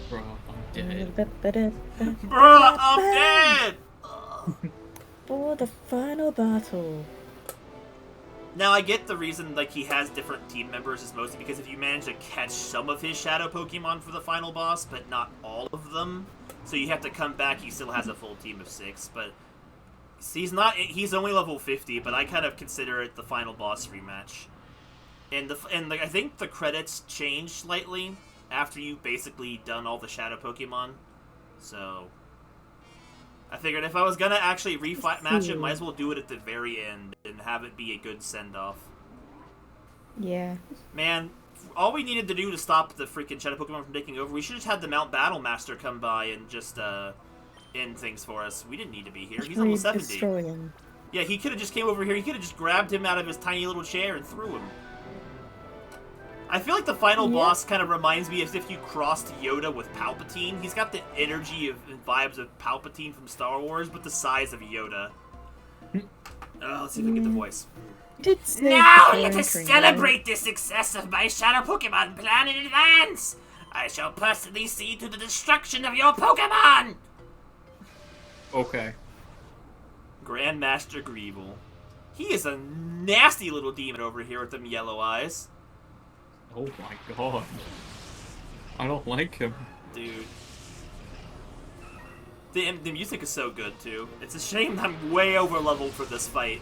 Bro, I'm dead. Bruh, I'm dead! For the final battle. Now, I get the reason, like, he has different team members is mostly because if you manage to catch some of his shadow Pokemon for the final boss, but not all of them, so you have to come back, he still has a full team of 6, but he's only level 50, but I kind of consider it the final boss rematch. And I think the credits changed slightly after you've basically done all the shadow Pokemon, so I figured if I was gonna actually rematch it, might as well do it at the very end and have it be a good send-off. Yeah. Man, all we needed to do to stop the freaking shadow Pokemon from taking over, we should have just had the Mount Battle Master come by and just end things for us. We didn't need to be here. He's level 70. Destroy him. Yeah, he could have just came over here. He could have just grabbed him out of his tiny little chair and threw him. I feel like the final boss kind of reminds me as if you crossed Yoda with Palpatine. He's got the energy and vibes of Palpatine from Star Wars, but the size of Yoda. Let's see if we can get the voice. Now let us celebrate the success of my Shadow Pokemon plan in advance! I shall personally see to the destruction of your Pokemon! Okay. Grandmaster Greevil. He is a nasty little demon over here with them yellow eyes. Oh my god. I don't like him. Dude. The music is so good, too. It's a shame I'm way over leveled for this fight.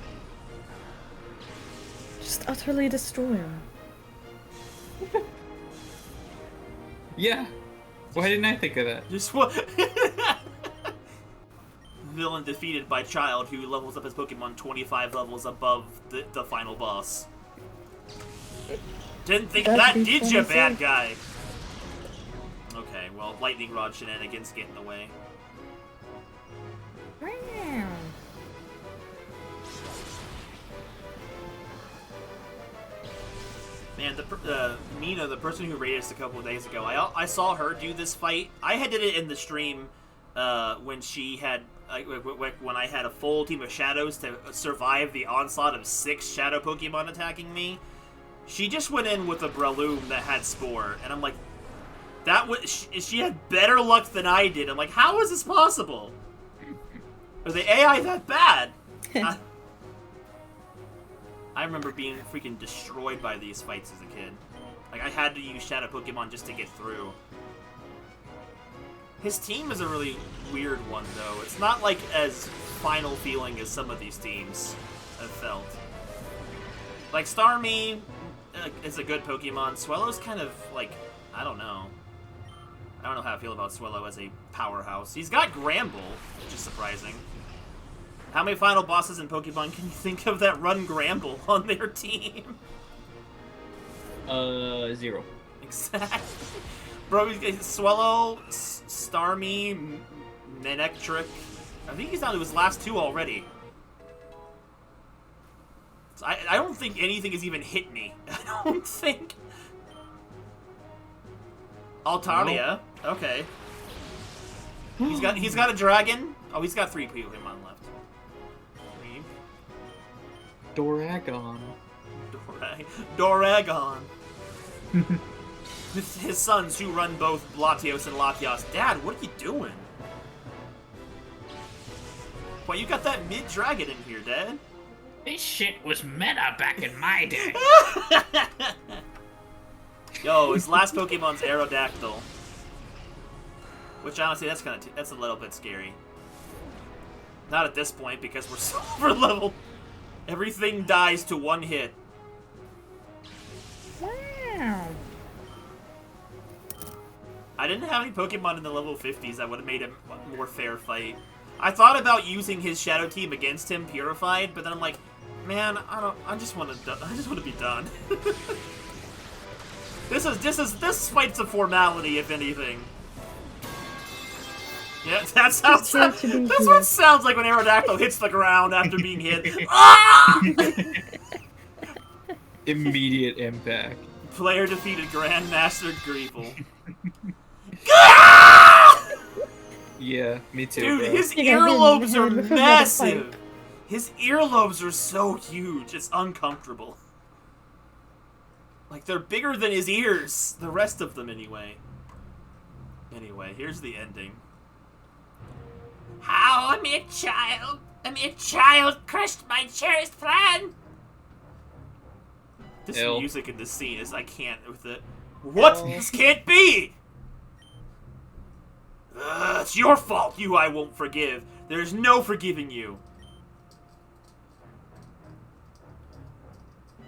Just utterly destroy him. Yeah. Why didn't I think of that? Just what? Villain defeated by Child, who levels up his Pokemon 25 levels above the final boss. Didn't think that, did you, bad guy? Okay, well, Lightning Rod shenanigans get in the way. Man, Nina, the person who raided us a couple of days ago, I saw her do this fight. I did it in the stream when she had when I had a full team of shadows to survive the onslaught of 6 shadow Pokemon attacking me. She just went in with a Breloom that had Spore, and I'm like, that was she had better luck than I did. I'm like, how is this possible? Are the AI that bad? I remember being freaking destroyed by these fights as a kid. Like, I had to use Shadow Pokemon just to get through. His team is a really weird one, though. It's not, like, as final feeling as some of these teams have felt. Like, Starmie is a good Pokemon. Swellow's kind of, like, I don't know. I don't know how I feel about Swellow as a powerhouse. He's got Gramble, which is surprising. How many final bosses in Pokemon can you think of that run Gramble on their team? 0. Exactly. Bro, Swellow, Starmie, Manectric. I think he's down to his last 2 already. So I don't think anything has even hit me. I don't think. Altaria. No. Okay. He's got a dragon. Oh, he's got 3 Pokemon left. Doragon. Doragon. With his sons who run both Latios and Latios. Dad, what are you doing? Why, you got that mid-dragon in here, Dad? This shit was meta back in my day. Yo, his last Pokemon's Aerodactyl. Which, honestly, that's a little bit scary. Not at this point, because we're silver level. Everything dies to 1 hit. Wow. I didn't have any Pokemon in the level 50s that would have made it a more fair fight. I thought about using his Shadow Team against him, Purified, but then I'm like, man, I just want to be done. This fight's a formality, if anything. Yeah, that's what it sounds like when Aerodactyl hits the ground after being hit. Ah! Immediate impact. Player defeated Grandmaster Greeple. Yeah, me too. Dude, bro. his earlobes are massive. His earlobes are so huge, it's uncomfortable. Like, they're bigger than his ears. The rest of them, anyway. Anyway, here's the ending. How a mere child crushed my cherished plan. This Ill. music in this scene is, I can't with it. What? This can't be! It's your fault. You I won't forgive. There's no forgiving you.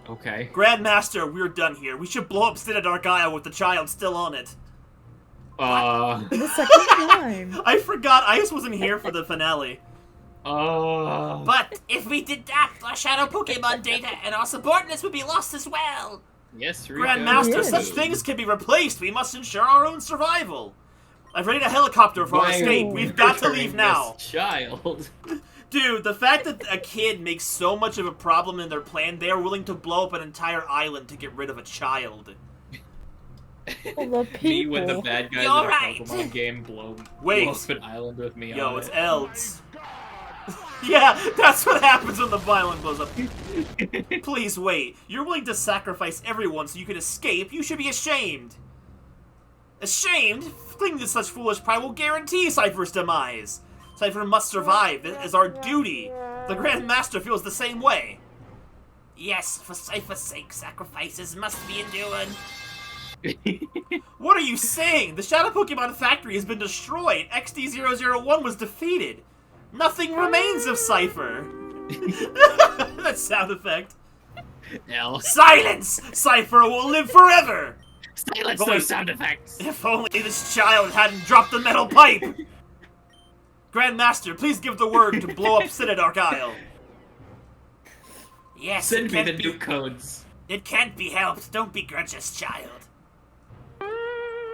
Okay. Grandmaster, we're done here. We should blow up Citadel Isle with the child still on it. The second time. I forgot. I just wasn't here for the finale. But if we did that, our shadow Pokemon data and our subordinates would be lost as well. Yes, Rico. Grandmaster, Yes. such things can be replaced. We must ensure our own survival. I've readied a helicopter for our Why are escape. you We've got to leave torturing now. this child. Dude, the fact that a kid makes so much of a problem in their plan, they are willing to blow up an entire island to get rid of a child. Well, the Me when the people. bad guys You're in a right. Pokemon game blow Wait. up an island with me Yo, on it's it. Elds. Yeah, that's what happens when the island blows up. Please wait. You're willing to sacrifice everyone so you can escape? You should be ashamed. Ashamed? Clinging to such foolish pride will guarantee Cypher's demise. Cypher must survive. It is our duty. The Grand Master feels the same way. Yes, for Cypher's sake, sacrifices must be endured. What are you saying? The Shadow Pokemon Factory has been destroyed. XD001 was defeated. Nothing remains of Cypher. That sound effect. L. Silence! Cypher will live forever! Silence Wait. those sound effects. If only this child hadn't dropped the metal pipe! Grandmaster, please give the word to blow up Citadel Isle. Yes, Send it me the can't new be, codes. it can't be helped. Don't begrudge us, child.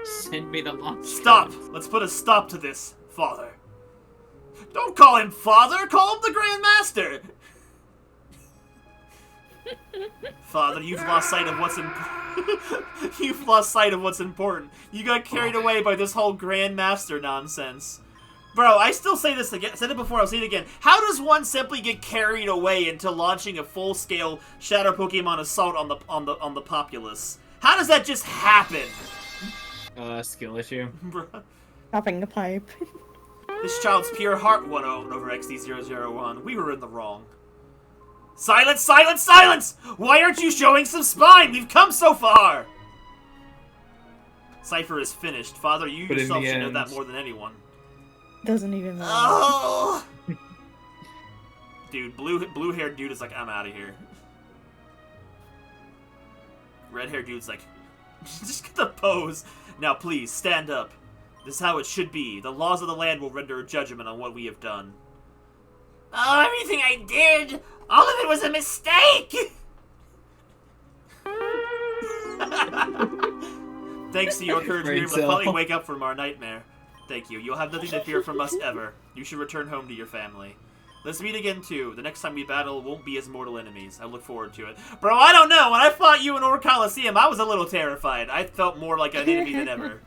Send me the launch Stop! codes. Let's put a stop to this, Father. Don't call him Father! Call him the Grandmaster! Father, you've lost sight of what's important. You've lost sight of what's important. You got carried away by this whole Grandmaster nonsense. Bro, I still say this again. I said it before, I'll say it again. How does one simply get carried away into launching a full-scale Shadow Pokemon assault on the populace? How does that just happen? Skill issue. Bro. Dropping the pipe. This child's pure heart won over XD001. We were in the wrong. Silence, silence, silence! Why aren't you showing some spine? We've come so far! Cypher is finished. Father, you But in yourself the should know end- that more than anyone. Doesn't even matter. Oh! Dude, blue-haired dude is like, I'm out of here. Red-haired dude's like, just get the pose. Now please, stand up. This is how it should be. The laws of the land will render a judgment on what we have done. Oh, everything I did, all of it was a mistake! Thanks to your courage, we Brain were able to finally cell. wake up from our nightmare. Thank you. You'll have nothing to fear from us ever. You should return home to your family. Let's meet again, too. The next time we battle won't be as mortal enemies. I look forward to it. Bro, I don't know. When I fought you in Or Coliseum, I was a little terrified. I felt more like an enemy than ever.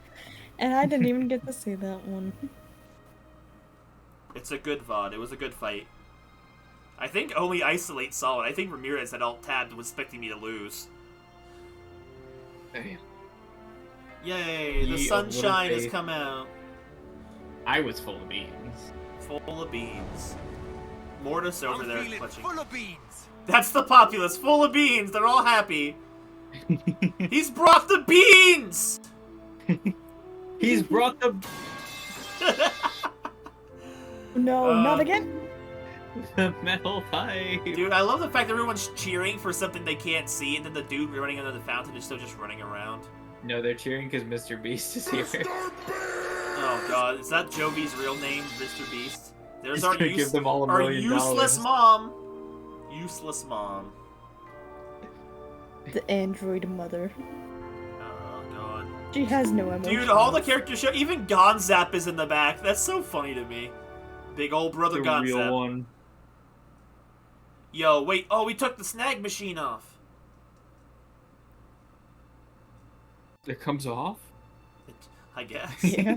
And I didn't even get to see that one. It's a good VOD. It was a good fight. I think only Isolate saw it. I think Ramirez had alt-tabbed and was expecting me to lose. Damn. Yay, the Ye of sunshine little has faith. come out. I was full of beans. Full of beans. Mortis over I'm there feeling clutching. full of beans. That's the populace, full of beans. They're all happy. He's brought the beans! He's brought the No, not again. metal pipe. Dude, I love the fact that everyone's cheering for something they can't see, and then the dude running under the fountain is still just running around. No, they're cheering because Mr. Beast is here. Oh god, is that Jovi's real name, Mr. Beast? There's He's our, gonna give them all $1 our million. useless mom. Useless mom. The android mother. Oh god. She has no emotion. Dude, all the characters show, even Gonzap is in the back. That's so funny to me. Big old brother The real Gonzap. one. Yo, wait, oh, we took the snag machine off. It comes off? I guess. Yeah.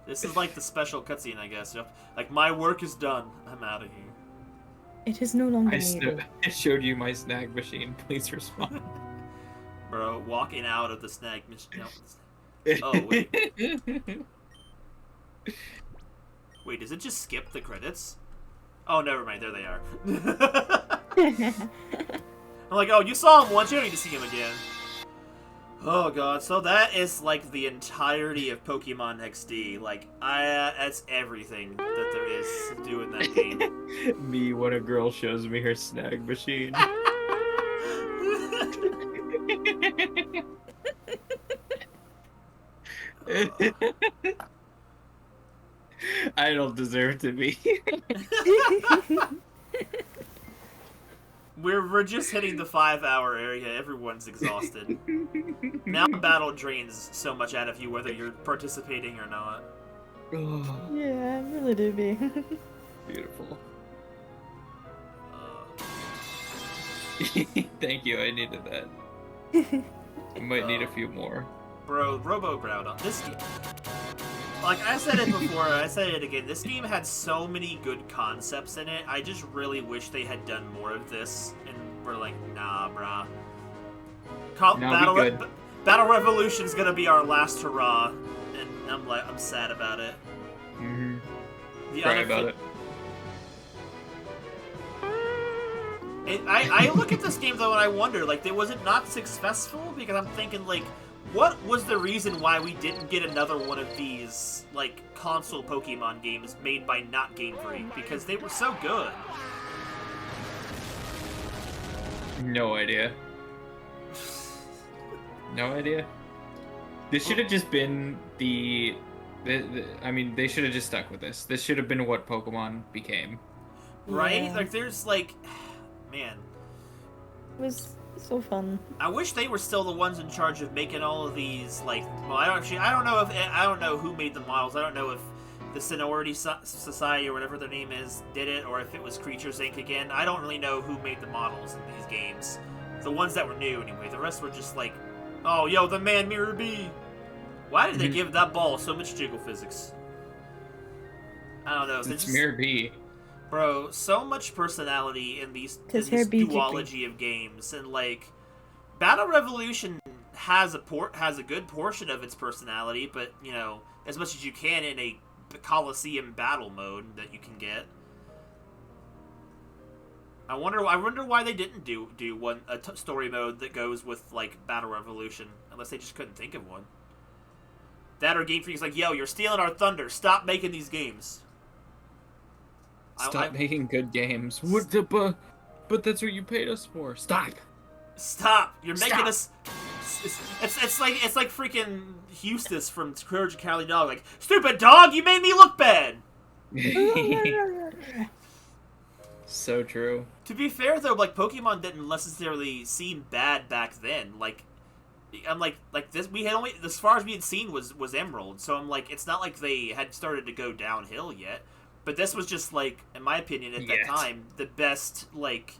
This is like the special cutscene, I guess. Yep. Like, my work is done. I'm out of here. It is no longer I needed. showed you my snag machine. Please respond. Bro, walking out of the snag machine. No. Oh, wait. Wait, does it just skip the credits? Oh, never mind. There they are. I'm like, oh, you saw him once. You don't need to see him again. Oh god, so that is like the entirety of Pokemon XD. Like, that's everything that there is to do in that game. Me when a girl shows me her snag machine. I don't deserve to be here. We're just hitting the 5-hour area. Everyone's exhausted. Now battle drains so much out of you whether you're participating or not. Yeah, it really do be. Beautiful. Uh, Thank you, I needed that. I might need a few more. Bro, Robo Groudon. This game. Like, I said it before, I said it again. This game had so many good concepts in it. I just really wish they had done more of this. And we're like, nah, brah. No, Battle Revolution's gonna be our last hurrah. And I'm sad about it. Mm-hmm. The Cry about it. I look at this game though and I wonder, like, was it not successful? Because I'm thinking, like, what was the reason why we didn't get another one of these, like, console Pokemon games made by not Game Freak? Because they were so good. No idea. No idea. This should have just been I mean, they should have just stuck with this. This should have been what Pokemon became. Right? Yeah. Like, there's, like... Man. It was so fun. I wish they were still the ones in charge of making all of these, like... Well, I don't know who made the models. I don't know if the Sonority Society or whatever their name is did it, or if it was Creatures Inc. again. I don't really know who made the models in these games. The ones that were new, anyway. The rest were just like, oh, yo, the man Mirror B. Why did they give that ball so much jiggle physics? I don't know. It's Mirror B. Bro, so much personality in this Hair B duology of games, and like Battle Revolution has a good portion of its personality, but you know, as much as you can in a Coliseum battle mode that you can get. I wonder why they didn't do a story mode that goes with like Battle Revolution, unless they just couldn't think of one. That or Game Freak's like, yo, you're stealing our thunder. Stop making these games. Stop making good games. What the but that's what you paid us for. Stop. You're making us. It's like freaking Eustace from Courage the Cowardly Dog. Like, stupid dog, you made me look bad. So true. To be fair though, like Pokemon didn't necessarily seem bad back then. Like, I'm like this. We had only as far as we had seen was Emerald. So I'm like, it's not like they had started to go downhill yet. But this was just like, in my opinion, at that time, the best like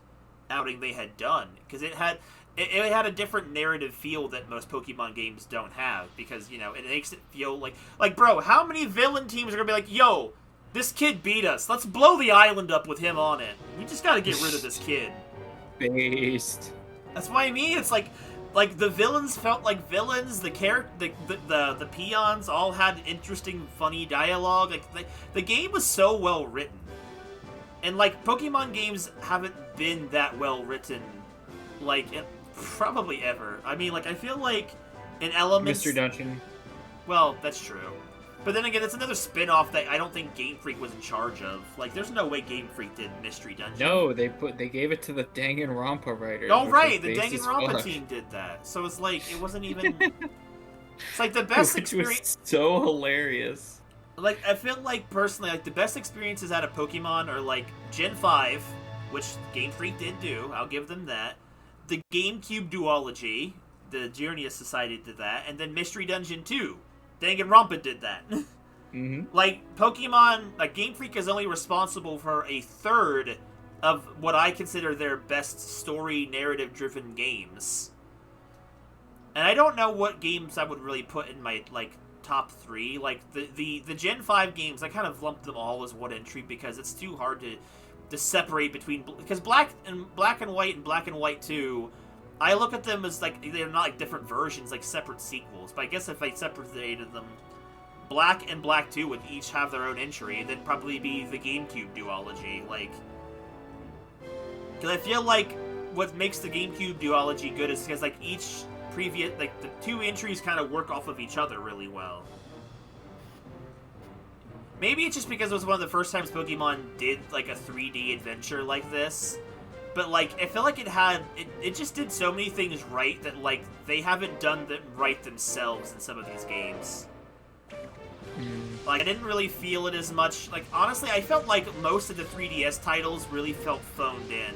outing they had done, because it had a different narrative feel that most Pokemon games don't have, because you know it makes it feel like bro, how many villain teams are gonna be like, yo, this kid beat us, let's blow the island up with him on it. We just gotta get rid of this kid. Based. That's what I mean. It's like the villains felt like villains. The peons all had interesting, funny dialogue. Like the game was so well written, and like Pokemon games haven't been that well written, like probably ever. I mean, like I feel like in elements. Mystery Dungeon. Well, that's true. But then again, it's another spin-off that I don't think Game Freak was in charge of. Like, there's no way Game Freak did Mystery Dungeon. No, they gave it to the Danganronpa writers. Oh, right, the Danganronpa team did that. So it's like, it wasn't even... It's like the best experience... was so hilarious. Like, I feel like, personally, like, the best experiences out of Pokemon are, like, Gen 5, which Game Freak did do, I'll give them that. The GameCube duology, the Genius Society did that, and then Mystery Dungeon 2. Danganronpa did that. Mm-hmm. Like, Pokemon, like, Game Freak is only responsible for a third of what I consider their best story narrative-driven games. And I don't know what games I would really put in my, like, top 3. Like, the Gen 5 games, I kind of lumped them all as one entry because it's too hard to separate between... Because Black and White and Black and White 2... I look at them as, like, they're not, like, different versions, like, separate sequels. But I guess if I separated them, Black and Black 2 would each have their own entry, and then probably be the GameCube duology, like... Because I feel like what makes the GameCube duology good is because, like, each previous... Like, the two entries kind of work off of each other really well. Maybe it's just because it was one of the first times Pokemon did, like, a 3D adventure like this. But, like, I feel like it just did so many things right that, like, they haven't done them right themselves in some of these games. Like, I didn't really feel it as much. Like, honestly, I felt like most of the 3DS titles really felt phoned in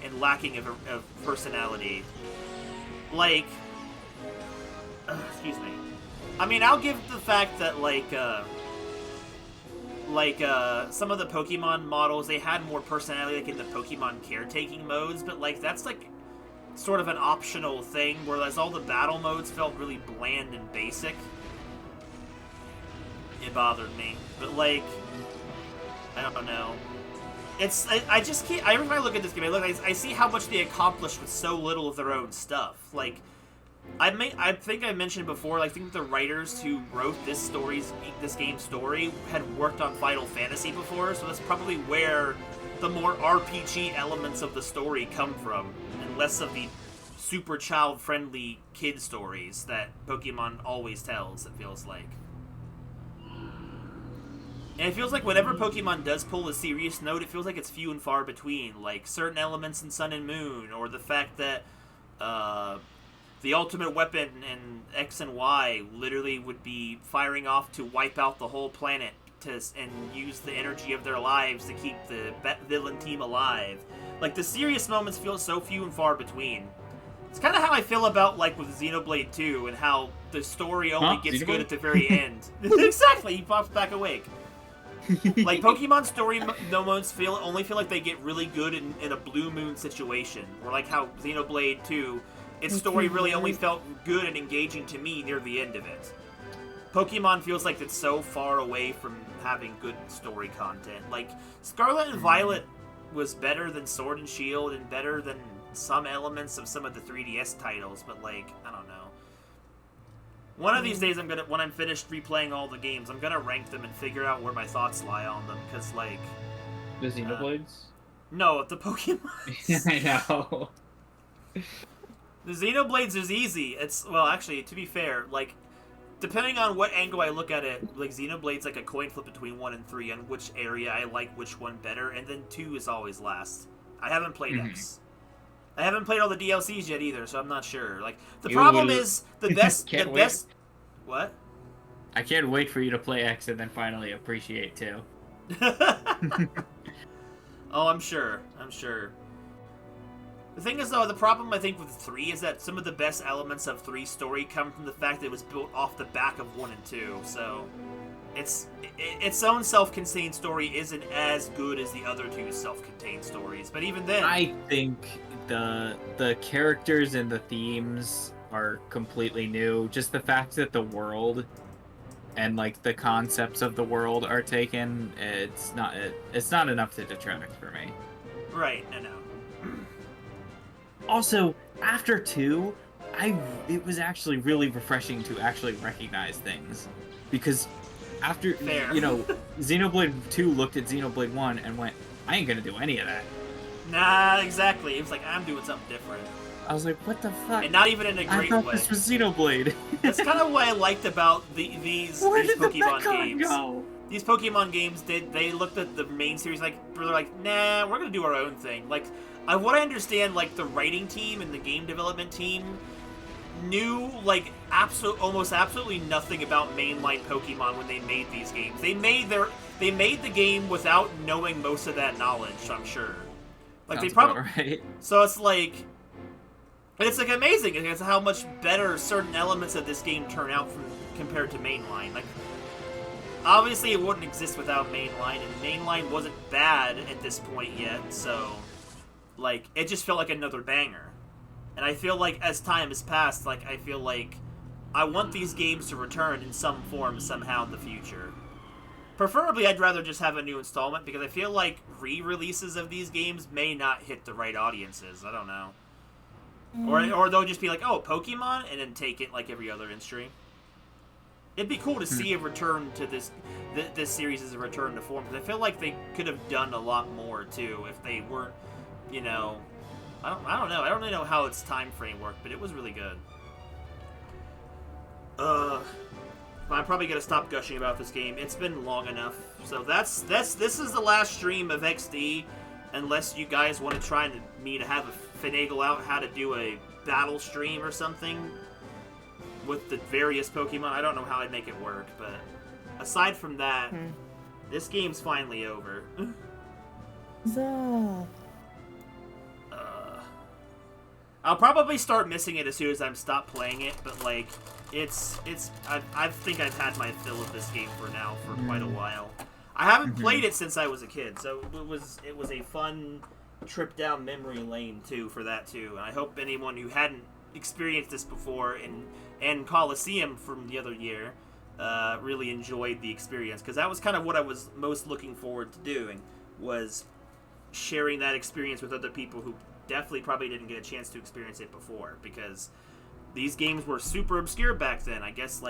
and lacking of personality. Like, excuse me. I mean, I'll give the fact that, some of the Pokemon models, they had more personality, like, in the Pokemon caretaking modes, but, like, that's, like, sort of an optional thing, whereas all the battle modes felt really bland and basic. It bothered me. But, like, I don't know. I just can't, every time I look at this game, I see how much they accomplished with so little of their own stuff. Like, I think I mentioned before, I think the writers who wrote this game's story had worked on Final Fantasy before, so that's probably where the more RPG elements of the story come from, and less of the super child-friendly kid stories that Pokemon always tells, it feels like. And it feels like whenever Pokemon does pull a serious note, it feels like it's few and far between, like certain elements in Sun and Moon, or the fact that, the ultimate weapon in X and Y literally would be firing off to wipe out the whole planet and use the energy of their lives to keep the villain team alive. Like, the serious moments feel so few and far between. It's kind of how I feel about, like, with Xenoblade 2 and how the story only gets good at the very end. Exactly, he pops back awake. Like, Pokemon story moments only feel like they get really good in a Blue Moon situation. Or like how Xenoblade 2... its story really only felt good and engaging to me near the end of it. Pokemon feels like it's so far away from having good story content. Like, Scarlet and Violet was better than Sword and Shield and better than some elements of some of the 3DS titles, but, like, I don't know. One of these days, when I'm finished replaying all the games, I'm gonna rank them and figure out where my thoughts lie on them, because, like... The Xenoblades? No, the Pokemon. I know. The Xenoblades is easy. It's, well, actually, to be fair, like, depending on what angle I look at it, like, Xenoblade's like a coin flip between 1 and 3 on which area I like which one better, and then 2 is always last. I haven't played X. I haven't played all the DLCs yet either, so I'm not sure. Like, the problem is, the best... What? I can't wait for you to play X and then finally appreciate 2. Oh, I'm sure. I'm sure. The thing is, though, the problem, I think, with 3 is that some of the best elements of 3's story come from the fact that it was built off the back of 1 and 2, so... Its own self-contained story isn't as good as the other two self-contained stories, but even then... I think the characters and the themes are completely new. Just the fact that the world and, like, the concepts of the world are taken, it's not enough to detract for me. Right, I know. Also, after 2, it was actually really refreshing to actually recognize things. Because after, you know, Xenoblade 2 looked at Xenoblade 1 and went, I ain't gonna do any of that. Nah, exactly. It was like, I'm doing something different. I was like, what the fuck? And not even in a great way. I thought this was Xenoblade. That's kind of what I liked about these Pokemon games. Go? These Pokemon games, they looked at the main series like, they're like, nah, we're gonna do our own thing. Like, what I understand, like, the writing team and the game development team knew, like, almost absolutely nothing about mainline Pokemon when they made these games. They made the game without knowing most of that knowledge, I'm sure. Like, Sounds they probably right. So it's like amazing. It's how much better certain elements of this game turn out compared to mainline. Like, obviously it wouldn't exist without mainline, and mainline wasn't bad at this point yet, so like, it just felt like another banger. And I feel like as time has passed, like, I feel like I want these games to return in some form somehow in the future. Preferably, I'd rather just have a new installment, because I feel like re-releases of these games may not hit the right audiences. I don't know. Or they'll just be like, oh, Pokemon, and then take it like every other in-stream. It'd be cool to see a return to this series as a return to form, because I feel like they could have done a lot more, too, if they weren't, you know... I don't know. I don't really know how its time frame worked, but it was really good. I'm probably gonna stop gushing about this game. It's been long enough. So this is the last stream of XD, unless you guys want to try me to have a finagle out how to do a battle stream or something with the various Pokemon. I don't know how I'd make it work, but aside from that, this game's finally over. I'll probably start missing it as soon as I'm stopped playing it, but like, I think I've had my fill of this game for quite a while. I haven't played it since I was a kid, so it was a fun trip down memory lane too for that too. And I hope anyone who hadn't experienced this before and Coliseum from the other year really enjoyed the experience, because that was kind of what I was most looking forward to doing, was sharing that experience with other people who definitely probably didn't get a chance to experience it before, because these games were super obscure back then. I guess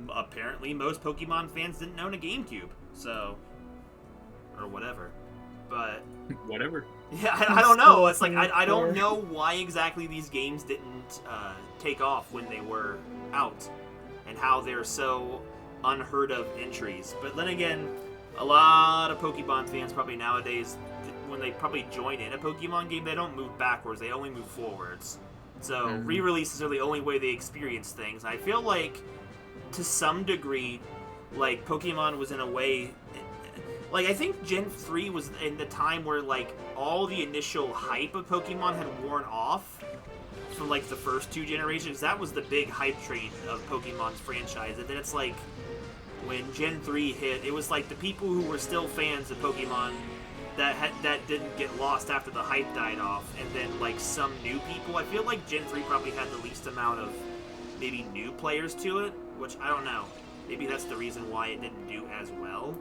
apparently most Pokemon fans didn't own a GameCube, so, or whatever. But whatever. Yeah, I don't know. It's like I don't know why exactly these games didn't take off when they were out, and how they're so unheard of entries. But then again, a lot of Pokemon fans probably nowadays, when they probably join in a Pokemon game, they don't move backwards, they only move forwards. So re-releases are the only way they experience things. I feel like, to some degree, like, Pokemon was in a way... Like, I think Gen 3 was in the time where, like, all the initial hype of Pokemon had worn off from, like, the first 2 generations. That was the big hype train of Pokemon's franchise. And then it's like, when Gen 3 hit, it was like the people who were still fans of Pokemon that didn't get lost after the hype died off, and then like some new people. I feel like Gen 3 probably had the least amount of maybe new players to it, which I don't know. Maybe that's the reason why it didn't do as well.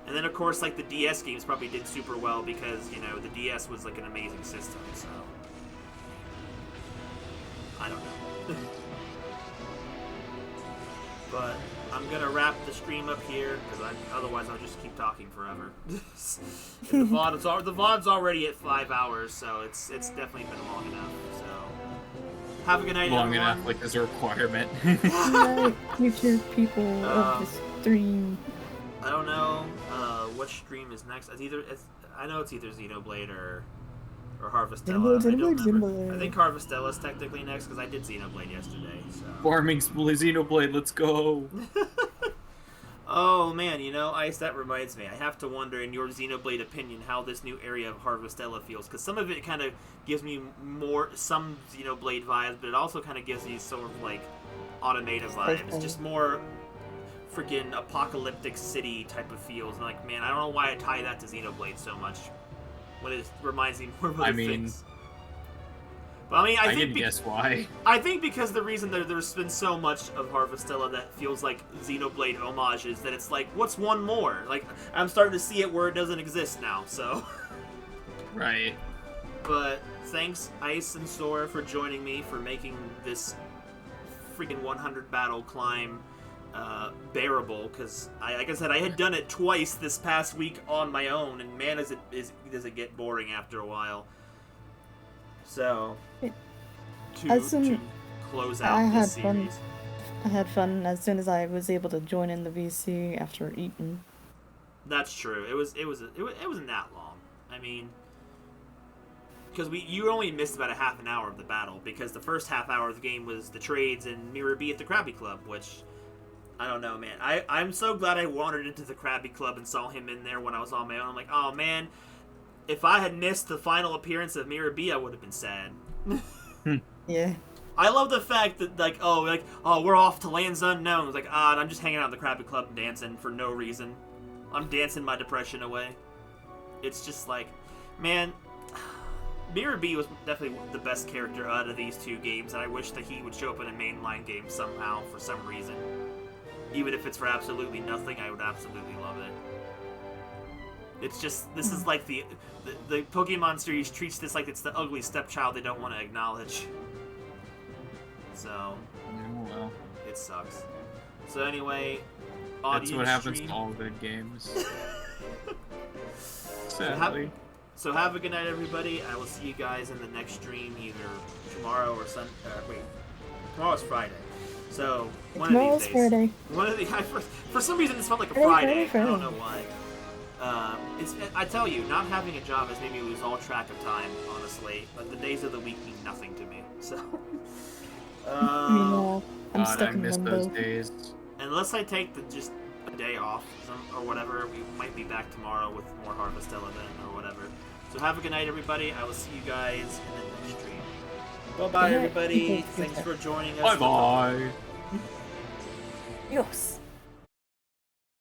And then, of course, like, the DS games probably did super well because, you know, the DS was, like, an amazing system, so... I don't know. But I'm gonna wrap the stream up here, because otherwise I'll just keep talking forever. And the VOD's already at 5 hours, so it's definitely been long enough, so... Have a good night, Long everyone. enough, like, as a requirement. Future people of the stream. I don't know what stream is next. I know it's either Xenoblade or Harvestella. I don't remember. I think Harvestella's technically next because I did Xenoblade yesterday. So. Farming Xenoblade, let's go. Oh man, you know, Ice, that reminds me. I have to wonder, in your Xenoblade opinion, how this new area of Harvestella feels. Because some of it kind of gives me some Xenoblade vibes, but it also kind of gives me sort of like Automata vibes. It's just more freaking apocalyptic city type of feels. And like, man, I don't know why I tie that to Xenoblade so much. When it reminds me more of other things. But I mean, I think can guess why. I think because the reason there's been so much of Harvestella that feels like Xenoblade homages that it's like, what's one more? Like, I'm starting to see it where it doesn't exist now, so. Right. But thanks, Ice and Sora, for joining me, for making this freaking 100 battle climb bearable, because like I said, I had done it twice this past week on my own, and man, does it get boring after a while. So, to close out this series. I had fun as soon as I was able to join in the VC after eating. That's true. It wasn't that long. I mean, because you only missed about a half an hour of the battle, because the first half hour of the game was the trades and Mirror B at the Krabby Club, which, I don't know, man. I'm so glad I wandered into the Krabby Club and saw him in there when I was on my own. I'm like, oh man, if I had missed the final appearance of Mirror B, I would have been sad. Yeah. I love the fact that, oh, we're off to lands unknown. It's like, I'm just hanging out in the Krabby Club and dancing for no reason. I'm dancing my depression away. It's just like, man, Mirror B was definitely the best character out of these two games, and I wish that he would show up in a mainline game somehow for some reason. Even if it's for absolutely nothing, I would absolutely love it. It's just, this is like the Pokemon series treats this like it's the ugly stepchild they don't want to acknowledge. So, Oh well. it sucks. So anyway, That's what happens stream. to all good games. Sadly. So have a good night, everybody. I will see you guys in the next stream, either tomorrow or tomorrow's Friday. So Tomorrow's of these days. Friday. One of the for some reason this felt like a Friday. Friday. I don't know why. I tell you, not having a job has made me lose all track of time, honestly. But the days of the week mean nothing to me. So. Meanwhile, I'm God, stuck I in miss limbo. those days. Unless I take just a day off or whatever, we might be back tomorrow with more Harvestella then or whatever. So have a good night, everybody. I will see you guys in the next stream. Bye-bye, everybody. Thanks for joining us. Bye-bye. Yes.